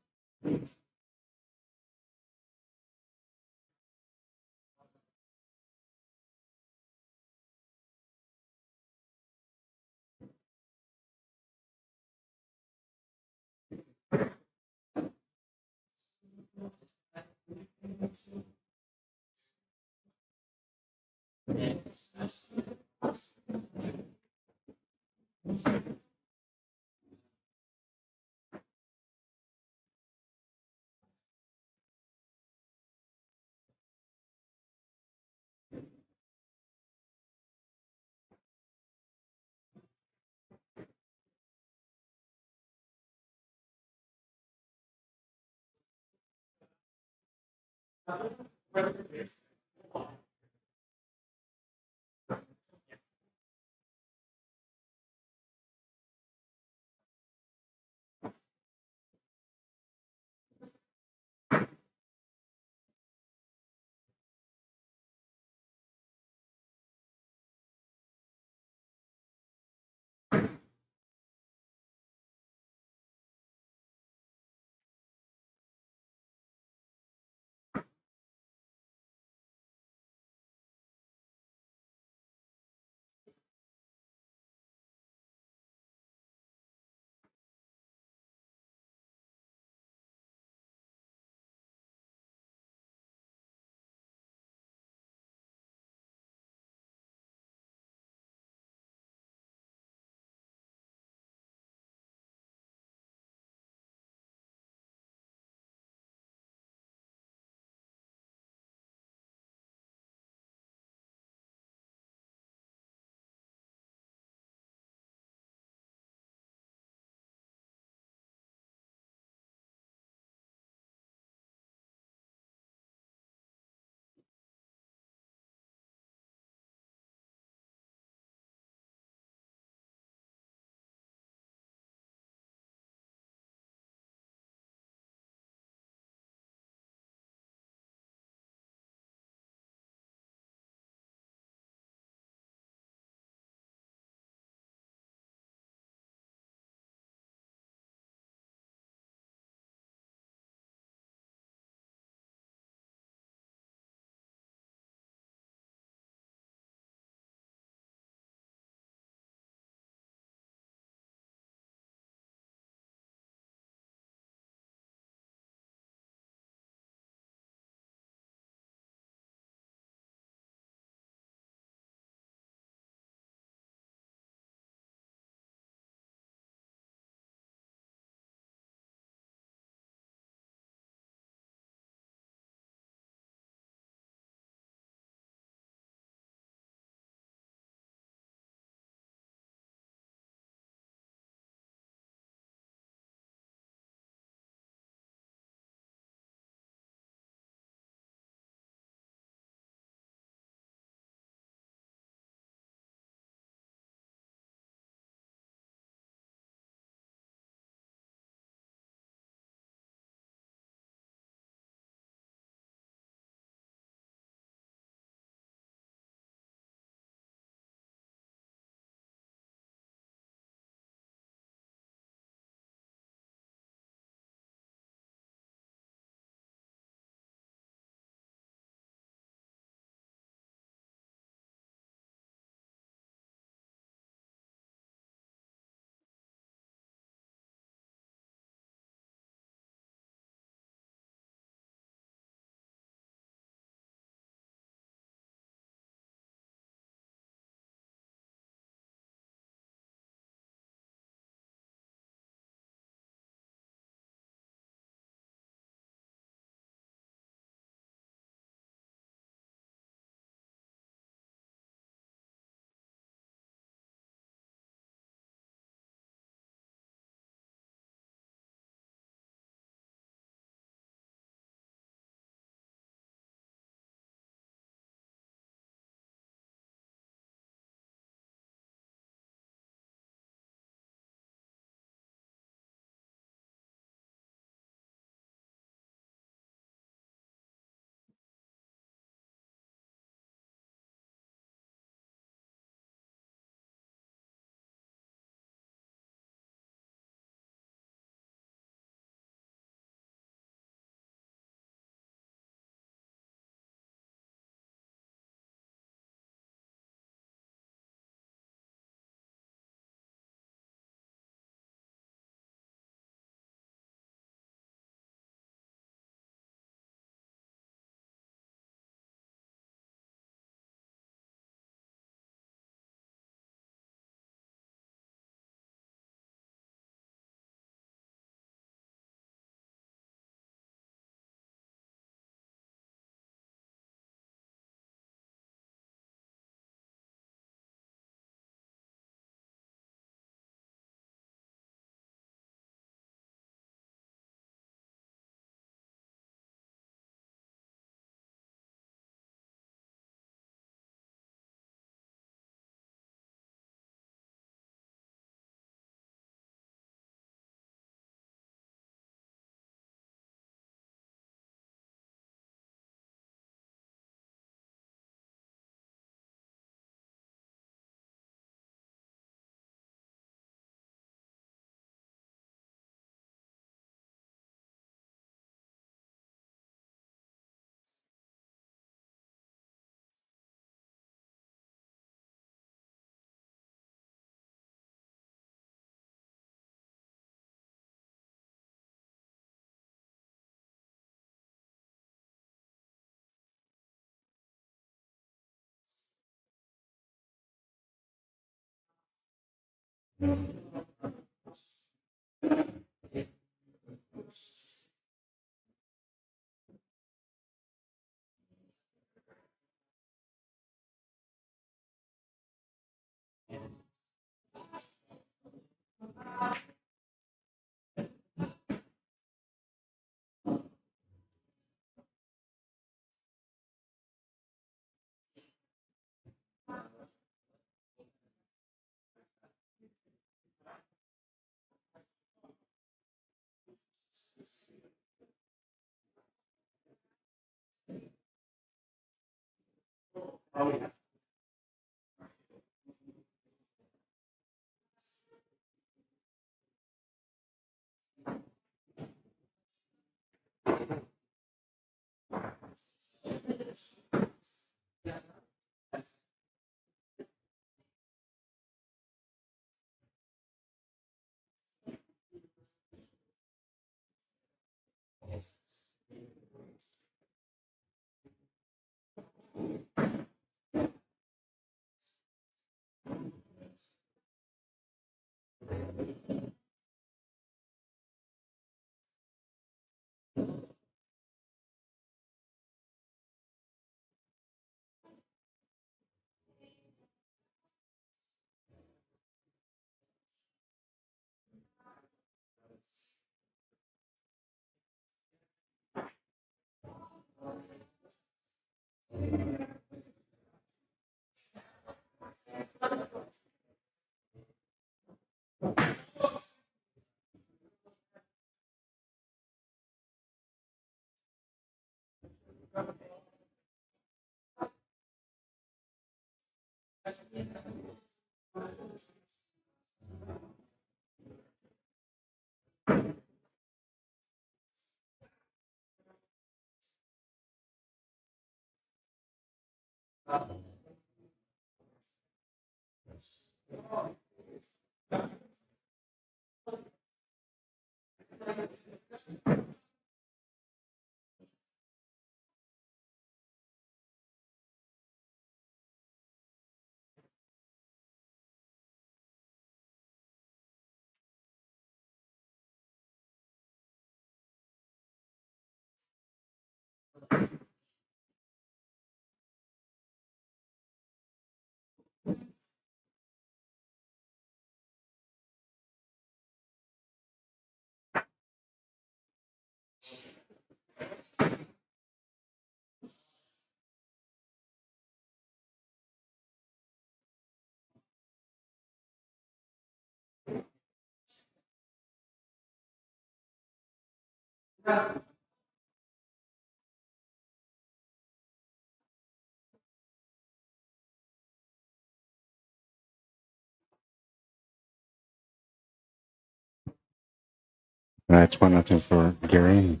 That's 1-0 for Gary.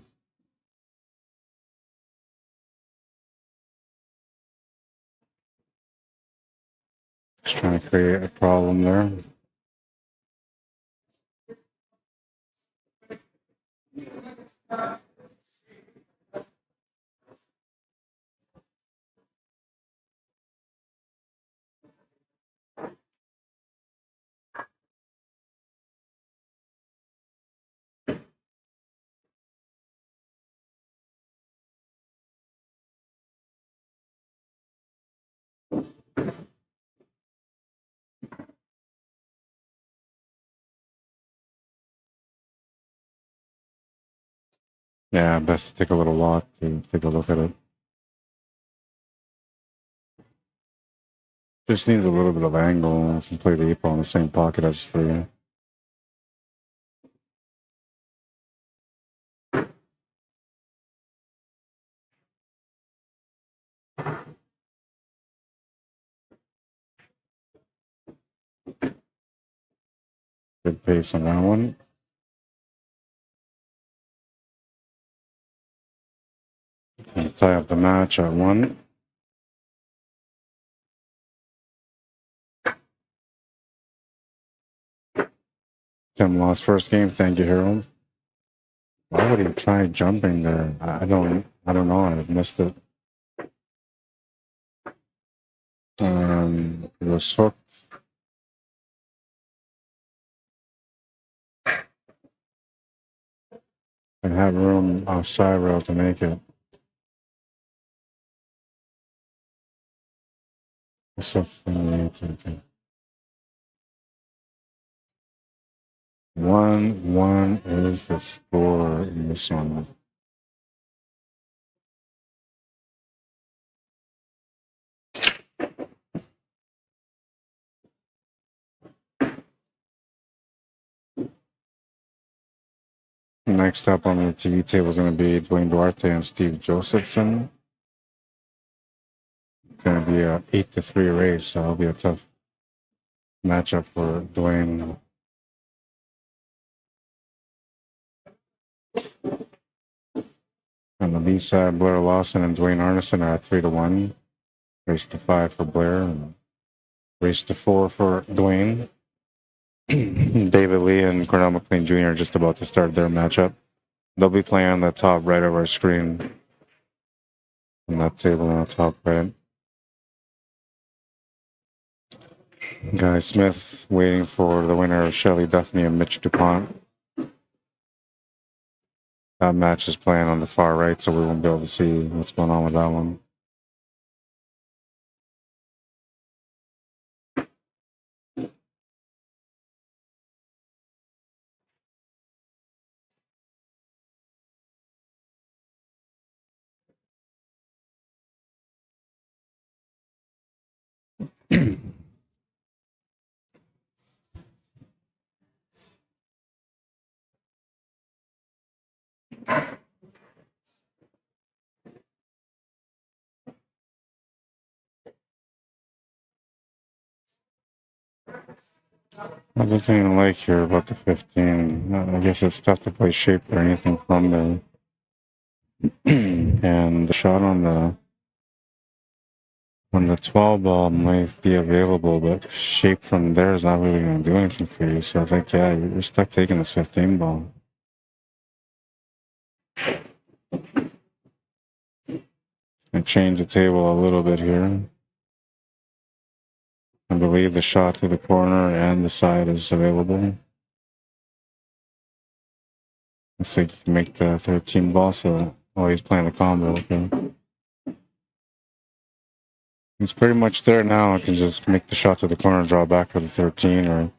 Just trying to create a problem there. Yeah, best to take a little walk to take a look at it. Just needs a little bit of angle to play the 8-ball in the same pocket as 3. Good pace on that one. And tie up the match at 1. Tim lost first game. Thank you, Harold. Why would he try jumping there? I don't know. I missed it. It was hooked. and have room off side rail to make it. Except for the 1-1 is the score in this one. Next up on the TV table is going to be Dwayne Duarte and Steve Josephson. It's going to be a 8-3 race, so it'll be a tough matchup for Dwayne. On the B side, Blair Lawson and Dwayne Arneson are at 3-1. Race to 5 for Blair, and race to 4 for Dwayne. David Lee and Cornell McLean Jr. are just about to start their matchup. They'll be playing on the top right of our screen. On that table on the top right. Guy Smith waiting for the winner of Shelley Duffney and Mitch DuPont. That match is playing on the far right, so we won't be able to see what's going on with that one. Other thing I like here about the 15, I guess it's tough to play shape or anything from there. And the shot on the 12 ball might be available, but shape from there is not really going to do anything for you. So I think, yeah, you're stuck taking this 15 ball. And change the table a little bit here. I believe the shot to the corner and the side is available. Looks like you can make the 13 ball, so he's playing the combo, okay. It's pretty much there now. I can just make the shot to the corner, draw back for the 13, or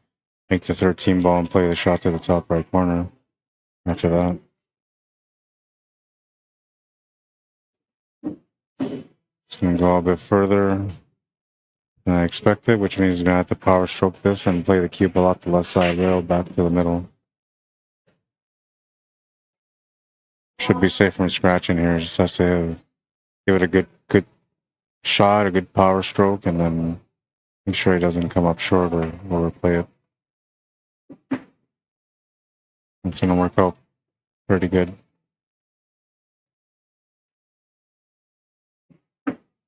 make the 13 ball and play the shot to the top right corner after that. It's going to go a bit further than I expected, which means he's going to have to power stroke this and play the cue ball out the left side rail back to the middle. Should be safe from scratching here. Just has to give it a good shot, a good power stroke, and then make sure he doesn't come up short or overplay it. It's going to work out pretty good.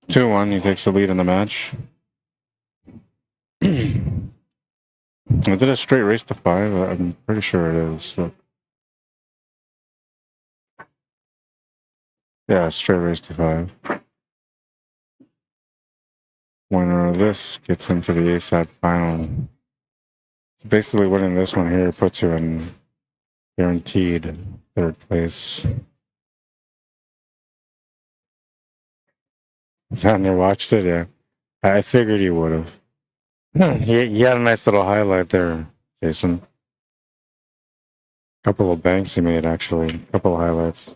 2-1, he takes the lead in the match. Is it a straight race to 5? I'm pretty sure it is. So. Yeah, straight race to 5. Winner of this gets into the A-side final. Basically, winning this one here puts you in guaranteed 3rd place. Xander watched it, yeah. I figured he would have. He had a nice little highlight there, Jason. Couple of banks he made, actually. Couple of highlights.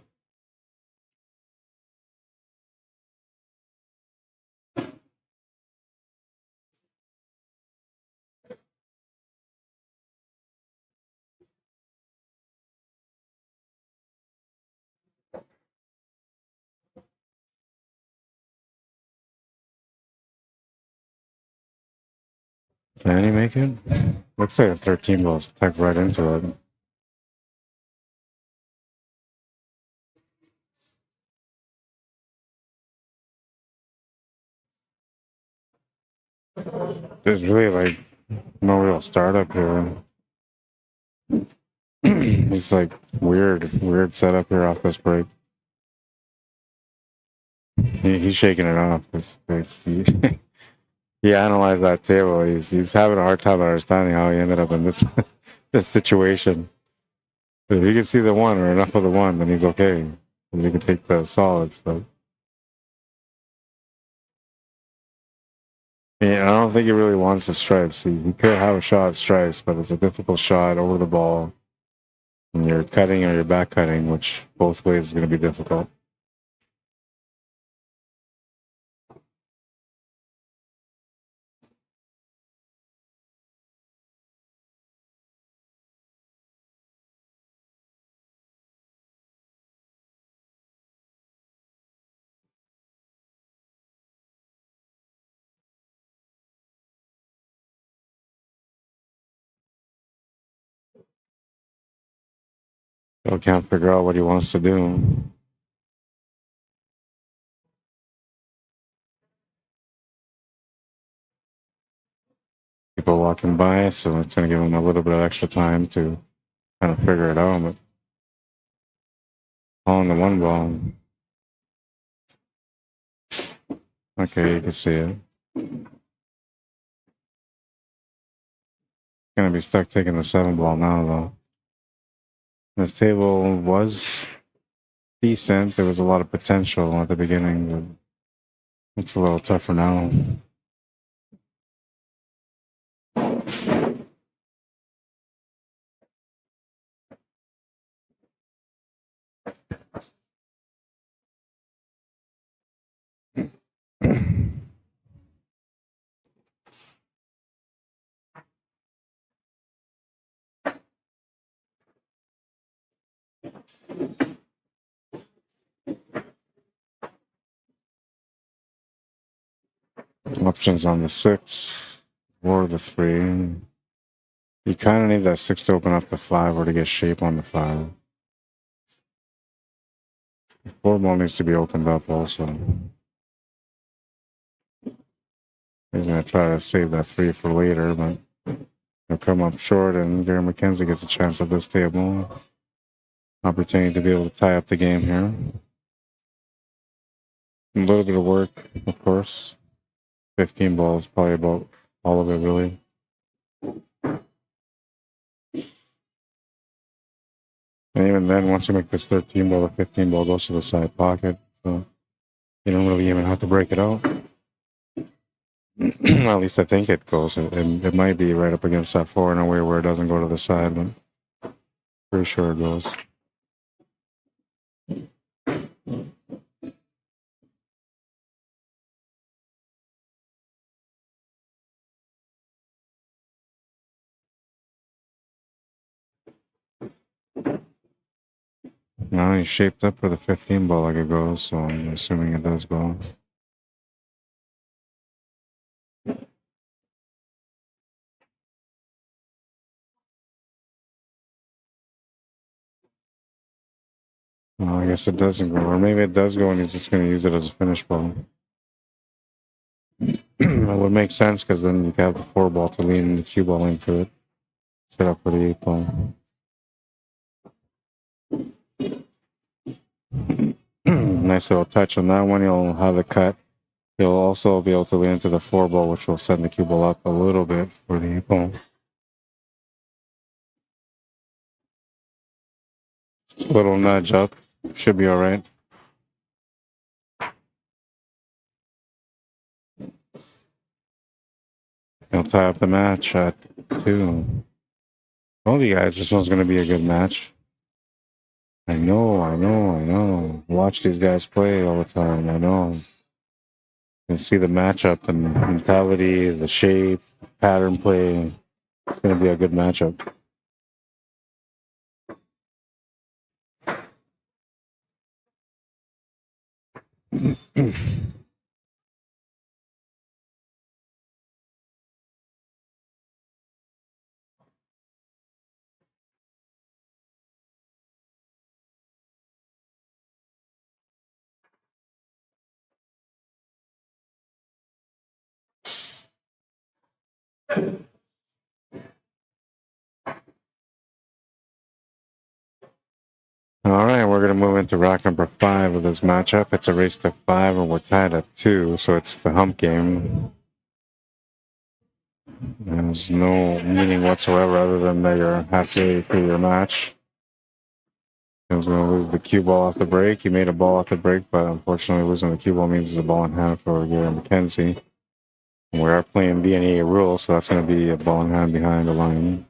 Can he make it? Looks like a 13 ball's tucked right into it. There's really like no real startup here. It's like weird setup here off this break. He's shaking it off. He analyzed that table. He's having a hard time understanding how he ended up in this this situation. If you can see the one or enough of the one, then he's okay. And you can take the solids, but yeah, I don't think he really wants the stripes. He could have a shot at stripes, but it's a difficult shot over the ball. And you're cutting or you're back cutting, which both ways is going to be difficult. Still can't figure out what he wants to do. People walking by, so it's going to give him a little bit of extra time to kind of figure it out. But on the one ball. Okay, you can see it. Gonna be stuck taking the 7 ball now, though. This table was decent. There was a lot of potential at the beginning, but it's a little tougher now. Options on the 6 or the 3. You kind of need that 6 to open up the 5 or to get shape on the 5. The 4 ball needs to be opened up also. He's going to try to save that 3 for later, but he'll come up short, and Gary McKenzie gets a chance at this table. Opportunity to be able to tie up the game here. A little bit of work, of course. 15 balls, probably about all of it, really. And even then, once you make this 13 ball, the 15 ball goes to the side pocket. So you don't really even have to break it out. At least I think it goes. It might be right up against that 4 in a way where it doesn't go to the side, but pretty sure it goes. Now he's shaped up for the 15 ball like it goes, so I'm assuming it does go. Well, I guess it doesn't go, or maybe it does go and he's just going to use it as a finish ball. That would make sense because then you can have the 4 ball to lean the cue ball into it. Set up for the 8 ball. Nice little touch on that one. He'll have a cut. He'll also be able to lean into the 4 ball, which will send the cue ball up a little bit for the 8 ball. Little nudge up. Should be all right. He'll tie up the match at 2. All the guys, this one's going to be a good match. I know. Watch these guys play all the time. I know. You can see the matchup, the mentality, the shape, pattern play. It's going to be a good matchup. All right, we're going to move into rack number 5 of this matchup. It's a race to 5, and we're tied at 2, so it's the hump game. There's no meaning whatsoever other than that you're halfway through your match. He was going to lose the cue ball off the break. He made a ball off the break, but unfortunately losing the cue ball means it's a ball in hand for Gary McKenzie. And we are playing VNEA Rules, so that's going to be a ball in hand behind the line.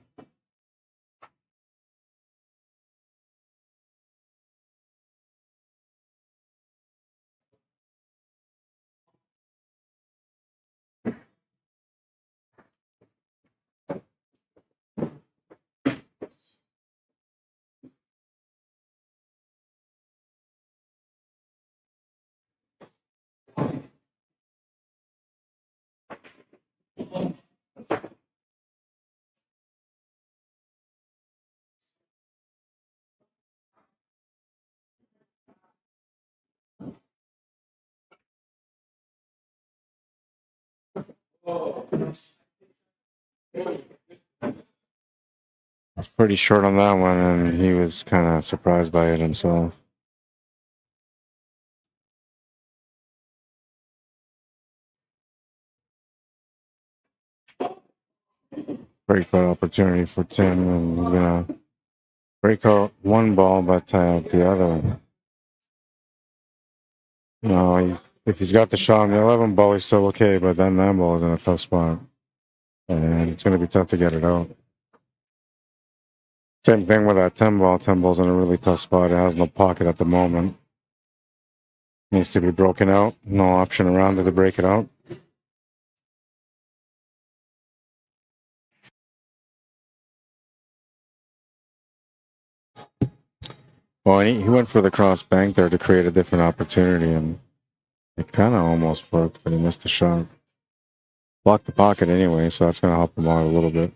I was pretty short on that one, and he was kind of surprised by it himself. Breakout opportunity for Tim, and he's going to break out one ball, but tie out the other. No, if he's got the shot on the 11 ball, he's still okay, but then that ball is in a tough spot. And it's going to be tough to get it out. Same thing with that 10 ball. 10 ball's in a really tough spot. It has no pocket at the moment. Needs to be broken out. No option around it to break it out. Well, he went for the cross bank there to create a different opportunity, and it kind of almost worked, but he missed the shot. Blocked the pocket anyway, so that's going to help him out a little bit.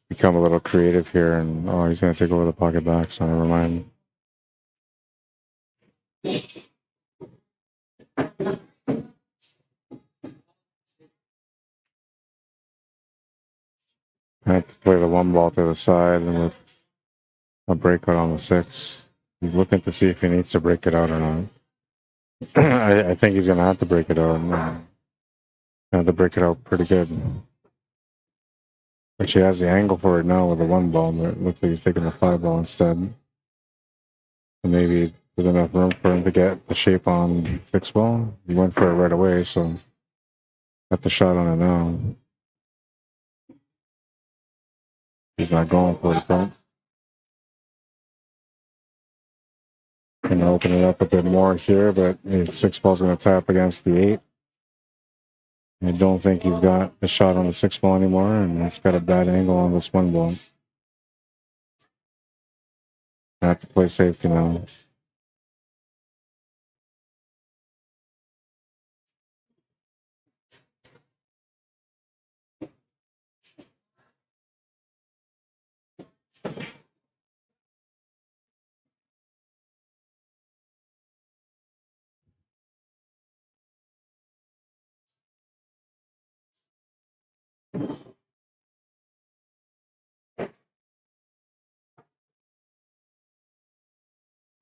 Become a little creative here, and oh, he's going to take over the pocket back, so never mind. I have to play the one ball to the side, and with a breakout on the 6. He's looking to see if he needs to break it out or not. I think he's going to have to break it out. And, have to break it out pretty good. But he has the angle for it now with the one ball, but it looks like he's taking the 5 ball instead. And maybe there's enough room for him to get the shape on 6 ball. He went for it right away, so got the shot on it now. He's not going for it, though. Gonna open it up a bit more here, but the 6 ball's gonna tap against the 8. I don't think he's got the shot on the 6 ball anymore, and it's got a bad angle on this 1 ball. I have to play safety now.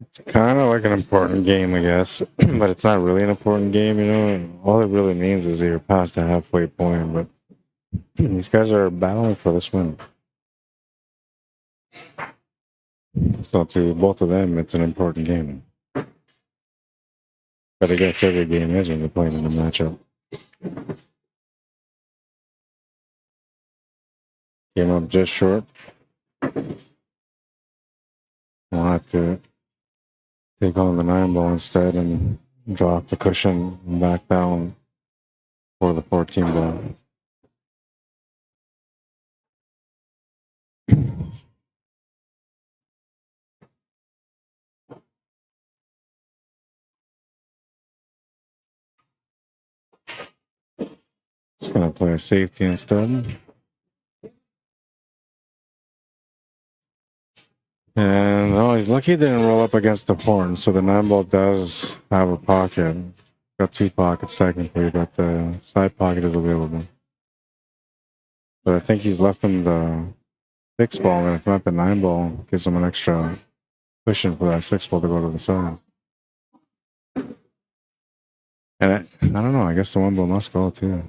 It's kind of like an important game, I guess, but it's not really an important game, you know. All it really means is that you're past the halfway point, but these guys are battling for this win. So to both of them, it's an important game. But I guess every game is when they're playing in a matchup. Came up just short. We'll have to take on the 9 ball instead and drop the cushion and back down for the 14 ball. Just gonna play a safety instead. And oh, he's lucky he didn't roll up against the horn, so the 9 ball does have a pocket. Got 2 pockets technically, but the side pocket is available. But I think he's left him the 6 ball, and if not the 9 ball, gives him an extra cushion for that 6 ball to go to the side. And I don't know, I guess the 1 ball must go too.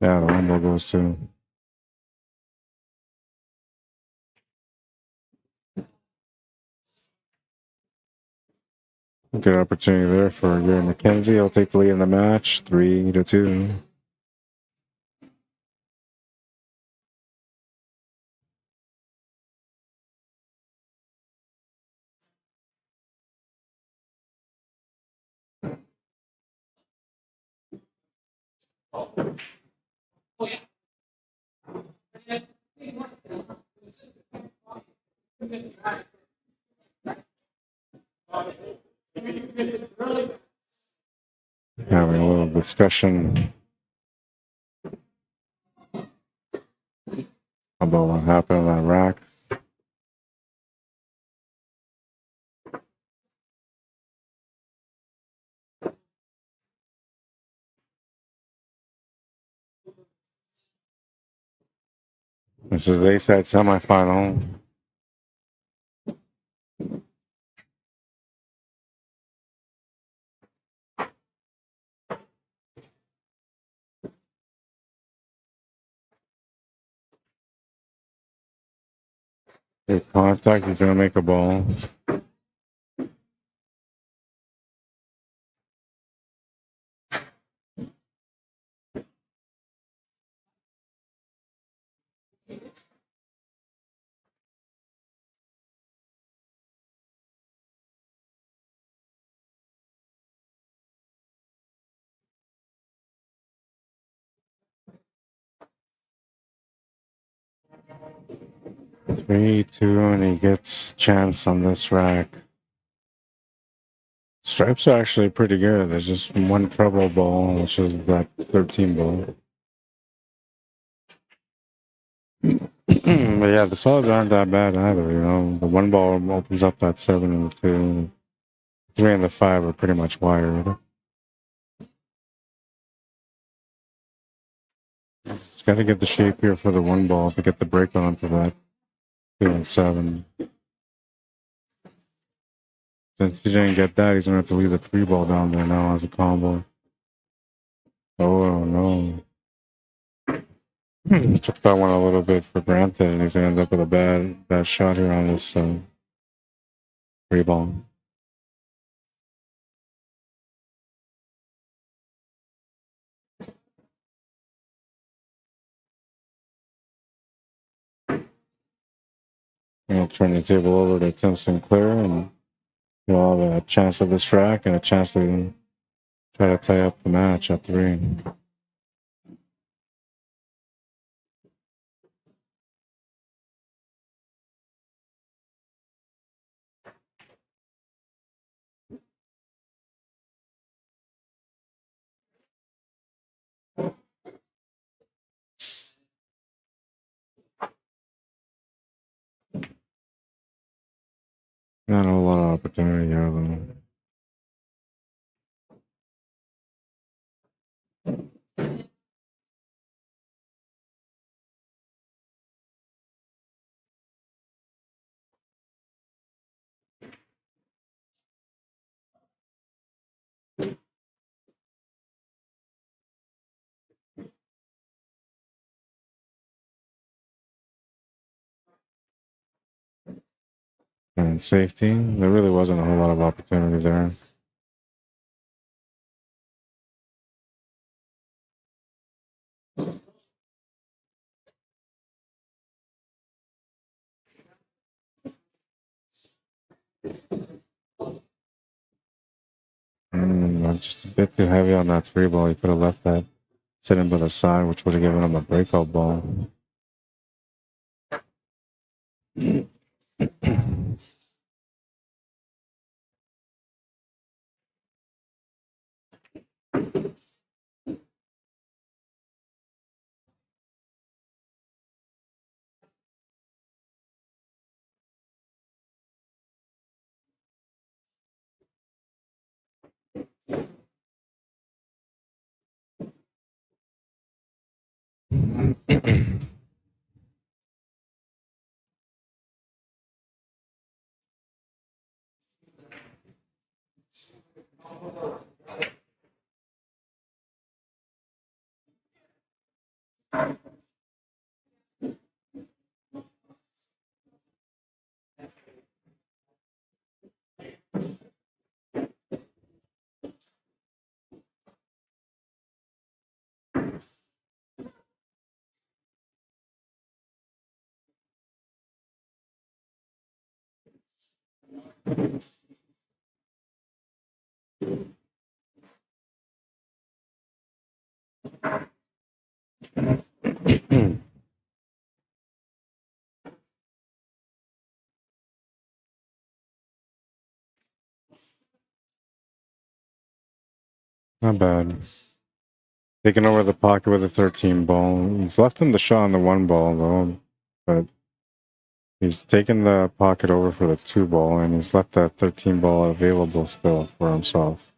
Yeah, the 1 ball goes too. Good opportunity there for your McKenzie. He'll take the lead in the match, 3-2. Having a little discussion about what happened on that rack. This is A-side semifinal. Good contact, he's going to make a ball. Three, two, and he gets chance on this rack. Stripes are actually pretty good. There's just one trouble ball, which is that 13 ball. But yeah, the solids aren't that bad either, you know. The one ball opens up that 7 and the 2. The 3 and the 5 are pretty much wired. Just got to get the shape here for the one ball to get the break onto that 2 and 7. Since he didn't get that, he's going to have to leave the 3 ball down there now as a combo. Oh, no. Took that one a little bit for granted, and he's going to end up with a bad shot here on this 3 ball. I'll turn the table over to Tim Sinclair, and he'll have a chance of this rack and a chance to try to tie up the match at 3. Not a whole lot of opportunity here, though. And safety, there really wasn't a whole lot of opportunity there. Just a bit too heavy on that 3 ball. He could have left that sitting by the side, which would have given him a breakout ball. Not bad. Taking over the pocket with a 13 ball. He's left him the shot on the 1 ball, though. But he's taken the pocket over for the 2 ball, and he's left that 13 ball available still for himself.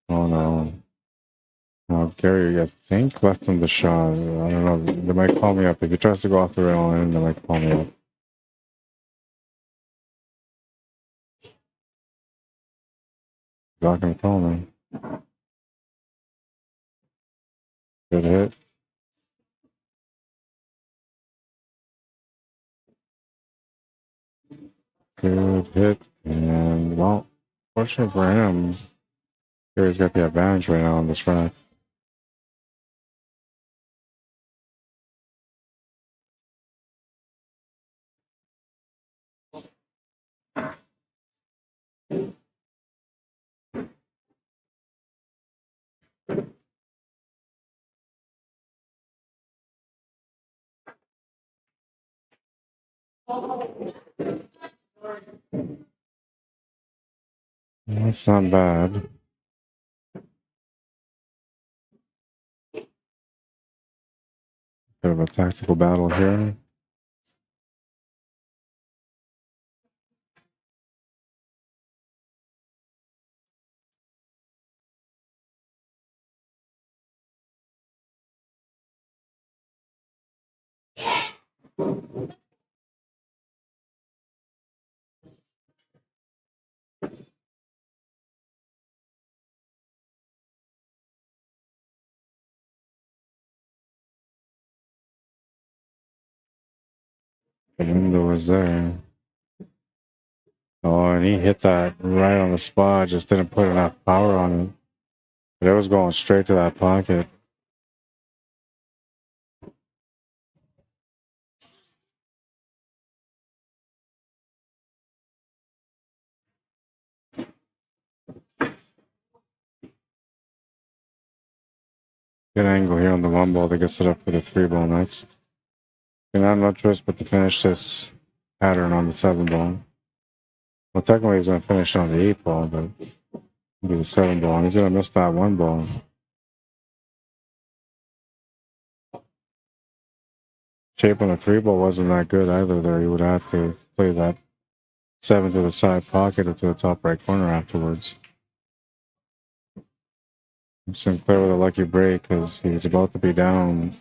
Oh, no. Now, Gary, I think, left him the shot. I don't know. They might call me up. If he tries to go off the rail in, they might call me up. Not going to call me. Good hit. Good hit. And, well, fortunately for him, Gary's got the advantage right now on this rack. That's not bad. Bit of a tactical battle here. The window was there. Oh, and he hit that right on the spot. Just didn't put enough power on it. But it was going straight to that pocket. Good angle here on the 1 ball that gets it up for the 3 ball next. And I have no choice but to finish this pattern on the 7 ball. Well, technically he's going to finish on the 8 ball, but do the 7 ball. And he's going to miss that 1 ball. Shape on the 3 ball wasn't that good either there. You would have to play that 7 to the side pocket or to the top right corner afterwards. Sinclair with a lucky break because he was about to be down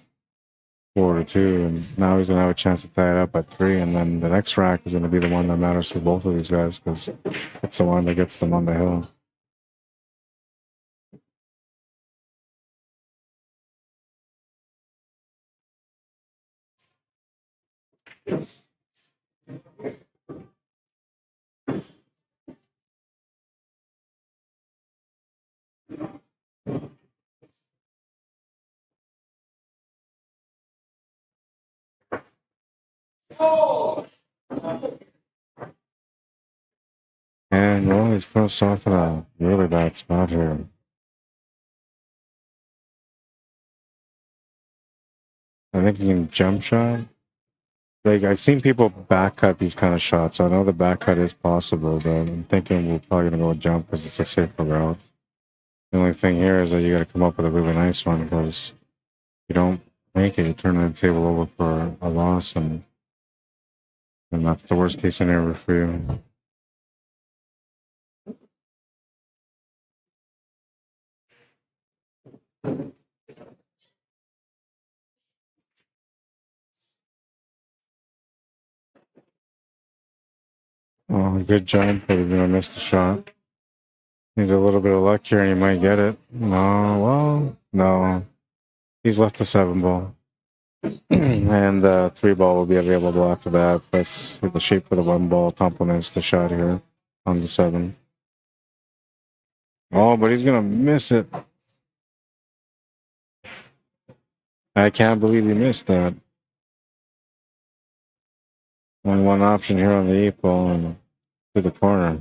4-2, and now he's going to have a chance to tie it up at 3, and then the next rack is going to be the one that matters for both of these guys because it's the one that gets them on the hill. And well, he's put himself in a really bad spot here. I think he can jump shot. Like, I've seen people back cut these kind of shots. I know the back cut is possible, but I'm thinking we're probably going to go jump because it's a safer route. The only thing here is that you got to come up with a really nice one because if you don't make it, you turn the table over for a loss, and that's the worst case scenario for you. Oh, good jump, but he's gonna miss the shot. Needs a little bit of luck here and he might get it. No, well, no. He's left the 7 ball. And the 3 ball will be available after that. Plus the shape for the 1 ball complements the shot here on the 7. Oh, but he's gonna miss it. I can't believe he missed that. Only one option here on the 8-ball and to the corner.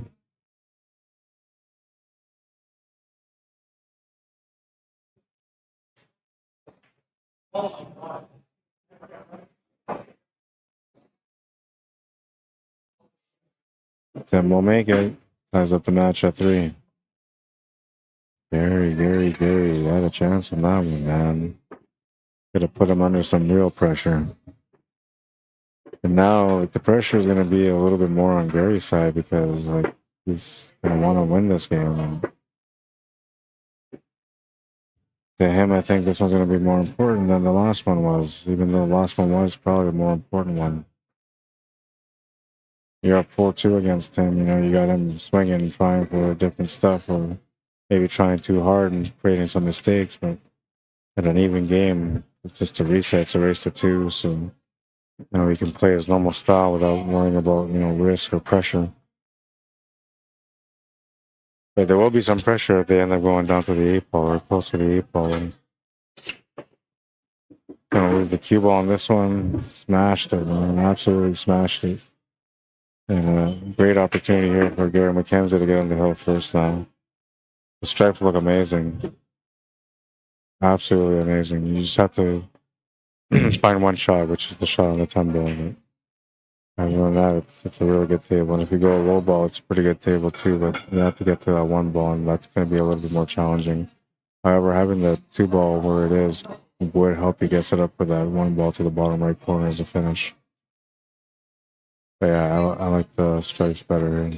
Tim will make it. Ties up the match at 3. Gary had a chance on that one, man. Could have put him under some real pressure. And now like, the pressure is going to be a little bit more on Gary's side because like he's going to want to win this game. And to him, I think this one's going to be more important than the last one was, even though the last one was probably the more important one. You're up 4-2 against him. You know, you got him swinging, trying for different stuff, or maybe trying too hard and creating some mistakes. But at an even game, it's just a reset. It's a race to 2. So, you know, he can play his normal style without worrying about, you know, risk or pressure. But there will be some pressure if they end up going down to the 8-ball or close to the 8-ball. And, you know, with the cue ball on this one, smashed it, man. Absolutely smashed it. And a great opportunity here for Gary McKenzie to get on the hill first now. The stripes look amazing. Absolutely amazing. You just have to find one shot, which is the shot on the 10 ball. But other than that, it's a really good table. And if you go a low ball, it's a pretty good table too. But you have to get to that 1 ball, and that's going to be a little bit more challenging. However, having the 2 ball where it is would help you get set up for that 1 ball to the bottom right corner as a finish. But yeah, I like the stripes better.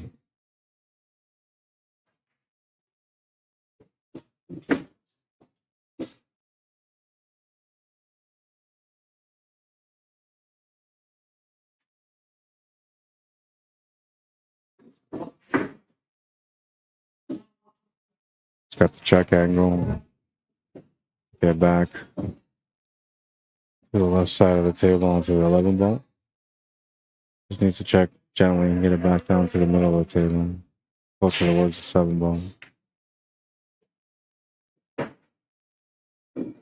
It's got the check angle. Get back to the left side of the table onto the 11 ball. Just needs to check gently and get it back down to the middle of the table, closer towards the 7 ball.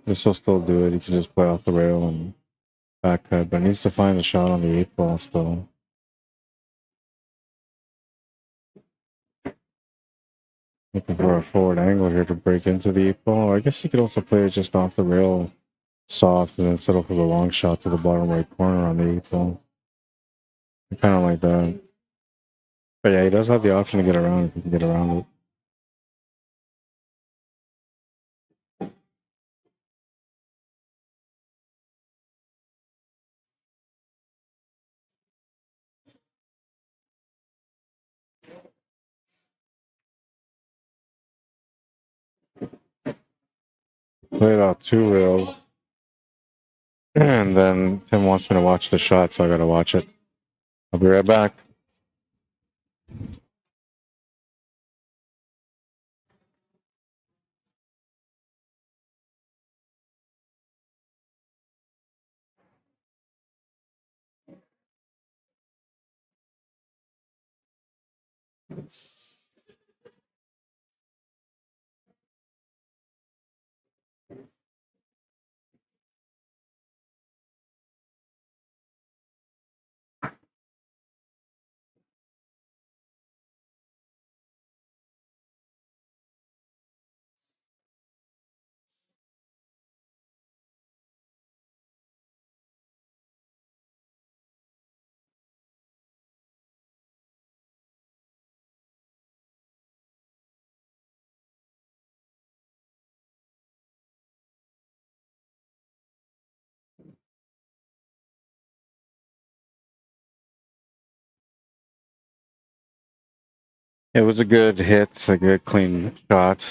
This will still do it. He can just play off the rail and back cut, but needs to find a shot on the 8 ball still. Looking for a forward angle here to break into the 8 ball. I guess he could also play it just off the rail soft and then settle for the long shot to the bottom right corner on the 8 ball. I kind of like that. But yeah, he does have the option to get around if he can get around it. Played out 2 rails. And then Tim wants me to watch the shot, so I gotta watch it. I'll be right back. It was a good hit, a good clean shot.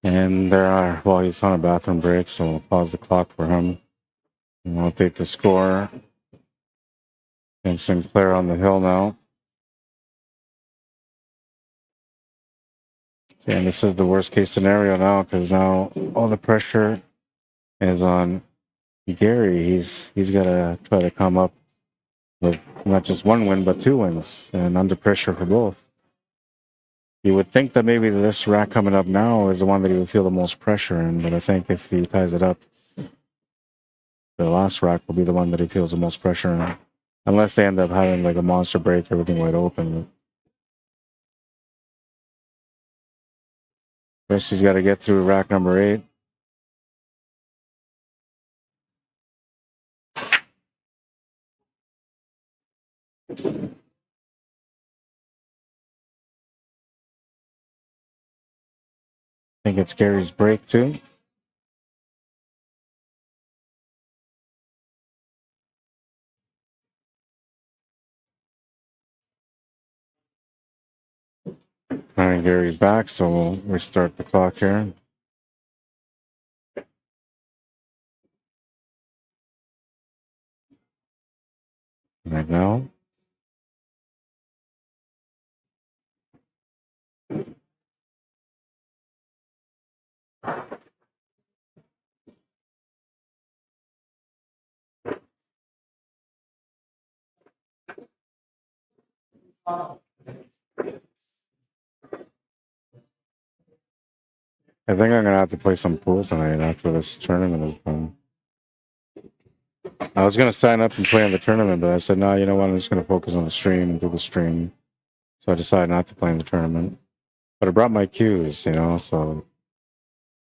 And well, he's on a bathroom break, so I'll pause the clock for him. And I'll update the score. Tim Sinclair on the hill now. And this is the worst case scenario now, because now all the pressure is on Gary. He's got to try to come up with not just 1 win, but 2 wins, and under pressure for both. You would think that maybe this rack coming up now is the one that he would feel the most pressure in, but I think if he ties it up, the last rack will be the one that he feels the most pressure in. Unless they end up having like a monster break, everything wide open. First, he's got to get through rack number 8. I think it's Gary's break too. All right, Gary's back, so we'll restart the clock here. Right now. I think I'm gonna have to play some pool tonight after this tournament is done. I was gonna sign up and play in the tournament, but I said, no, you know what? I'm just gonna focus on the stream and do the stream. So I decided not to play in the tournament. But I brought my cues, you know, so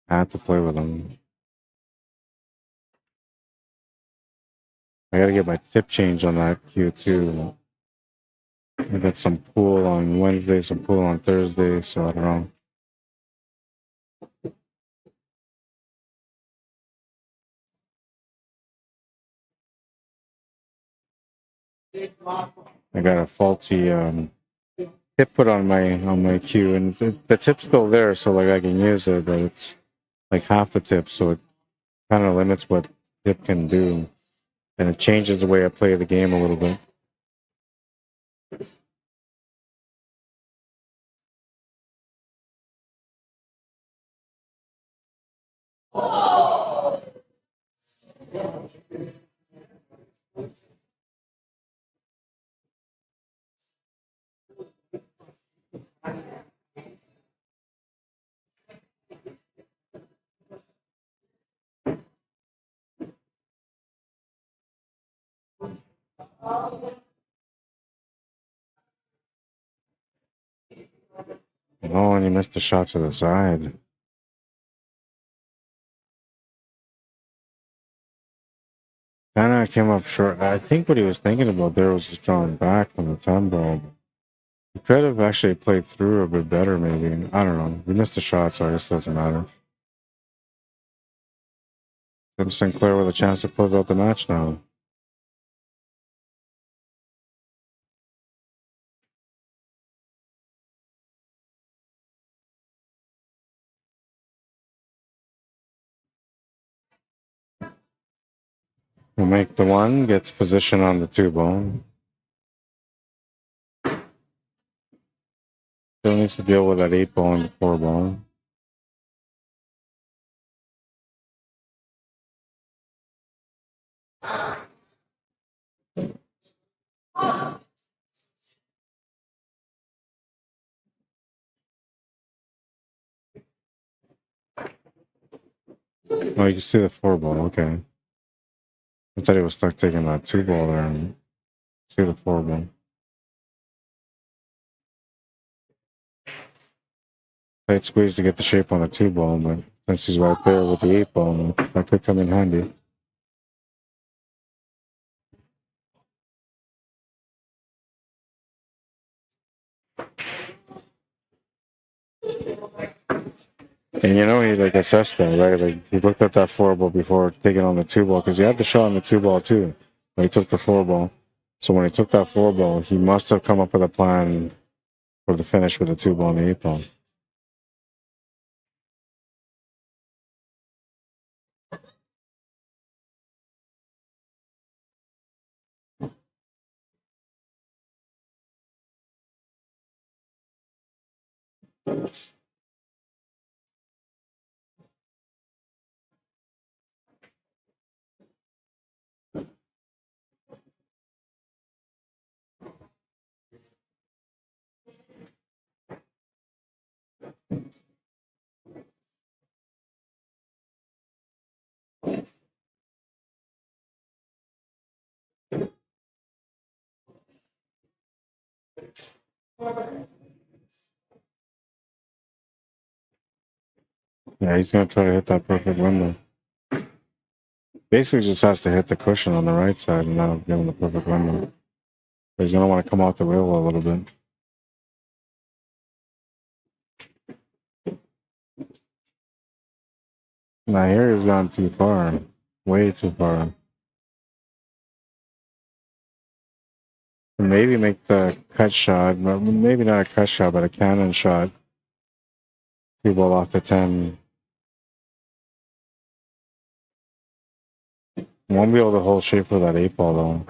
I had to play with them. I gotta get my tip change on that cue too. I got some pool on Wednesday, some pool on Thursday, so I don't know. I got a faulty tip put on my cue, and the tip's still there, so like I can use it, but it's like half the tip, so it kind of limits what tip can do, and it changes the way I play the game a little bit. Oh, and you missed the shot to the side. Kind of came up short. I think what he was thinking about there was just drawing back from the 10 ball. He could have actually played through a bit better, maybe. I don't know. We missed the shot, so I guess it doesn't matter. Tim Sinclair with a chance to close out the match now. We'll make the 1, gets position on the 2 ball. Still needs to deal with that 8 ball and the 4 ball. Oh, you can see the 4 ball, okay. I thought he was stuck taking that 2 ball there and see the 4 ball. Tight squeeze to get the shape on the 2 ball, but since he's right there with the 8 ball, that could come in handy. And you know, he like assessed that, right? Like he looked at that 4 ball before taking on the 2 ball because he had the shot on the 2 ball too. But he took the 4 ball. So when he took that 4 ball, he must have come up with a plan for the finish with the 2 ball and the 8 ball. Yeah, he's gonna try to hit that perfect window. Basically, just has to hit the cushion on the right side, and that'll give him the perfect window. He's gonna want to come out the wheel a little bit. Now here he's gone too far, way too far. Maybe make the cut shot, but maybe not a cut shot, but a cannon shot. 2 ball off the 10. Won't be able to hold shape for that 8 ball though.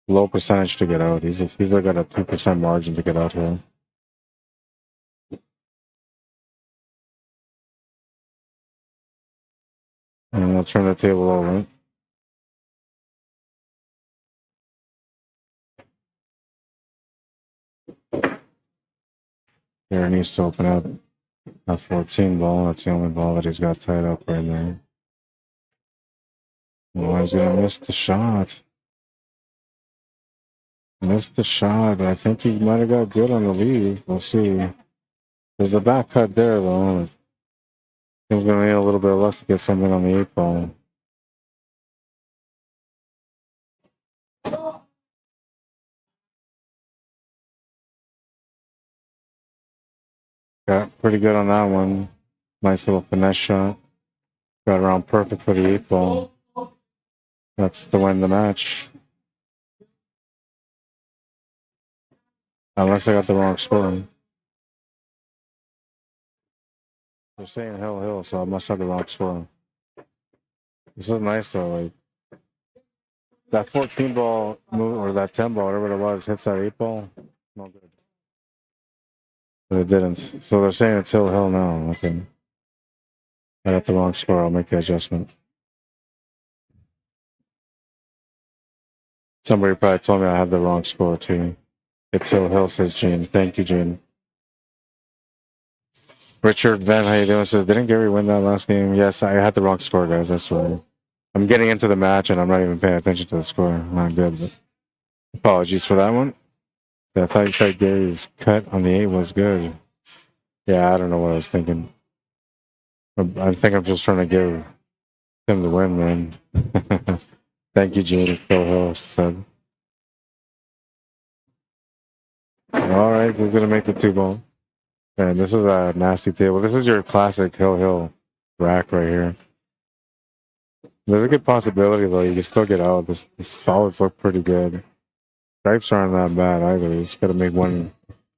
Low percentage to get out. He's like got a 2% margin to get out here. And we'll turn the table over. Here needs to open up a 14 ball. That's the only ball that he's got tied up right now. Oh, he's gonna miss the shot. Missed the shot, but I think he might have got good on the lead. We'll see. There's a back cut there though. He's gonna need a little bit of luck to get something on the 8 ball. Got pretty good on that one. Nice little finesse shot. Got around perfect for the 8 ball. That's to win the match. Unless I got the wrong score. They're saying hill, so I must have the wrong score. This is nice though. Like that 14 ball move or that 10 ball, whatever it was, hits that 8 ball. No good. But it didn't. So they're saying it's hill now. Okay. I got the wrong score. I'll make the adjustment. Somebody probably told me I had the wrong score too. It's hill, says Gene. Thank you, Gene. Richard Van, how you doing? Says, didn't Gary win that last game? Yes, I had the wrong score, guys. That's right. I'm getting into the match and I'm not even paying attention to the score. Not good, but apologies for that one. I thought you said Gary's cut on the 8 was good. Yeah, I don't know what I was thinking. I think I'm just trying to give him the win, man. Thank you, Gene. Phil Hill said. All right, we're gonna make the 2 ball. Man, this is a nasty table. This is your classic hill rack right here. There's a good possibility though. You can still get out. This solids look pretty good. Stripes aren't that bad either. You just gotta make one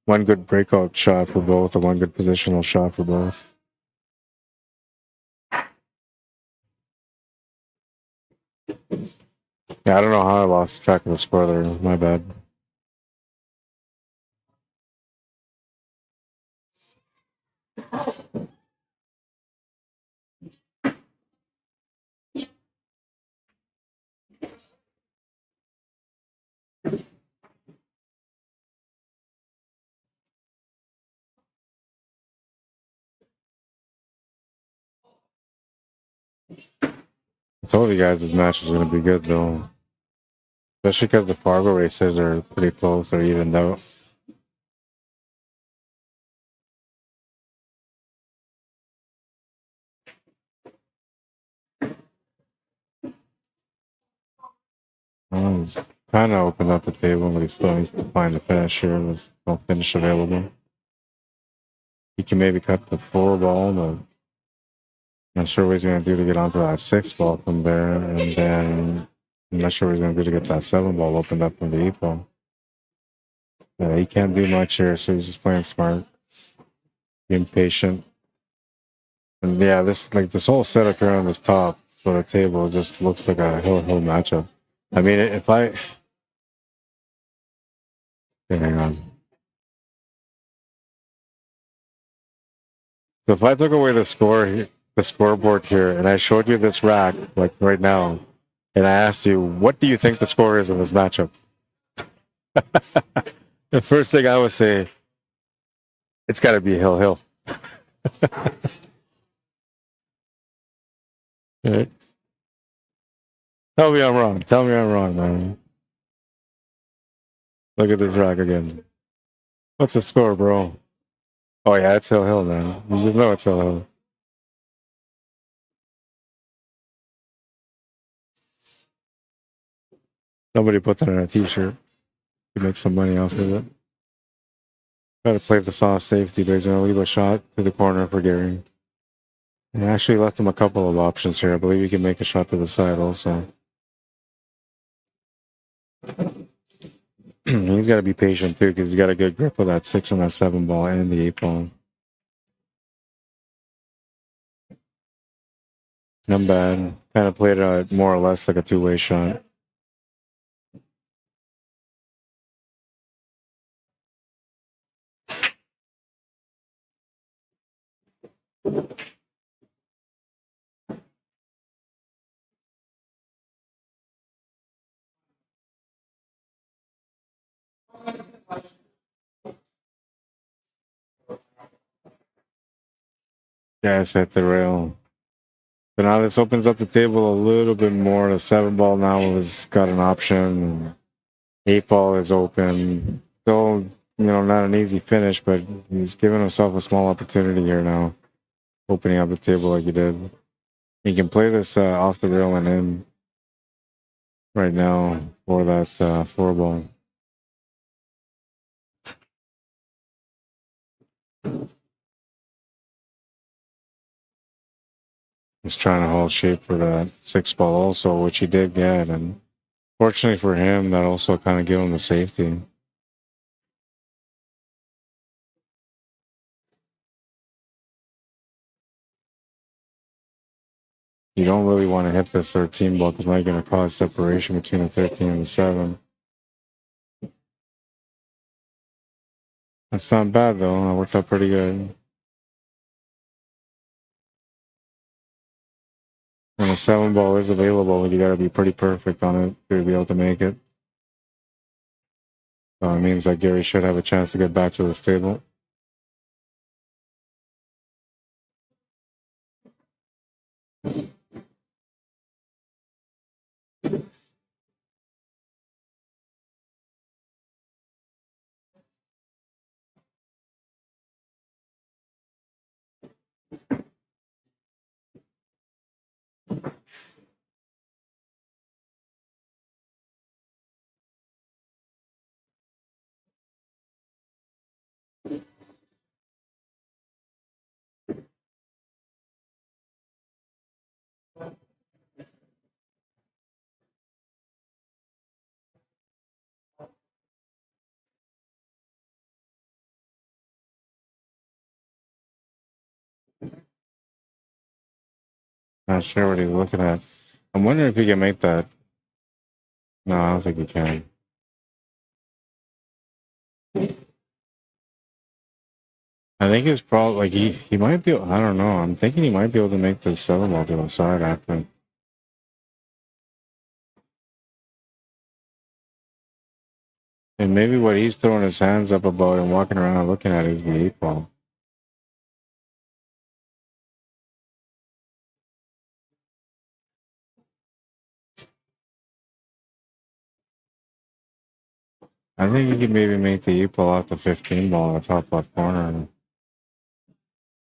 good breakout shot for both, or one good positional shot for both. Yeah, I don't know how I lost track of the score there. My bad. I told you guys this match is going to be good, though. Especially because the Fargo races are pretty close or evened out. He's kind of opened up the table, but he still needs to find the finisher. There's no finish available. He can maybe cut the 4 ball, but I'm not sure what he's going to do to get onto that 6 ball from there. And then I'm not sure what he's going to do to get that 7 ball opened up from the 8 ball. He can't do much here, so he's just playing smart, being patient. And yeah, this whole setup here on this top sort of table just looks like a hill matchup. I mean, if I hang on. So if I took away the scoreboard here, and I showed you this rack like right now, and I asked you, what do you think the score is in this matchup? The first thing I would say, it's got to be hill. Right. Tell me I'm wrong, man. Look at this rack again. What's the score, bro? Oh yeah, it's Hill, man. You just know it's Hill. Nobody put that on a t-shirt. You make some money off of it. Try to play the soft safety, but he's gonna leave a shot to the corner for Gary. And I actually left him a couple of options here. I believe he can make a shot to the side also. He's got to be patient too, because he's got a good grip with that 6 and that 7 ball and the 8 ball. Not bad. Kind of played it more or less like a two-way shot. Yeah, it's hit the rail. So now this opens up the table a little bit more. The 7 ball now has got an option. 8 ball is open. Still, not an easy finish, but he's giving himself a small opportunity here now. Opening up the table like he did. He can play this off the rail and in right now for that 4 ball. He's trying to hold shape for that 6 ball also, which he did get. And fortunately for him, that also kind of gave him the safety. You don't really want to hit this 13 ball because now you're going to cause separation between the 13 and the 7. That's not bad though. That worked out pretty good. When a 7 ball is available, you got to be pretty perfect on it to be able to make it. So it means that Gary should have a chance to get back to this table. Not sure what he's looking at. I'm wondering if he can make that. No, I don't think he can. I think it's probably like he might be. I don't know. I'm thinking he might be able to make the 7 ball to the side after. And maybe what he's throwing his hands up about and walking around looking at is the 8 ball. I think he could maybe make the 8 ball off the 15 ball in the top left corner and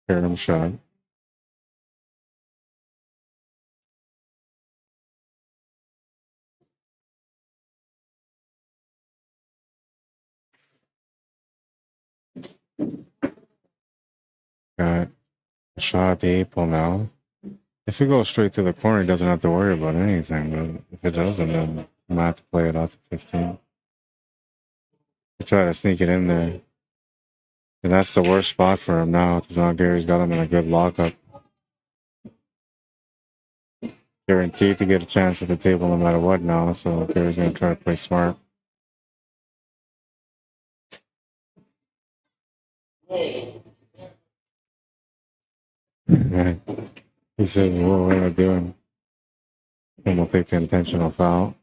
hear him shot. Got a shot at the 8 ball now. If it goes straight to the corner, he doesn't have to worry about anything. But if it doesn't, then he might have to play it off the 15. He try to sneak it in there. And that's the worst spot for him now, because now Gary's got him in a good lockup. Guaranteed to get a chance at the table no matter what now, so Gary's going to try to play smart. He says, "Whoa, what am I doing?" And we'll take the intentional foul.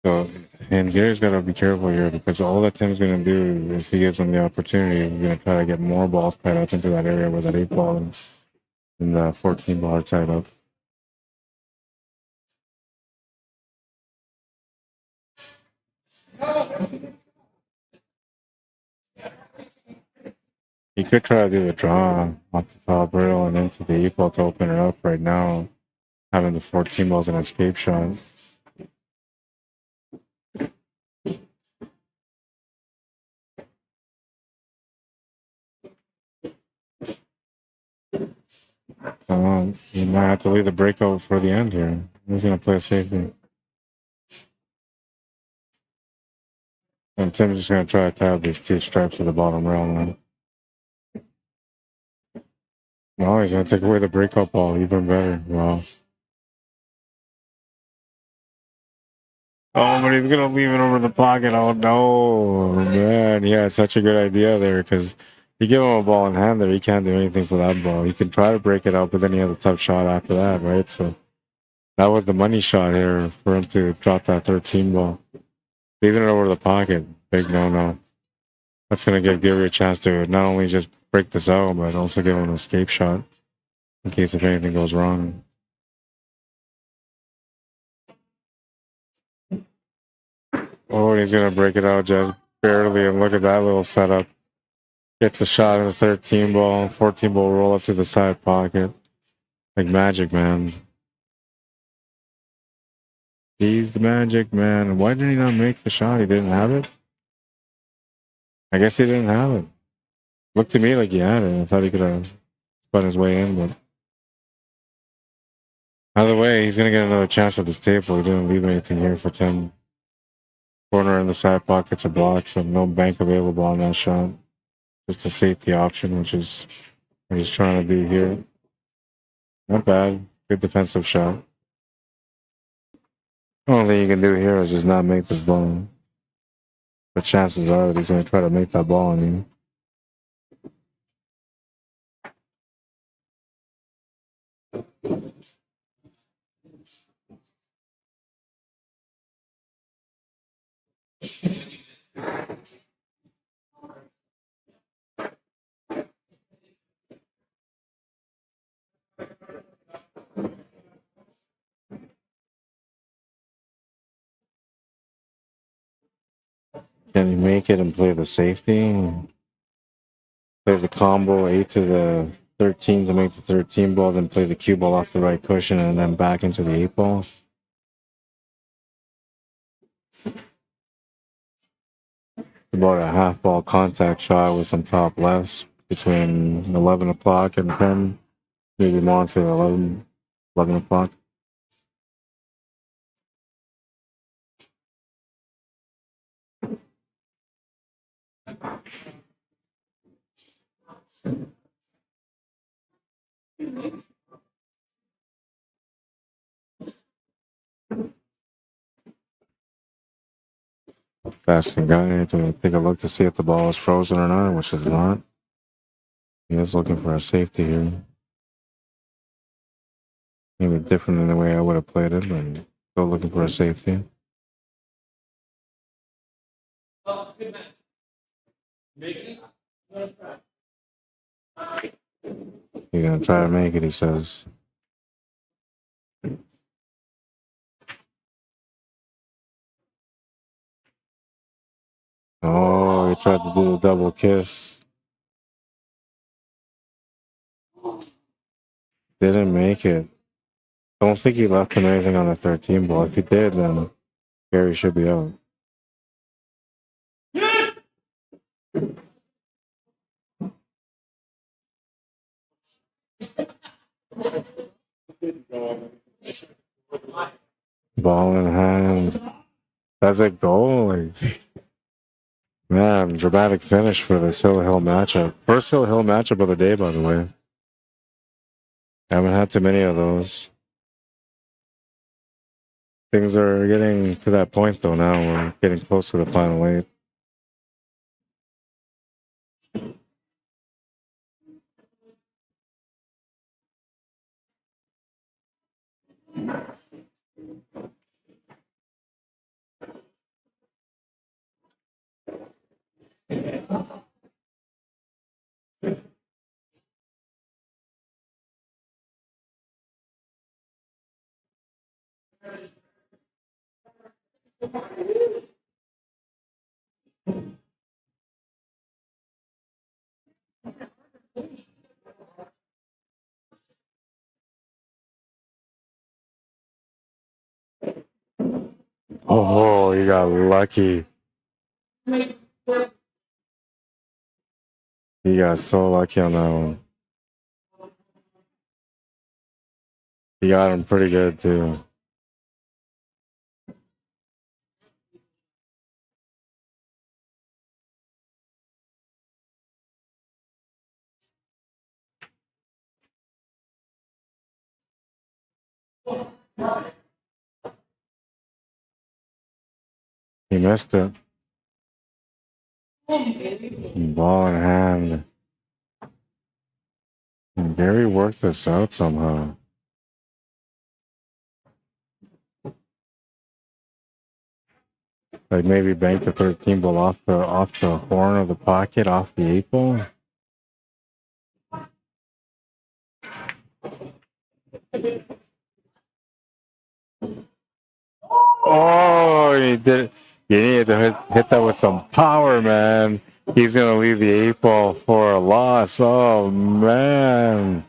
So, and Gary's got to be careful here, because all that Tim's going to do, if he gives him the opportunity, is going to try to get more balls tied up into that area where that 8 ball and the 14 ball are tied up. You could try to do the draw off the top rail and into the equal to open it up right now, having the 14 balls an escape shot. You might have to leave the breakout for the end here. He's going to play a safety. And Tim's just going to try to tab these two stripes at the bottom rail now. No, he's going to take away the breakout ball. Even better. Wow. Oh, but he's going to leave it over the pocket. Oh, no. Man, yeah, such a good idea there because you give him a ball in hand there, he can't do anything for that ball. He can try to break it out, but then he has a tough shot after that, right? So that was the money shot here for him to drop that 13 ball. Leaving it over the pocket, big no-no. That's going to give Gary a chance to not only just break this out, but also give him an escape shot in case if anything goes wrong. Oh, and he's going to break it out just barely, and look at that little setup. Gets a shot in the 13 ball, 14 ball roll up to the side pocket. Like magic, man. He's the magic, man. Why did he not make the shot? He didn't have it? I guess he didn't have it. Looked to me like he had it. I thought he could have spun his way in, but either way, he's going to get another chance at this table. He didn't leave anything here for Tim. Corner in the side pocket's a block, so no bank available on that shot. Just a safety option, which is what he's trying to do here. Not bad. Good defensive shot. The only thing you can do here is just not make this ball. But chances are that he's going to try to make that ball on you. Can he make it and play the safety? Plays a combo 8 to the 13 to make the 13 ball, then play the cue ball off the right cushion and then back into the 8 ball. About a half ball contact shot with some top lefts between 11 o'clock and 10. Maybe more to 11 o'clock. Asking guy to take a look to see if the ball is frozen or not, which is not. He is looking for a safety here. Maybe different than the way I would have played it, but still looking for a safety. You're gonna try to make it, he says. Oh, he tried to do a double kiss. Didn't make it. Don't think he left him anything on the 13 ball. If he did, then Gary should be out. Ball in hand. That's a goal. Like, man, dramatic finish for this Hill-Hill matchup. First Hill-Hill matchup of the day, by the way. Haven't had too many of those. Things are getting to that point, though, now. We're getting close to the final 8. Oh, he got lucky. He got so lucky on that one. He got him pretty good too. He missed it. Ball in hand. And Gary worked this out somehow. Like maybe bank the 13 ball off the horn of the pocket, off the 8 ball. Oh, he did it. You need to hit that with some power, man. He's gonna leave the 8 ball for a loss. Oh man.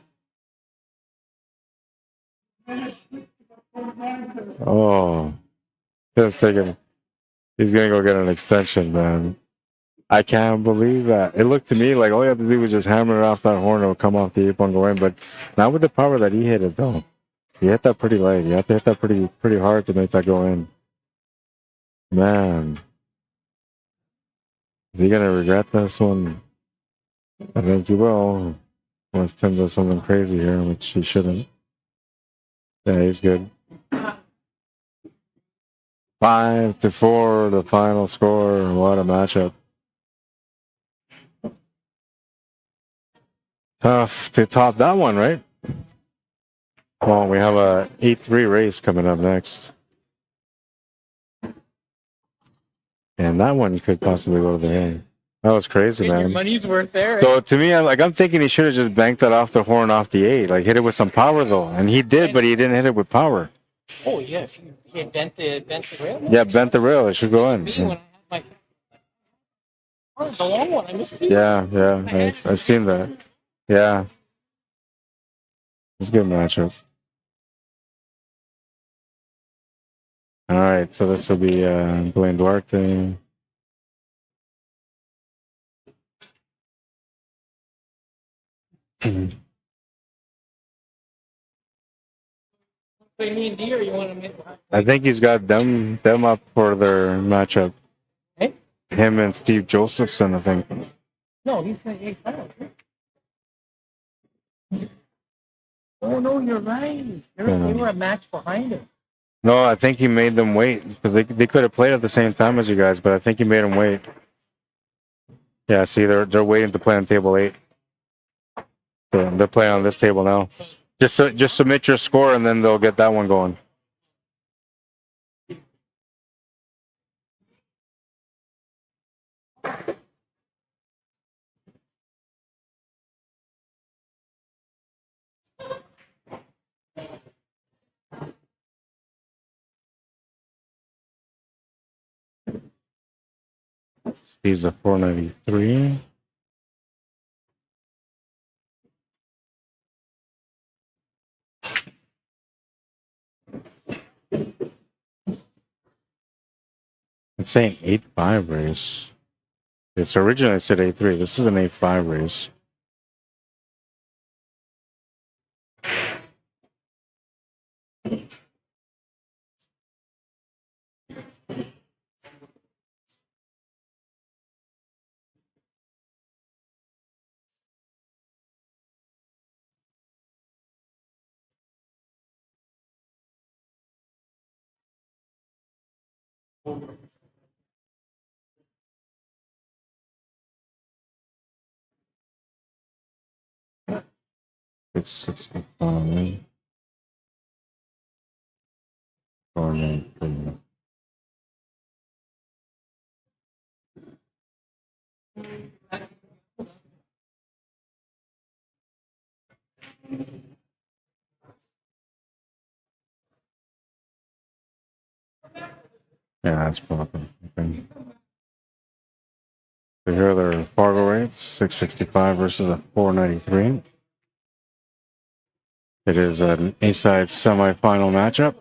Oh, just thinking he's gonna go get an extension, man. I can't believe that. It looked to me like all you have to do was just hammer it off that horn, it'll come off the 8 ball and go in. But not with the power that he hit it though. He hit that pretty late. You have to hit that pretty hard to make that go in. Man. Is he gonna regret this one? I think he will. Unless Tim does something crazy here, which he shouldn't. Yeah, he's good. 5-4, the final score. What a matchup. Tough to top that one, right? Well, we have a 8-3 race coming up next. And that one could possibly go to the A. That was crazy, man. Your money's worth there. So to me, I'm thinking he should have just banked that off the horn, off the 8. Like hit it with some power though, and he did, but he didn't hit it with power. Oh yeah, if you had bent the rail. Yeah, bent the rail. It should go in. Me when I had my the long one, I missed it. Yeah, I've seen that. Yeah, it's a good matchup. All right, so this will be Dwayne Duarte. Play me and D, or you want to make? I think he's got them up for their matchup. Hey? Him and Steve Josephson, I think. No, he's got 8 fouls. Oh no, you're right. They were a match behind him. No, I think he made them wait because they could have played at the same time as you guys, but I think he made them wait. Yeah, see, they're waiting to play on table 8. So they're playing on this table now. Just submit your score and then they'll get that one going. Steve's a 493. It's saying 8-5 race. It's originally said 8-3. This is an 8-5 race. It's 65. 493. Yeah, that's proper. Okay. So here are their Fargo rates, 665 versus a 493. It is an A-side semifinal matchup.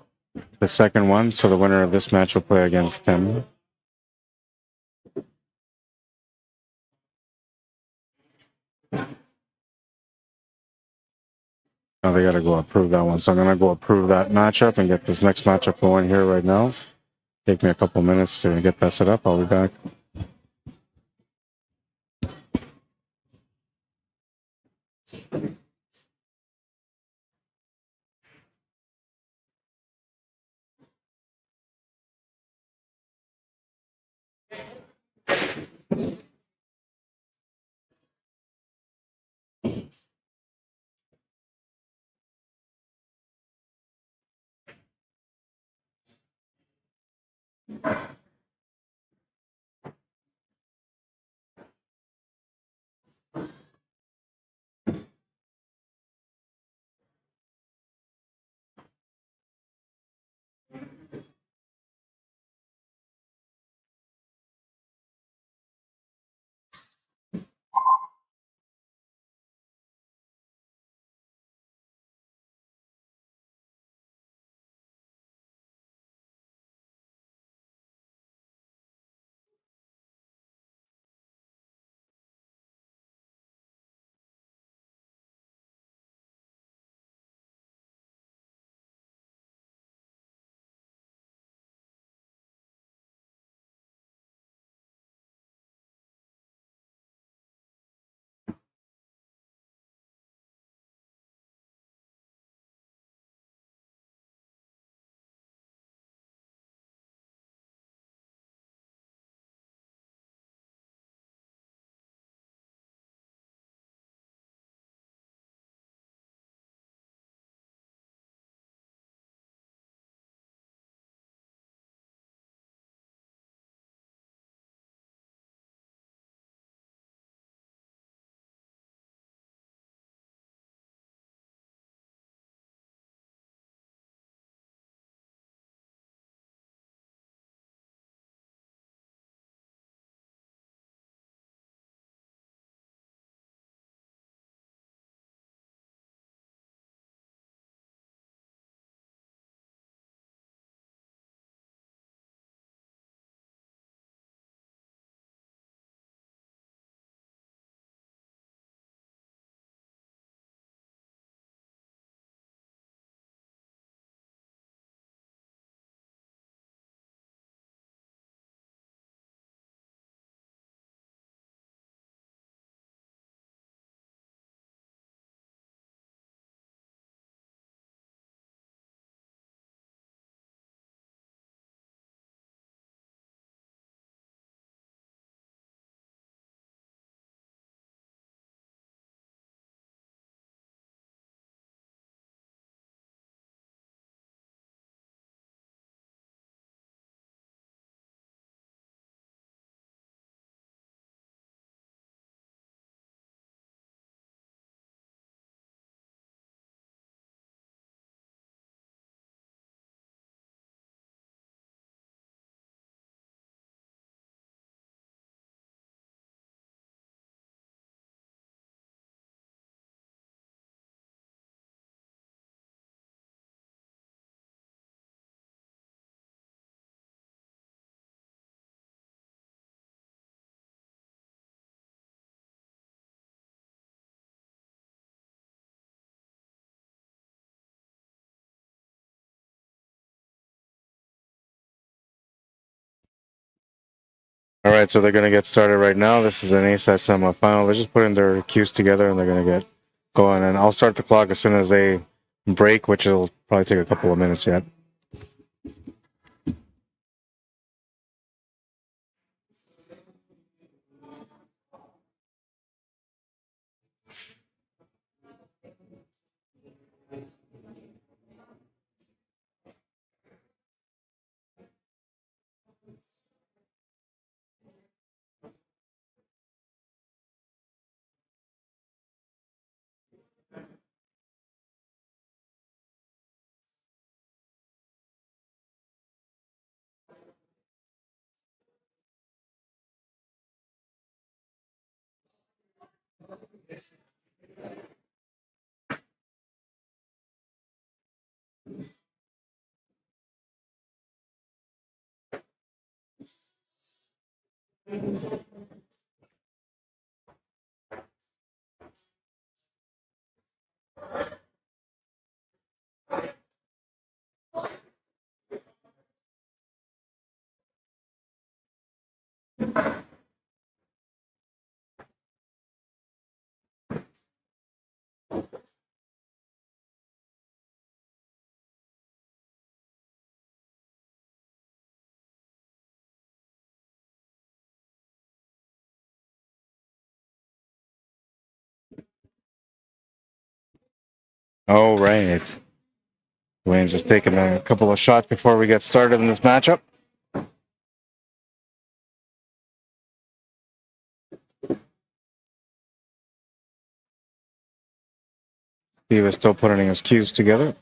the second one. So the winner of this match will play against Tim. Now they got to go approve that one. So I'm going to go approve that matchup and get this next matchup going here right now. Take me a couple minutes to get that set up. I'll be back. All right, so they're going to get started right now. This is an ace semifinal. They're just putting their cues together and they're going to get going. And I'll start the clock as soon as they break, which will probably take a couple of minutes yet. All right. Dwayne's just taking a couple of shots before we get started in this matchup. Steve is still putting his cues together.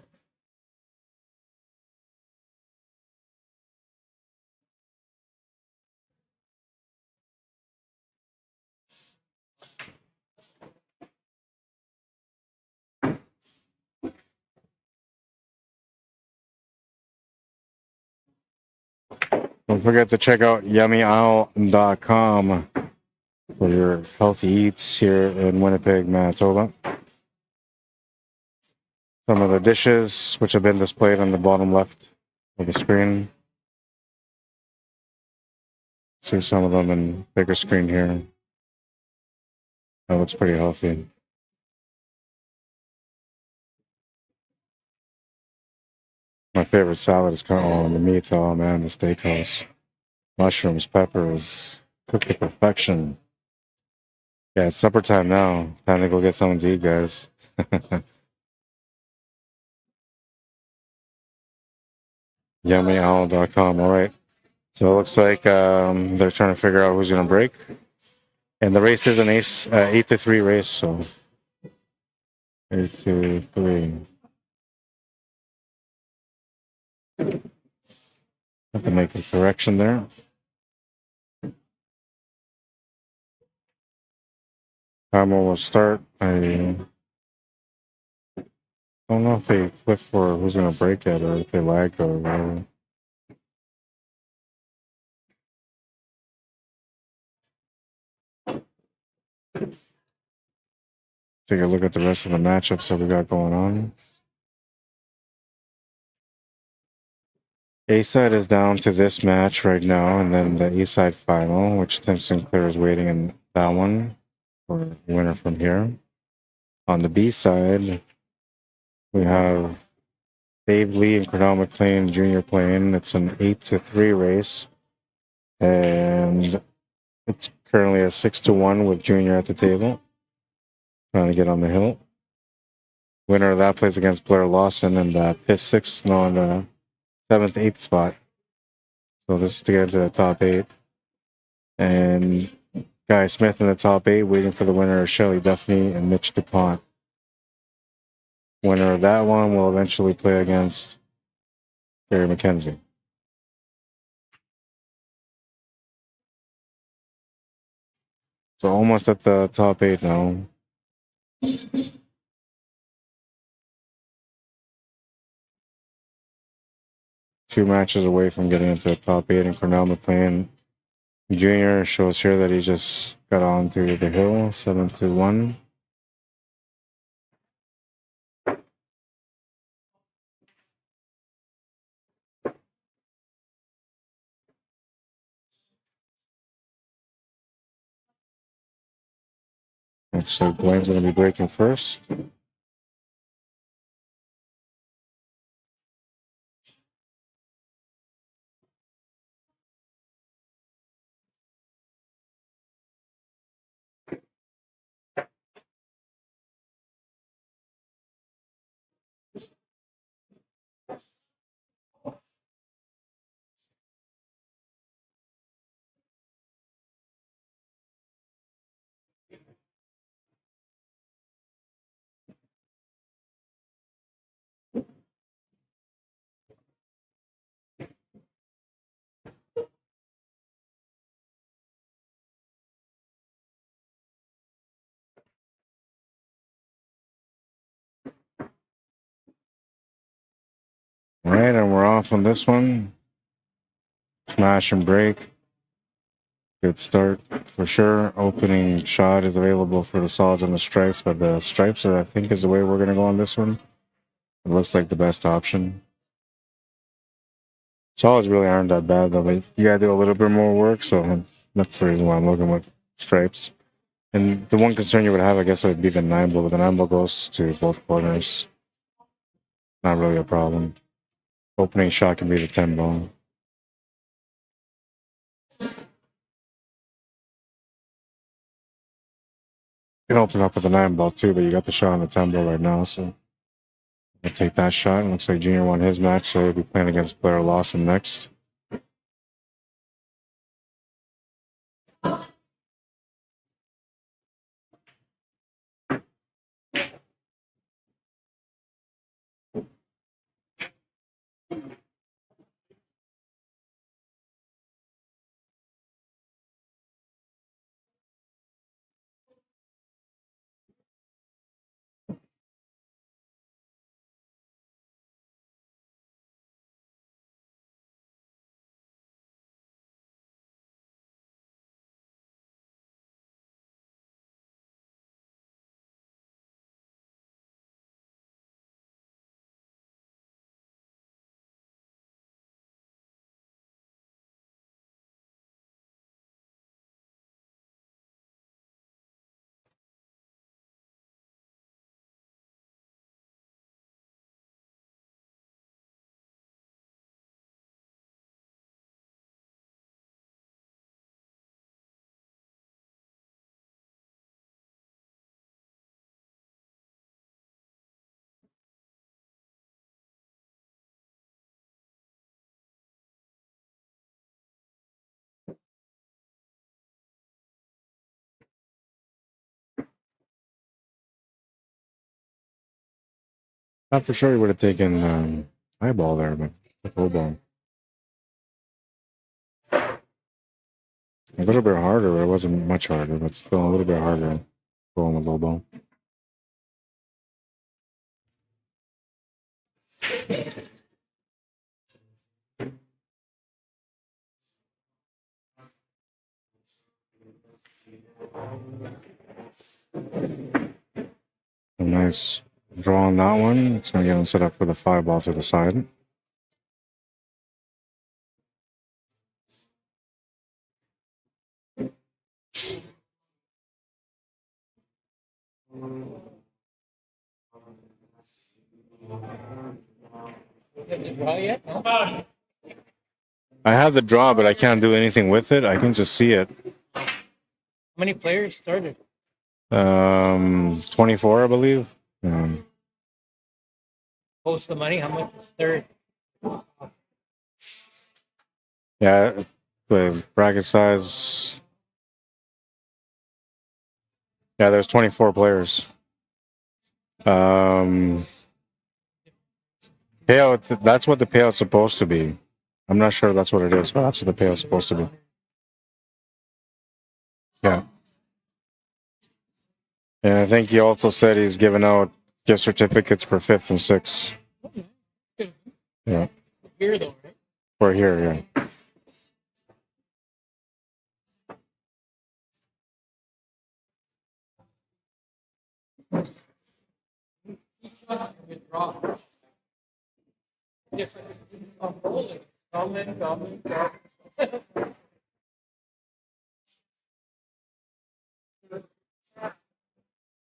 Don't forget to check out yummyowl.com for your healthy eats here in Winnipeg, Manitoba. Some of the dishes which have been displayed on the bottom left of the screen. See some of them in bigger screen here. That looks pretty healthy. My favorite salad is kind of the meat. Oh man, the steakhouse. Mushrooms, peppers, cooked to perfection. Yeah, it's supper time now. Time to go get something to eat, guys. yummyowl.com. All right. So it looks like they're trying to figure out who's going to break. And the race is an 8-3 race, so 8-3. Have to make a correction there. Timer will start. I don't know if they click for who's going to break it or if they lagged or whatever. Take a look at the rest of the matchups that we got going on. A side is down to this match right now, and then the A side final, which Tim Sinclair is waiting in that one for the winner from here. On the B side, we have Dave Lee and Cordell McLean Jr. playing. It's an 8-3 race, and it's currently a 6-1 with Junior at the table, trying to get on the hill. Winner of that plays against Blair Lawson in the 5th, 6th, no, in the 7th, 8th spot. So this is to get into the top 8. And Guy Smith in the top 8, waiting for the winner of Shelley Duffney and Mitch DuPont. Winner of that one will eventually play against Gary McKenzie. So almost at the top 8 now. Two matches away from getting into the top 8, and Cornell McLean Jr. shows here that he just got onto the hill, 7-1. So Dwayne's going to be breaking first. All right, and we're off on this one. Smash and break. Good start for sure. Opening shot is available for the solids and the stripes, but the stripes are, I think, is the way we're gonna go on this one. It looks like the best option. Solids really aren't that bad though, but you gotta do a little bit more work, so that's the reason why I'm looking with stripes. And the one concern you would have, I guess, would be the 9-ball, but the 9-ball goes to both corners. Not really a problem. Opening shot can be the 10-ball. You can open up with the 9-ball too, but you got the shot on the 10-ball right now, so I'll take that shot. It looks like Junior won his match, so he'll be playing against Belur Lawson next. Not for sure he would have taken eyeball there, but took low ball. A little bit harder, but it wasn't much harder, but still a little bit harder going with low ball. A nice draw on that one. It's going to get him set up for the 5-ball to the side. Have the draw yet? No? I have the draw, but I can't do anything with it. I can just see it. How many players started? 24, I believe. Post the money. How much is third? Yeah, the bracket size. Yeah, there's 24 players. Payout, that's what the payout's supposed to be. I'm not sure that's what it is, but that's what the payout's supposed to be. Yeah. And I think he also said he's giving out gift certificates for 5th and 6th. Yeah. Here though, right? For here, yeah. Good draw. Different. Rolling. Goblin.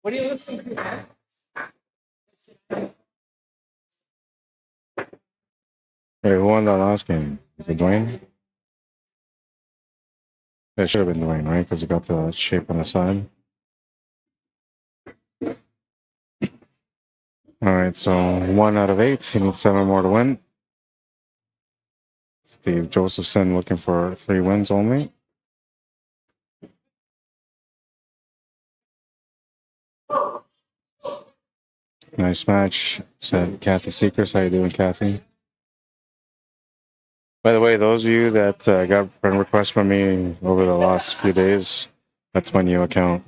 What are you listening to, man? Wait, who won that last game? Was it Dwayne? It should have been Dwayne, right? Because he got the shape on the side. All right, so 1 out of 8. He needs 7 more to win. Steve Josephson looking for 3 wins only. Nice match. Said Kathy Seekers. How you doing, Kathy? By the way, those of you that got friend requests from me over the last few days, that's my new account.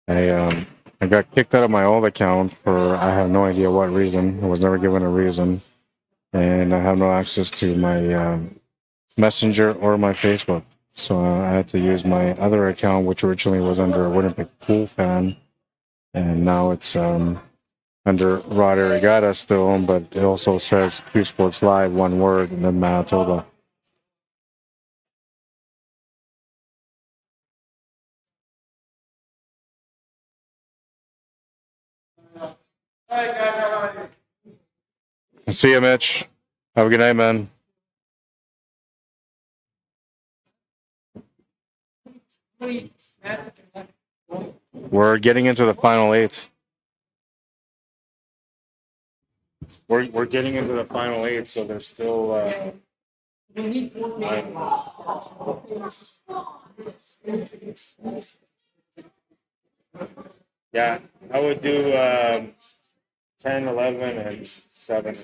I got kicked out of my old account for I have no idea what reason. I was never given a reason, and I have no access to my Messenger or my Facebook. So I had to use my other account, which originally was under a Winnipeg Pool Fan, and now it's under Arriagada still, but it also says QSports Live, one word, and then Manitoba. See you, Mitch. Have a good night, man. We're getting into the final 8. We're getting into the final 8, so there's still 9. Yeah, I would do 10, 11, and 7.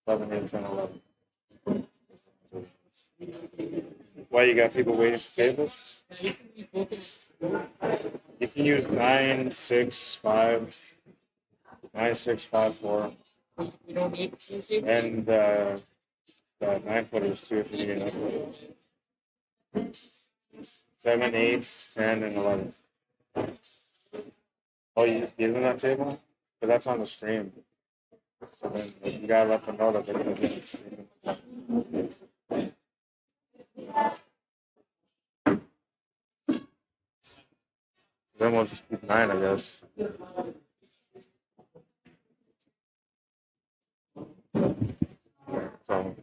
11, 8, 10, 11. Why, you got people waiting for tables? You can use 9, 6, 5. 9, 6, 5, 4. You don't need And the 9-footers too if you need enough. 7, 8, 10, and 11. Oh, you give them that table? Because that's on the stream. So then you gotta let them know that they're gonna be on the stream. Then we'll just keep 9, I guess. So.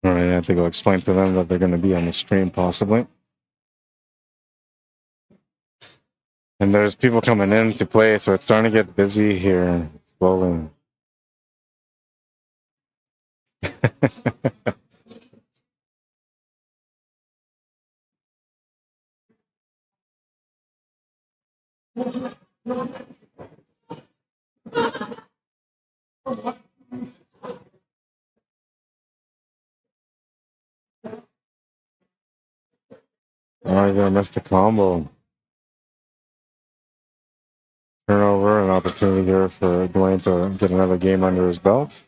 All right, I have to go explain to them that they're going to be on the stream possibly. And there's people coming in to play, so it's starting to get busy here slowly. Oh, you're gonna miss the combo. Turnover, an opportunity here for Dwayne to get another game under his belt.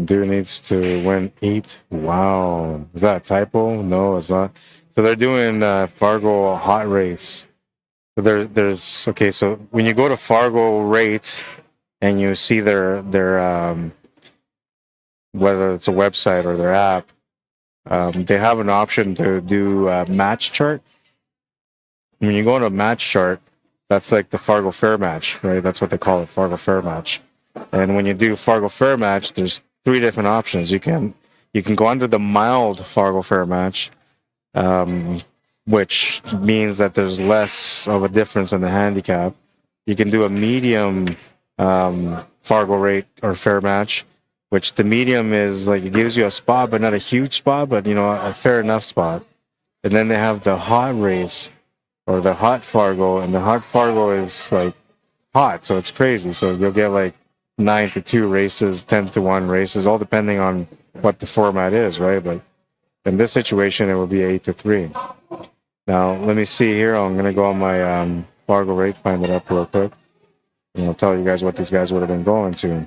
Dude needs to win 8. Wow. Is that a typo? No, it's not. So they're doing FARGO hot race. So there's okay, so when you go to FargoRate and you see their whether it's a website or their app, they have an option to do a match chart. When you go to a match chart, that's like the FARGO FAIRMATCH, right? That's what they call it, FARGO FAIRMATCH. And when you do FARGO FAIRMATCH, there's 3 different options. You can go under the mild FARGO FAIRMATCH, which means that there's less of a difference in the handicap. You can do a medium FargoRate or FAIRMATCH, which the medium is like it gives you a spot, but not a huge spot, but you know, a fair enough spot. And then they have the hot race or the hot FARGO, and the hot FARGO is like hot, so it's crazy. So you'll get like 9-2 races, 10-1 races, all depending on what the format is, right? But in this situation, it will be 8-3. Now, let me see here. I'm going to go on my FargoRate, find it up real quick, and I'll tell you guys what these guys would have been going to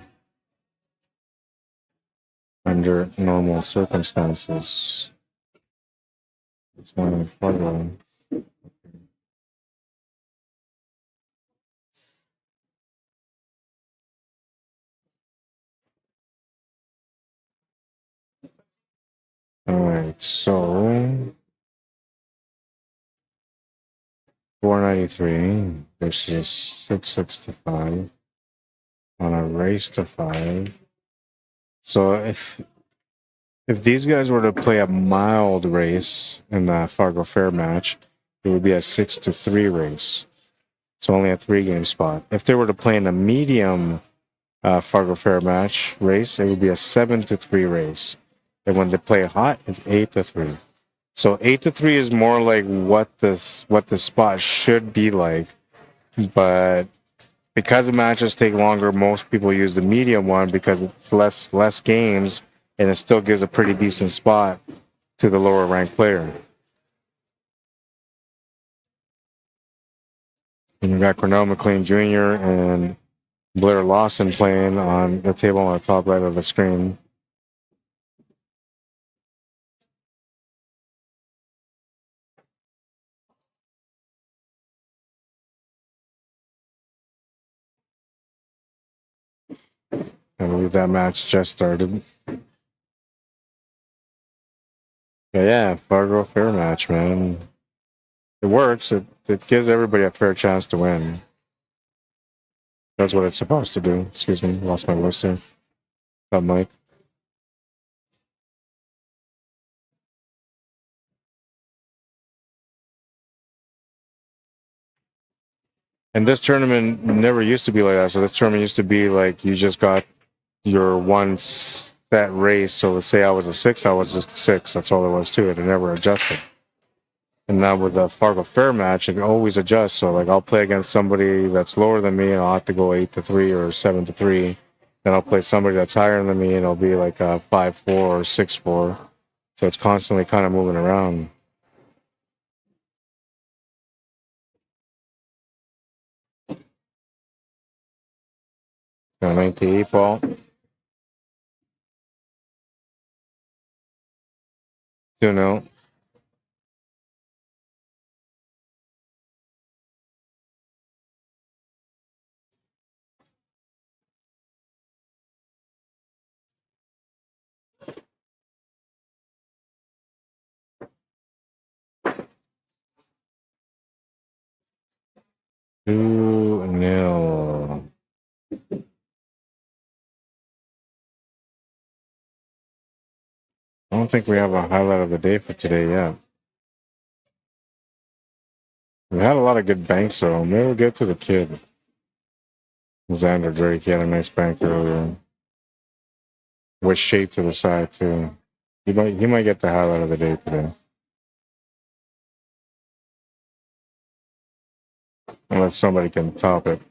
under normal circumstances. It's not in FargoRate. All right, so 493 versus 665 on a race to 5. So if these guys were to play a mild race in the Fargo Fair match, it would be a 6-3 race. So only a 3-game spot. If they were to play in a medium Fargo Fair match race, it would be a 7-3 race. And when they play hot, it's 8-3. So 8-3 is more like what the spot should be like. But because the matches take longer, most people use the medium one because it's less games, and it still gives a pretty decent spot to the lower ranked player. And you got Cornell McLean Jr. and Blair Lawson playing on the table on the top right of the screen. I believe that match just started. But yeah, Fargo Fair match, man. It works. It gives everybody a fair chance to win. That's what it's supposed to do. Excuse me, lost my voice there. That Mike. And this tournament never used to be like that. So this tournament used to be like you just got your one set race. So let's say I was a 6, I was just a 6. That's all there was to it. It never adjusted. And now with the Fargo Fair match, it always adjusts. So like I'll play against somebody that's lower than me, and I'll have to go 8-3 or 7-3. Then I'll play somebody that's higher than me, and it'll be like a 5-4 or 6-4. So it's constantly kind of moving around. Gonna make the 8-ball. 2-0. Two nil. I don't think we have a highlight of the day for today yet. We had a lot of good banks, though. Maybe we'll get to the kid. Xander Drake, he had a nice bank earlier. With shape to the side, too. He might get the highlight of the day today. Unless somebody can top it.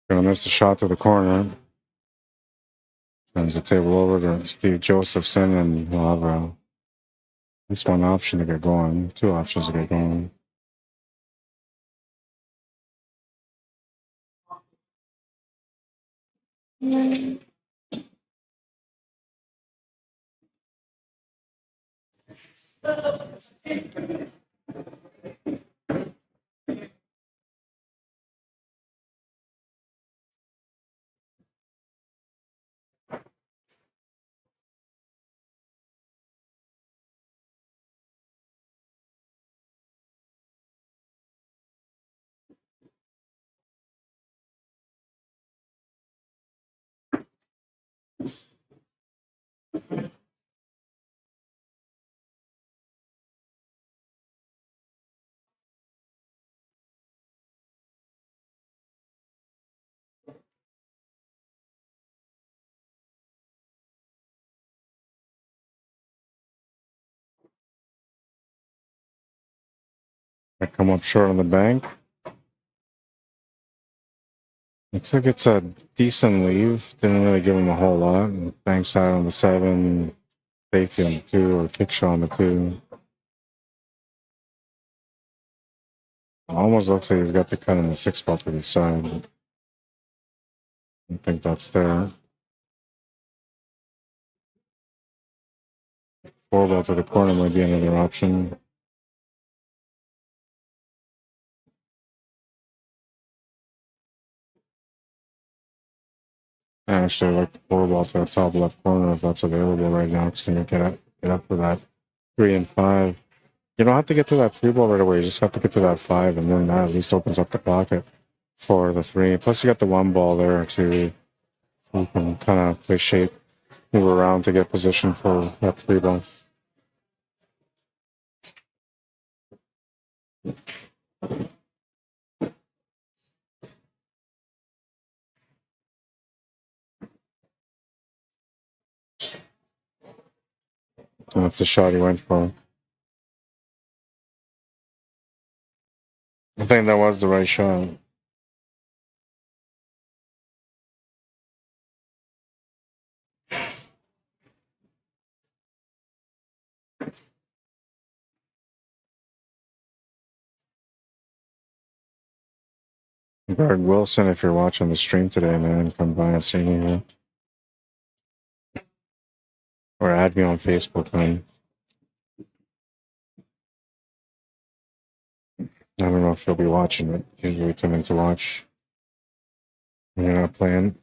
Gonna miss the shot to the corner. Turns the table over to Steve Josephson, and he'll have at least one option to get going. Two options to get going. I come up short on the bank. Looks like it's a decent leave. Didn't really give him a whole lot. Bank side on the 7, safety on the 2, or kick shot on the 2. Almost looks like he's got the cut on the 6 spot to the side. I don't think that's there. 4 ball to the corner might be another option. I actually like the 4 ball to the top left corner if that's available right now, because then you get up for that 3 and 5. You don't have to get to that 3 ball right away. You just have to get to that 5, and then that at least opens up the pocket for the 3. Plus, you got the 1 ball there to you can kind of play shape, move around to get position for that 3 ball. And that's the shot he went for. I think that was the right shot. Greg Wilson, if you're watching the stream today, man, come by and see me, man. Or add me on Facebook, man. I don't know if you'll be watching it. Usually come in to watch when you're not playing.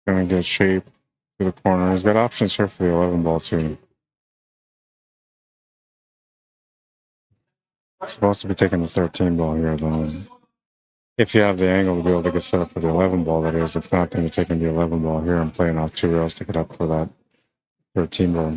Gonna get shape to the corner. He's got options here for the 11 ball, too. Supposed to be taking the 13 ball here, though. If you have the angle to be able to get set up for the 11 ball, that is. If not, then you're taking the 11 ball here and playing off 2 rails to get up for that 13 ball.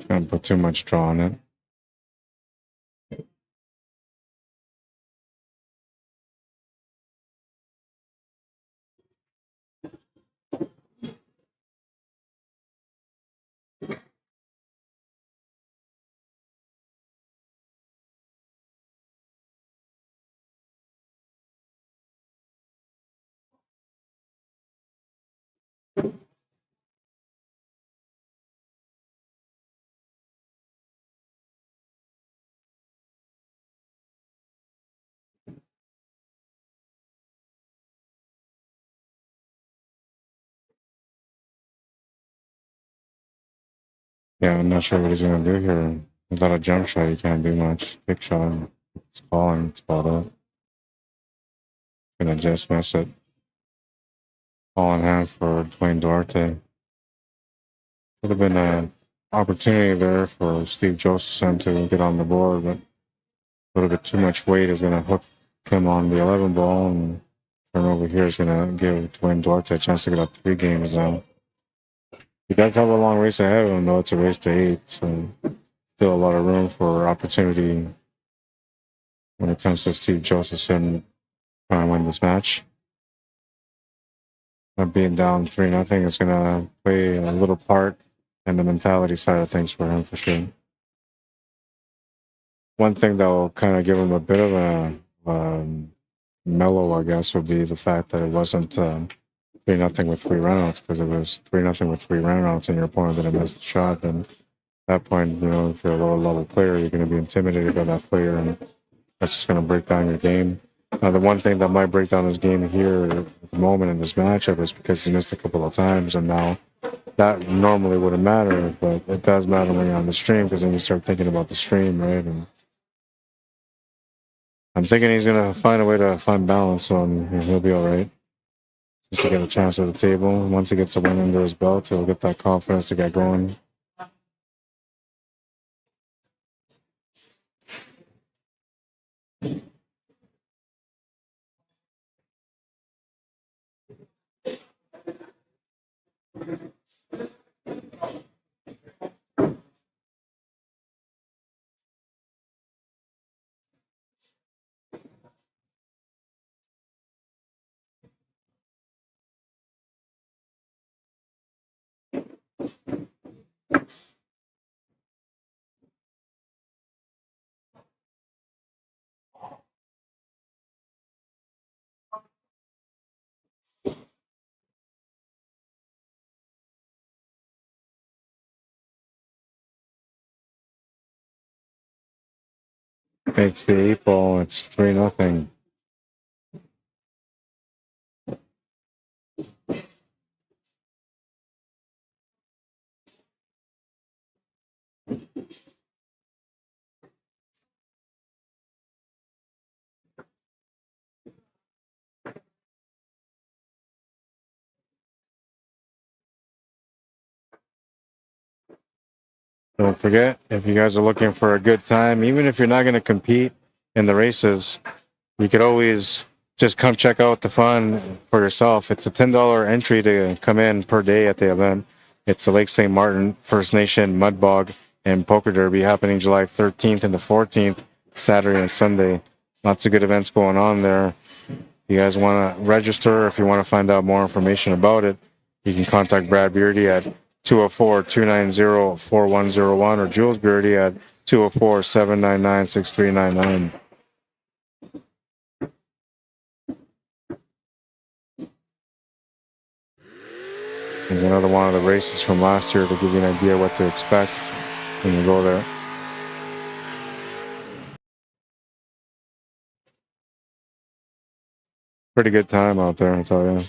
Can't put too much draw on it. Yeah, I'm not sure what he's gonna do here. Without a jump shot, you can't do much. Kick shot, it's falling, it's balled up. Gonna just miss it. Ball in hand for Dwayne Duarte. Could have been an opportunity there for Steve Josephson to get on the board, but a little bit too much weight is gonna hook him on the 11 ball, and turn over here is gonna give Dwayne Duarte a chance to get up 3 games now. He does have a long race ahead of him, though. It's a race to 8, so still a lot of room for opportunity when it comes to Steve Josephson trying to win this match. Being down 3-0 is going to play a little part in the mentality side of things for him, for sure. One thing that will kind of give him a bit of a mellow, I guess, would be the fact that it wasn't 3-0 with 3 runouts, because it was 3-0 with 3 runouts and your opponent didn't miss the shot. Then at that point, you know, if you're a lower level player, you're going to be intimidated by that player, and that's just going to break down your game. Now, the one thing that might break down his game here at the moment in this matchup is because he missed a couple of times, and now that normally wouldn't matter, but it does matter when you're on the stream, because then you start thinking about the stream, right? And I'm thinking he's going to find a way to find balance, so he'll be all right. Just to get a chance at the table. Once he gets a win under his belt, he'll get that confidence to get going. Makes the 8 ball, it's 3-0. Don't forget, if you guys are looking for a good time, even if you're not going to compete in the races, you could always just come check out the fun for yourself. It's a $10 entry to come in per day at the event. It's the Lake St. Martin First Nation Mud Bog and Poker Derby happening July 13th and the 14th, Saturday and Sunday. Lots of good events going on there. If you guys want to register, if you want to find out more information about it, you can contact Brad Beardy at 204-290-4101 or Jules Beardy at 204-799-6399. There's another one of the races from last year to give you an idea what to expect when you go there. Pretty good time out there, I'll tell you.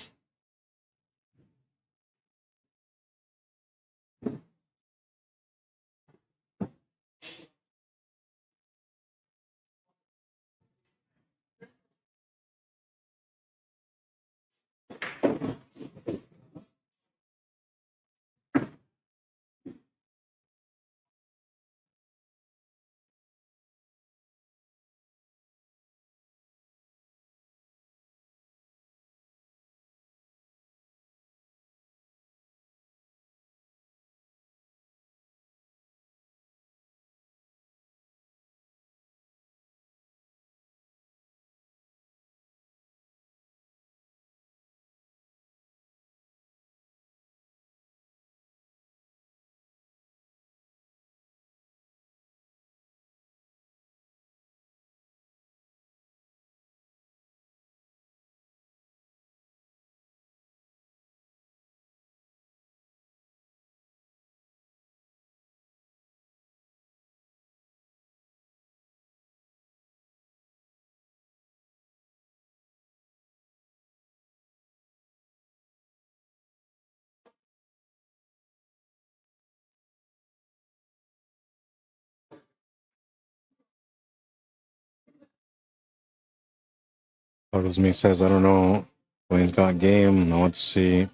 Buggles Me says, I don't know. Dwayne's got game. I want to see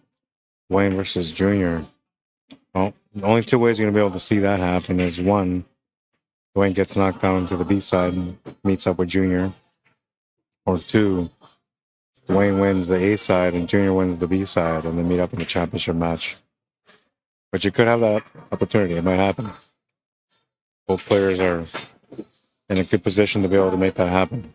Dwayne versus Junior. Well, the only two ways you're going to be able to see that happen is one, Dwayne gets knocked down to the B side and meets up with Junior. Or two, Dwayne wins the A side and Junior wins the B side and they meet up in the championship match. But you could have that opportunity. It might happen. Both players are in a good position to be able to make that happen.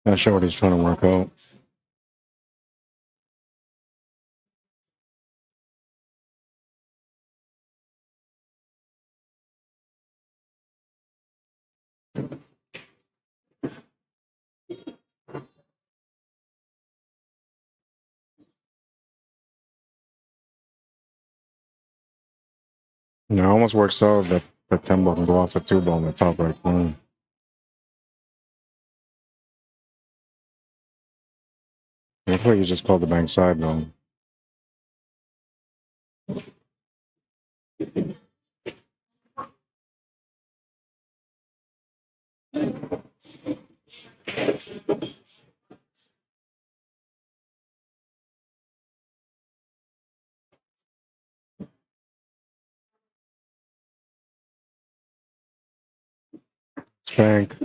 Not sure what he's trying to work out. It almost works out that the 10 ball can go off the 2 ball in the top right corner. Looks like you just called the bank side though. Spank.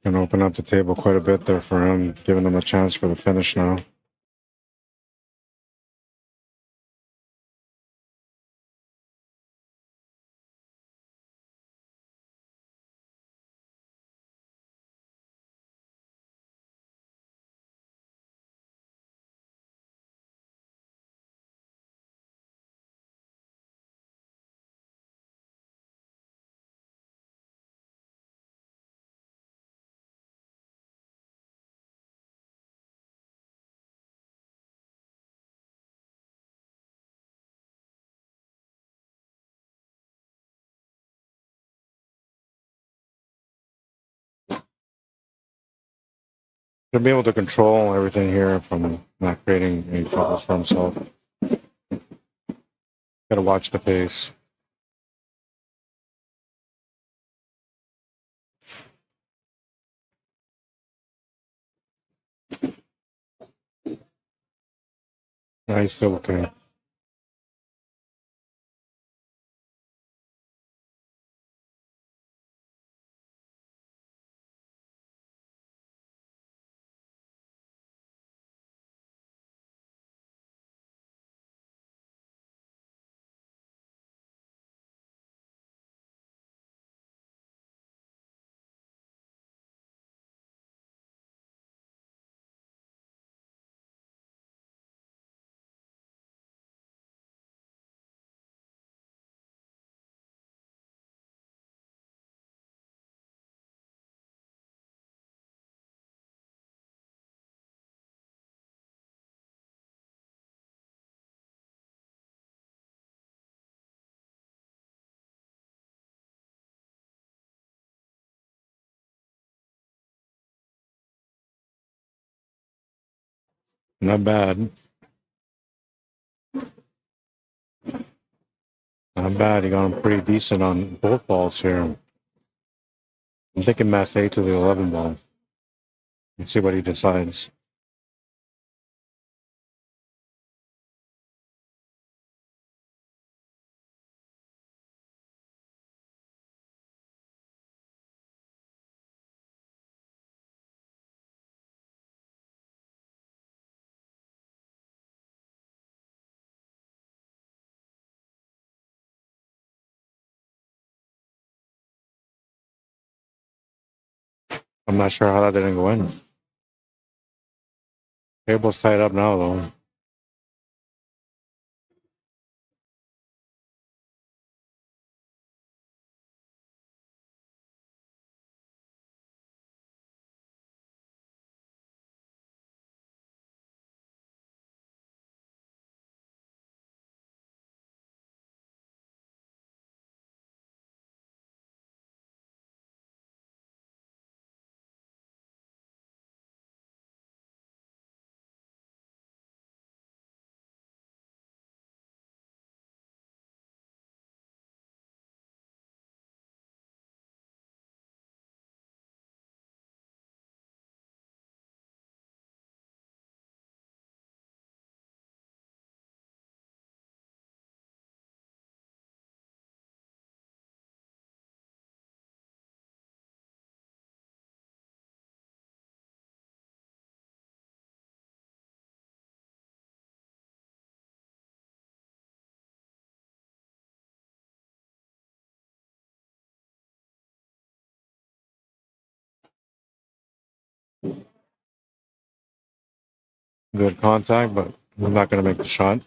Gonna open up the table quite a bit there for him, giving him a chance for the finish now. He'll be able to control everything here from not creating any troubles for himself. Gotta watch the pace. No, he's still okay. Not bad. Not bad. He got him pretty decent on both balls here. I'm thinking mass 8 to the 11 ball. Let's see what he decides. I'm not sure how that didn't go in. Table's tied up now, though. Good contact, but we're not going to make the shot.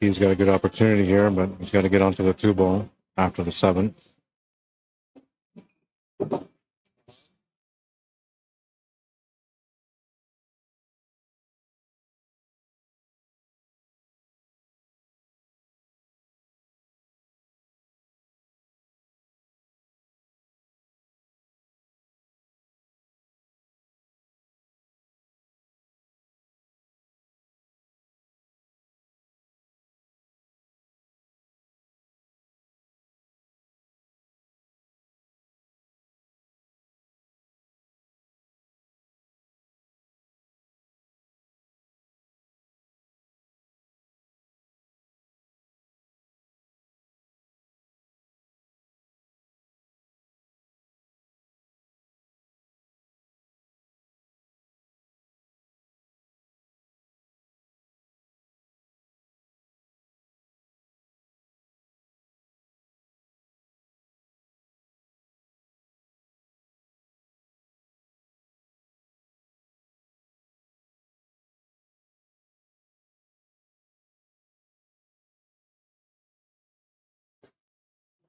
He's got a good opportunity here, but he's got to get onto the 2 ball after the 7.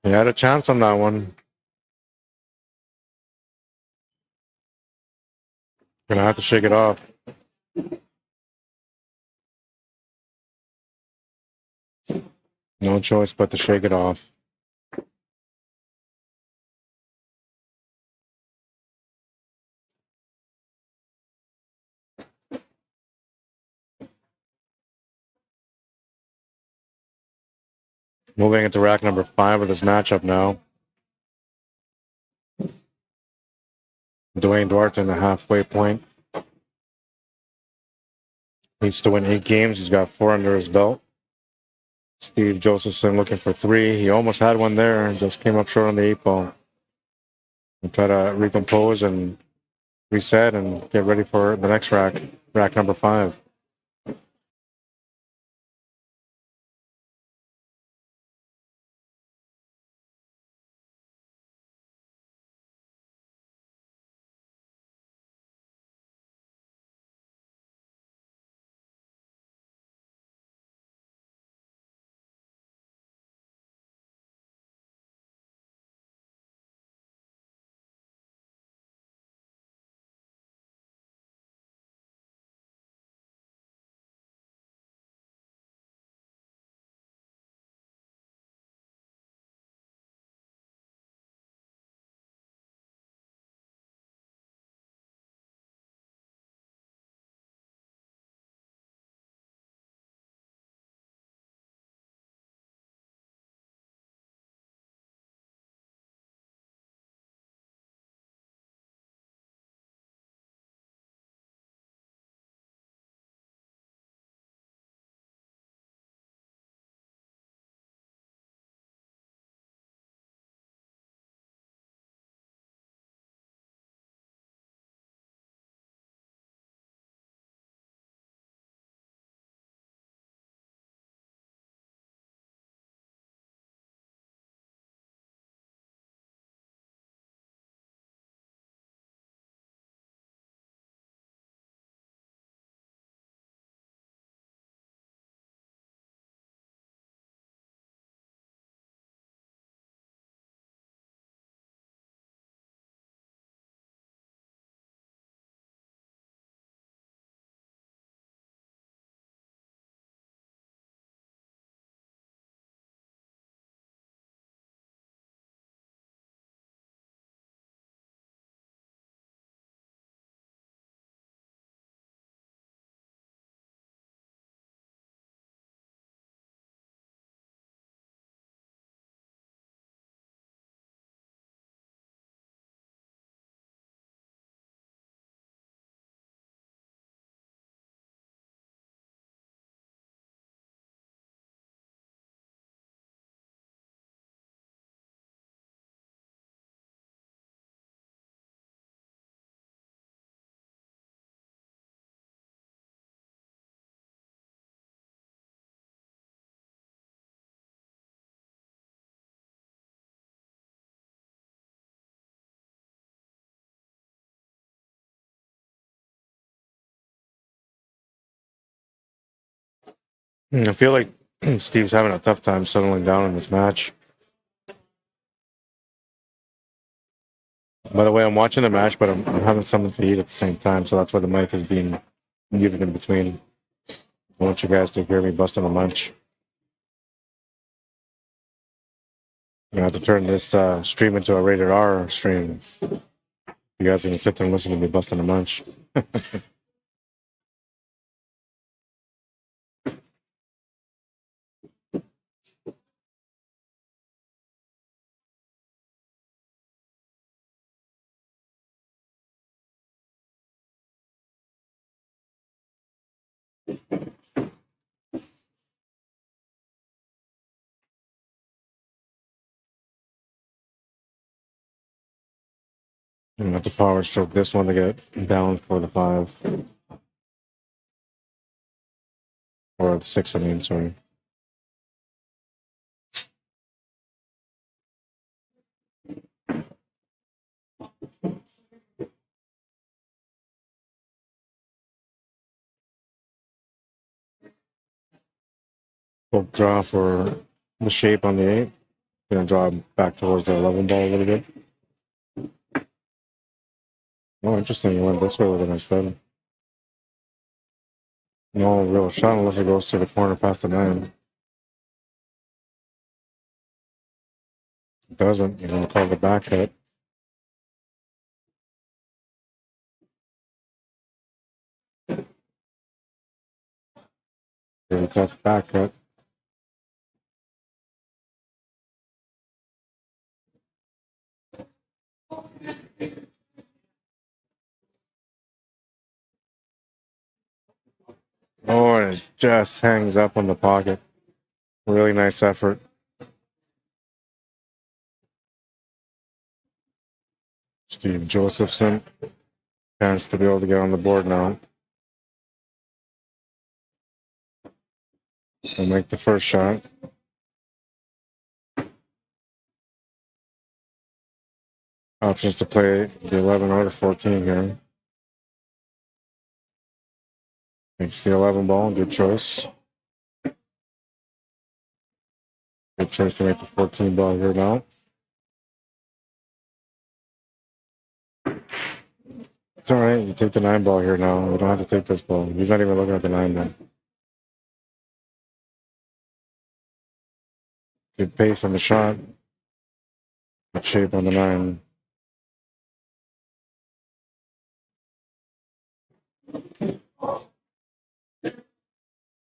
He had a chance on that one. Gonna have to shake it off. No choice but to shake it off. Moving into rack number 5 with this matchup now. Dwayne Duarte in the halfway point. Needs to win 8 games. He's got 4 under his belt. Steve Josephson looking for 3. He almost had one there. Just came up short on the 8 ball. We'll try to recompose and reset and get ready for the next rack. Rack number 5. I feel like Steve's having a tough time settling down in this match. By the way, I'm watching the match, but I'm having something to eat at the same time, so that's why the mic is being muted in between. I want you guys to hear me busting a lunch. I'm gonna have to turn this stream into a rated R stream. You guys are gonna sit there and listen to me busting a lunch. I'm gonna have to power stroke this one to get down for the 5. Or the 6, I mean, sorry. We'll draw for the shape on the 8. Gonna draw back towards the 11 ball a little bit. Oh, interesting. You went this way with it instead. No real shot unless it goes to the corner past the 9. It doesn't. He's gonna call the back cut. Very tough back cut. Oh, and it just hangs up on the pocket. Really nice effort. Steve Josephson. Chance to be able to get on the board now. We'll make the first shot. Options to play the 11 or the 14 here. Makes the 11 ball. Good choice. Good choice to make the 14 ball here now. It's all right. You take the 9 ball here now. We don't have to take this ball. He's not even looking at the 9 now. Good pace on the shot. Good shape on the 9.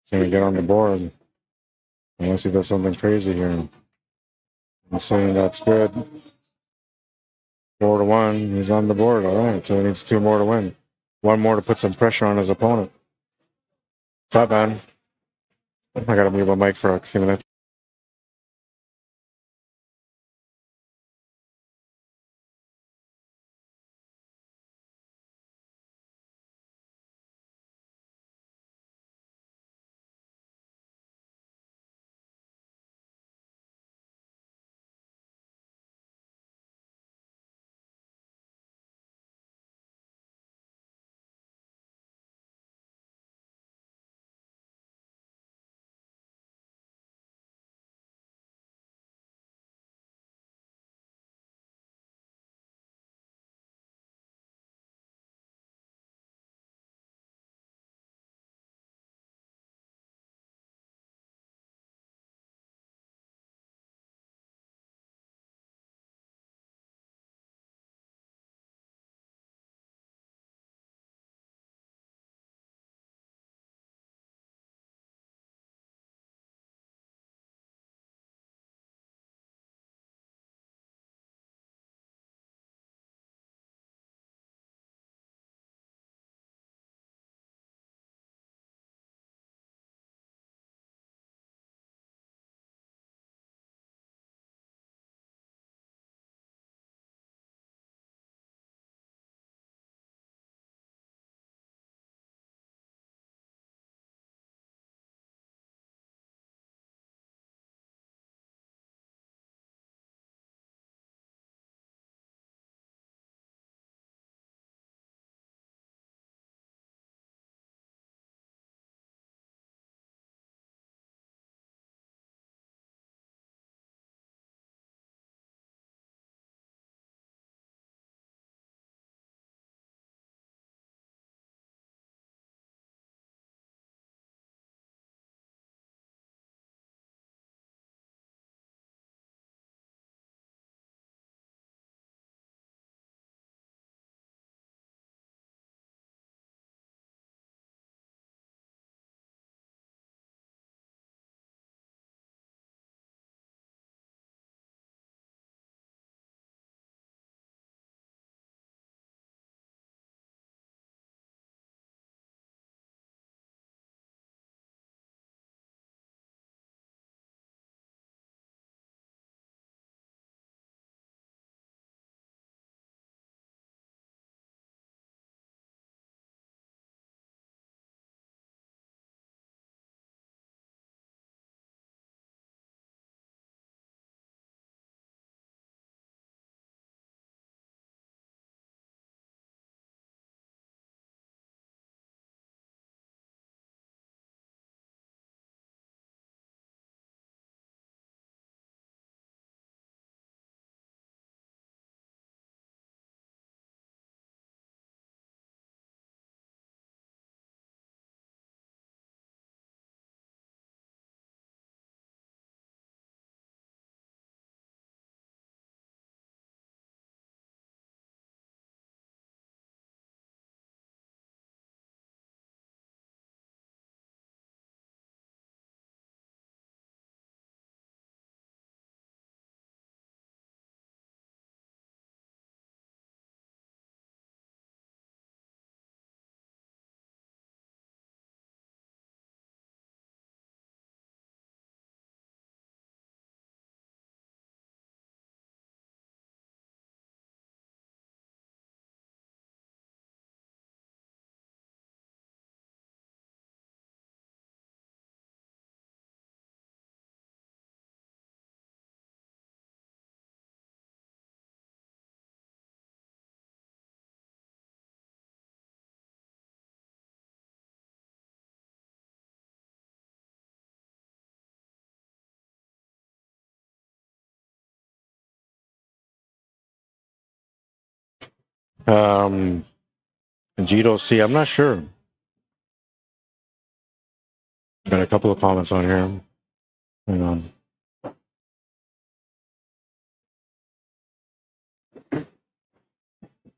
He's going to get on the board. Unless he does something crazy here. I'm saying that's good. 4-1. He's on the board. All right. So he needs 2 more to win. 1 more to put some pressure on his opponent. What's up, man? I got to mute my mic for a few minutes. Jito C, I'm not sure. Got a couple of comments on here. Hang on.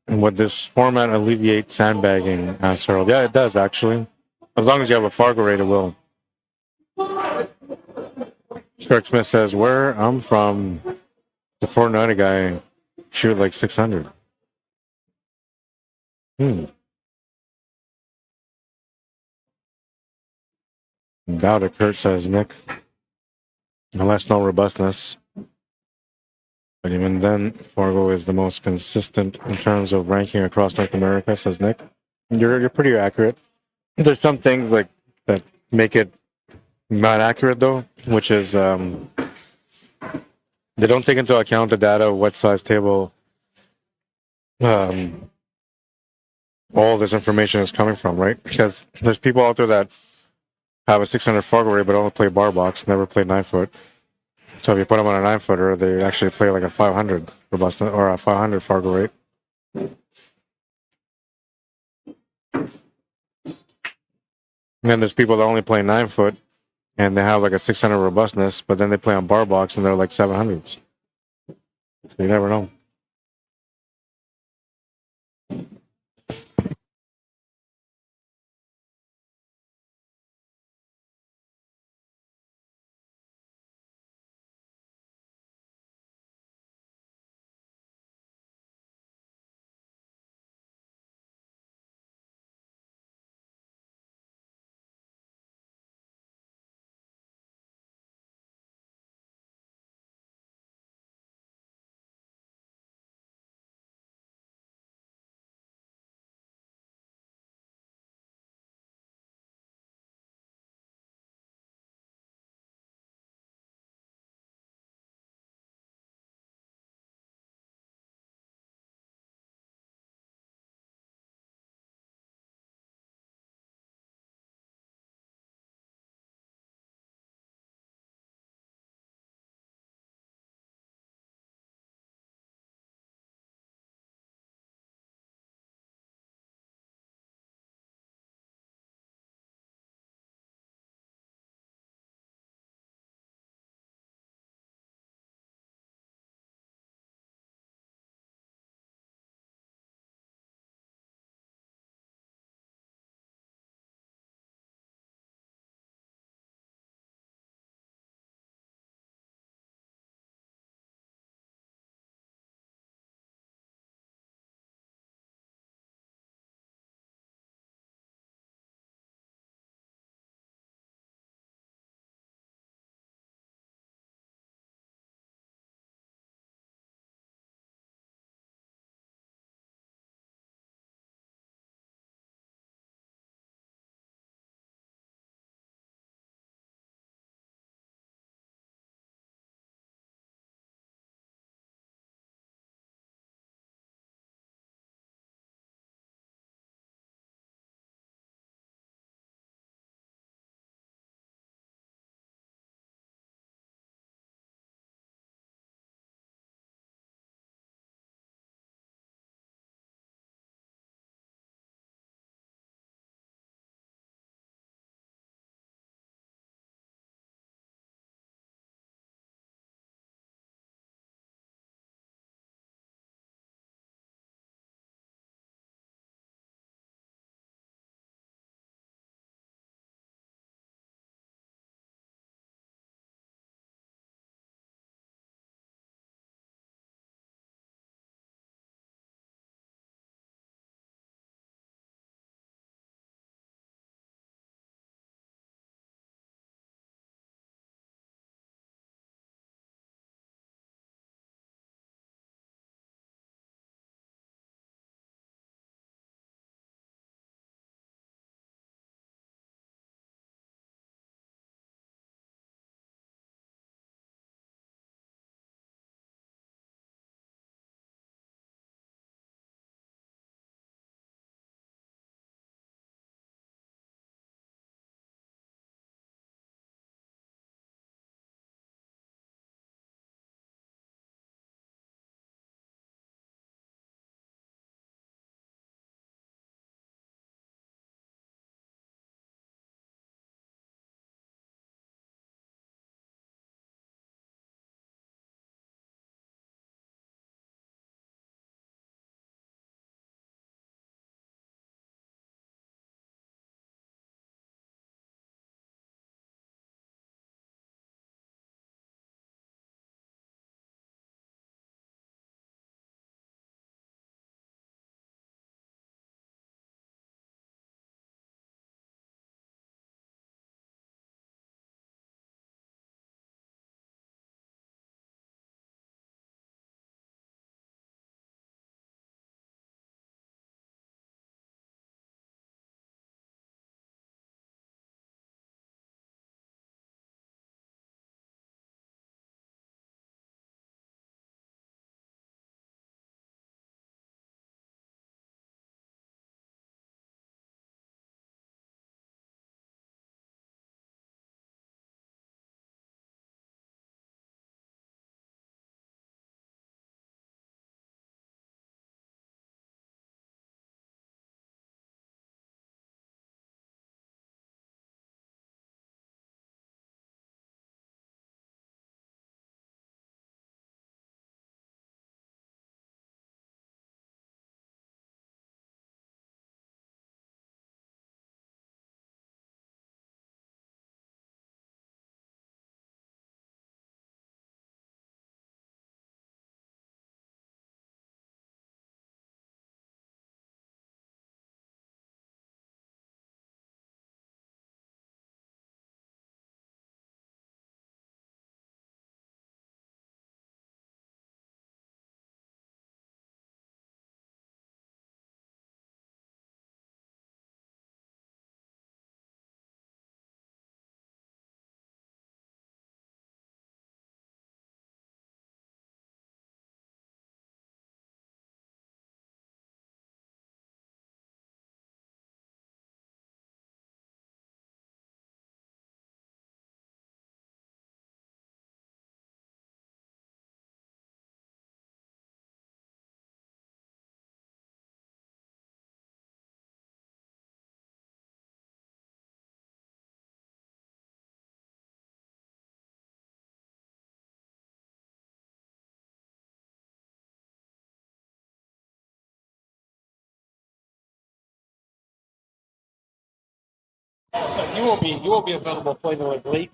And would this format alleviate sandbagging? Asked Harold. Yeah, it does actually. As long as you have a Fargo rate, it will. Kirk Smith says, where I'm from, the 490 guy shoot like 600. Doubt it, Kurt says, Nick. Unless no robustness. But even then, Fargo is the most consistent in terms of ranking across North America, says Nick. You're pretty accurate. There's some things like that make it not accurate though, which is they don't take into account the data of what size table all this information is coming from, right? Because there's people out there that have a 600 Fargo rate but only play bar box, never play 9-foot. So if you put them on a 9-footer, they actually play like a 500 robust or a 500 Fargo rate. And then there's people that only play 9-foot and they have like a 600 robustness, but then they play on bar box and they're like 700s. So you never know. So you will be available playing like late.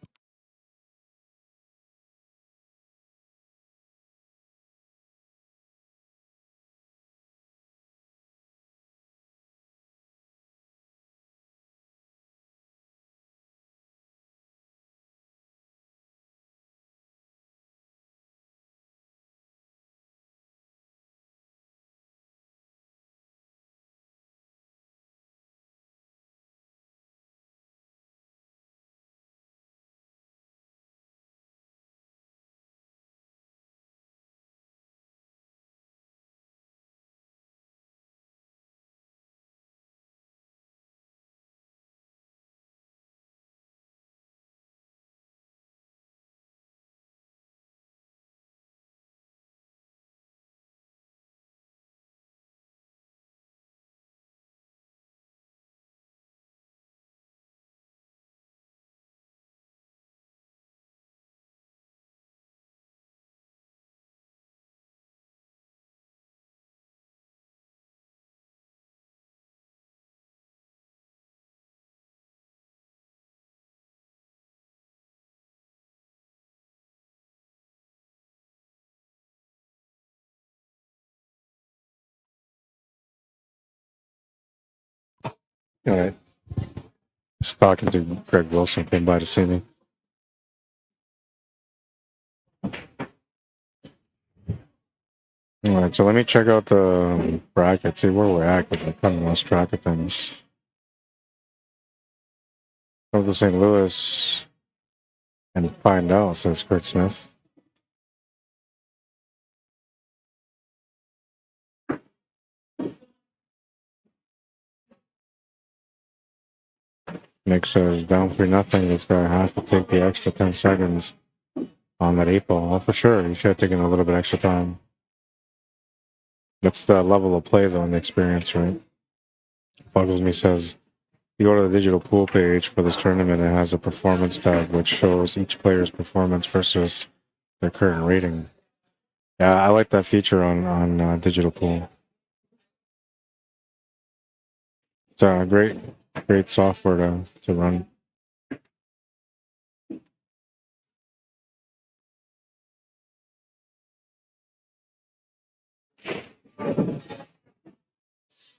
All right. Just talking to Greg Wilson, came by to see me. All right, so let me check out the bracket, see where we're at, because I kind of lost track of things. Go to St. Louis and find out, says Kurt Smith. Nick says down 3-0. This guy has to take the extra 10 seconds on that 8-ball. Oh, for sure. He should have taken a little bit extra time. That's the level of play, though, and the experience, right? Fuggles me says, you go to the digital pool page for this tournament, it has a performance tab which shows each player's performance versus their current rating. Yeah, I like that feature on digital pool. It's a great software to run.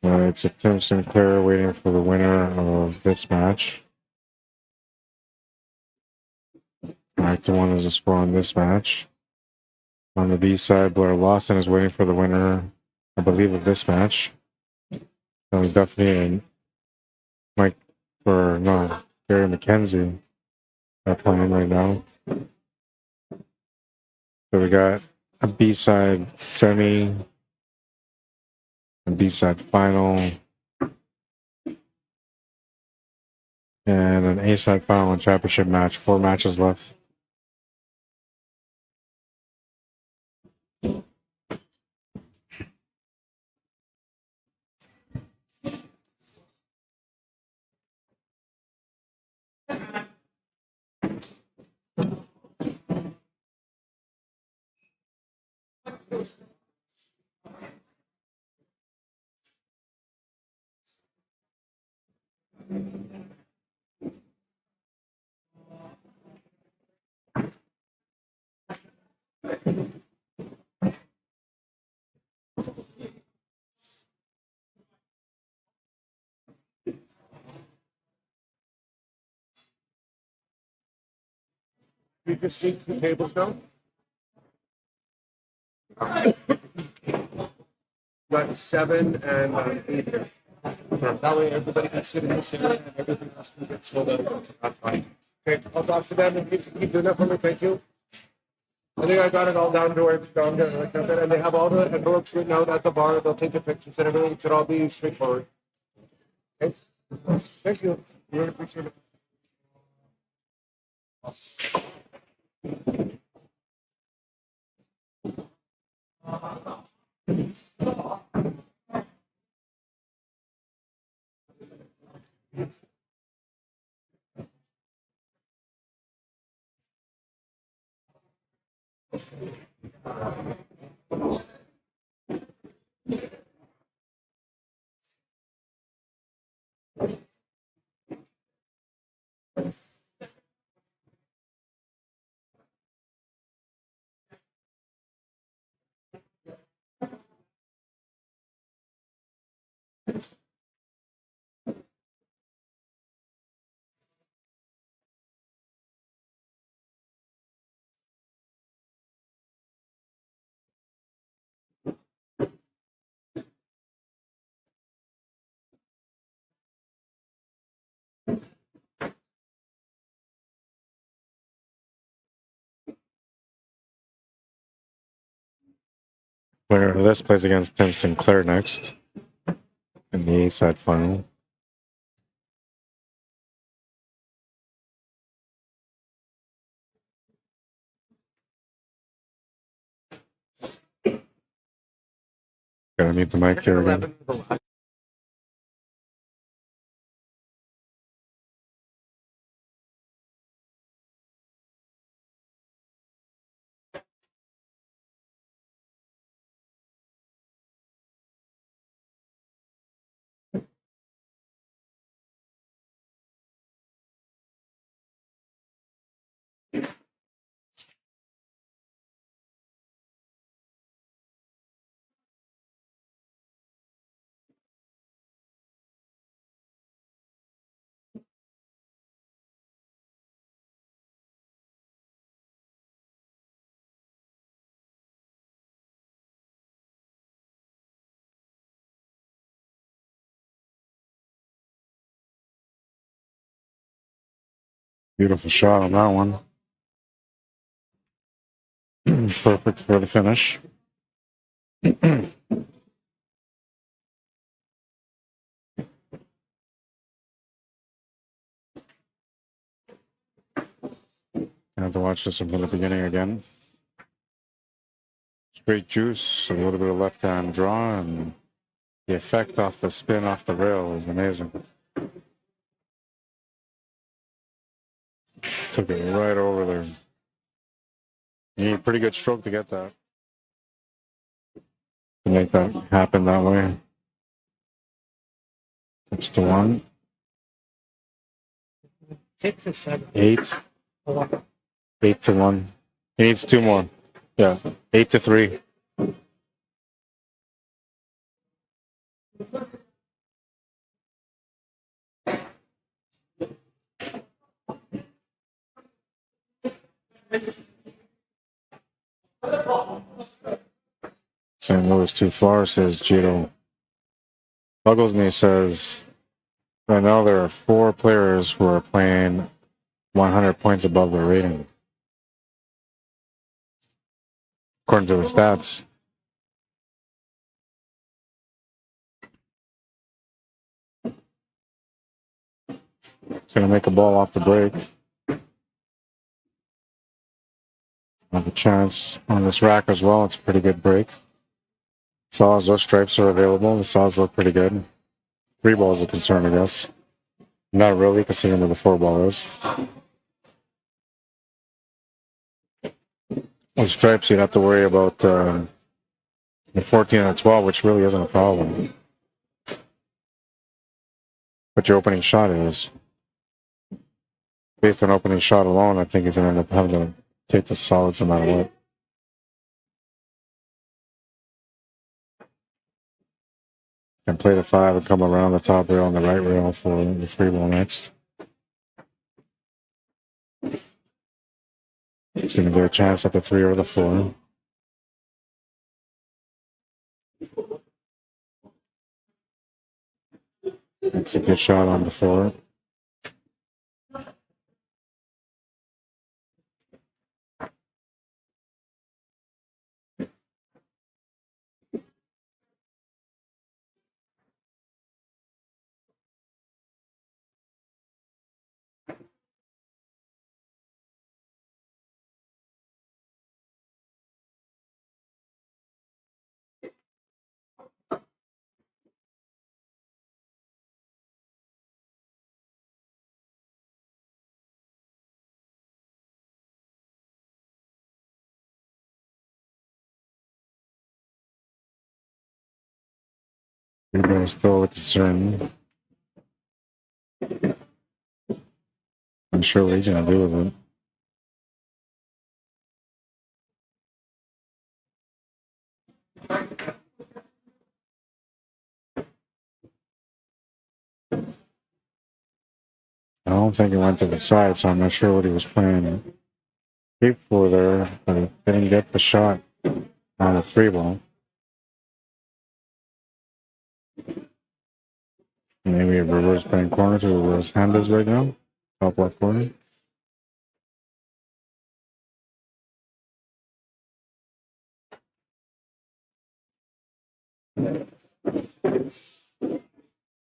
It's a Tim Sinclair waiting for the winner of this match. 5-1 is a score on this match. On the B side, Blair Lawson is waiting for the winner, I believe, of this match. So definitely Mike, or no, Gary McKenzie are playing right now. So we got a B side semi, a B side final, and an A side final and championship match. 4 matches left. We just need 2 tables now. Got 7 and 8 here. That way everybody can sit in the center and everything else can get sold out. That's fine. Okay, I'll talk to them and keep doing that for me. Thank you. I think I got it all down to where it's down there like that. And they have all the envelopes written out at the bar. They'll take the pictures and everything. It should all be straightforward. Okay. Thank you. Really appreciate it. Winner of this plays against Tim Sinclair next in the A-side final. Gotta mute the mic here again. Beautiful shot on that one. Perfect for the finish. I have to watch this from the beginning again. Straight juice, a little bit of left-hand draw, and the effect off the spin off the rail is amazing. Took it right over there. You need a pretty good stroke to get that. To make that happen that way. 6-1. 6 or 7. 8. 8-1. He needs 2 more. Yeah. 8-3. St. Louis too far, says Gito. Buggles me, says, right now there are 4 players who are playing 100 points above their rating. According to the stats. It's going to make a ball off the break. Have a chance on this rack as well. It's a pretty good break. Saws, those stripes are available. The saws look pretty good. 3 balls a concern, I guess. Not really, considering where the 4 ball is. With stripes, you'd have to worry about the 14 and the 12, which really isn't a problem. But your opening shot is. Based on opening shot alone, I think he's going to end up having to take the solids no matter what. And play the 5 and come around the top rail and the right rail for the 3 ball next. It's going to get a chance at the 3 or the 4. It's a good shot on the 4. Everybody's still a concern. even sure what he's gonna do with it. I don't think he went to the side, so I'm not sure what he was playing deep for there, but he didn't get the shot on the 3-ball. Maybe a reverse playing corner to reverse Hangar'S right now. Top left corner.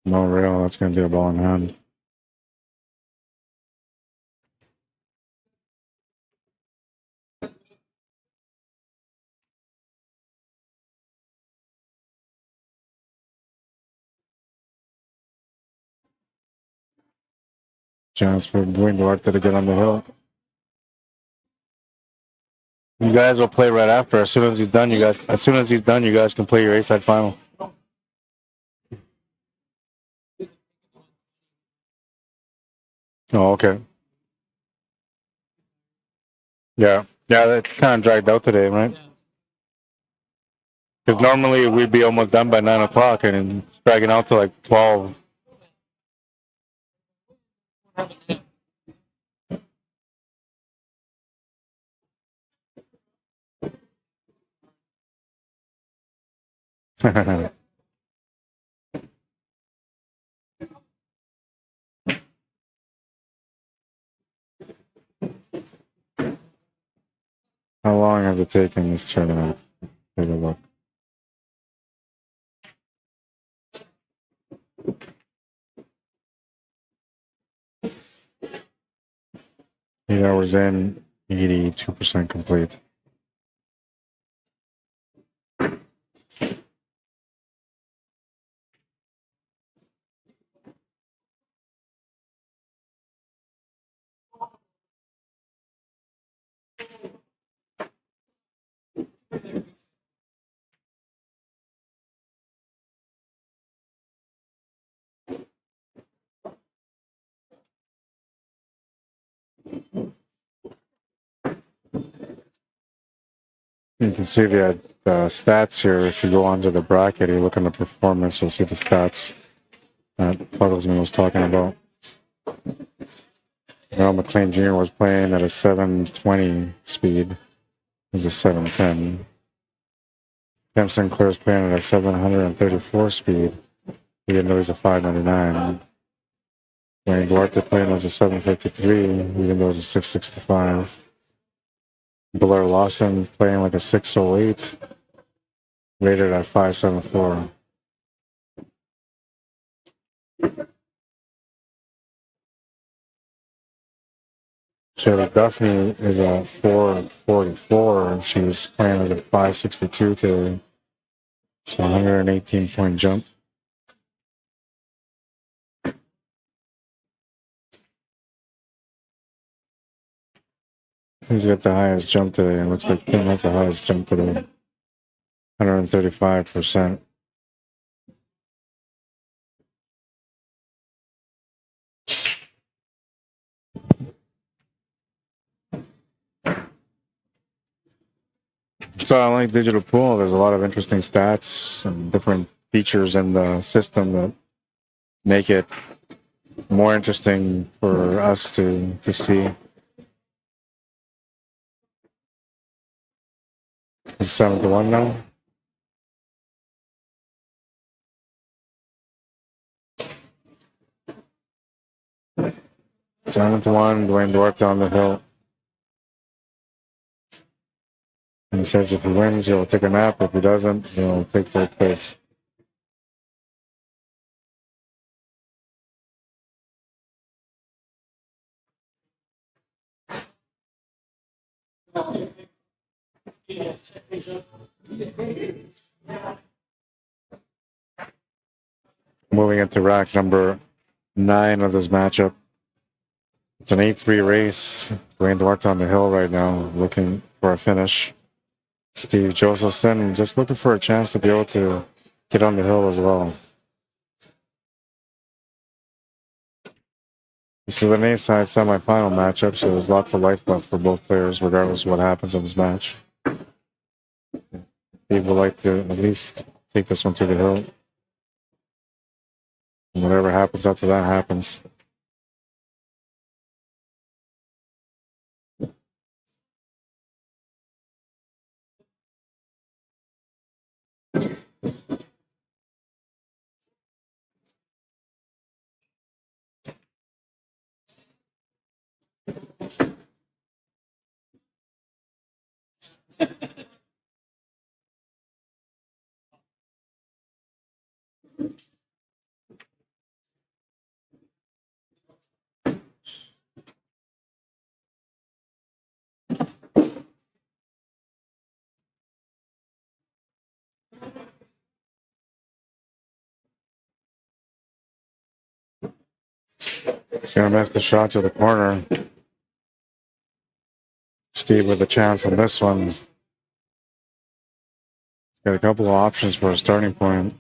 No rail, that's going to be a ball in hand. Chance for Dwayne DUARTE to get on the hill. You guys will play right after. As soon as he's done, you guys can play your A-side final. Oh, okay. Yeah, that kind of dragged out today, right? Because normally we'd be almost done by 9 o'clock, and it's dragging out to like 12. How long has it taken this tournament? Take a look. Eight hours in, 82% complete. You can see the stats here. If you go onto the bracket, you look on the performance, you'll see the stats that Fuggles was talking about. Well, McLean Jr. was playing at a 720 speed. It was a 710. Tim Sinclair is playing at a 734 speed, even though he's a 599. Wayne Duarte playing as a 753, even though he's a 665. Belur Lawson playing like a 608, rated at 574. Shirley Duffney is a 444, and she's playing as a 562 today. So 118-point jump. Who's got the highest jump today? It looks like Tim has the highest jump today. 135%. So I like digital pool. There's a lot of interesting stats and different features in the system that make it more interesting for us to see. It's 7-1 now. It's 7-1. Dwayne Duarte on the hill. And he says if he wins, he'll take a nap. If he doesn't, he'll take third place. Moving into rack number 9 of this matchup. It's an 8-3 race. Dwayne Duarte on the hill right now, looking for a finish. Steve Josephson just looking for a chance to be able to get on the hill as well. This is an A-side semifinal matchup, so there's lots of life left for both players, regardless of what happens in this match. Steve would like to at least take this one to the hill. And whatever happens after that happens. He's gonna miss the shot to the corner. Steve with a chance on this one. Got a couple of options for a starting point.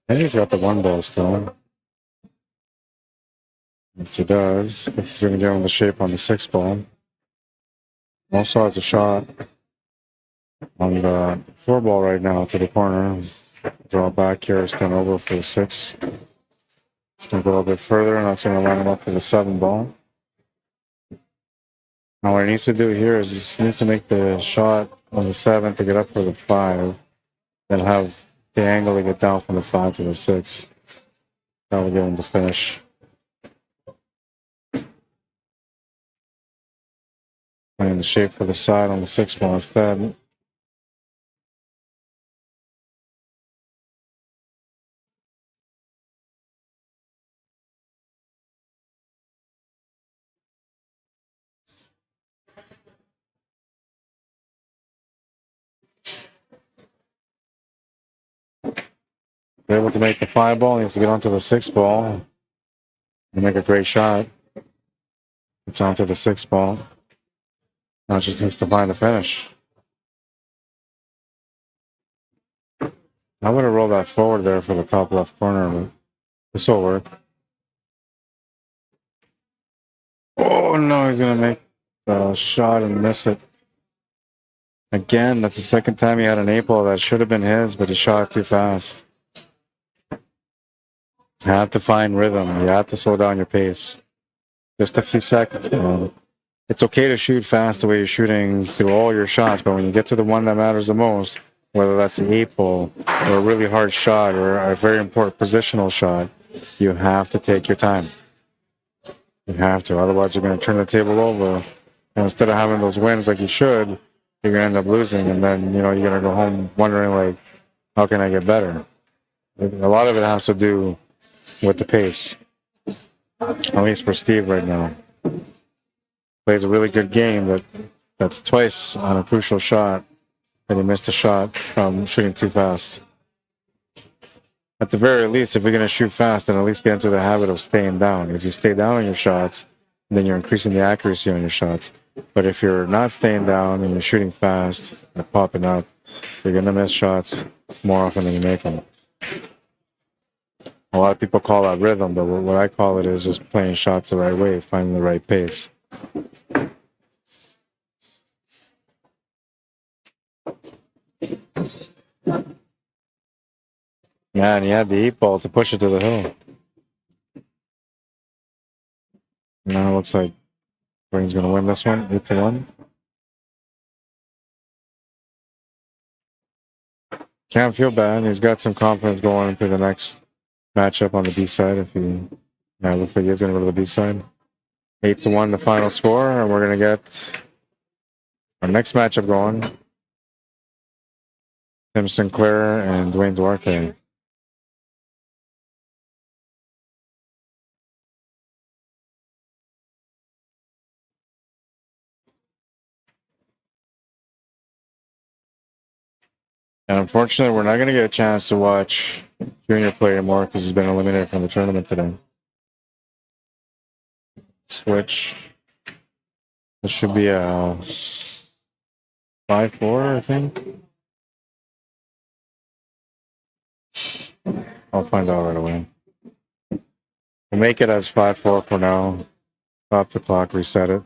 And he's got the one ball still. Yes, he does. This is going to give him the shape on the 6 ball. Also has a shot on the 4 ball right now to the corner. Draw back here, stand over for the 6. It's going to go a bit further, and that's going to line him up for the 7 ball. Now what he needs to do here is he needs to make the shot on the 7 to get up for the 5, then have the angle to get down from the 5 to the 6. That will give him the finish. Playing the shape for the side on the 6 ball instead. They're able to make the 5 ball. He needs to get onto the 6 ball and make a great shot. It's onto the 6 ball. Now it just needs to find a finish. I would have rolled that forward there for the top left corner, but this will work. Oh no, he's going to make the shot and miss it. Again, that's the second time he had an 8 ball that should have been his, but he shot too fast. You have to find rhythm. You have to slow down your pace. Just a few seconds, man. It's okay to shoot fast the way you're shooting through all your shots, but when you get to the one that matters the most, whether that's the 8 ball or a really hard shot or a very important positional shot, you have to take your time. You have to. Otherwise, you're going to turn the table over. And instead of having those wins like you should, you're going to end up losing. And then, you're going to go home wondering, like, how can I get better? A lot of it has to do with the pace. At least for Steve right now. Plays a really good game, but that's twice on a crucial shot that he missed a shot from shooting too fast. At the very least, if you're going to shoot fast, then at least get into the habit of staying down. If you stay down on your shots, then you're increasing the accuracy on your shots. But if you're not staying down and you're shooting fast and popping up, you're going to miss shots more often than you make them. A lot of people call that rhythm, but what I call it is just playing shots the right way, finding the right pace. Man, he had the 8 ball to push it to the hill. Now it looks like Dwayne's going to win this one, 8-1. Can't feel bad. He's got some confidence going into the next matchup on the B side. Looks like he's going to go to the B side. 8-1, the final score, and we're going to get our next matchup going. Tim Sinclair and Dwayne Duarte. And unfortunately, we're not going to get a chance to watch Junior play anymore because he's been eliminated from the tournament today. Switch. This should be a 5-4, I think. I'll find out right away. We'll make it as 5-4 for now. Stop the clock, reset it.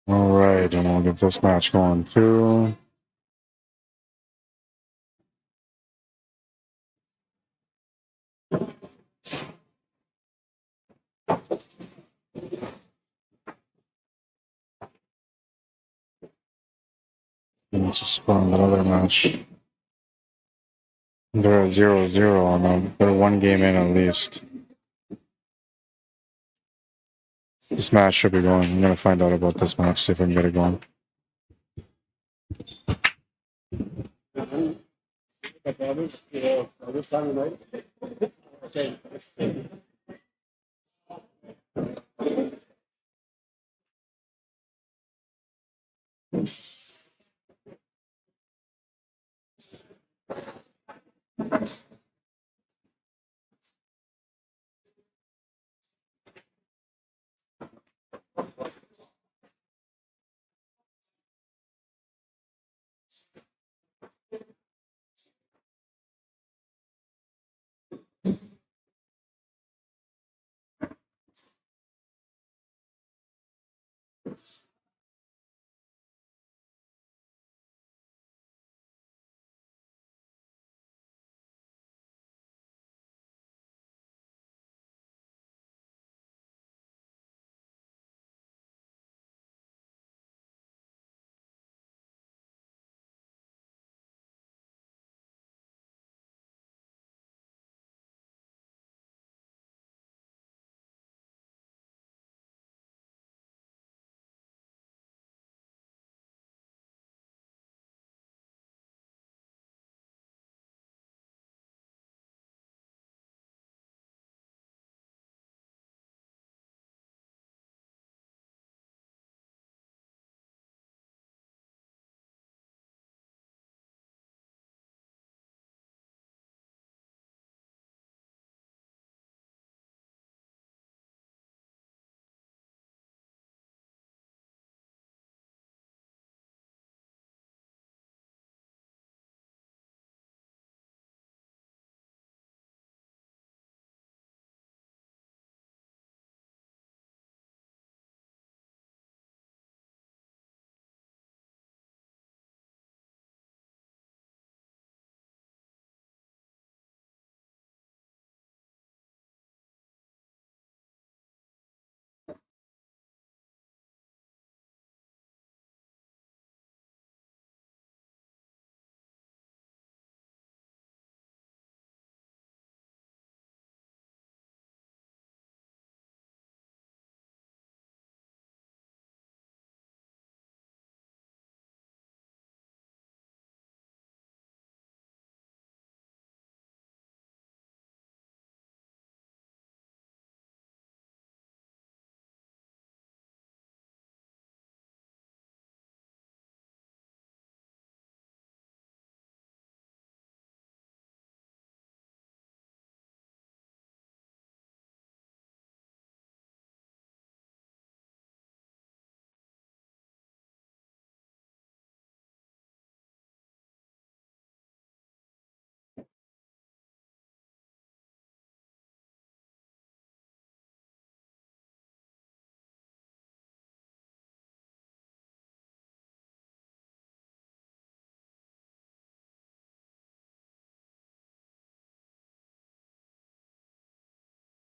All right, and we'll get this match going too. And let's just put on another match. They're at 0-0 on them. They're one game in at least. This match should be going. I'm gonna find out about this match, see if I can get it going.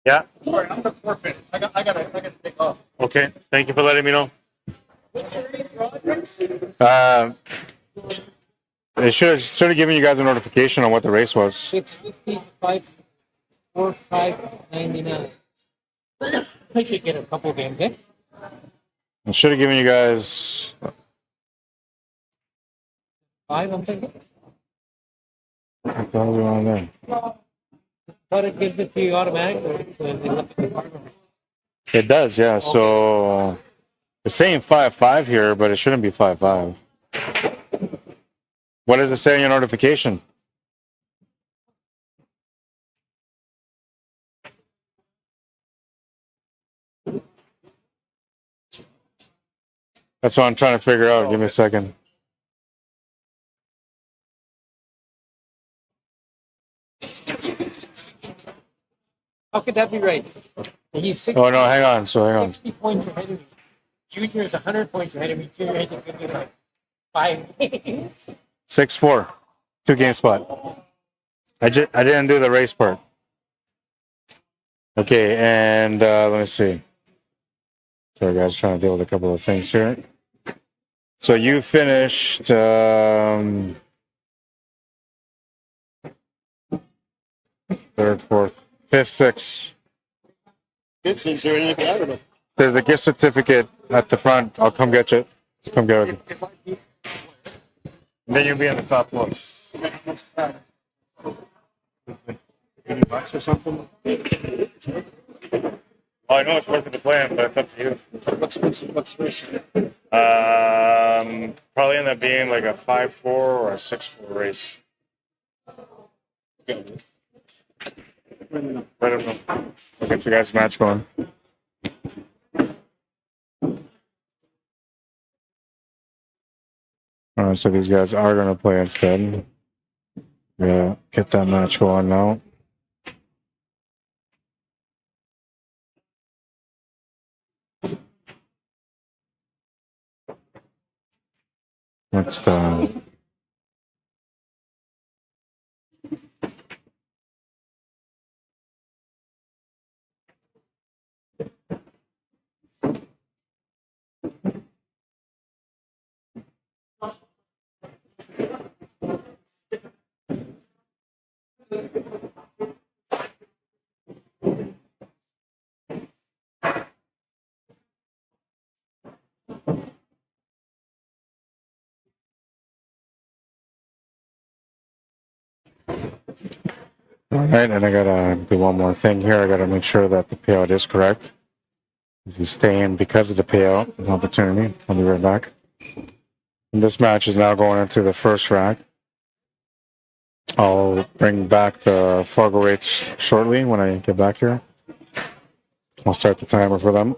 Yeah. Sorry, I'm the forfeit. I gotta take off. Okay. Thank you for letting me know. They should have started giving you guys a notification on what the race was. 650, 545.99. I should get a couple games, eh? They should have given you guys. 5, I'm thinking. What the hell are you on there? But it gives it to you automatically. So they left the FARGO. It does, yeah. So it's saying 5-5 here, but it shouldn't be 5-5. What does it say in your notification? That's what I'm trying to figure out. Give me a second. How could that be right? He's 60, Oh, no, hang on. So hang on. 60 points ahead of me. Junior is 100 points ahead of me. Junior had to give me like 5 games. 6-4. 2-game spot. I didn't do the race part. Okay, and let me see. Sorry, guys, trying to deal with a couple of things here. So you finished third, fourth, fifth, sixth. Is there anything? I don't know. There's a gift certificate at the front. I'll come get you. Come get it. If I do, Then you'll be in the top floor. what's that? $80 or something? Oh, I know it's worth it to plan, but it's up to you. What's the ratio? Probably end up being like a 5-4 or a 6-4 race. Yeah. I don't know. We'll get you guys a match going. All right, so these guys are going to play instead. Yeah, get that match going now. Next all right, and I gotta do one more thing here. I gotta make sure that the payout is correct. If you stay in because of the payout an opportunity, I'll be right back. And this match is now going into the first rack. I'll bring back the FARGO rates shortly when I get back here. I'll start the timer for them.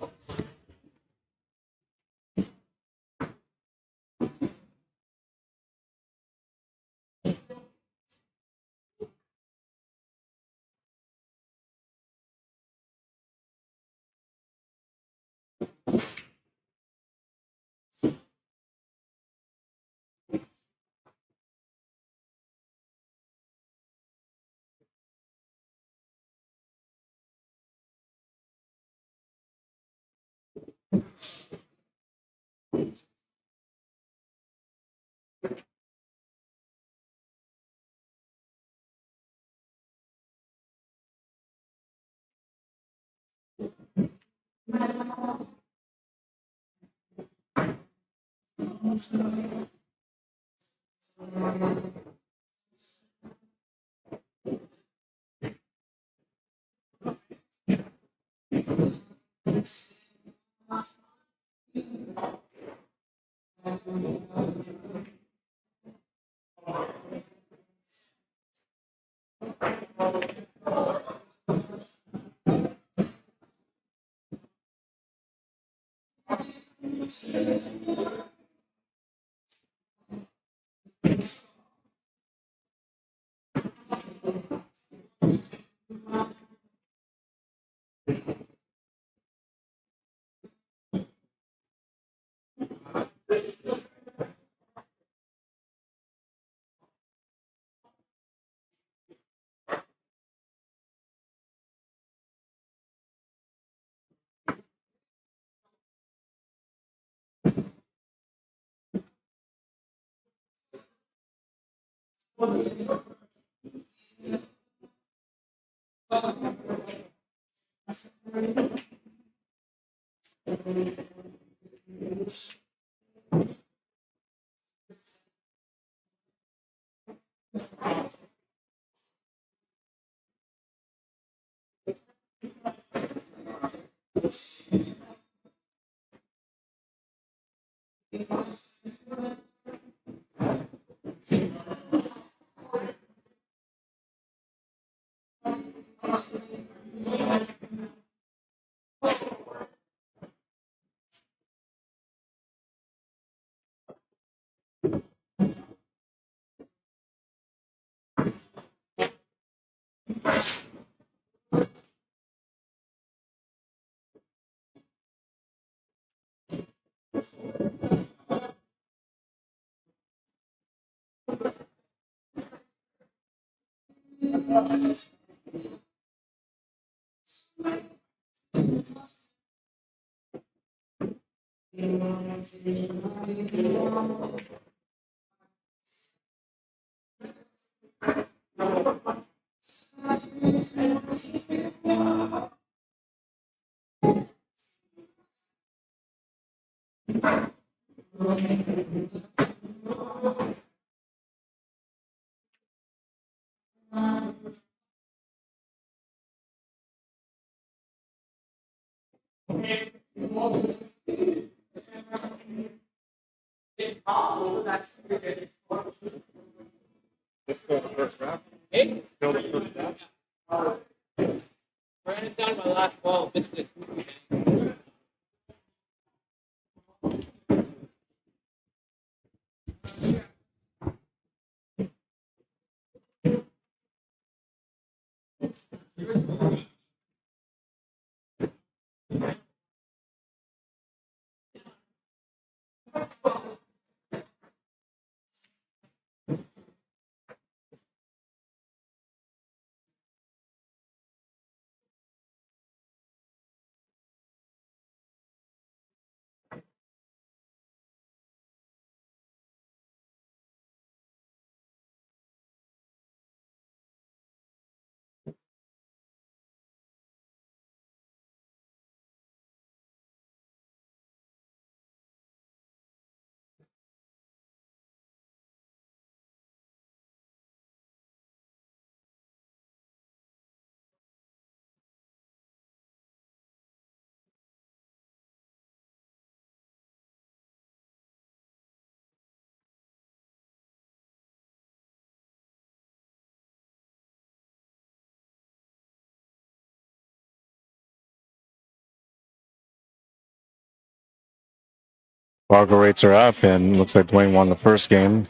It's still the first round. Hey, Still the first round. ran down my last ball, missed it. FARGO rates are up, and looks like Dwayne won the first game.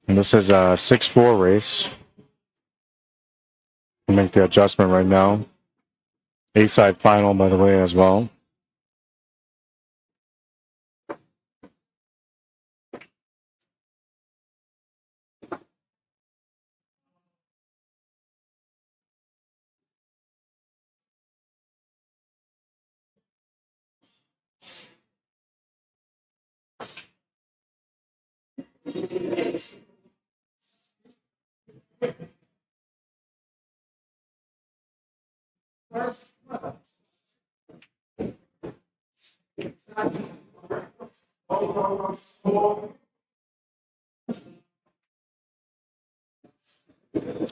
And this is a 6-4 race. We'll make the adjustment right now. A-side final, by the way, as well.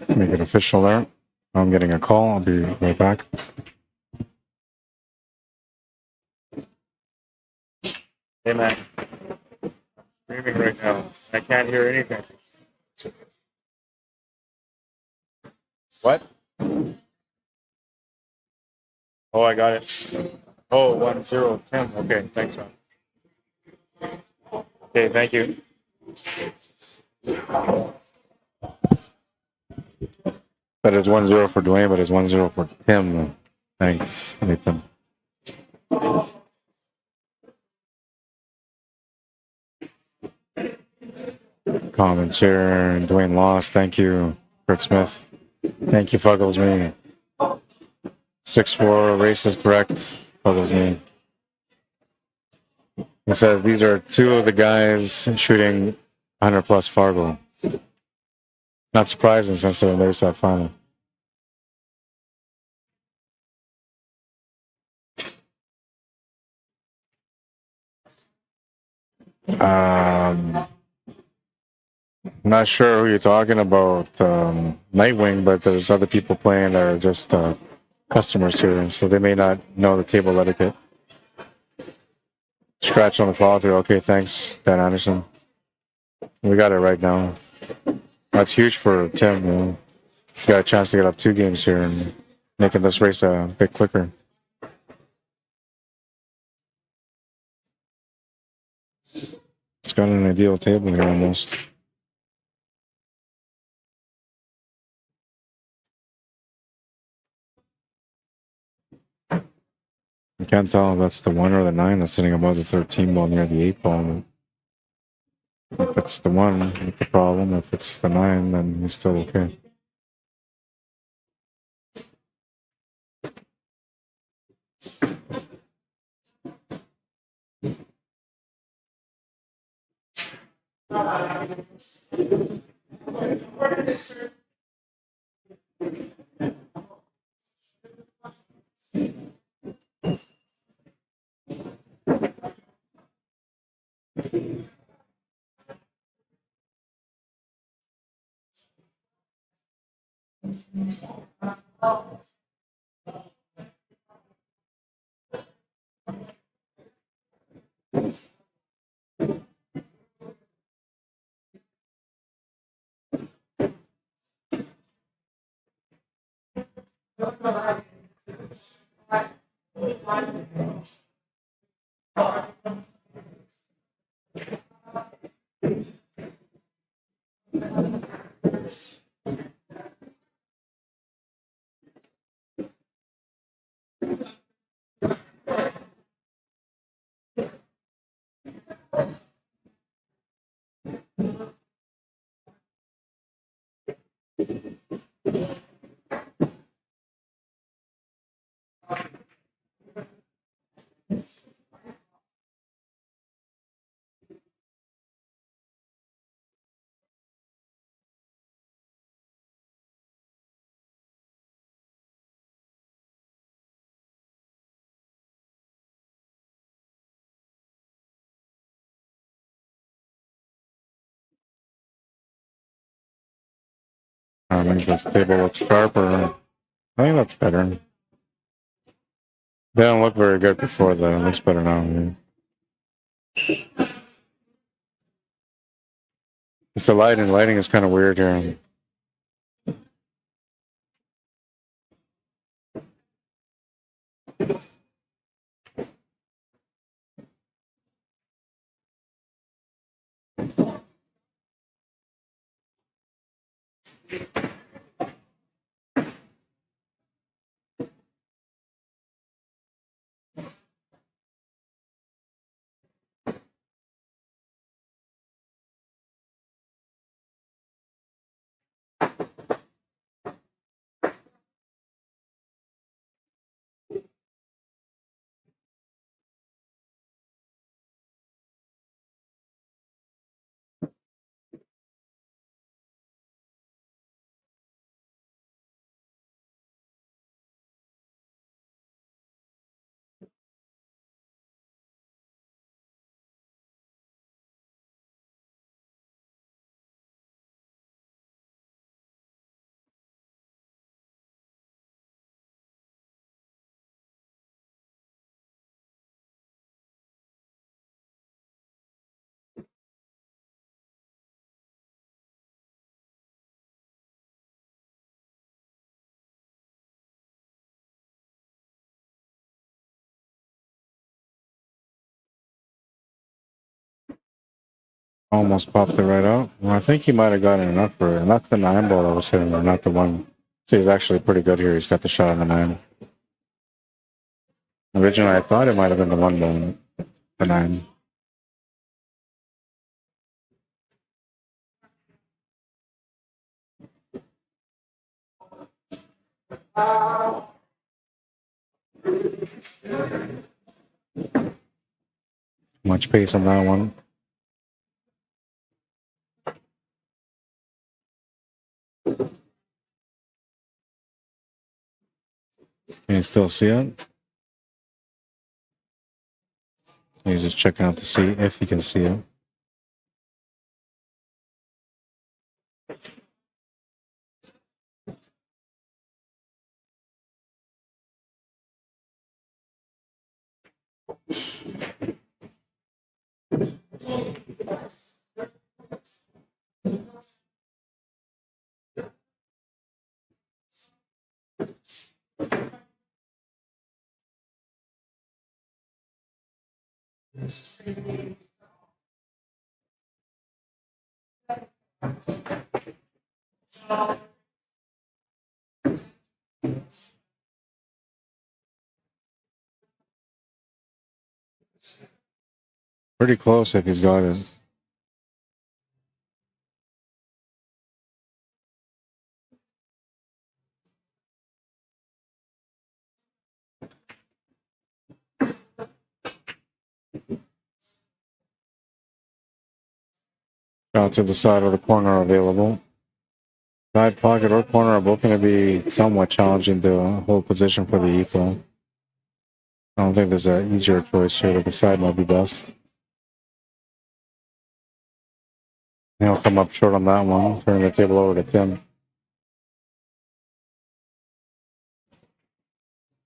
Make it official there. I'm getting a call. I'll be right back. Hey man, streaming right now. I can't hear anything. What? Oh, I got it. Oh, 1-0, Tim. Okay, thanks, man. Okay, thank you. But it's 1-0 for Dwayne, but it's 1-0 for Tim. Thanks, Nathan. Comments here. Dwayne lost. Thank you, Kurt Smith. Thank you, Fuggles Me. 6-4 race is correct. Fuggles Me. It says these are two of the guys shooting 100 plus Fargo. Not surprising since they're in the ASAP final. Not sure who you're talking about, Nightwing, but there's other people playing that are just customers here, so they may not know the table etiquette. Scratch on the fall through. Okay, thanks, Dan Anderson. We got it right now. That's huge for Tim. You know. He's got a chance to get up 2 games here and making this race a bit quicker. It's got an ideal table here almost. You can't tell if that's the 1 or the 9 that's sitting above the 13 ball near the 8 ball. If it's the 1, it's a problem. If it's the 9, then he's still okay. I think this table looks sharper. I think that's better. They don't look very good before, though. It looks better now. It's the lighting. Lighting is kind of weird here. Almost popped it right out. Well, I think he might have gotten enough for it. Not the 9 ball that was hitting him, not the 1. So he's actually pretty good here. He's got the shot on the 9. Originally, I thought it might have been the 1 ball, the 9. Much pace on that one. Can you still see it? He's just checking out to see if he can see it. Pretty close if he's got it. Out to the side of the corner available. Side pocket or corner are both going to be somewhat challenging to hold position for the equal. I don't think there's an easier choice here, but the side might be best. He'll come up short on that one, turning the table over to Tim.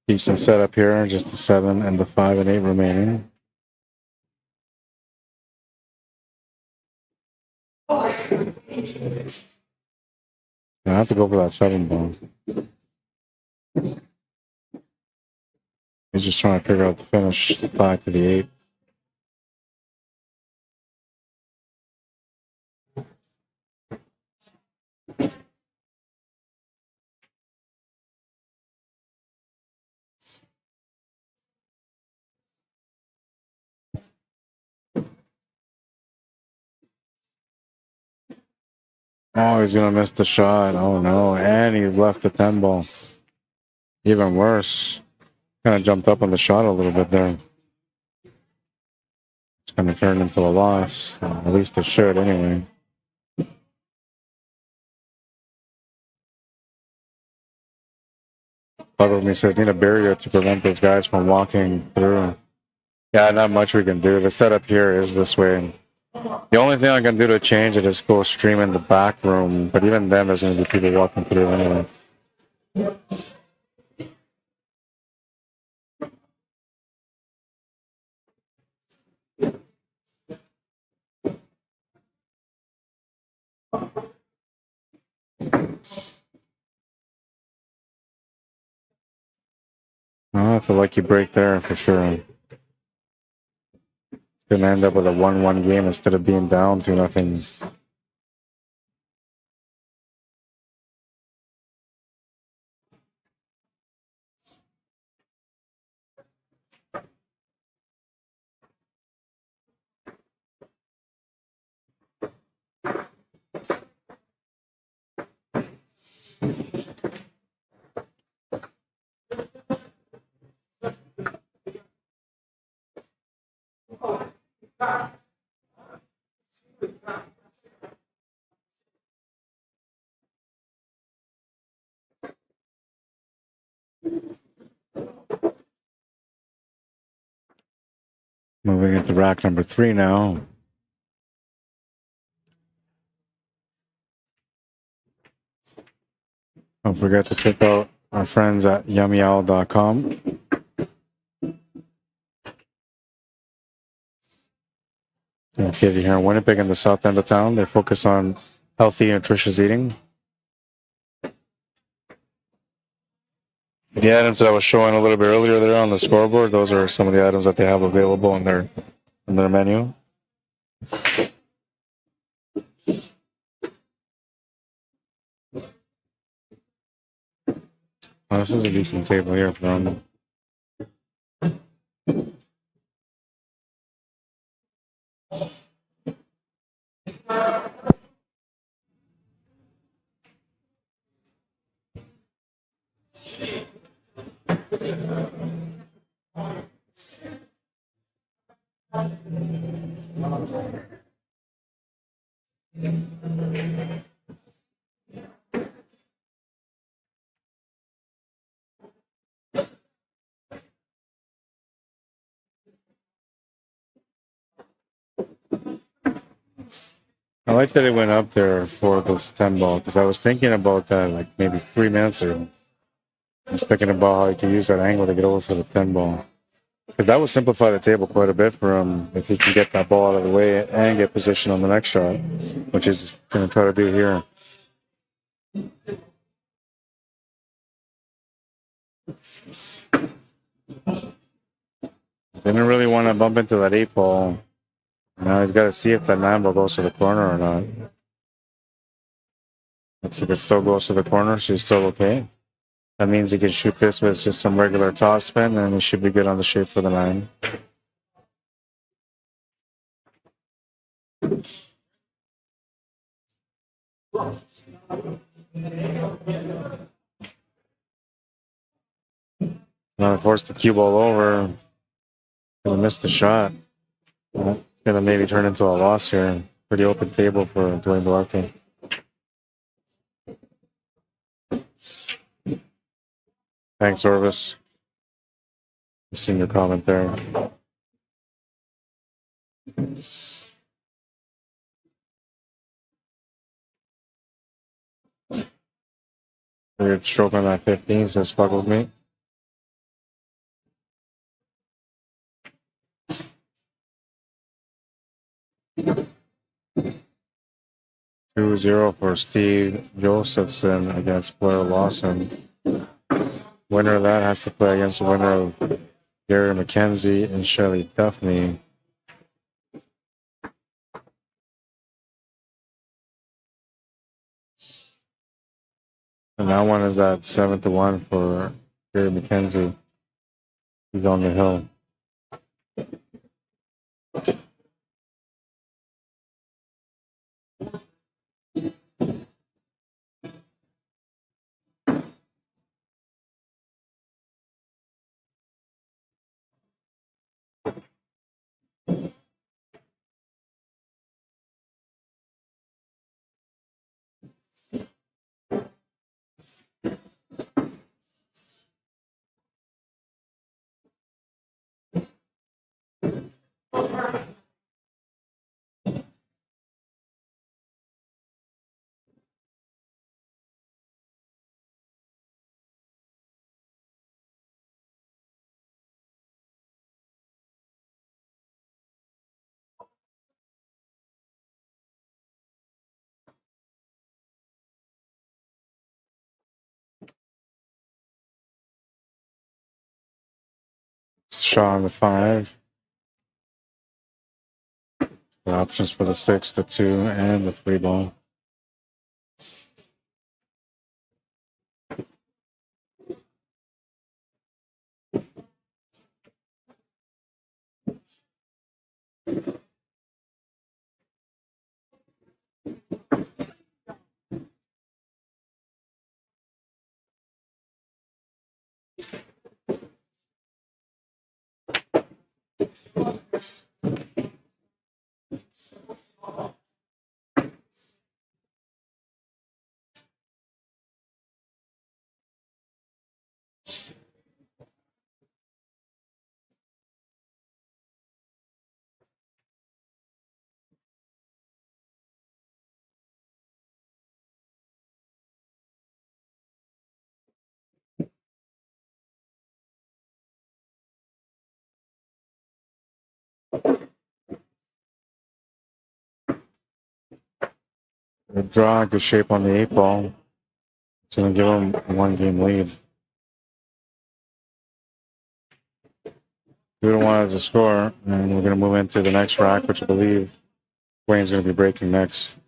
Decent setup here, just the 7 and the 5 and 8 remaining. I have to go for that 7 ball. He's just trying to figure out the finish, the 5 to the 8. Oh, he's going to miss the shot. Oh, no. And he left the 10 ball. Even worse. Kind of jumped up on the shot a little bit there. It's going to turn into a loss. At least it should, anyway. Probably says, need a barrier to prevent those guys from walking through. Yeah, not much we can do. The setup here is this way. The only thing I can do to change it is go stream in the back room, but even then there's going to be people walking through anyway. Oh, that's a lucky break there for sure. Gonna end up with a 1-1 game instead of being down 2-0. Moving into rack number 3 now. Don't forget to check out our friends at yummyowl.com. Located here in Winnipeg in the south end of town. They focus on healthy, nutritious eating. The items that I was showing a little bit earlier there on the scoreboard, those are some of the items that they have available in their menu. Oh, this is a decent table here for them. I like that it went up there for this 10 ball because I was thinking about that like maybe 3 minutes ago. I was thinking about how you can use that angle to get over for the 10 ball. Because that would simplify the table quite a bit for him if he can get that ball out of the way and get position on the next shot, which he's going to try to do here. Didn't really want to bump into that 8 ball. Now he's got to see if that 9 ball goes to the corner or not. Looks like it still goes to the corner, so he's still okay. That means he can shoot this with just some regular top spin, and he should be good on the shape for the 9. Now, force the cue ball over. Gonna miss the shot. It's gonna maybe turn into a loss here. Pretty open table for Dwayne Duarte. Thanks, Orvis. I've seen your comment there. Weird stroke on that 15 says fuck with me. 2-0 for Steve Josephson against Blair Lawson. Winner of that has to play against the winner of Gary McKenzie and Shelley Duffney. And that one is at 7-1 for Gary McKenzie. He's on the hill. Shot on the 5. The options for the 6, the 2, and the 3 ball. A draw, good shape on the 8 ball. It's going to give him a 1-game lead. 2-1 as a score, and we're going to move into the next rack, which I believe Wayne's going to be breaking next.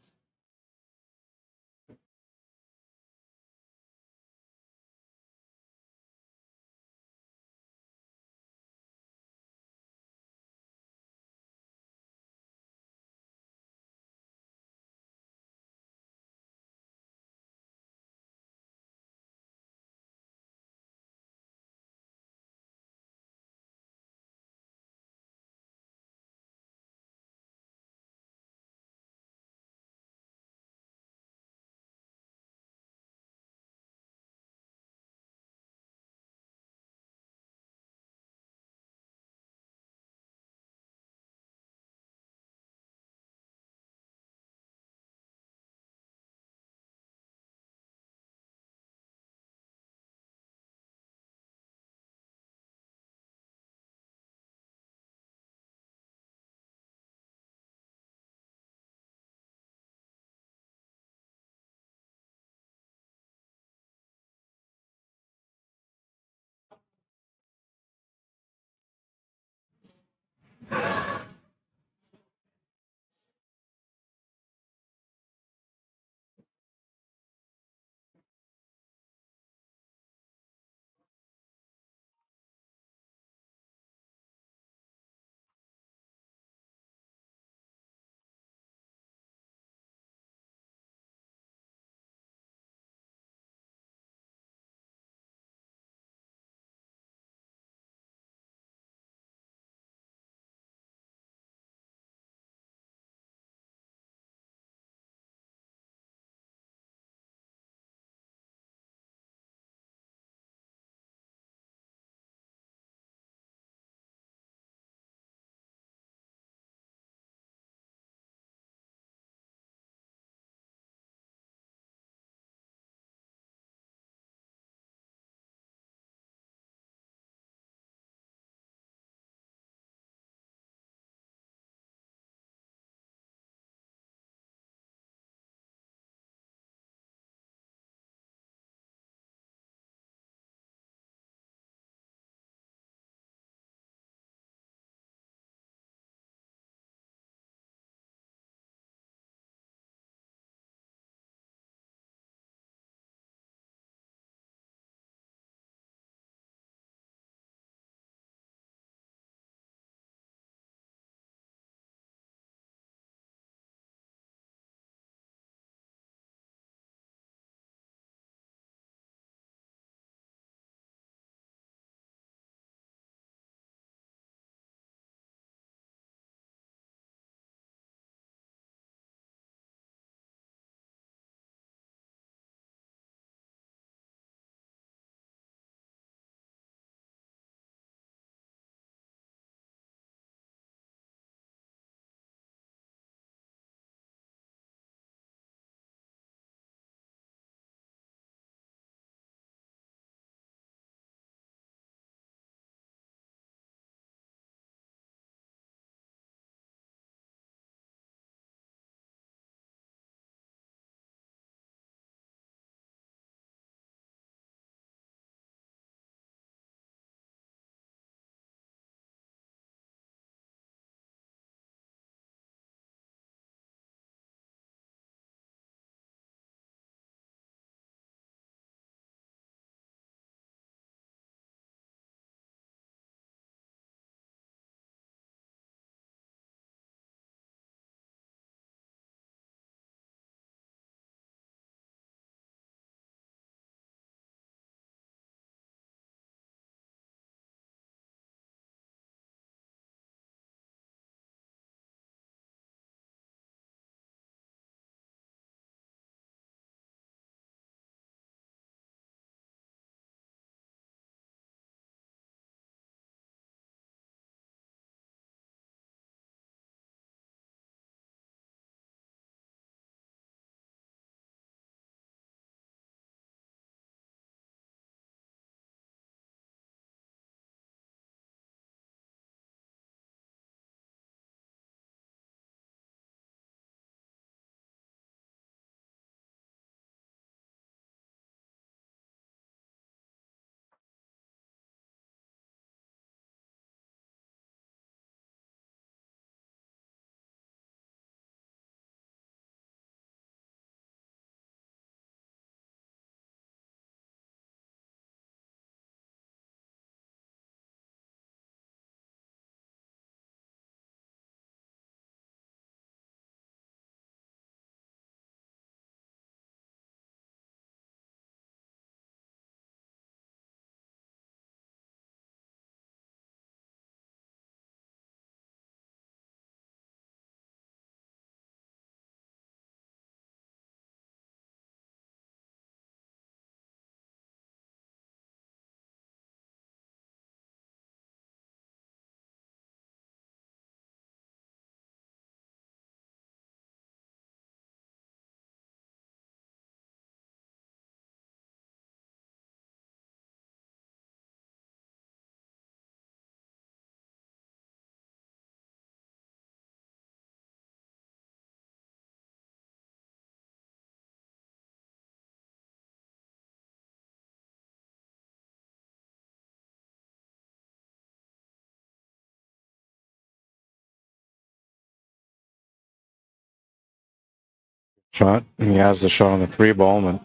shot. And he has the shot on the 3 ball, and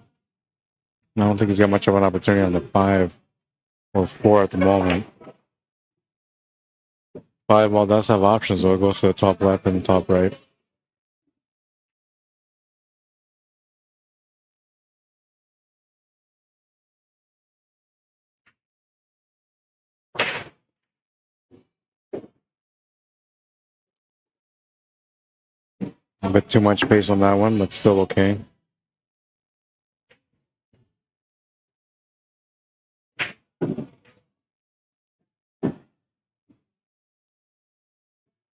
I don't think he's got much of an opportunity on the 5 or 4 at the moment. 5 ball does have options, though. It goes to the top left and top right. A bit too much pace on that one, but still okay.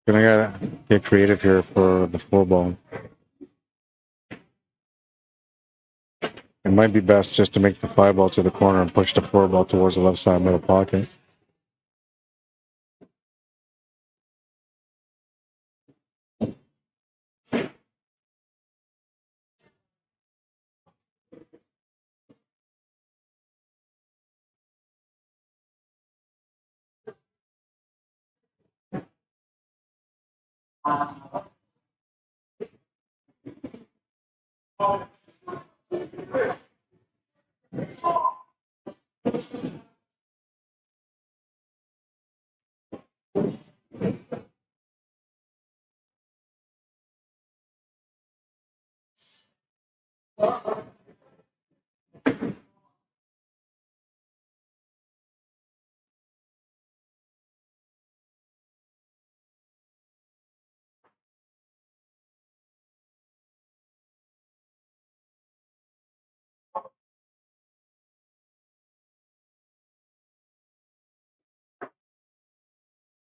Gonna gotta get creative here for the 4 ball. It might be best just to make the 5 ball to the corner and push the 4 ball towards the left side middle pocket.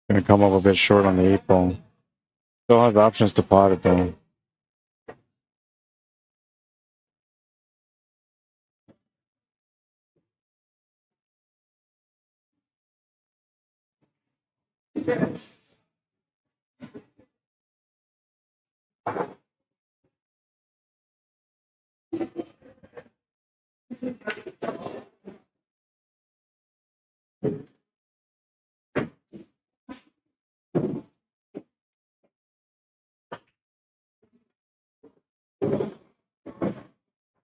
Gonna come up a bit short on the 8 ball. Still has options to pot it though.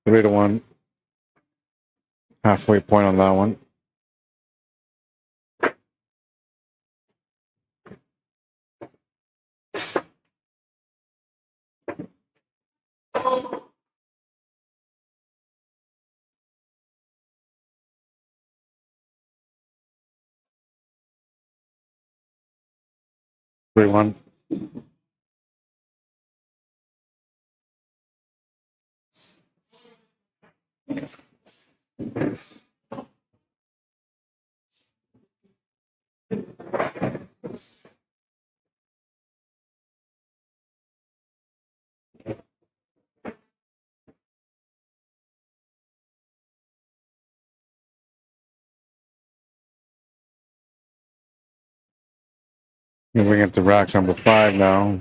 Three to 1. Halfway point on that one. Three one. Moving up to rack number 5 now.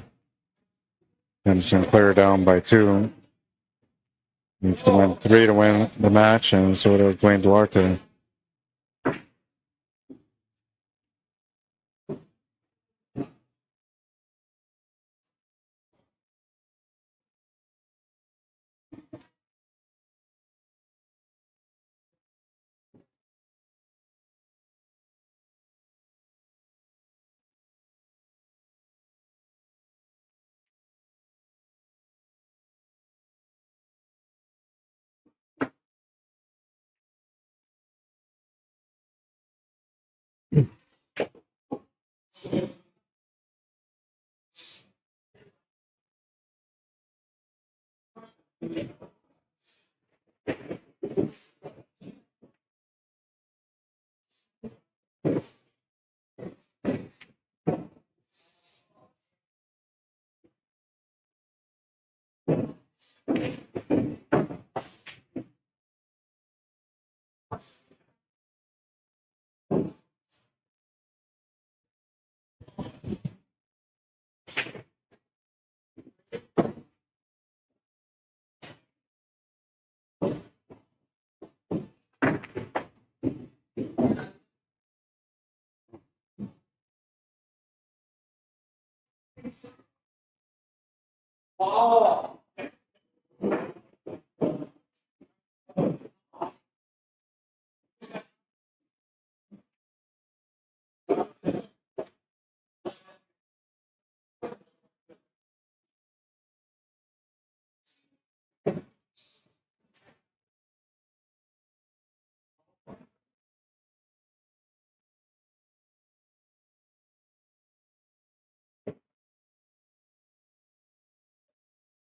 Tim Sinclair down by 2. Needs to win 3 to win the match, and so does Dwayne Duarte.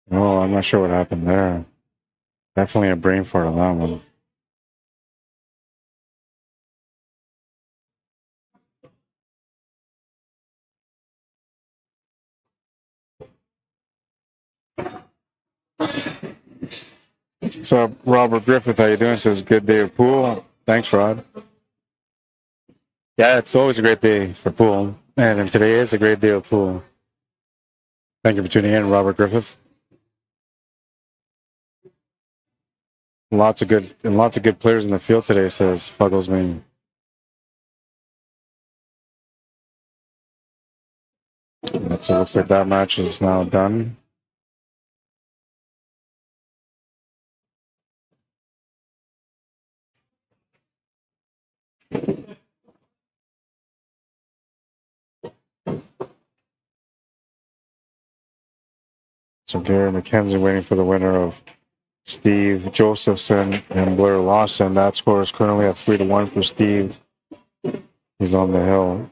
Oh, I'm not sure what happened there. Definitely a brain fart on that one. What's up, Robert Griffith? How you doing? Says good day of pool. Thanks, Rod. Yeah, it's always a great day for pool, and today is a great day of pool. Thank you for tuning in, Robert Griffith. Lots of good players in the field today, says Fuggles Main. So it looks like that match is now done. So Gary McKenzie waiting for the winner of Steve Josephson and Blair Lawson. That score is currently at 3-1 for Steve. He's on the hill.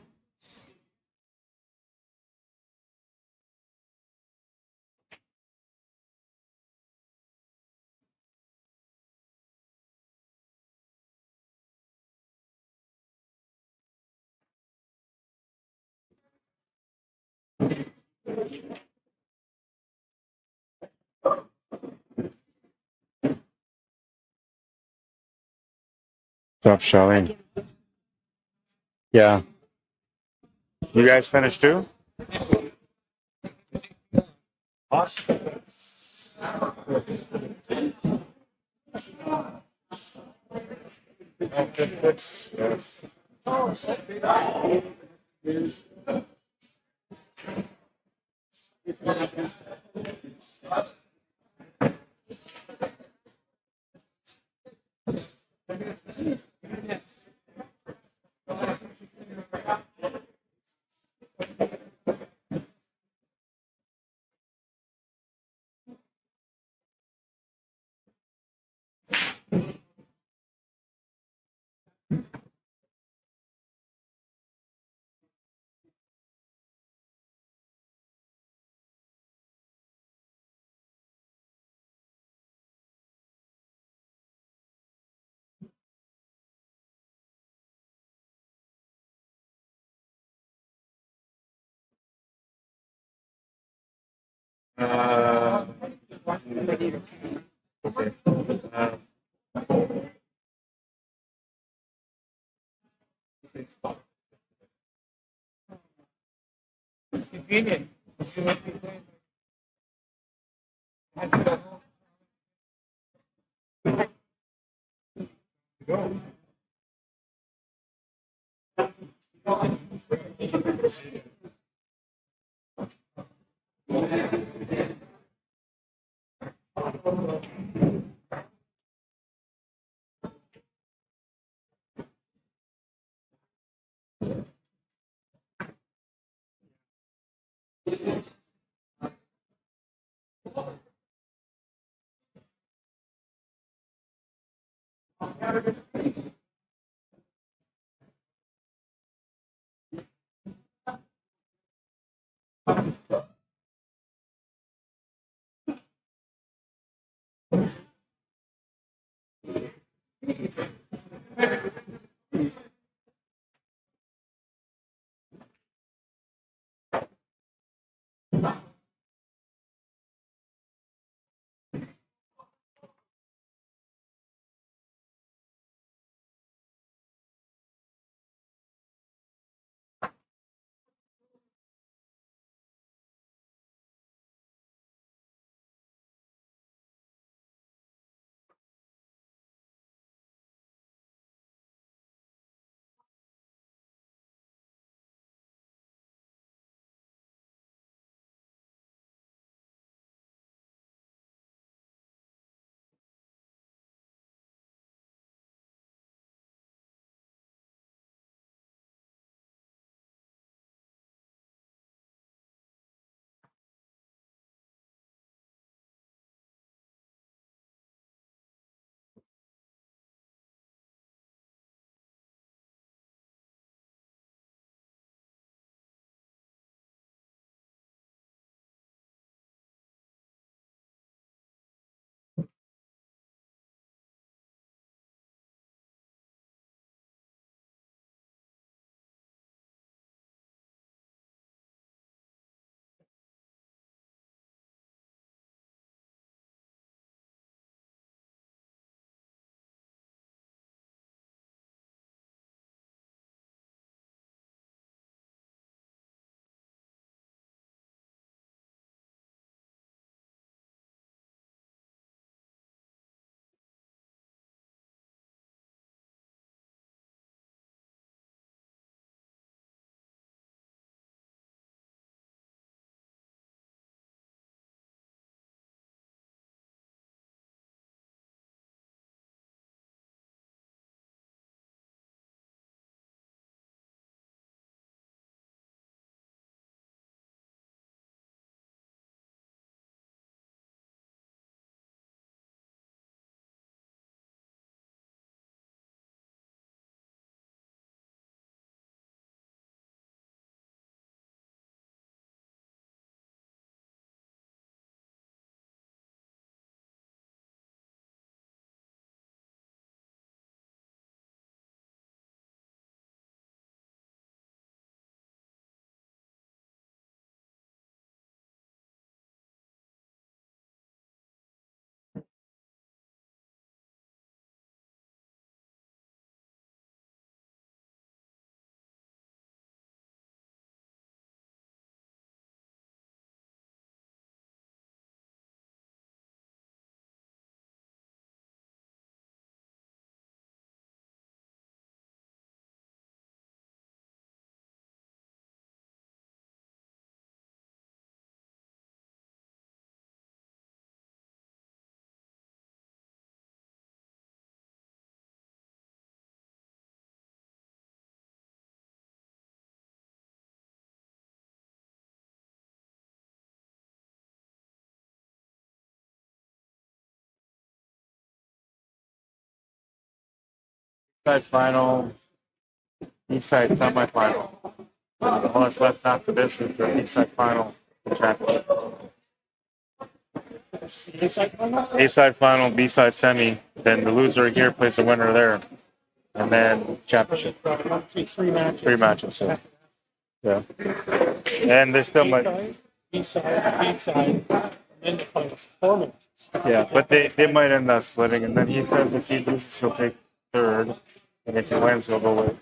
What's up, Charlene? Yeah. You guys finished too? Awesome. Convenient. side final, east side semifinal. The one that's left after this is the east side final championship. A side final, B side semi. Then the loser here plays the winner there, and then championship. Three matches. 3 matches. So. Yeah. And they still might. B-side, and then the finals. 4 matches. Yeah, but they might end up splitting. And then he says if he loses, he'll take third, and if he wins, he'll go with.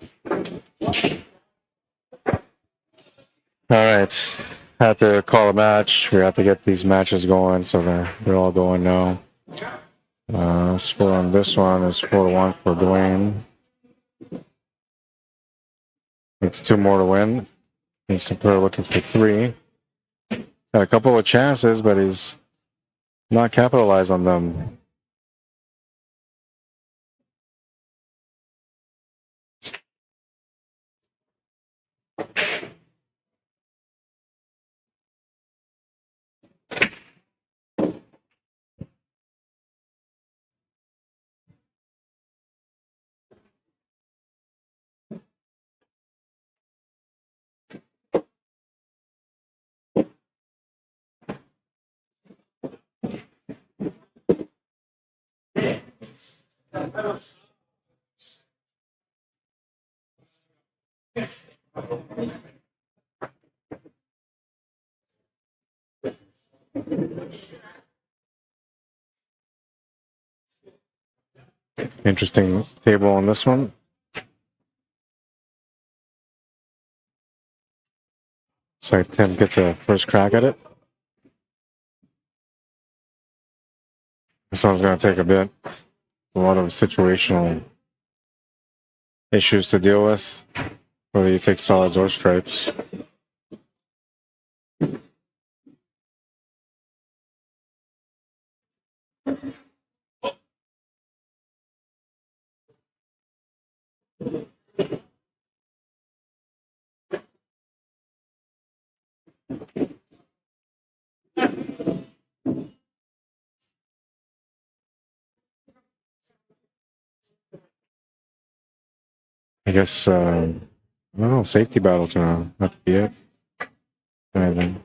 All right. Had to call a match. We have to get these matches going, so they're all going now. Score on this one is 4-1 for Dwayne. It's 2 more to win. And Sinclair looking for 3. Got a couple of chances, but he's not capitalized on them. Interesting table on this one. So Tim gets a first crack at it. This one's going to take a bit. A lot of situational issues to deal with, whether you take solids or stripes. I guess, I don't know, safety battle's gonna have to be it. Anything.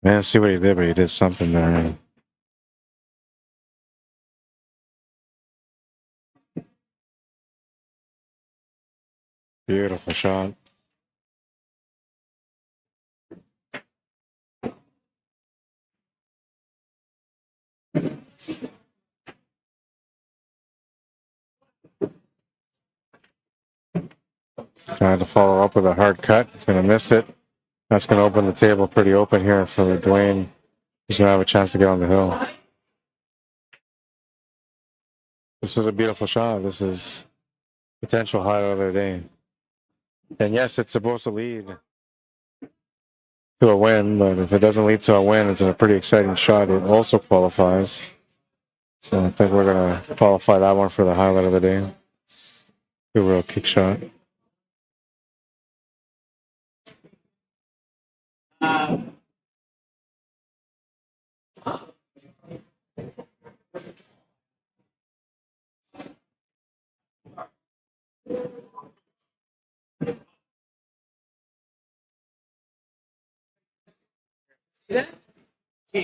Man, see what he did, but he did something there. Beautiful shot. Trying to follow up with a hard cut. He's going to miss it. That's going to open the table pretty open here for Dwayne. He's going to have a chance to get on the hill. This was a beautiful shot. This is potential highlight of the day. And yes, it's supposed to lead to a win, but if it doesn't lead to a win, it's a pretty exciting shot. It also qualifies. So I think we're going to qualify that one for the highlight of the day. A real kick shot.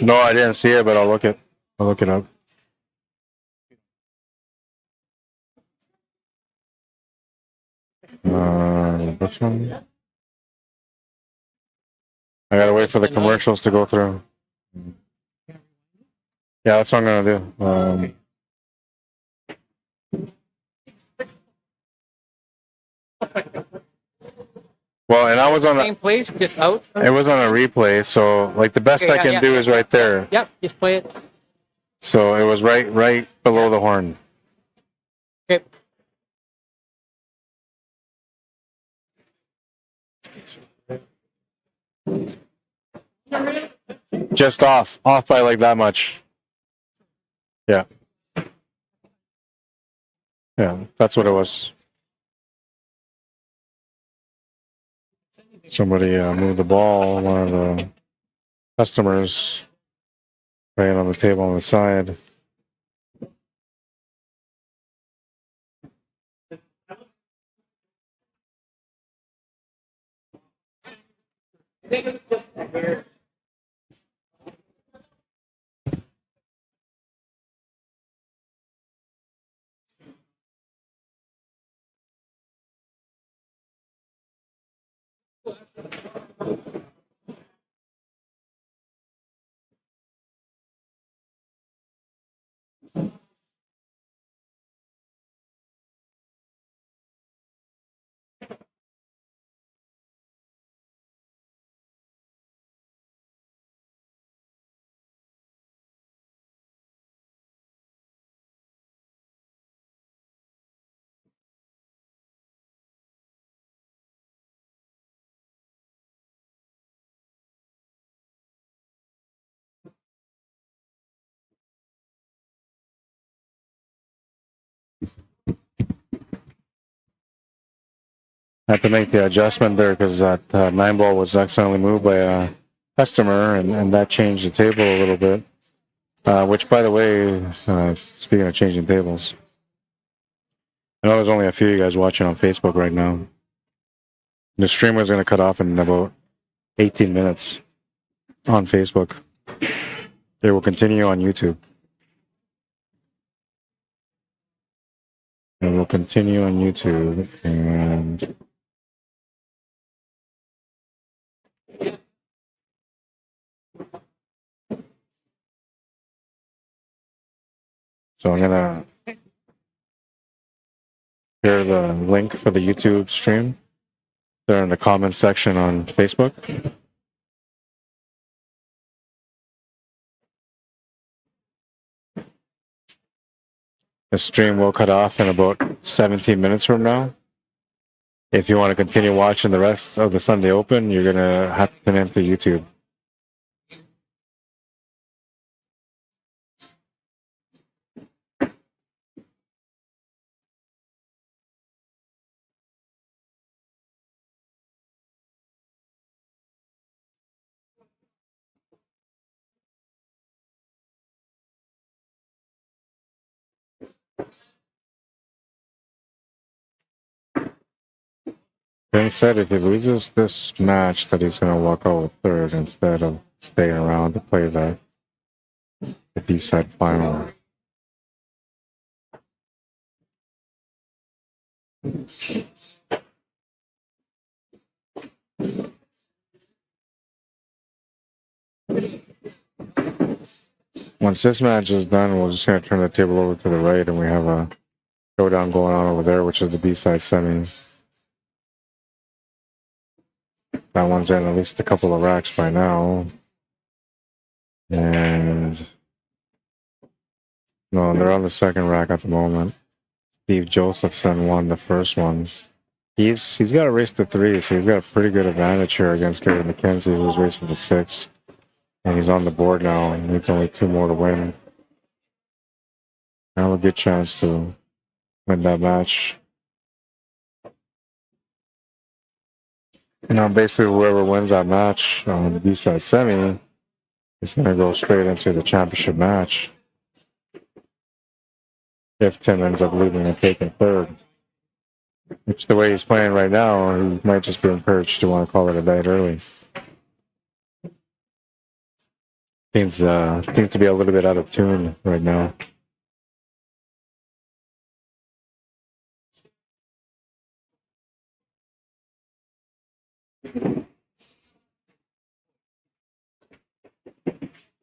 No, I didn't see it, but I'll look it up. This one. I gotta wait for the commercials to go through. Yeah, that's what I'm gonna do. Well, and I was on Same place, just out. it was on a replay, so like the best Okay, I can yeah, do is right there. Yep, just play it. So it was right below the horn. Okay. Just off by like that much. Yeah. Yeah, that's what it was. Somebody moved the ball. One of the customers laying on the table on the side. I had to make the adjustment there because that 9-ball was accidentally moved by a customer, and that changed the table a little bit. Which, by the way, speaking of changing tables, I know there's only a few of you guys watching on Facebook right now. The stream was going to cut off in about 18 minutes on Facebook. It will continue on YouTube. It will continue on YouTube, and so I'm gonna share the link for the YouTube stream there in the comments section on Facebook. The stream will cut off in about 17 minutes from now. If you want to continue watching the rest of the Sunday Open, you're gonna have to tune into YouTube. Tim said if he loses this match that he's going to walk out with third instead of staying around to play the B-side final. Once this match is done, we're just going to turn the table over to the right, and we have a showdown going on over there, which is the B-side semi. That one's in at least a couple of racks by now. And no, they're on the second rack at the moment. Steve Josephson won the first one. He's got a race to 3, so he's got a pretty good advantage here against Gary McKenzie, who's racing to 6. And he's on the board now. He needs only 2 more to win. Now a good chance to win that match. You know, basically whoever wins that match on the B-side semi is going to go straight into the championship match. If Tim ends up leading and taking third. Which, the way he's playing right now, he might just be encouraged to want to call it a night early. Seems to be a little bit out of tune right now.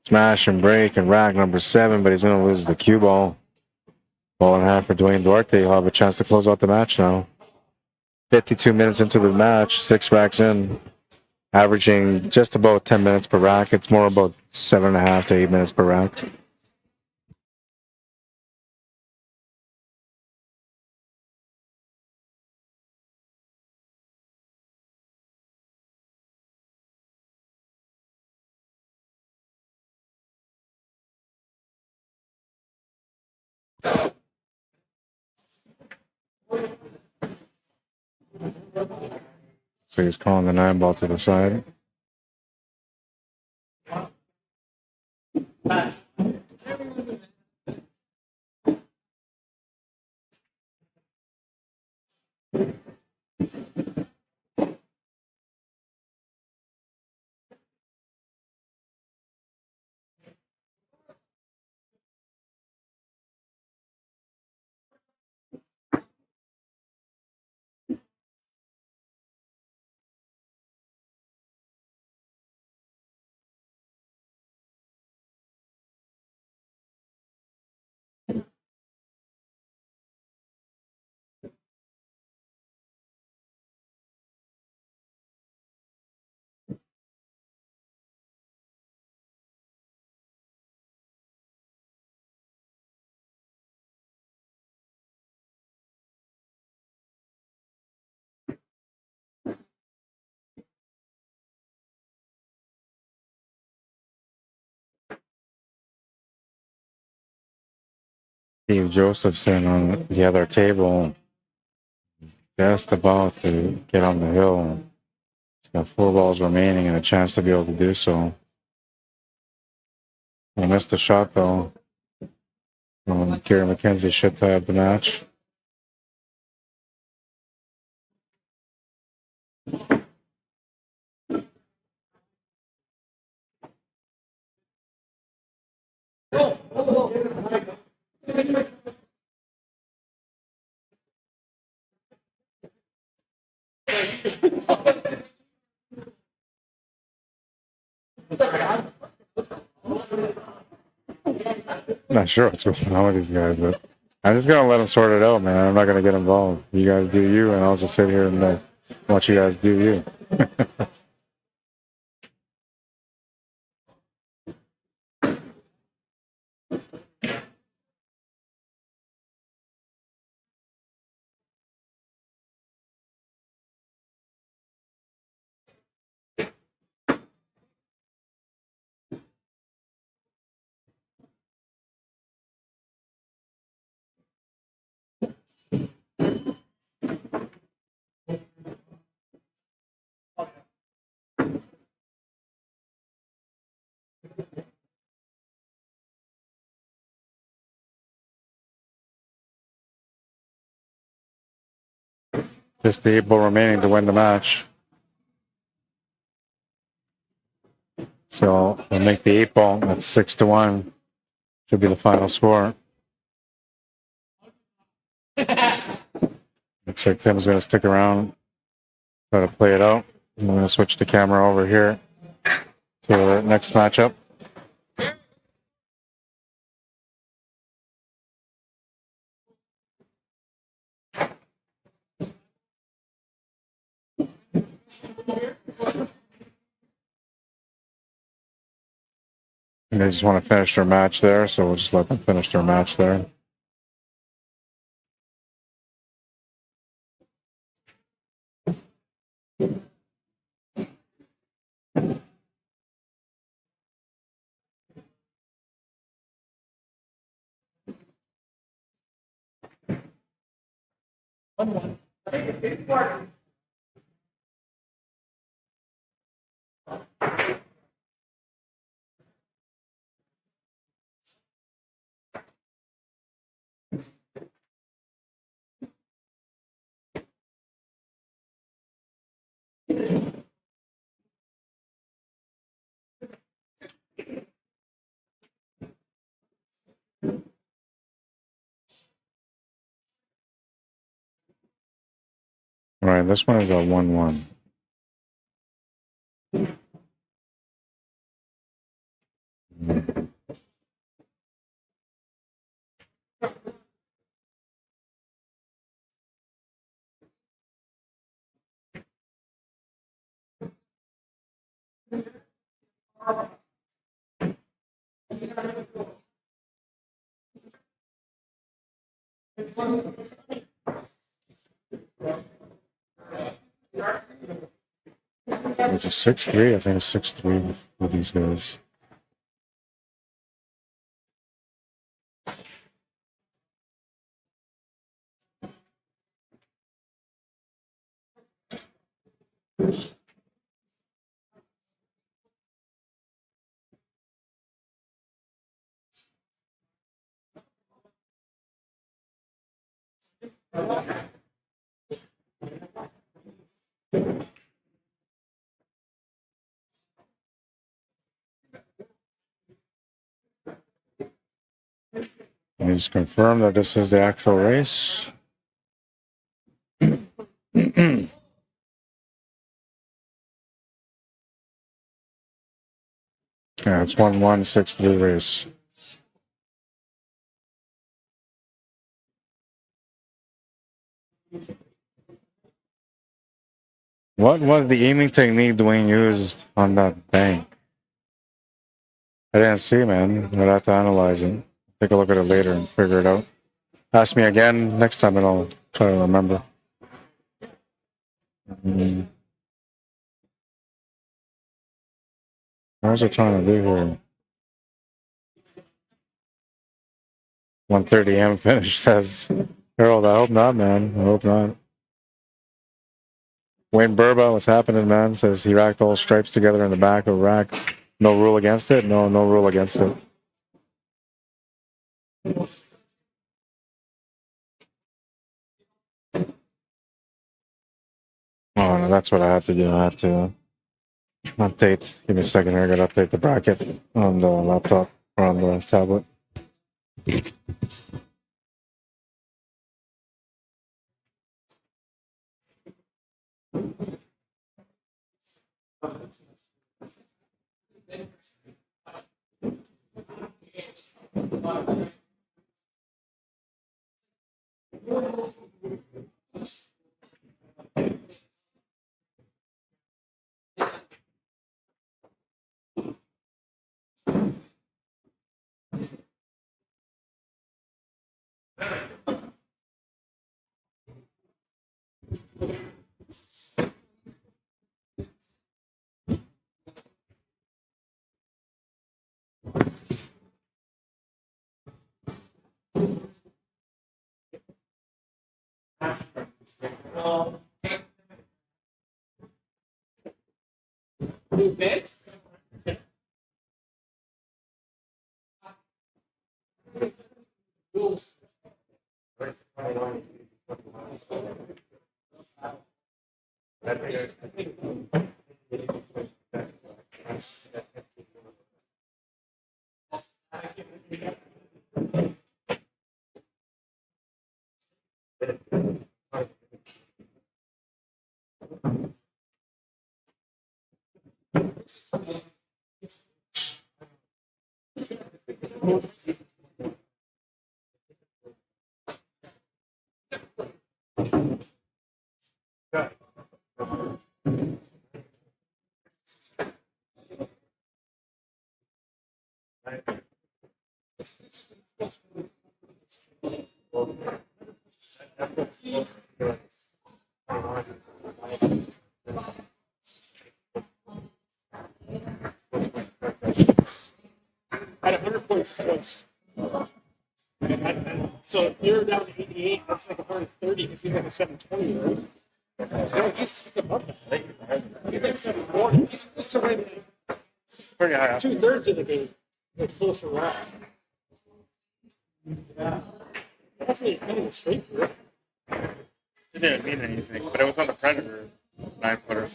Smash and break and rack number 7, but he's going to lose the cue ball. Ball in hand for Dwayne Duarte. He'll have a chance to close out the match now. 52 minutes into the match, 6 racks in. Averaging just about 10 minutes per rack. It's more about 7.5 to 8 minutes per rack. So he's calling the 9 ball to the side. Steve Josephson on the other table, just about to get on the hill. He's got 4 balls remaining and a chance to be able to do so. He missed the shot though. Gary McKenzie should tie up the match. Not sure what's going on with these guys, but I'm just gonna let them sort it out, man. I'm not gonna get involved. You guys do you, and I'll just sit here and watch you guys do you. Just the 8 ball remaining to win the match. So we'll make the 8-ball. That's 6-1. Should be the final score. Looks like Tim's going to stick around, try to play it out. I'm going to switch the camera over here to the next matchup. And they just want to finish their match there, so we'll just let them finish their match there. All right, this one is a 1-1. It's a 6-3. I think it's 6-3 with these guys. Let me just confirm that this is the actual race. Yeah, it's 1-1, 6-3 race. What was the aiming technique Dwayne used on that bank? I didn't see, man. I'd have to analyze it. Take a look at it later and figure it out. Ask me again next time and I'll try to remember. What was I trying to do here? 1:30 a.m. finish, says Harold. I hope not, man. I hope not. Wayne Burba, what's happening, man? Says he racked all stripes together in the back of the rack. No rule against it? No rule against it. Oh, no, that's what I have to do. I have to update. Give me a second here. I got to update the bracket on the laptop or on the tablet. At 100 points twice. So if you're down to 88, that's like 130 because he's like a 720, right? No, he's above that. He's like 740. He's supposed to win Pretty high up. 2/3 of the game. It's closer round. Yeah. That's me hitting it straight through. It didn't mean anything, but it was on the Predator 9-footer.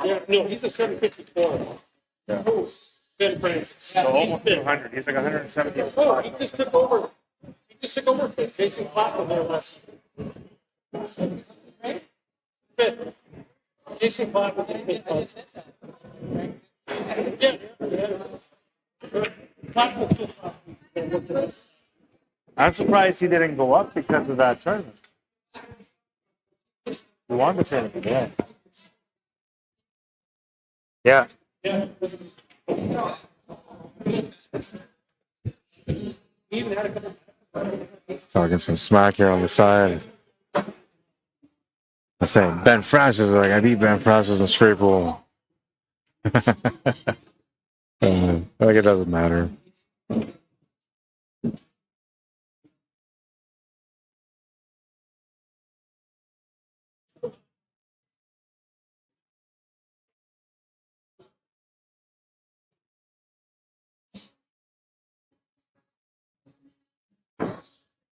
Yeah, no, he's a 754. Yeah. Oh, Ben Francis. So almost 200. He's like 170. Oh, he just took over. He just took over fifth. Jason Clapton there last fifth. Jason Clapton was in fifth. Yeah. Clapton was fifth. I'm surprised he didn't go up because of that tournament. He won the tournament, yeah. Yeah. Yeah. He even had a couple. Talking some smack here on the side. I say Ben Francis, like I beat Ben Francis in straight pool. Like it doesn't matter.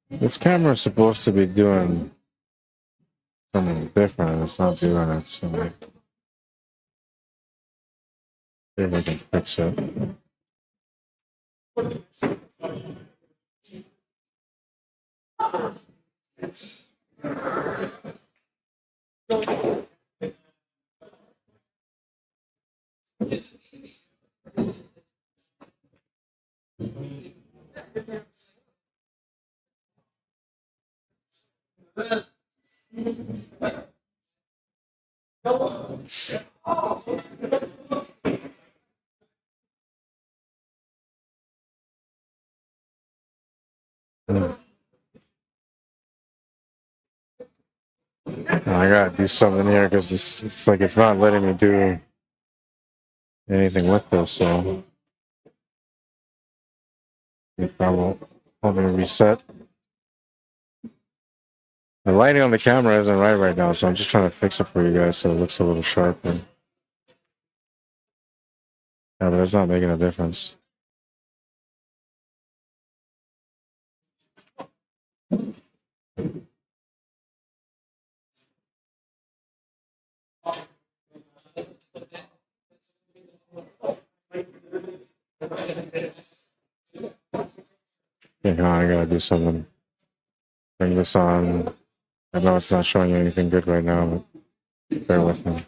This camera is supposed to be doing something different. It's not doing it. So maybe we can fix it. I gotta do something here because it's like it's not letting me do anything with this. So if I will let me reset. The lighting on the camera isn't right now, so I'm just trying to fix it for you guys so it looks a little sharper. Yeah, but it's not making a difference. Hang on, I gotta do something. Bring this on. I know it's not showing you anything good right now, but bear with me.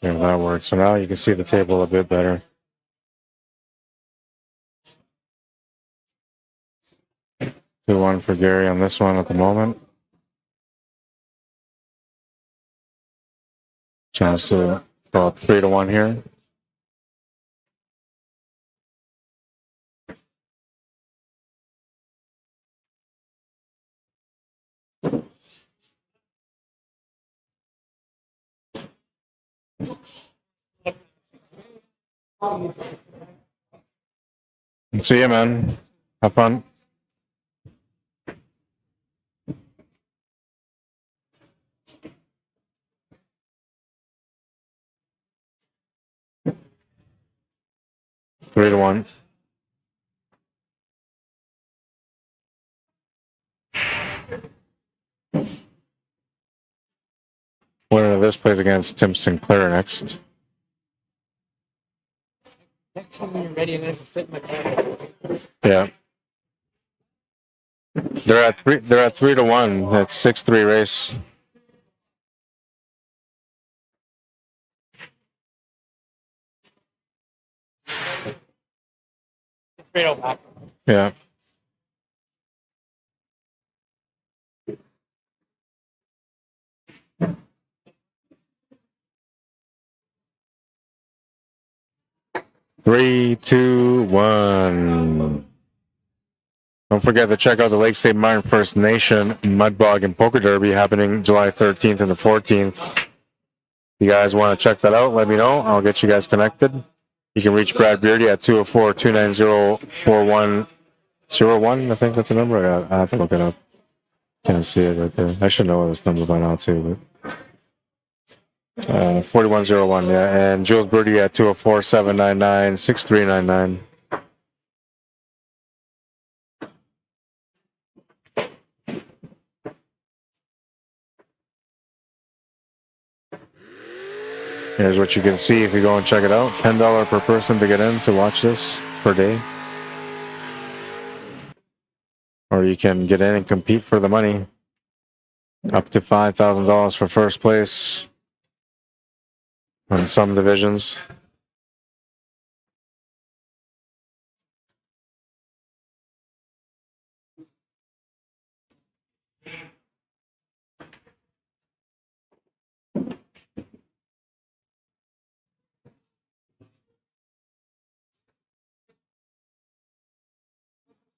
Yeah, that works. So now you can see the table a bit better. Do one for Gary on this one at the moment. Chance to go up 3-1 here. See you, man. Have fun. 3-1. Winner of this plays against Tim Sinclair next. Next time when you're ready, I'm gonna sit in my car. Yeah. They're at 3-1. That's 6-3 race. Straight out back. Yeah. Three, two, one. Don't forget to check out the Lake St. Martin First Nation Mudbog and Poker Derby happening July 13th and the 14th. If you guys want to check that out, let me know. I'll get you guys connected. You can reach Brad Beardy at 204-290-4101. I think that's the number. I have to look it up. Can't see it right there. I should know this number by now too. But 4101, yeah. And Jules Birdie at 204-799-6399. Here's what you can see if you go and check it out. $10 per person to get in to watch this per day. Or you can get in and compete for the money. Up to $5,000 for first place in some divisions.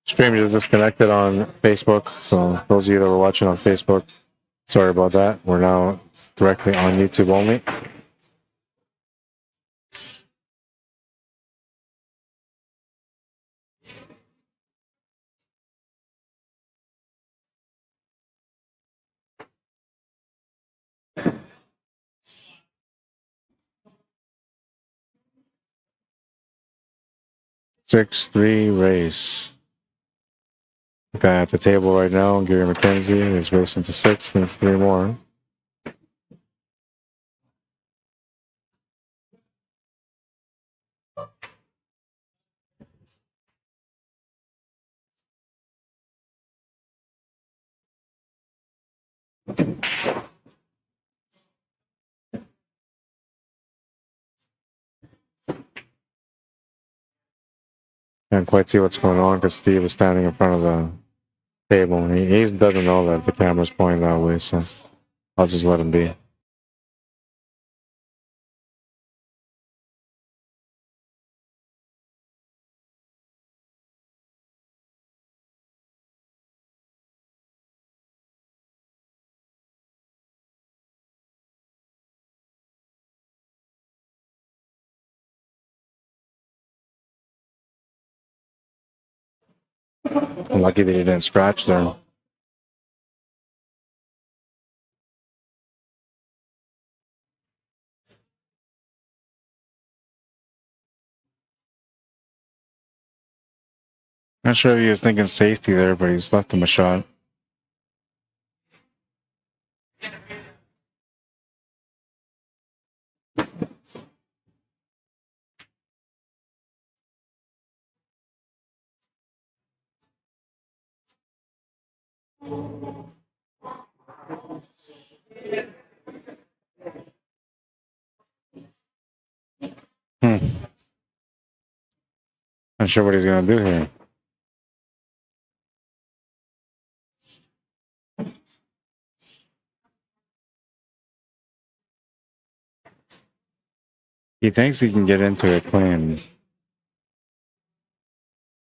Stream just disconnected on Facebook, so those of you that were watching on Facebook, sorry about that. We're now directly on YouTube only. Six-three race. The guy at the table right now, Gary McKenzie, is racing to 6, needs 3 more. Can't quite see what's going on because Steve is standing in front of the table and he doesn't know that the camera's pointing that way, so I'll just let him be. I'm lucky that he didn't scratch there. Not sure if he was thinking safety there, but he's left him a shot. Not sure what he's going to do here. He thinks he can get into it clean.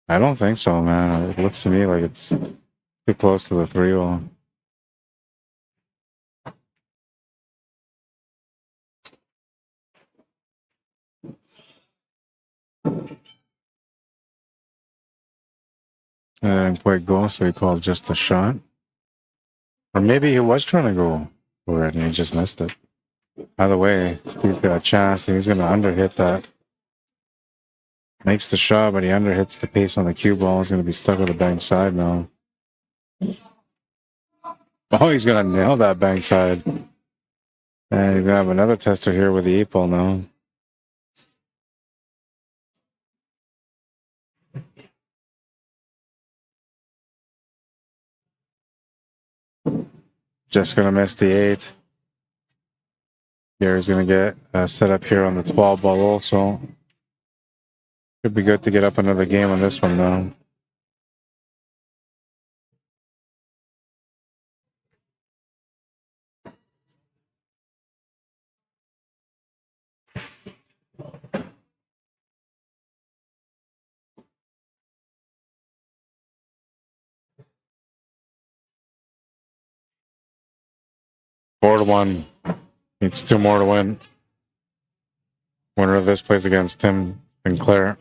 I don't think so, man. It looks to me like it's too close to the 3-hole. And didn't quite go, so he called just a shot. Or maybe he was trying to go for it and he just missed it. Either way, Steve's got a chance and he's going to underhit that. Makes the shot, but he underhits the pace on the cue ball. He's going to be stuck with the bank side now. Oh, he's going to nail that bank side. And you're gonna have another tester here with the 8-ball now. Just gonna miss the 8. Gary's gonna get set up here on the 12 ball also. Could be good to get up another game on this one now. Four to 1. Needs 2 more to win. Winner of this plays against Tim Sinclair.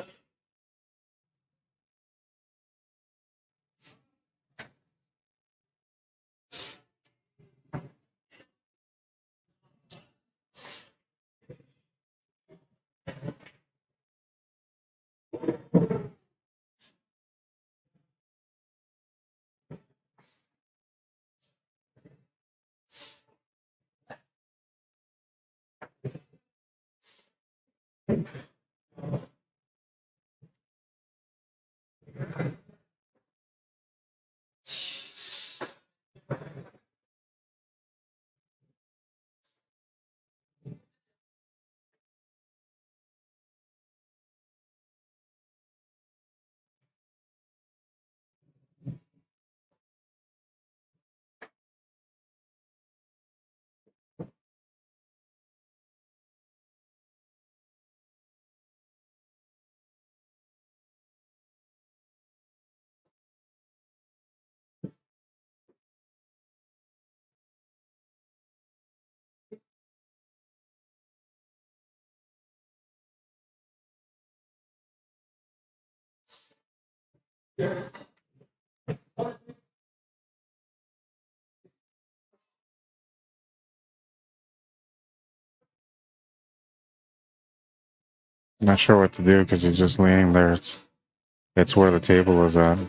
Not sure what to do because he's just leaning there. It's where the table is at.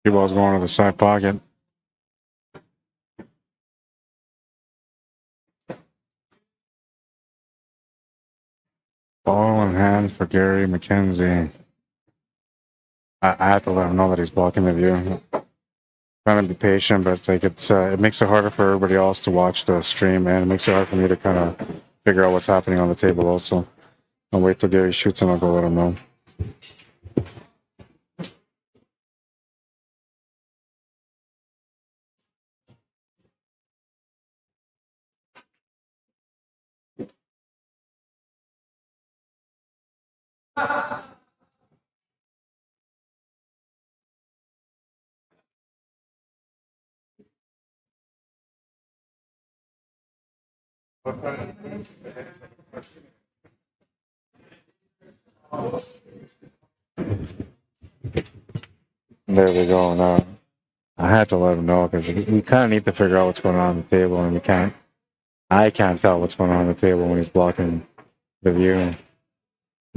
Cue ball's going to the side pocket. Ball in hand for Gary McKenzie. I have to let him know that he's blocking the view. Trying to be patient, but like it makes it harder for everybody else to watch the stream, and it makes it hard for me to kind of figure out what's happening on the table also. I'll wait till Gary shoots and I'll go let him know. There we go. Now I had to let him know because we kind of need to figure out what's going on the table, and I can't tell what's going on the table when he's blocking the view.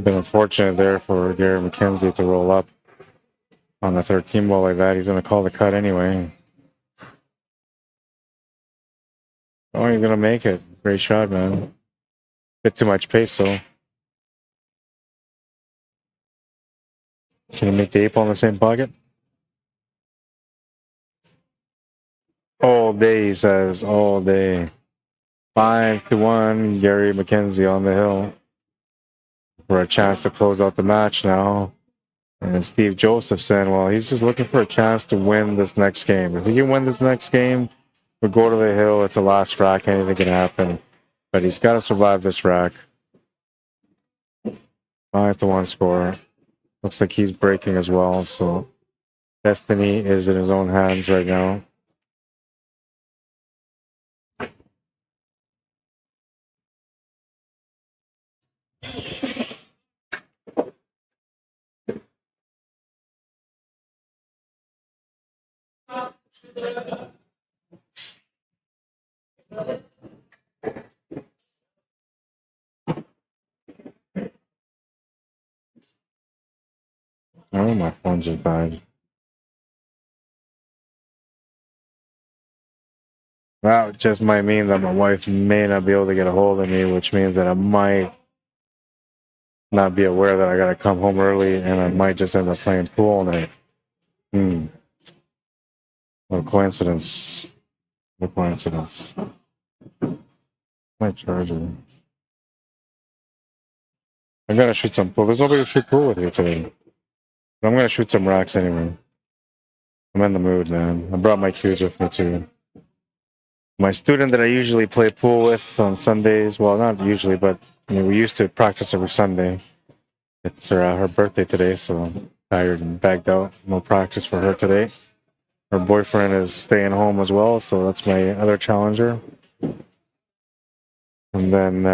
Been unfortunate there for Gary McKenzie to roll up on the 13 ball like that. He's going to call the cut anyway. Oh, you're going to make it. Great shot, man. Bit too much pace, though. Can you make the 8 ball in the same pocket? All day, he says. All day. 5-1. Gary McKenzie on the hill for a chance to close out the match now. And Steve Josephson, well, he's just looking for a chance to win this next game. If he can win this next game, we'll go to the hill. It's a last rack. Anything can happen. But he's got to survive this rack. 5-1 score. Looks like he's breaking as well. So destiny is in his own hands right now. Oh, my phone just died. That just might mean that my wife may not be able to get a hold of me, which means that I might not be aware that I got to come home early, and I might just end up playing pool all night. What a coincidence. What a coincidence. My charger. I'm going to shoot some pool. There's nobody to shoot pool with here today. But I'm going to shoot some racks anyway. I'm in the mood, man. I brought my cues with me too. My student that I usually play pool with on Sundays, well, not usually, but we used to practice every Sunday. It's her birthday today, so I'm tired and bagged out. No practice for her today. Her boyfriend is staying home as well, so that's my other challenger. And then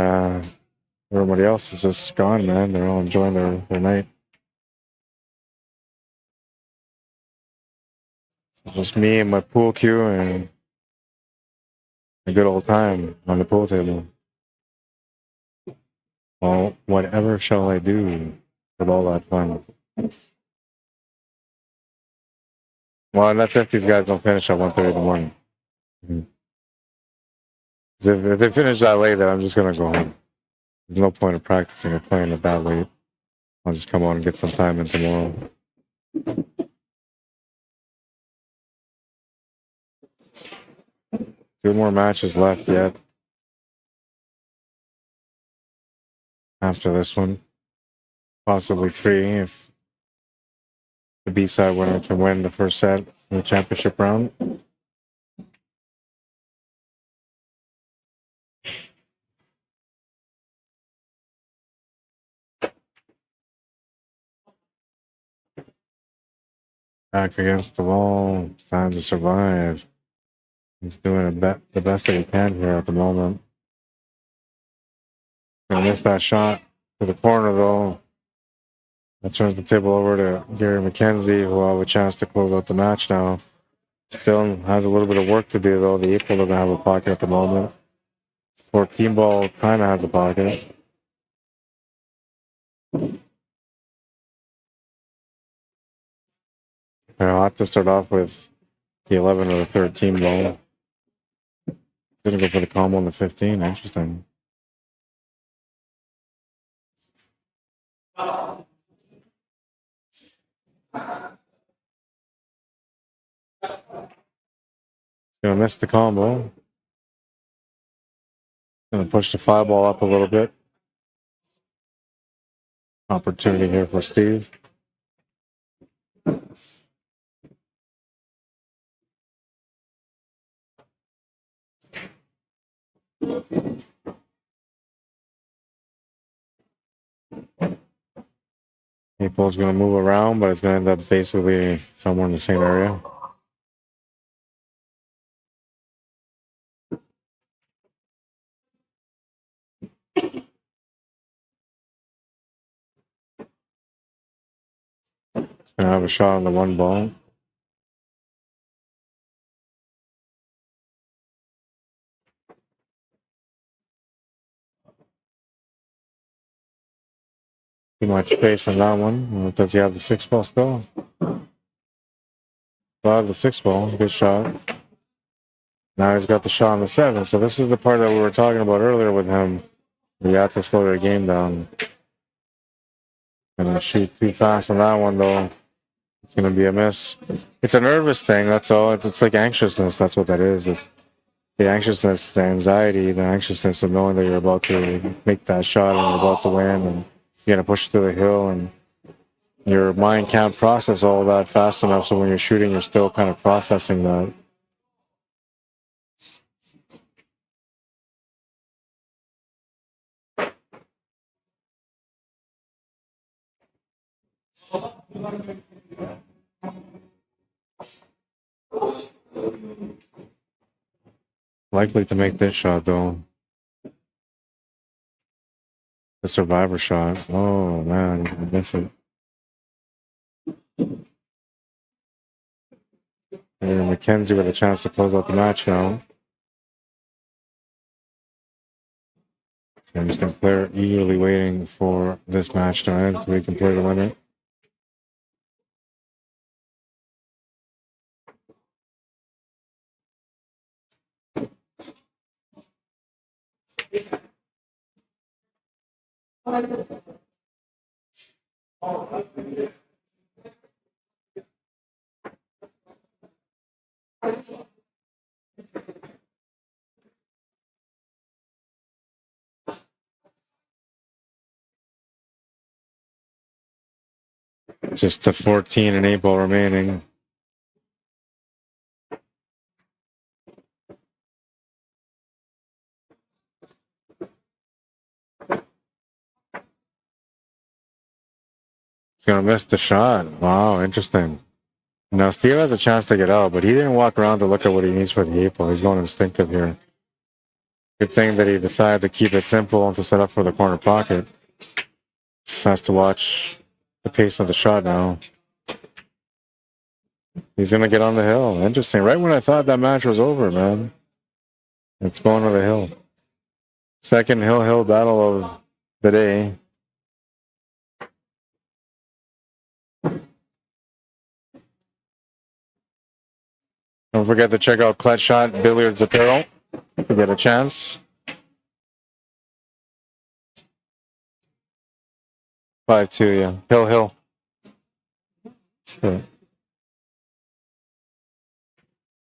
everybody else is just gone, man. They're all enjoying their night. So just me and my pool cue and a good old time on the pool table. Well, whatever shall I do with all that fun? Well, and that's if these guys don't finish at 1:30 in the morning. If they finish that late, then I'm just going to go home. There's no point in practicing or playing it that late. I'll just come on and get some time in tomorrow. Two more matches left yet. After this one. Possibly three if the B-side winner can win the first set in the championship round. Back against the wall. Time to survive. He's doing the best that he can here at the moment. Gonna miss that shot to the corner though. That turns the table over to Gary McKenzie, who will have a chance to close out the match now. Still has a little bit of work to do though. The equal doesn't have a pocket at the moment. 14 ball kind of has a pocket. I'll have to start off with the 11 or the 13 ball. Gonna go for the combo on the 15. Interesting. Gonna miss the combo. Gonna push the 5 ball up a little bit. Opportunity here for Steve. Ball's going to move around, but it's going to end up basically somewhere in the same area. It's going to have a shot on the 1 ball. Too much space on that one. Does he have the 6 ball still? Well, the 6 ball, good shot. Now he's got the shot on the 7. So this is the part that we were talking about earlier with him. We have to slow their game down. Gonna shoot too fast on that one though. It's gonna be a miss. It's a nervous thing, that's all. It's like anxiousness, that's what that is. It's the anxiousness, the anxiety, the anxiousness of knowing that you're about to make that shot and you're about to win and you're gonna push through the hill and your mind can't process all that fast enough. So when you're shooting, you're still kind of processing that. Likely to make this shot though. The survivor shot. Oh man, I miss it. And McKenzie with a chance to close out the match now. Tim Sinclair eagerly waiting for this match to end so we can play the winner. Just the 14 and 8 ball remaining. Gonna miss the shot. Wow, interesting. Now Steve has a chance to get out, but he didn't walk around to look at what he needs for the 8 ball. He's going instinctive here. Good thing that he decided to keep it simple and to set up for the corner pocket. Just has to watch the pace of the shot now. He's gonna get on the hill. Interesting. Right when I thought that match was over, man. It's going to the hill. Second hill battle of the day. Don't forget to check out Clutch Shot Billiards Apparel to get a chance. 5-2, yeah. Hill. So,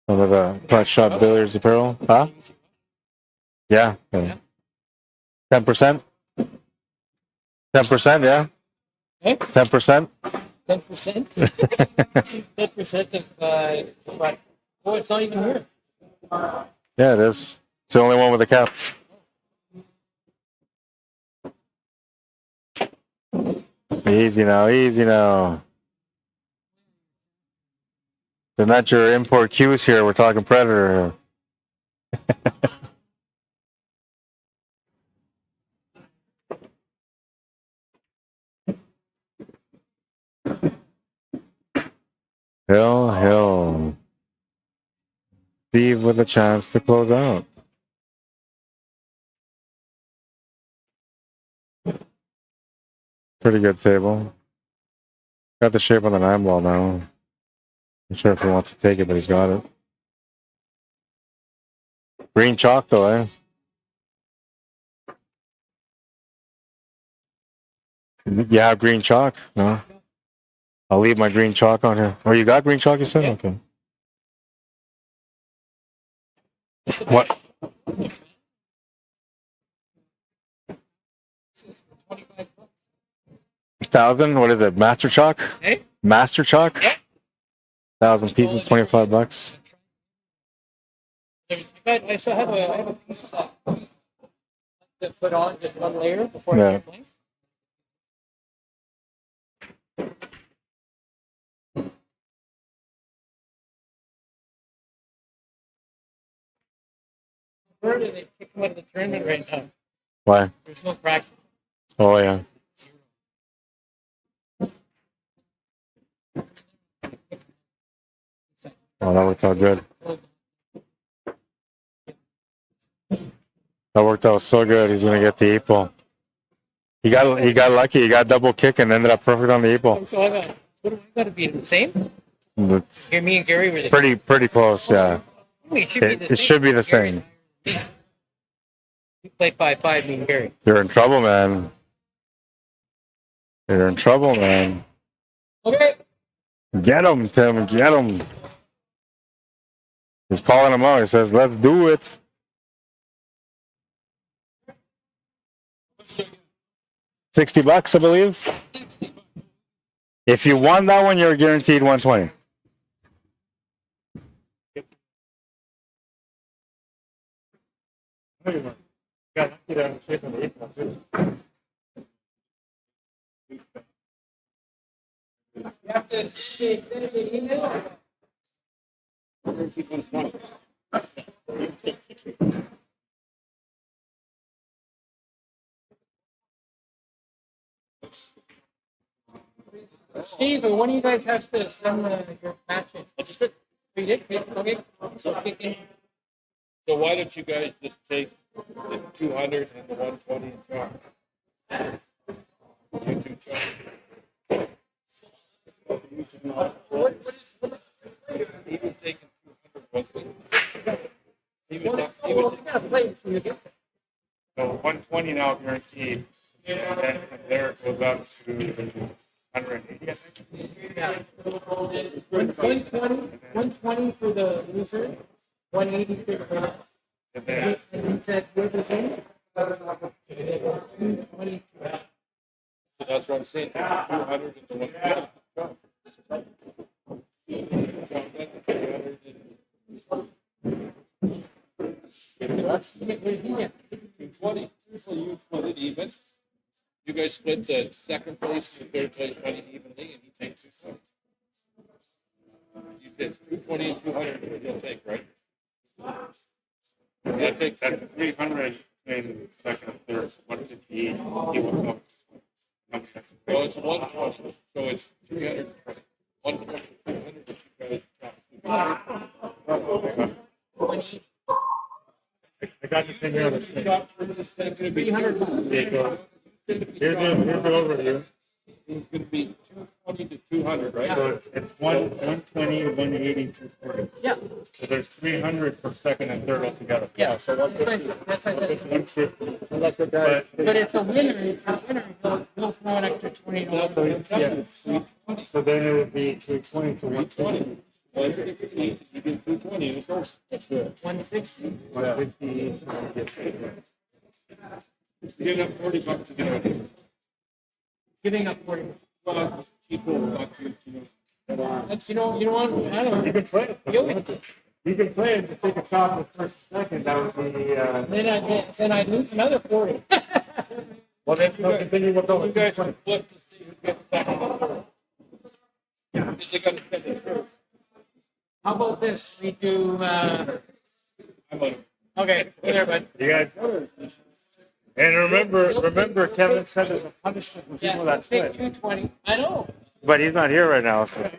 some of the Clutch Shot Billiards Apparel. Huh? Yeah. 10%? 10%, yeah. 10%? 10%? 10% of what? Oh, it's not even here. Yeah, it is. It's the only one with the caps. Easy now, easy now. They're not your import cues here. We're talking Predator here. Hill. Steve with a chance to close out. Pretty good table. Got the shape on the 9 ball now. Not sure if he wants to take it, but he's got it. Green chalk though, eh? You have green chalk? No? I'll leave my green chalk on here. Oh, you got green chalk, you said? Yeah. Okay. What? 1,000? What is it? Master chalk? Hey? Master chalk? Yeah. 1,000 pieces, $25. I still have a piece of that to put on just one layer before I Yeah. start playing. Where did they kick him out of the tournament right now? Why? There's no practice. Oh, yeah. Oh, that worked out good. That worked out so good. He's going to get the 8 ball. He got lucky. He got double kick and ended up perfect on the 8 ball. So I got, what do I got to be the same? It's Here, me and Gary were the same. pretty close, yeah. It should be the same. It should be the same. We played 5-5, me and Gary. You're in trouble, man. You're in trouble, man. Okay. Get him, Tim. Get him. He's calling him out. He says, let's do it. $60, I believe. If you won that one, you're guaranteed 120. Got to get out of shape on the 8 ball, too. You have to see the email. Steve, one of you guys has to send your match in. I just did. You did? Okay. So why don't you guys just take the 200 and the 120 and charge? You two charge. He was taking 200, he? He was taking, So 120 now guaranteed. And then from there it goes up to 180, I think. Yeah. 120 for the loser, 180 for the winner. And then And you said, where's the thing? 220. so that's what I'm saying. Take the 200 and the 120. So you split it even. You guys split the second place and the third place money evenly, and he takes 220. You did 220 and 200 is what he'll take, right? yeah, I think that's 300 in second and third, so 150 each. He will go. Well, it's 120, so it's 300. 120, 200 if you guys I got the thing here on the screen. It's going to be 300. There you go. Here's the overview. It's going to be 220 to 200, right? So it's 120, 180, 240. Yeah. So there's 300 for second and third altogether. Yeah. So that's 150. Let the guy. But if the winner, he'll throw an extra 20 dollars. Yeah. So then it would be 220 to 120. 150, you do 220, and it goes. 160. 150. You get up 40 bucks to get out of here. Giving up 40. Well, people want you to. That's, you know what? I don't You know. can play it. You'll- You can play it to take a shot with first and second. That would be. Then I lose another 40. Well, then we'll continue with You those. guys can flip to see who gets second and third. Because they're going to spend it first. How about this? We do. I'm like, Okay, there, bud. You guys. And remember, Kevin said there's a punishment for Yeah, people that let's take split. 220. I know. But he's not here right now. So.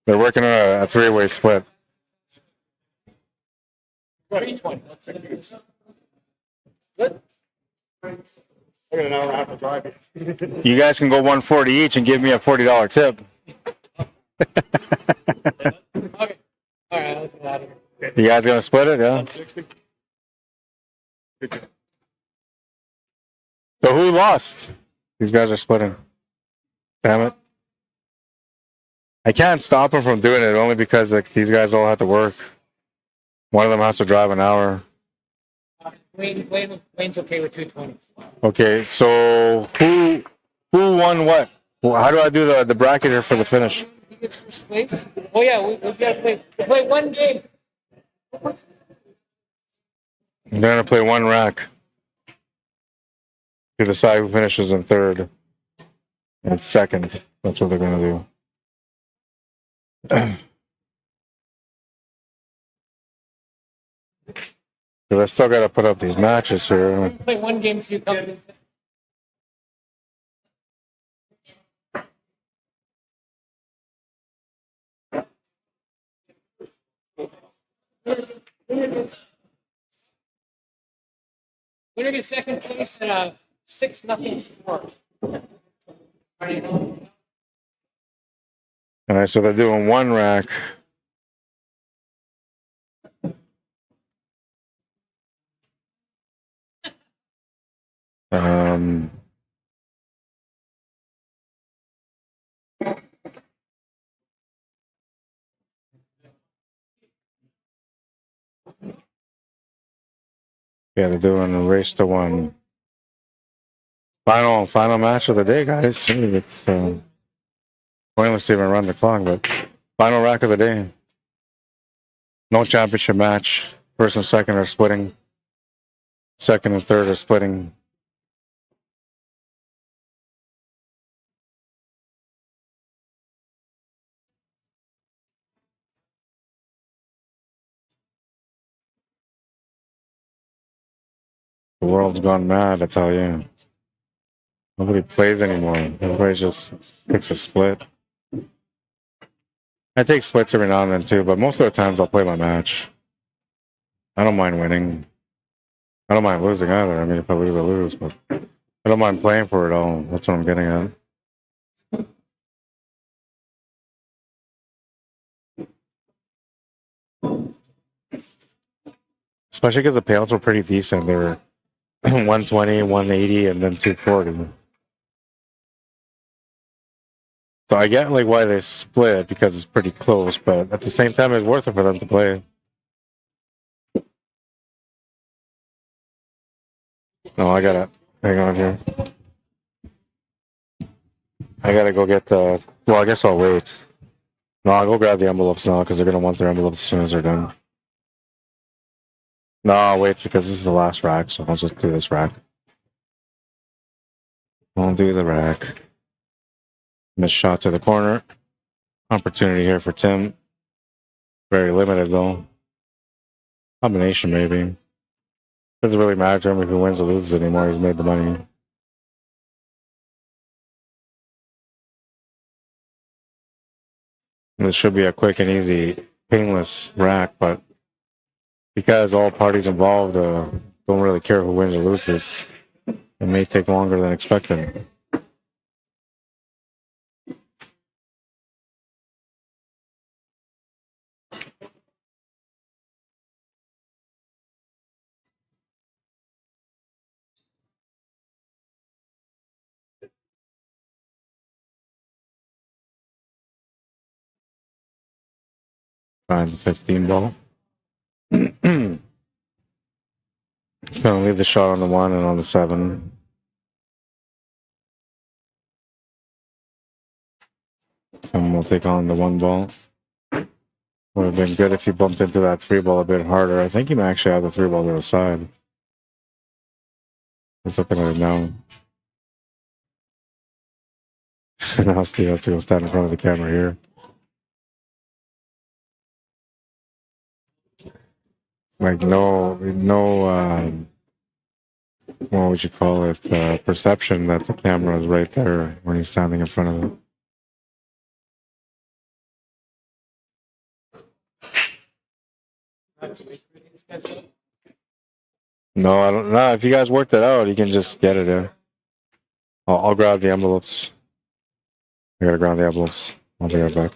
They're working on a three-way split. 320. Let's take it. Good. I got an hour and a half to drive it. You guys can go 140 each and give me a $40 tip. Okay. All right, let's get out of here. You guys gonna split it? Yeah. 60. Good job. So who lost? These guys are splitting. Damn it. I can't stop them from doing it only because like these guys all have to work. One of them has to drive an hour. Wayne's okay with 220. Okay, so who won what? How do I do the bracket here for the finish? He gets first place. Oh yeah, we gotta play one game. They're gonna play one rack to decide who finishes in third and second. That's what they're gonna do. But I still gotta put up these matches here. Play one game so you come. Winner gets second place at a 6-0 score. And so they're doing one rack. Um, yeah, they're doing a race to one. Final match of the day, guys. It's pointless to even run the clock, but final rack of the day. No championship match. First and second are splitting. Second and third are splitting. The world's gone mad, I tell you. Nobody plays anymore. Everybody just takes a split. I take splits every now and then too, but most of the times I'll play my match. I don't mind winning. I don't mind losing either. I mean, if I lose, I lose, but I don't mind playing for it all. That's what I'm getting at. Especially because the payouts were pretty decent. They were 120, 180, and then 240. So I get like why they split because it's pretty close, but at the same time, it's worth it for them to play. No, I gotta hang on here. I gotta go get the. Well, I guess I'll wait. No, I'll go grab the envelopes now because they're gonna want their envelopes as soon as they're done. No, I'll wait because this is the last rack, so I'll just do this rack. I'll do the rack. Missed shot to the corner. Opportunity here for Tim. Very limited though. Combination maybe. Doesn't really matter to him if he wins or loses anymore. He's made the money. This should be a quick and easy, painless rack, but because all parties involved don't really care who wins or loses, it may take longer than expected. Find the 15 ball. It's gonna leave the shot on the 1 and on the 7. And we'll take on the 1 ball. Would have been good if you bumped into that 3 ball a bit harder. I think you may actually have the 3 ball to the side. Just looking at it now. Now Steve has to go stand in front of the camera here. Like no, what would you call it? Perception that the camera is right there when he's standing in front of it. No, I don't know. If you guys worked it out, you can just get it in. I'll grab the envelopes. I gotta grab the envelopes. I'll be right back.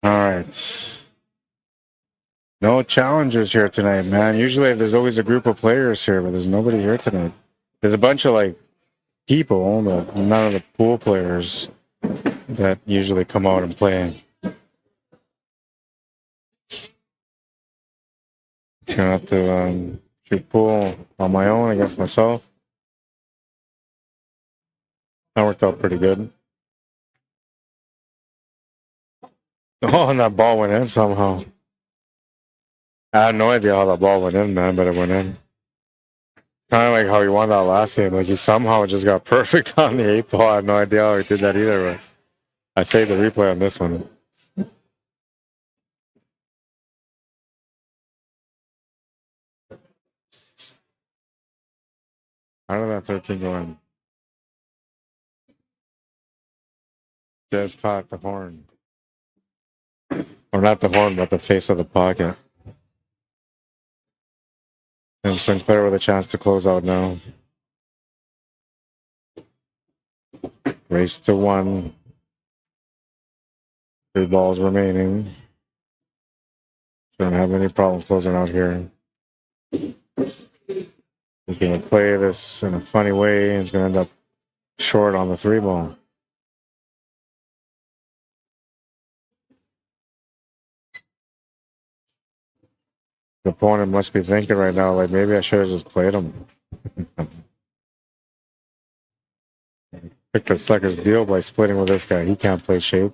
All right. No challengers here tonight, man. Usually there's always a group of players here, but there's nobody here tonight. There's a bunch of like people, but none of the pool players that usually come out and play. Gonna have to shoot pool on my own against myself. That worked out pretty good. Oh, and that ball went in somehow. I had no idea how that ball went in, man, but it went in. Kind of like how he won that last game. Like he somehow just got perfect on the 8 ball. I have no idea how he did that either. But I saved the replay on this one. How did that 13 go in? Just caught the horn. Or not the horn, but the face of the pocket. Tim Sinclair with a chance to close out now. Race to 1. 3 balls remaining. Don't have any problem closing out here. He's going to play this in a funny way and he's going to end up short on the 3 ball. The opponent must be thinking right now, like, maybe I should have just played him. Picked the sucker's deal by splitting with this guy. He can't play shape.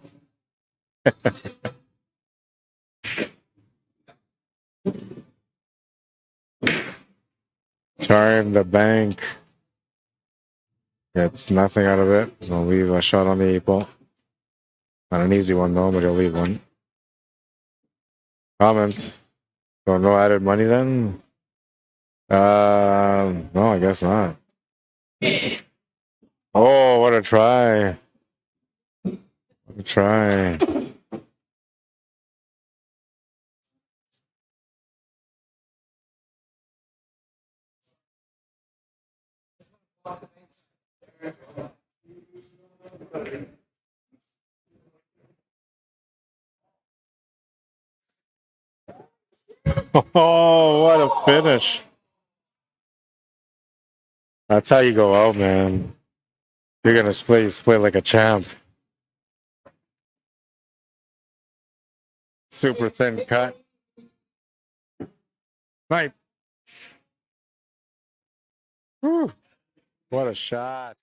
Trying the bank. Gets nothing out of it. He'll leave a shot on the 8 ball. Not an easy one, though, but he'll leave one. Comments? So no added money then? No, I guess not. Oh, what a try. What a try. Oh, what a finish. That's how you go out, man. You're going to split, you split like a champ. Super thin cut. Right. Whew. What a shot.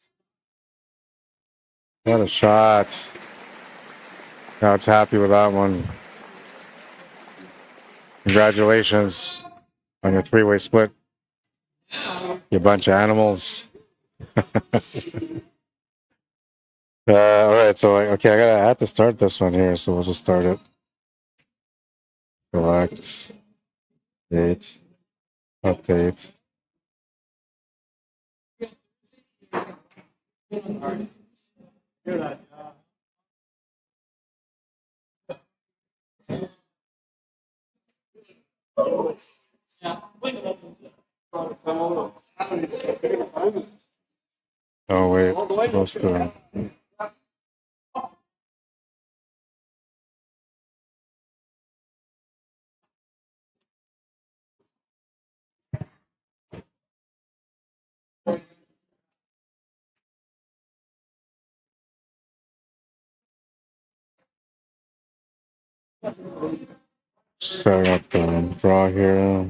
What a shot. Now it's happy with that one. Congratulations on your 3-way split. You bunch of animals. All right, so okay, I have to start this one here, so we'll just start it. Select, date, update. Oh wait, close to. Set up the draw here.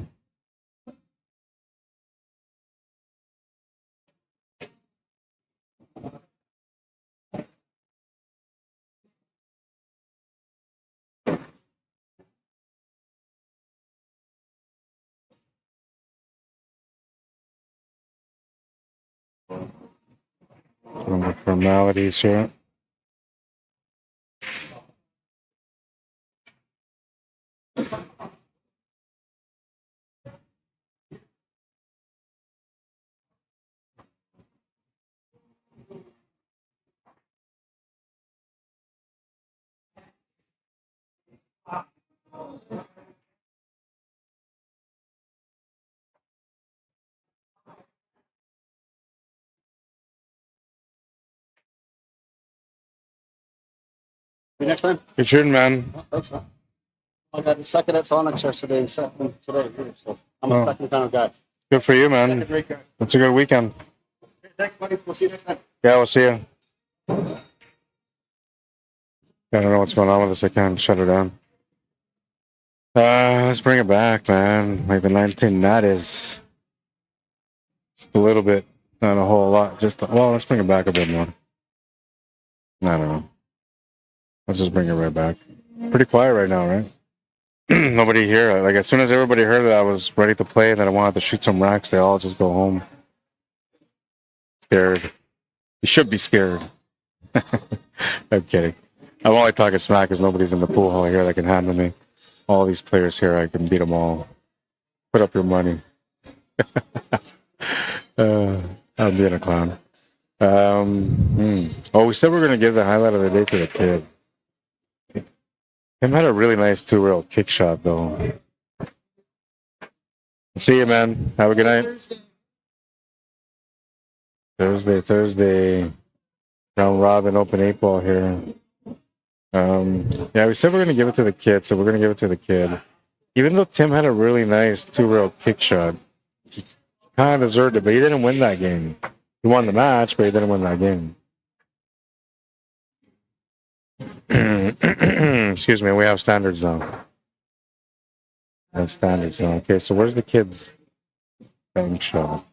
Some of the formalities here. Next time? Good shooting, man. Oh, thanks, man. I got second at Sonics yesterday and second today here, so I'm Oh. a second kind of guy. Good for you, man. Great guy. It's a good weekend. Thanks, buddy. We'll see you next time. Yeah, we'll see you. I don't know what's going on with this. I can't shut her down. Let's bring it back, man. Like the 19 nut is just a little bit, not a whole lot. Well, let's bring it back a bit more. I don't know. Let's just bring it right back. Pretty quiet right now, right? Nobody here. Like as soon as everybody heard that I was ready to play and that I wanted to shoot some racks, they all just go home. Scared. You should be scared. I'm kidding. I'm only talking smack because nobody's in the pool hall here that can handle me. All these players here, I can beat them all. Put up your money. I'm being a clown. Oh, we said we are going to give the highlight of the day to the kid. Him had a really nice 2-rail kick shot, though. See you, man. Have a good night. Thursday. Round robin, open 8-ball here. Yeah, we said we're going to give it to the kid, so we're going to give it to the kid. Even though Tim had a really nice 2-rail kick shot, he kind of deserved it, but he didn't win that game. He won the match, but he didn't win that game. Excuse me, we have standards now. Okay, so where's the kid's bank shot?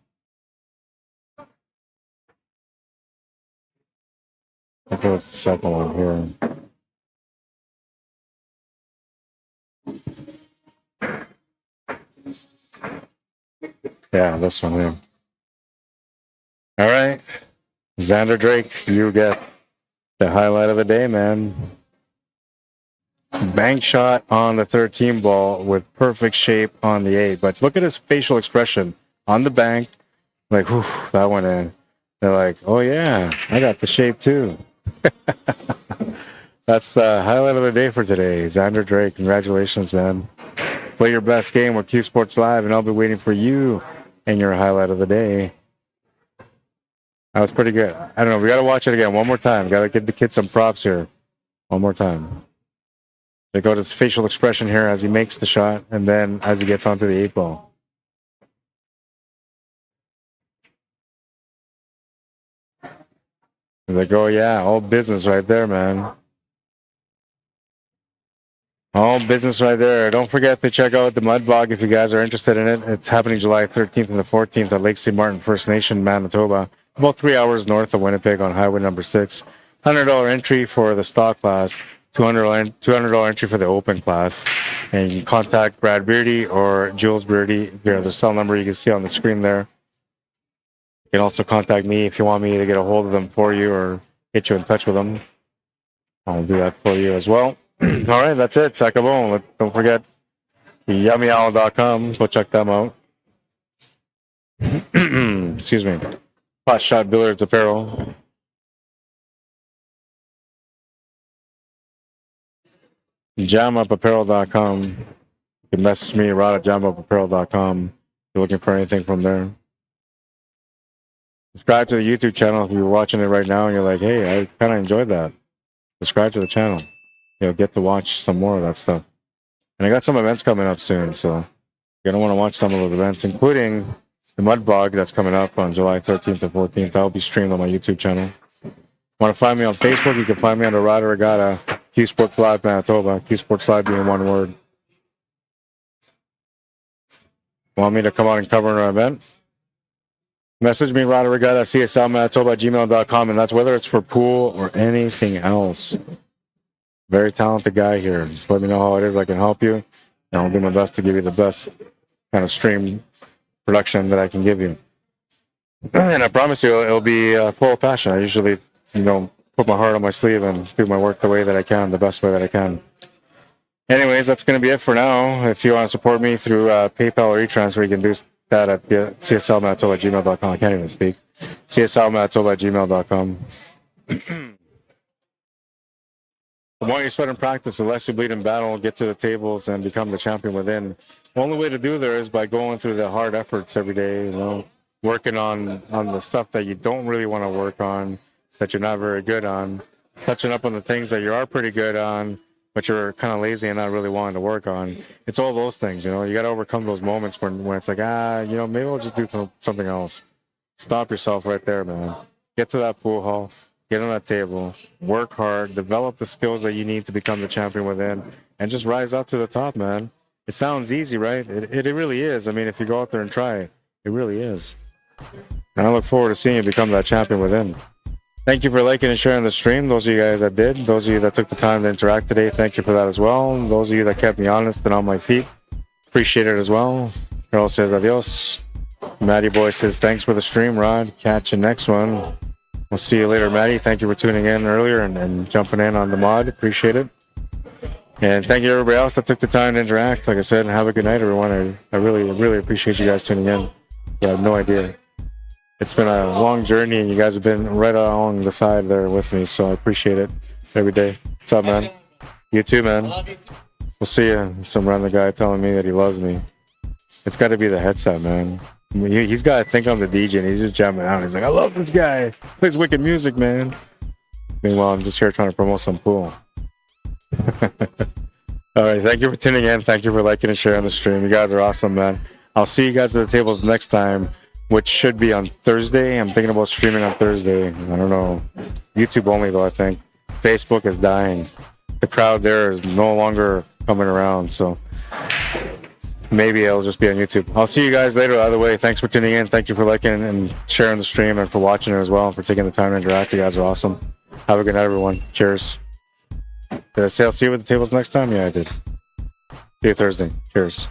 I'll go with the second one here. Yeah, this one here. All right. Xander Drake, you get the highlight of the day, man. Bank shot on the 13 ball with perfect shape on the 8. But look at his facial expression on the bank. Like, whew, that went in. They're like, oh, yeah, I got the shape too. That's the highlight of the day for today. Xander Drake, congratulations, man. Play your best game with Q Sports Live, and I'll be waiting for you and your highlight of the day. That was pretty good. I don't know. We got to watch it again one more time. Got to give the kid some props here. One more time. Check out his facial expression here as he makes the shot and then as he gets onto the 8-ball. Like, oh, yeah, all business right there, man. All business right there. Don't forget to check out the Mud Bog if you guys are interested in it. It's happening July 13th and the 14th at Lake St. Martin First Nation, Manitoba. About 3 hours north of Winnipeg on Highway number 6. $100 entry for the stock class, $200 entry for the open class. And you can contact Brad Beardy or Jules Beardy via the cell number you can see on the screen there. You can also contact me if you want me to get a hold of them for you or get you in touch with them. I'll do that for you as well. All right, that's it. Sakabon. Don't forget yummyowl.com. Go check them out. Excuse me. Pot Shot Billiards Apparel. JamUpApparel.com. You can message me, Rod at JamUpApparel.com. If you're looking for anything from there. Subscribe to the YouTube channel if you're watching it right now and you're like, hey, I kind of enjoyed that. Subscribe to the channel. You'll get to watch some more of that stuff. And I got some events coming up soon, so you're going to want to watch some of those events, including the Mud Bog that's coming up on July 13th and 14th. That'll be streamed on my YouTube channel. Want to find me on Facebook? You can find me under Arriagada, Q Sports Live Manitoba, Q Sports Live being one word. Want me to come out and cover an event? Message me, Arriagada, CSLMANITOBA@gmail.com, and that's whether it's for pool or anything else. Very talented guy here. Just let me know how it is I can help you, and I'll do my best to give you the best kind of stream production that I can give you. And I promise you, it'll be full of passion. I usually, put my heart on my sleeve and do my work the way that I can, the best way that I can. Anyways, that's going to be it for now. If you want to support me through PayPal or e-transfer, you can do that at CSLMANITOBA@gmail.com. I can't even speak. CSLMANITOBA@gmail.com. The more you sweat in practice, the less you bleed in battle, get to the tables, and become the champion within. The only way to do there is by going through the hard efforts every day, working on the stuff that you don't really want to work on, that you're not very good on, touching up on the things that you are pretty good on, but you're kind of lazy and not really wanting to work on. It's all those things, you got to overcome those moments when it's like, maybe I'll just do something else. Stop yourself right there, man. Get to that pool hall. Get on that table, work hard, develop the skills that you need to become the champion within, and just rise up to the top, man. It sounds easy, right? It really is. I mean, if you go out there and try, it really is. And I look forward to seeing you become that champion within. Thank you for liking and sharing the stream. Those of you guys that did, those of you that took the time to interact today, thank you for that as well. Those of you that kept me honest and on my feet, appreciate it as well. Earl says adios. Matty Boy says thanks for the stream, Rod. Catch you next one. We'll see you later, Matty. Thank you for tuning in earlier and jumping in on the mod. Appreciate it. And thank you to everybody else that took the time to interact. Like I said, have a good night, everyone. I really appreciate you guys tuning in. You have no idea. It's been a long journey, and you guys have been right along the side there with me, so I appreciate it every day. What's up, man? You too, man. We'll see you. Some random guy telling me that he loves me. It's got to be the headset, man. I mean, he's got to think I'm the DJ, and he's just jamming out. He's like, I love this guy. Plays wicked music, man. Meanwhile, I'm just here trying to promote some pool. All right, thank you for tuning in. Thank you for liking and sharing the stream. You guys are awesome, man. I'll see you guys at the tables next time, which should be on Thursday. I'm thinking about streaming on Thursday. I don't know. YouTube only, though, I think. Facebook is dying. The crowd there is no longer coming around, so maybe it'll just be on YouTube. I'll see you guys later. Either way, thanks for tuning in. Thank you for liking and sharing the stream and for watching it as well and for taking the time to interact. You guys are awesome. Have a good night, everyone. Cheers. Did I say I'll see you at the tables next time? Yeah, I did. See you Thursday. Cheers.